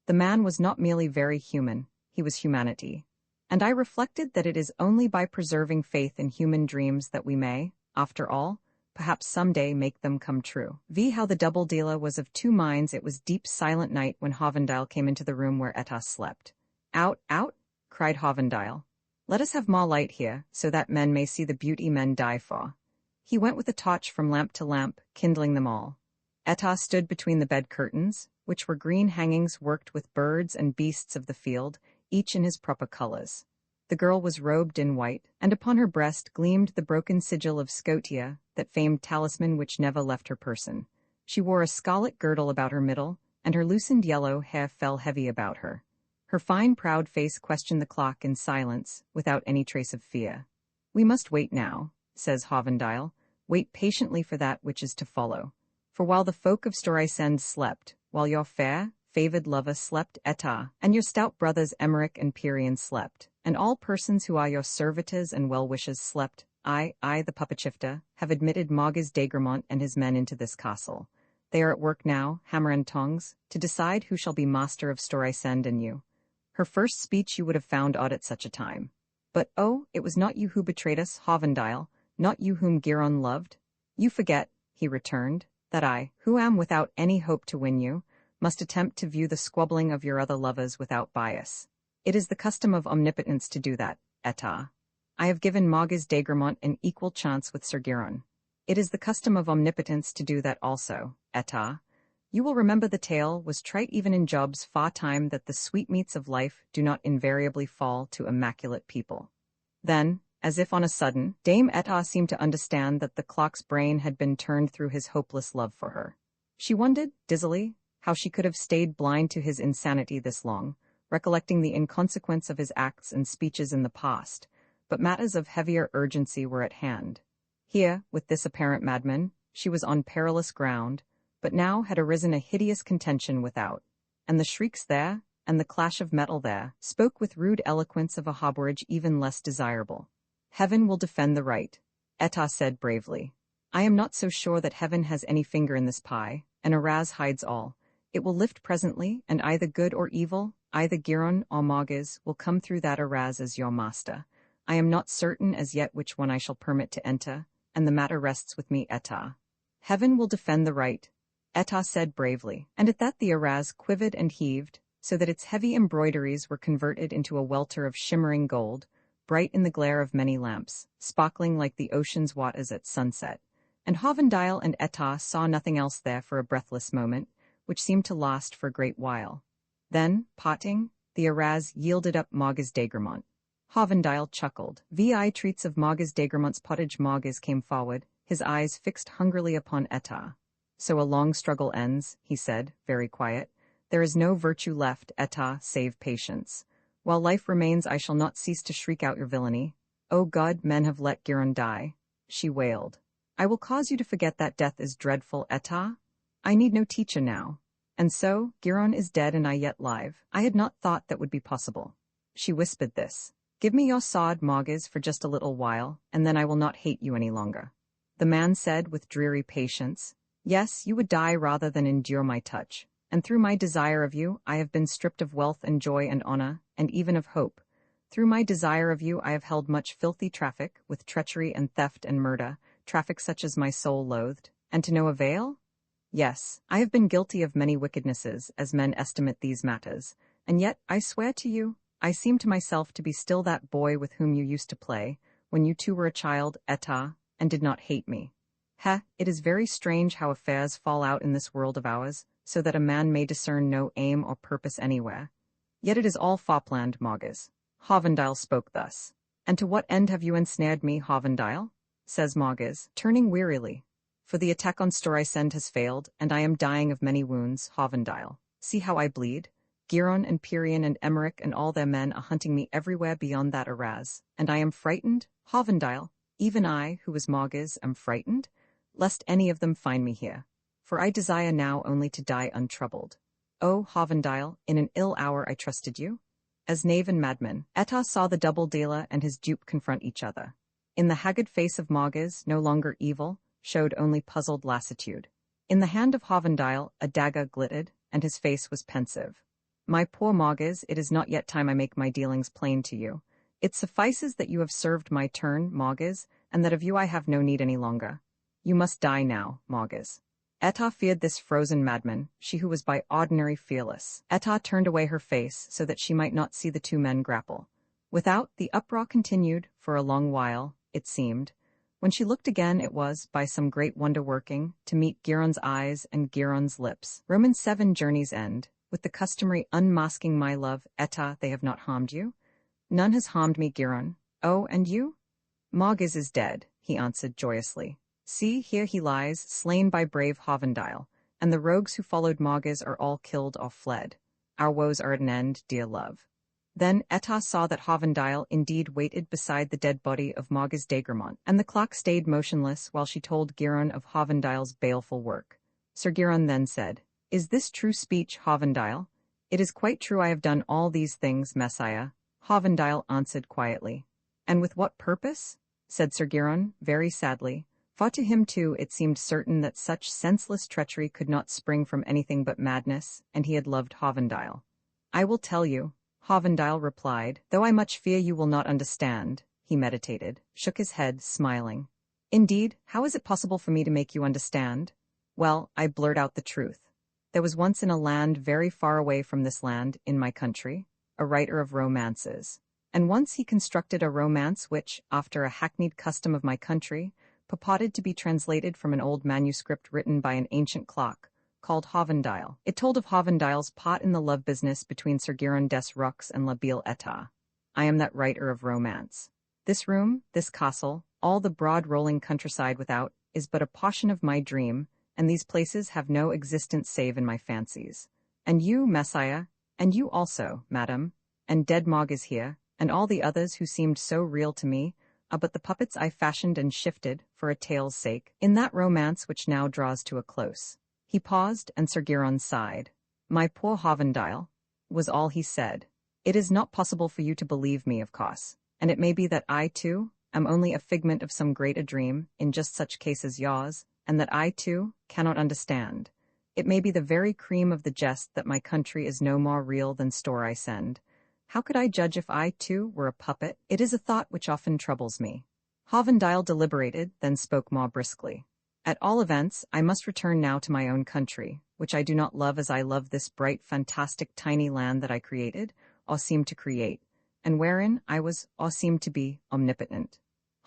The man was not merely very human, he was humanity. And I reflected that it is only by preserving faith in human dreams that we may, after all, perhaps some day make them come true. How the double dealer was of two minds. It was deep silent night when Hovendale came into the room where Etas slept. Out, out, cried Hovendale. Let us have more light here, so that men may see the beauty men die for. He went with a torch from lamp to lamp, kindling them all. Etah stood between the bed curtains, which were green hangings worked with birds and beasts of the field, each in his proper colors. The girl was robed in white, and upon her breast gleamed the broken sigil of Scotia, that famed talisman which never left her person. She wore a scarlet girdle about her middle, and her loosened yellow hair fell heavy about her. Her fine proud face questioned the clock in silence, without any trace of fear. "We must wait now," says Hovendile, "wait patiently for that which is to follow. For while the folk of Storisend slept, while your fair, favored lover slept, Etah, and your stout brothers Emmerich and Pirian slept, and all persons who are your servitors and well-wishers slept, I, the puppet shifter, have admitted Margus d'Agremont and his men into this castle. They are at work now, hammer and tongs, to decide who shall be master of Storisend and you." Her first speech you would have found odd at such a time. "But oh, it was not you who betrayed us, Hovendile, not you whom Giron loved. You forget," he returned, "that I, who am without any hope to win you, must attempt to view the squabbling of your other lovers without bias. It is the custom of omnipotence to do that, Etah. I have given Margus d'Agremont an equal chance with Sir Giron. It is the custom of omnipotence to do that also, Etah. You will remember the tale was trite even in Job's far time that the sweetmeats of life do not invariably fall to immaculate people." Then, as if on a sudden, Dame Etah seemed to understand that the clock's brain had been turned through his hopeless love for her. She wondered, dizzily, how she could have stayed blind to his insanity this long, recollecting the inconsequence of his acts and speeches in the past, but matters of heavier urgency were at hand. Here, with this apparent madman, she was on perilous ground, but now had arisen a hideous contention without, and the shrieks there, and the clash of metal there, spoke with rude eloquence of a harborage even less desirable. "Heaven will defend the right," Etah said bravely. "I am not so sure that heaven has any finger in this pie, and Araz hides all. It will lift presently, and either good or evil, either Giron or Margus, will come through that Araz as your master. I am not certain as yet which one I shall permit to enter, and the matter rests with me, Etah." "Heaven will defend the right," Etah said bravely, and at that the Araz quivered and heaved, so that its heavy embroideries were converted into a welter of shimmering gold, bright in the glare of many lamps, sparkling like the ocean's waters at sunset. And Hovendile and Etah saw nothing else there for a breathless moment, which seemed to last for a great while. Then, parting, the Araz yielded up Margus d'Agremont. Hovendile chuckled. "Vi treats of Margus d'Agremont's pottage." Margus came forward, his eyes fixed hungrily upon Etah. "So a long struggle ends," he said, very quiet. "There is no virtue left, Etah, save patience. While life remains I shall not cease to shriek out your villainy. O God, men have let Giron die," she wailed. "I will cause you to forget that death is dreadful, Etah. I need no teacher now. And so, Giron is dead and I yet live. I had not thought that would be possible." She whispered this. "Give me your sword, Margus, for just a little while, and then I will not hate you any longer." The man said with dreary patience, "Yes, you would die rather than endure my touch, and through my desire of you I have been stripped of wealth and joy and honor, and even of hope. Through my desire of you I have held much filthy traffic, with treachery and theft and murder, traffic such as my soul loathed, and to no avail? Yes, I have been guilty of many wickednesses, as men estimate these matters, and yet, I swear to you, I seem to myself to be still that boy with whom you used to play, when you too were a child, Etah, and did not hate me. It is very strange how affairs fall out in this world of ours, so that a man may discern no aim or purpose anywhere. Yet it is all fopland, Margus." Hovendile spoke thus. "And to what end have you ensnared me, Hovendile?" says Margus, turning wearily. "For the attack on Storisend has failed, and I am dying of many wounds, Hovendile. See how I bleed. Giron and Pirian and Emmerich and all their men are hunting me everywhere beyond that Araz, and I am frightened, Hovendile, even I, who was Margus, am frightened, lest any of them find me here. For I desire now only to die untroubled. Oh, Hovendile, in an ill hour I trusted you." As knave and madman, Etah saw the double dealer and his dupe confront each other. In the haggard face of Margus, no longer evil, showed only puzzled lassitude. In the hand of Hovendile a dagger glittered, and his face was pensive. "My poor Margus, it is not yet time I make my dealings plain to you. It suffices that you have served my turn, Margus, and that of you I have no need any longer. You must die now, Margus." Etah feared this frozen madman, she who was by ordinary fearless. Etah turned away her face so that she might not see the two men grapple. Without, the uproar continued for a long while, it seemed. When she looked again, it was, by some great wonder working, to meet Giron's eyes and Giron's lips. Romans 7 Journey's End, with the customary unmasking my love, Eta, they have not harmed you? None has harmed me, Giron. Oh, and you? Mogis is dead, he answered joyously. See, here he lies, slain by brave Hovendile, and the rogues who followed Mogis are all killed or fled. Our woes are at an end, dear love. Then Eta saw that Hovendile indeed waited beside the dead body of Mogis Dagermont, and the clock stayed motionless while she told Giron of Hovendile's baleful work. Sir Giron then said, Is this true speech, Hovendile? It is quite true, I have done all these things, Messiah, Hovendile answered quietly. And with what purpose? Said Sir Giron, very sadly. For to him too it seemed certain that such senseless treachery could not spring from anything but madness, and he had loved Hovendile. I will tell you, Hovendile replied, though I much fear you will not understand. He meditated, shook his head, smiling. Indeed, how is it possible for me to make you understand? Well, I blurt out the truth. There was once in a land very far away from this land, in my country, a writer of romances. And once he constructed a romance which, after a hackneyed custom of my country, purported to be translated from an old manuscript written by an ancient clock, called Hovendile. It told of Hovendile's part in the love business between Sir Giron des Rocs and La Belle Eta. I am that writer of romance. This room, this castle, all the broad rolling countryside without, is but a portion of my dream, and these places have no existence save in my fancies. And you, Messiah, and you also, madam, and dead Mog is here, and all the others who seemed so real to me, are but the puppets I fashioned and shifted, for a tale's sake, in that romance which now draws to a close. He paused, and Sir Giron sighed. My poor Hovendile, was all he said. It is not possible for you to believe me, of course, and it may be that I, too, am only a figment of some greater dream, in just such case as yours, and that I, too, cannot understand. It may be the very cream of the jest that my country is no more real than store I send. How could I judge if I, too, were a puppet? It is a thought which often troubles me. Hovendile deliberated, then spoke more briskly. At all events, I must return now to my own country, which I do not love as I love this bright, fantastic, tiny land that I created, or seemed to create, and wherein I was, or seemed to be, omnipotent.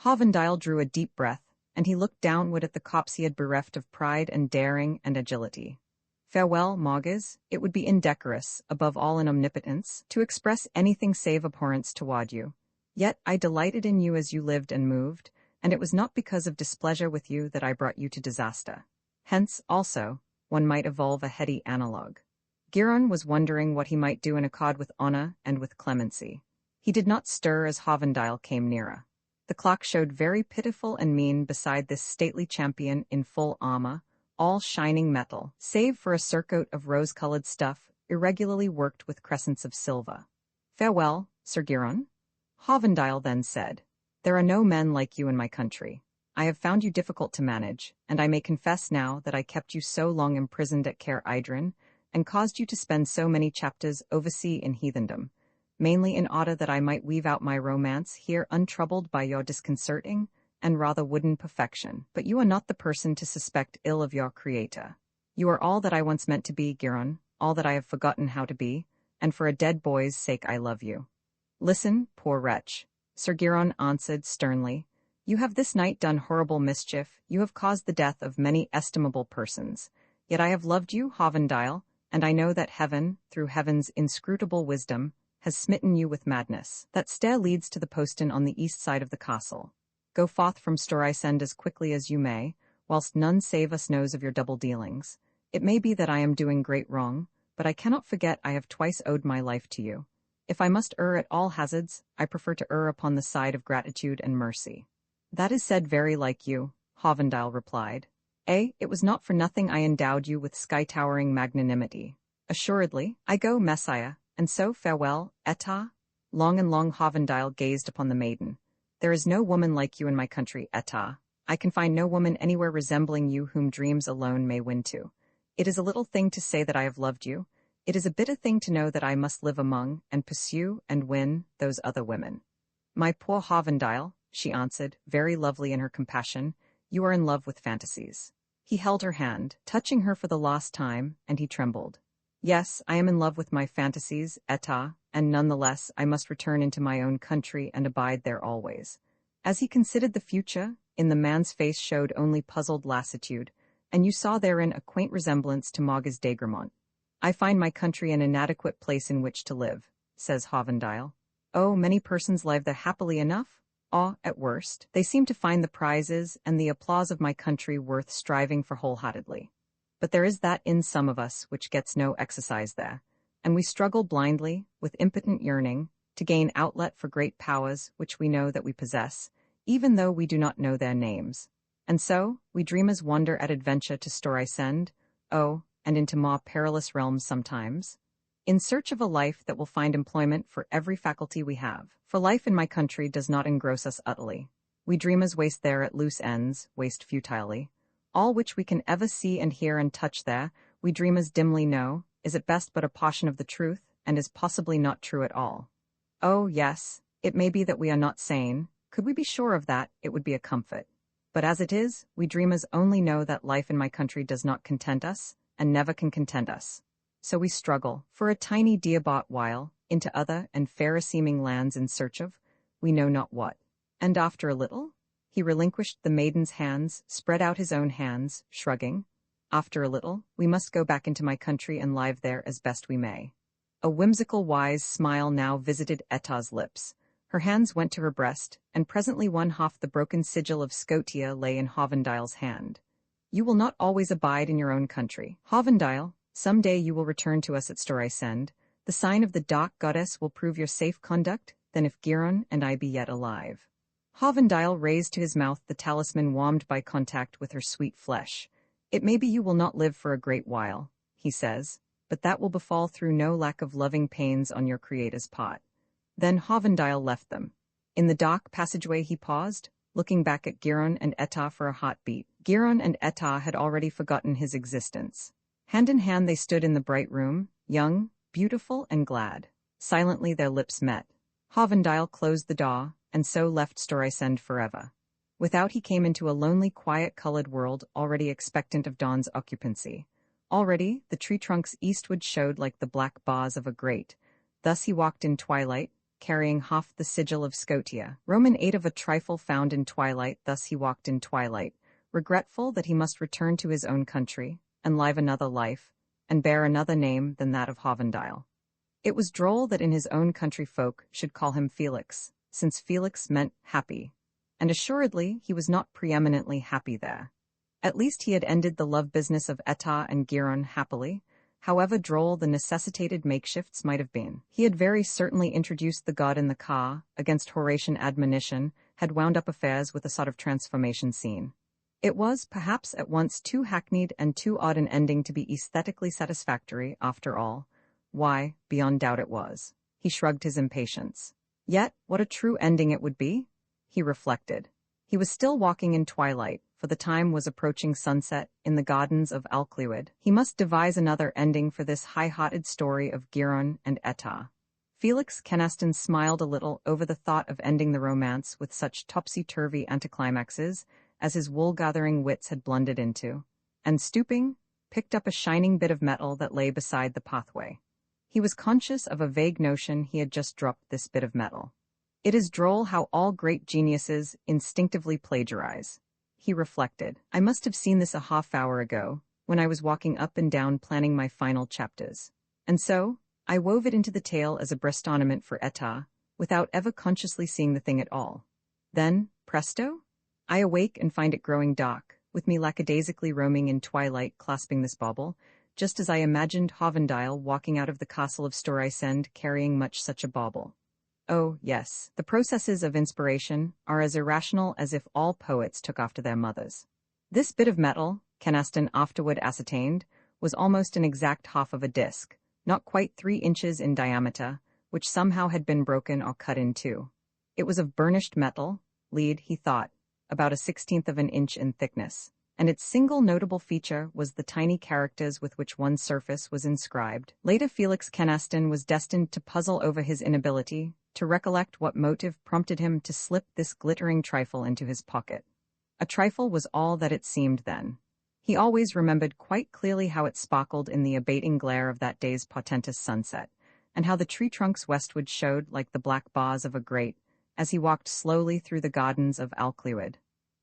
Hovendile drew a deep breath, and he looked downward at the copse he had bereft of pride and daring and agility. Farewell, Mogis, it would be indecorous, above all in omnipotence, to express anything save abhorrence toward you. Yet I delighted in you as you lived and moved, and it was not because of displeasure with you that I brought you to disaster. Hence, also, one might evolve a heady analogue. Giron was wondering what he might do in accord with honor and with clemency. He did not stir as Hovendile came nearer. The clock showed very pitiful and mean beside this stately champion in full armor, all shining metal, save for a surcoat of rose-colored stuff, irregularly worked with crescents of silver. Farewell, Sir Giron. Hovendile then said, There are no men like you in my country. I have found you difficult to manage, and I may confess now that I kept you so long imprisoned at Caer Idrin, and caused you to spend so many chapters oversea in heathendom, mainly in order that I might weave out my romance here untroubled by your disconcerting and rather wooden perfection. But you are not the person to suspect ill of your creator. You are all that I once meant to be, Giron, all that I have forgotten how to be, and for a dead boy's sake I love you. Listen, poor wretch, Sir Giron answered sternly. You have this night done horrible mischief, you have caused the death of many estimable persons. Yet I have loved you, Hovendile, and I know that heaven, through heaven's inscrutable wisdom, has smitten you with madness. That stair leads to the postern on the east side of the castle. Go forth from Storisend as quickly as you may, whilst none save us knows of your double dealings. It may be that I am doing great wrong, but I cannot forget I have twice owed my life to you. If I must err at all hazards, I prefer to err upon the side of gratitude and mercy. That is said very like you, Hovendile replied. It was not for nothing I endowed you with sky-towering magnanimity. Assuredly, I go, Messiah, and so farewell, Eta. Long and long Hovendile gazed upon the maiden. There is no woman like you in my country, Eta. I can find no woman anywhere resembling you whom dreams alone may win to. It is a little thing to say that I have loved you. It is a bitter thing to know that I must live among, and pursue, and win, those other women. My poor Hovendile, she answered, very lovely in her compassion, you are in love with fantasies. He held her hand, touching her for the last time, and he trembled. Yes, I am in love with my fantasies, Eta, and nonetheless I must return into my own country and abide there always. As he considered the future, in the man's face showed only puzzled lassitude, and you saw therein a quaint resemblance to Moggus d'Egremont. I find my country an inadequate place in which to live, says Hovendile. Oh, many persons live there happily enough. Or, at worst, they seem to find the prizes and the applause of my country worth striving for wholeheartedly. But there is that in some of us which gets no exercise there, and we struggle blindly, with impotent yearning, to gain outlet for great powers which we know that we possess, even though we do not know their names. And so, we dreamers wander at adventure to Storisend, and into more perilous realms sometimes, in search of a life that will find employment for every faculty we have. For life in my country does not engross us utterly. We dreamers waste there at loose ends, waste futilely. All which we can ever see and hear and touch there, we dreamers dimly know, is at best but a portion of the truth, and is possibly not true at all. Oh, yes, it may be that we are not sane. Could we be sure of that, it would be a comfort. But as it is, we dreamers only know that life in my country does not content us, and never can content us. So we struggle, for a tiny dear-bought while, into other and fairer-seeming lands in search of, we know not what. And after a little, he relinquished the maiden's hands, spread out his own hands, shrugging. After a little, we must go back into my country and live there as best we may. A whimsical wise smile now visited Etta's lips. Her hands went to her breast, and presently one half the broken sigil of Scotia lay in Hovendile's hand. You will not always abide in your own country, Hovendile. Some day you will return to us at Storisend. The sign of the dark goddess will prove your safe conduct, then if Giron and I be yet alive. Hovendile raised to his mouth the talisman warmed by contact with her sweet flesh. It may be you will not live for a great while, he says, but that will befall through no lack of loving pains on your Creator's part. Then Hovendile left them. In the dark passageway he paused, looking back at Giron and Etta for a heartbeat. Giron and Etta had already forgotten his existence. Hand in hand they stood in the bright room, young, beautiful, and glad. Silently their lips met. Hovendile closed the door, and so left Storisend forever. Without he came into a lonely, quiet-colored world already expectant of dawn's occupancy. Already, the tree trunks eastward showed like the black bars of a grate. Thus he walked in twilight, carrying half the sigil of Scotia. Roman 8 of a trifle found in twilight, thus he walked in twilight, regretful that he must return to his own country, and live another life, and bear another name than that of Hovendile. It was droll that in his own country folk should call him Felix, since Felix meant happy, and assuredly he was not preeminently happy there. At least he had ended the love business of Etta and Giron happily, however droll the necessitated makeshifts might have been. He had very certainly introduced the god in the car, against Horatian admonition, had wound up affairs with a sort of transformation scene. It was, perhaps, at once too hackneyed and too odd an ending to be aesthetically satisfactory, after all. Why, beyond doubt it was. He shrugged his impatience. Yet, what a true ending it would be? He reflected. He was still walking in twilight, for the time was approaching sunset, in the gardens of Alcluid. He must devise another ending for this high-hearted story of Giron and Etta. Felix Kenaston smiled a little over the thought of ending the romance with such topsy-turvy anticlimaxes as his wool-gathering wits had blundered into, and stooping, picked up a shining bit of metal that lay beside the pathway. He was conscious of a vague notion he had just dropped this bit of metal. It is droll how all great geniuses instinctively plagiarize. He reflected. I must have seen this a half-hour ago, when I was walking up and down planning my final chapters. And so, I wove it into the tale as a breast ornament for Etta, without ever consciously seeing the thing at all. Then, presto! I awake and find it growing dark, with me lackadaisically roaming in twilight clasping this bauble, just as I imagined Hovendile walking out of the castle of Storisend carrying much such a bauble. Oh, yes, the processes of inspiration are as irrational as if all poets took after their mothers. This bit of metal, Kenaston afterward ascertained, was almost an exact half of a disc, not quite 3 inches in diameter, which somehow had been broken or cut in two. It was of burnished metal, lead, he thought, about a 1/16 of an inch in thickness, and its single notable feature was the tiny characters with which one surface was inscribed. Later Felix Kenaston was destined to puzzle over his inability to recollect what motive prompted him to slip this glittering trifle into his pocket. A trifle was all that it seemed then. He always remembered quite clearly how it sparkled in the abating glare of that day's portentous sunset, and how the tree trunks westward showed like the black bars of a grate as he walked slowly through the gardens of Alclewyd.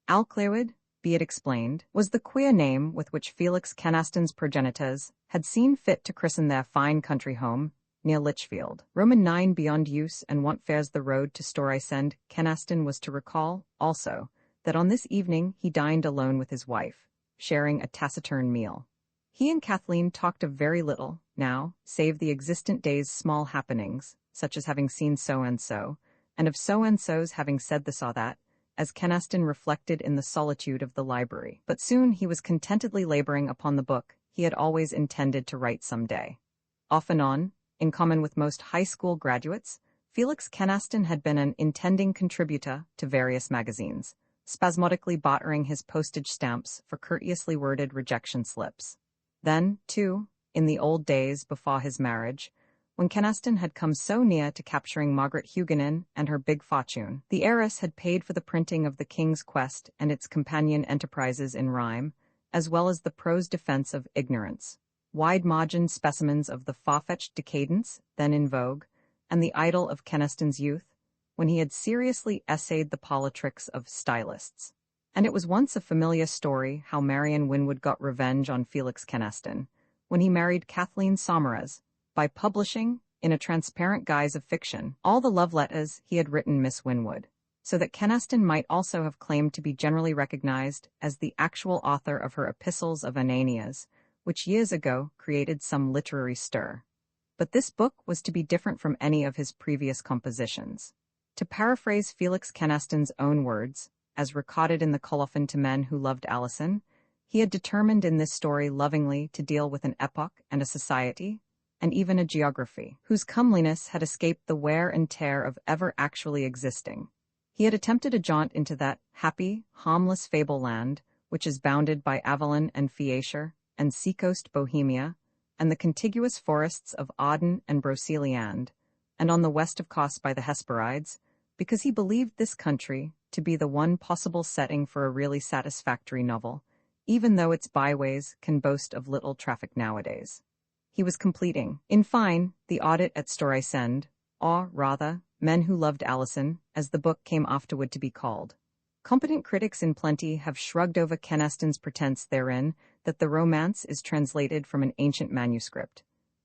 Alclewyd, be it explained, was the queer name with which Felix Kynaston's progenitors had seen fit to christen their fine country home near Lichfield. Roman 9 beyond use and want fares the road to Storysend. Kynaston was to recall, also, that on this evening he dined alone with his wife, sharing a taciturn meal. He and Kathleen talked of very little, now, save the existent day's small happenings, such as having seen so-and-so, and of so-and-so's having said this or that, as Kynaston reflected in the solitude of the library. But soon he was contentedly laboring upon the book he had always intended to write some day. Off and on, in common with most high school graduates, Felix Kynaston had been an intending contributor to various magazines, spasmodically bartering his postage stamps for courteously worded rejection slips. Then, too, in the old days before his marriage, when Kynaston had come so near to capturing Margaret Huguenin and her big fortune, the heiress had paid for the printing of The King's Quest and its companion enterprises in rhyme, as well as the prose defense of ignorance, wide-margined specimens of the far-fetched decadence then in vogue, and the idol of Kynaston's youth, when he had seriously essayed the politricks of stylists. And it was once a familiar story how Marion Winwood got revenge on Felix Kynaston, when he married Kathleen Saumarez, by publishing, in a transparent guise of fiction, all the love letters he had written Miss Winwood, so that Kynaston might also have claimed to be generally recognized as the actual author of her epistles of Ananias, which years ago created some literary stir. But this book was to be different from any of his previous compositions. To paraphrase Felix Kynaston's own words, as recorded in the Colophon to Men Who Loved Alison, he had determined in this story lovingly to deal with an epoch and a society, and even a geography, whose comeliness had escaped the wear and tear of ever actually existing. He had attempted a jaunt into that happy, harmless fable-land, which is bounded by Avalon and Phaeacia, and seacoast Bohemia, and the contiguous forests of Arden and Broceliande, and on the west of Kos by the Hesperides, because he believed this country to be the one possible setting for a really satisfactory novel, even though its byways can boast of little traffic nowadays. He was completing, in fine, the audit at Storysend, or, rather, Men Who Loved Alison, as the book came afterward to be called. Competent critics in plenty have shrugged over Kynaston's pretense therein that the romance is translated from an ancient manuscript.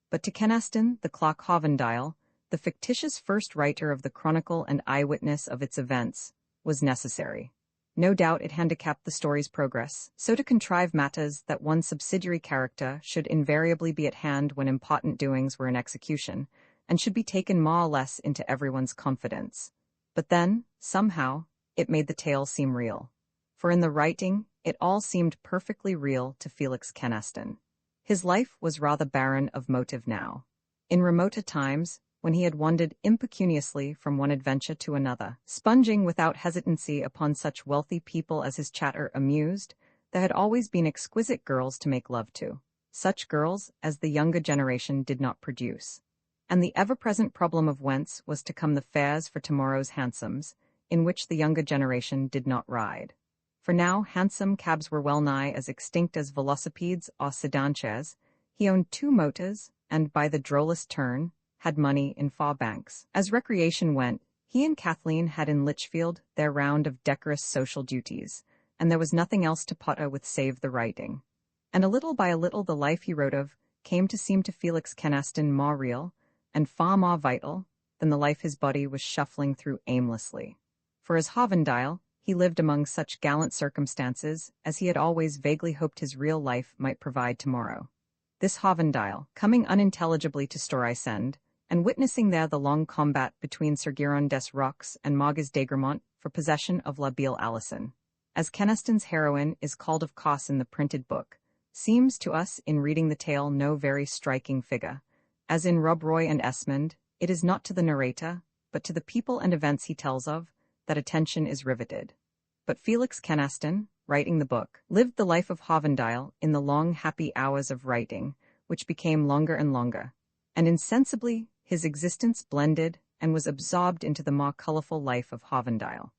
But to Kynaston, the clerk Hovendale, the fictitious first writer of the chronicle and eyewitness of its events, was necessary. No doubt it handicapped the story's progress, so to contrive matters that one subsidiary character should invariably be at hand when important doings were in execution, and should be taken more or less into everyone's confidence. But then, somehow, it made the tale seem real. For in the writing, it all seemed perfectly real to Felix Kynaston. His life was rather barren of motive now. In remoter times, when he had wandered impecuniously from one adventure to another, sponging without hesitancy upon such wealthy people as his chatter amused, there had always been exquisite girls to make love to, such girls as the younger generation did not produce. And the ever-present problem of whence was to come the fares for tomorrow's hansoms, in which the younger generation did not ride. For now hansom cabs were well nigh as extinct as velocipedes or sedan chairs. He owned 2 motors, and by the drollest turn, had money in far banks. As recreation went, he and Kathleen had in Lichfield their round of decorous social duties, and there was nothing else to potter with save the writing. And a little by a little the life he wrote of came to seem to Felix Kynaston more real, and far more vital, than the life his body was shuffling through aimlessly. For as Hovendale, he lived among such gallant circumstances as he had always vaguely hoped his real life might provide tomorrow. This Hovendale, coming unintelligibly to Storysend, and witnessing there the long combat between Sir Giron des Rocs and Margus d'Agremont for possession of La Belle Alison, as Kynaston's heroine is called of Kos in the printed book, seems to us in reading the tale no very striking figure. As in Rob Roy and Esmond, it is not to the narrator, but to the people and events he tells of, that attention is riveted. But Felix Kynaston, writing the book, lived the life of Hovendale in the long happy hours of writing, which became longer and longer, and insensibly his existence blended and was absorbed into the more colorful life of Hovendale.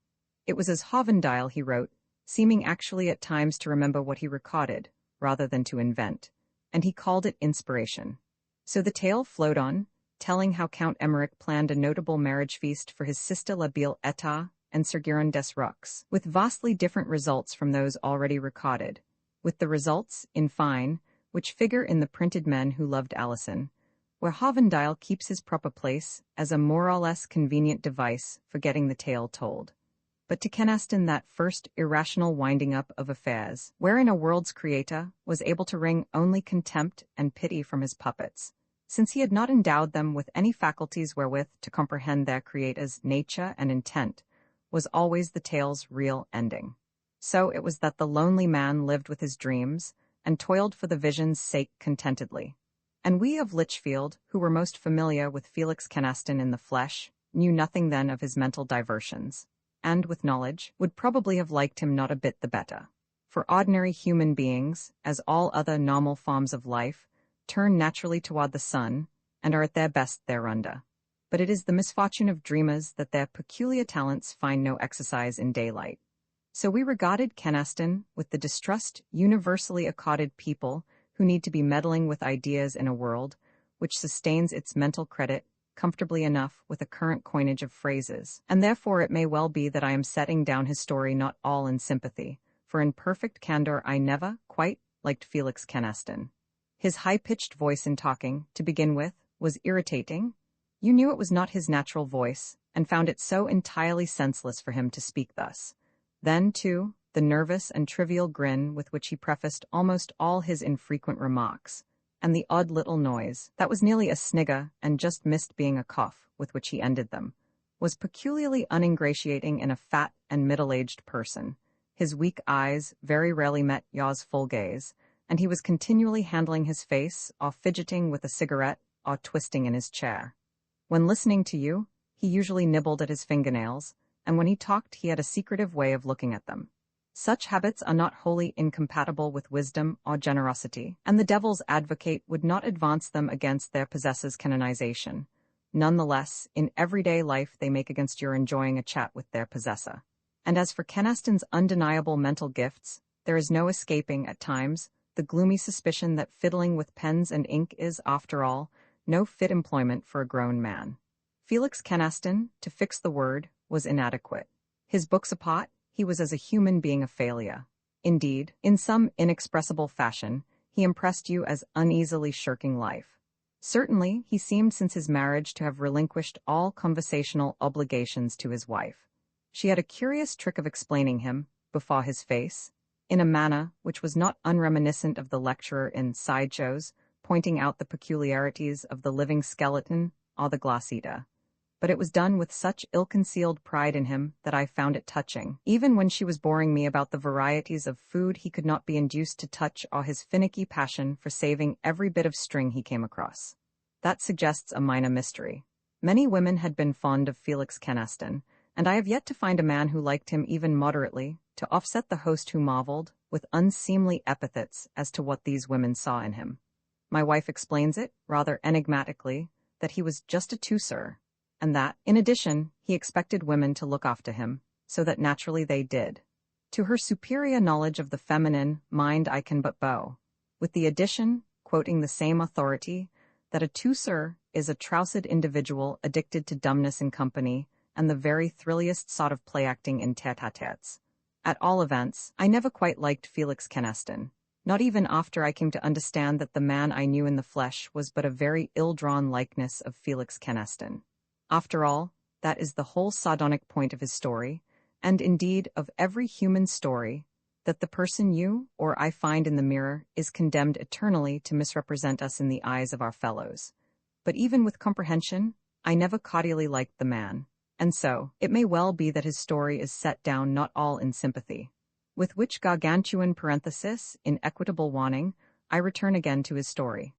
It was as Hovendale he wrote, seeming actually at times to remember what he recorded, rather than to invent, and he called it inspiration. So the tale flowed on, telling how Count Emmerich planned a notable marriage feast for his sister La Belle État and Sir Giron des Roux, with vastly different results from those already recorded, with the results, in fine, which figure in the printed Men Who Loved Alison, where Hovendale keeps his proper place as a more or less convenient device for getting the tale told. But to Kynaston that first irrational winding up of affairs, wherein a world's creator was able to wring only contempt and pity from his puppets, since he had not endowed them with any faculties wherewith to comprehend their creator's nature and intent, was always the tale's real ending. So it was that the lonely man lived with his dreams, and toiled for the vision's sake contentedly. And we of Lichfield, who were most familiar with Felix Kynaston in the flesh, knew nothing then of his mental diversions, and, with knowledge, would probably have liked him not a bit the better. For ordinary human beings, as all other normal forms of life, turn naturally toward the sun, and are at their best thereunder. But it is the misfortune of dreamers that their peculiar talents find no exercise in daylight. So we regarded Kynaston with the distrust universally accorded people who need to be meddling with ideas in a world which sustains its mental credit comfortably enough with a current coinage of phrases, and therefore it may well be that I am setting down his story not all in sympathy, for in perfect candor I never quite liked Felix Kynaston. His high-pitched voice in talking, to begin with, was irritating. You knew it was not his natural voice, and found it so entirely senseless for him to speak thus. Then, too, the nervous and trivial grin with which he prefaced almost all his infrequent remarks, and the odd little noise, that was nearly a snigger and just missed being a cough, with which he ended them, was peculiarly uningratiating in a fat and middle-aged person. His weak eyes very rarely met Yaw's full gaze, and he was continually handling his face, or fidgeting with a cigarette, or twisting in his chair. When listening to you, he usually nibbled at his fingernails, and when he talked he had a secretive way of looking at them. Such habits are not wholly incompatible with wisdom or generosity, and the devil's advocate would not advance them against their possessor's canonization. Nonetheless, in everyday life they make against your enjoying a chat with their possessor. And as for Kynaston's undeniable mental gifts, there is no escaping, at times, the gloomy suspicion that fiddling with pens and ink is, after all, no fit employment for a grown man. Felix Kynaston, to fix the word, was inadequate. His books apart, he was as a human being a failure. Indeed, in some inexpressible fashion, he impressed you as uneasily shirking life. Certainly, he seemed since his marriage to have relinquished all conversational obligations to his wife. She had a curious trick of explaining him, before his face, in a manner which was not unreminiscent of the lecturer in sideshows, pointing out the peculiarities of the living skeleton or the glass-eater. But it was done with such ill-concealed pride in him that I found it touching, even when she was boring me about the varieties of food he could not be induced to touch, or his finicky passion for saving every bit of string he came across. That suggests a minor mystery. Many women had been fond of Felix Kynaston, and I have yet to find a man who liked him even moderately, to offset the host who marveled, with unseemly epithets, as to what these women saw in him. My wife explains it, rather enigmatically, that he was just a two-sir, and that, in addition, he expected women to look after him, so that naturally they did. To her superior knowledge of the feminine mind I can but bow, with the addition, quoting the same authority, that a two-sir is a troussed individual addicted to dumbness in company, and the very thrilliest sort of play-acting in tete-a-tetes. At all events, I never quite liked Felix Kynaston, not even after I came to understand that the man I knew in the flesh was but a very ill-drawn likeness of Felix Kynaston. After all, that is the whole sardonic point of his story, and indeed of every human story, that the person you or I find in the mirror is condemned eternally to misrepresent us in the eyes of our fellows. But even with comprehension, I never cordially liked the man, and so it may well be that his story is set down not all in sympathy. With which gargantuan parenthesis, in equitable warning, I return again to his story.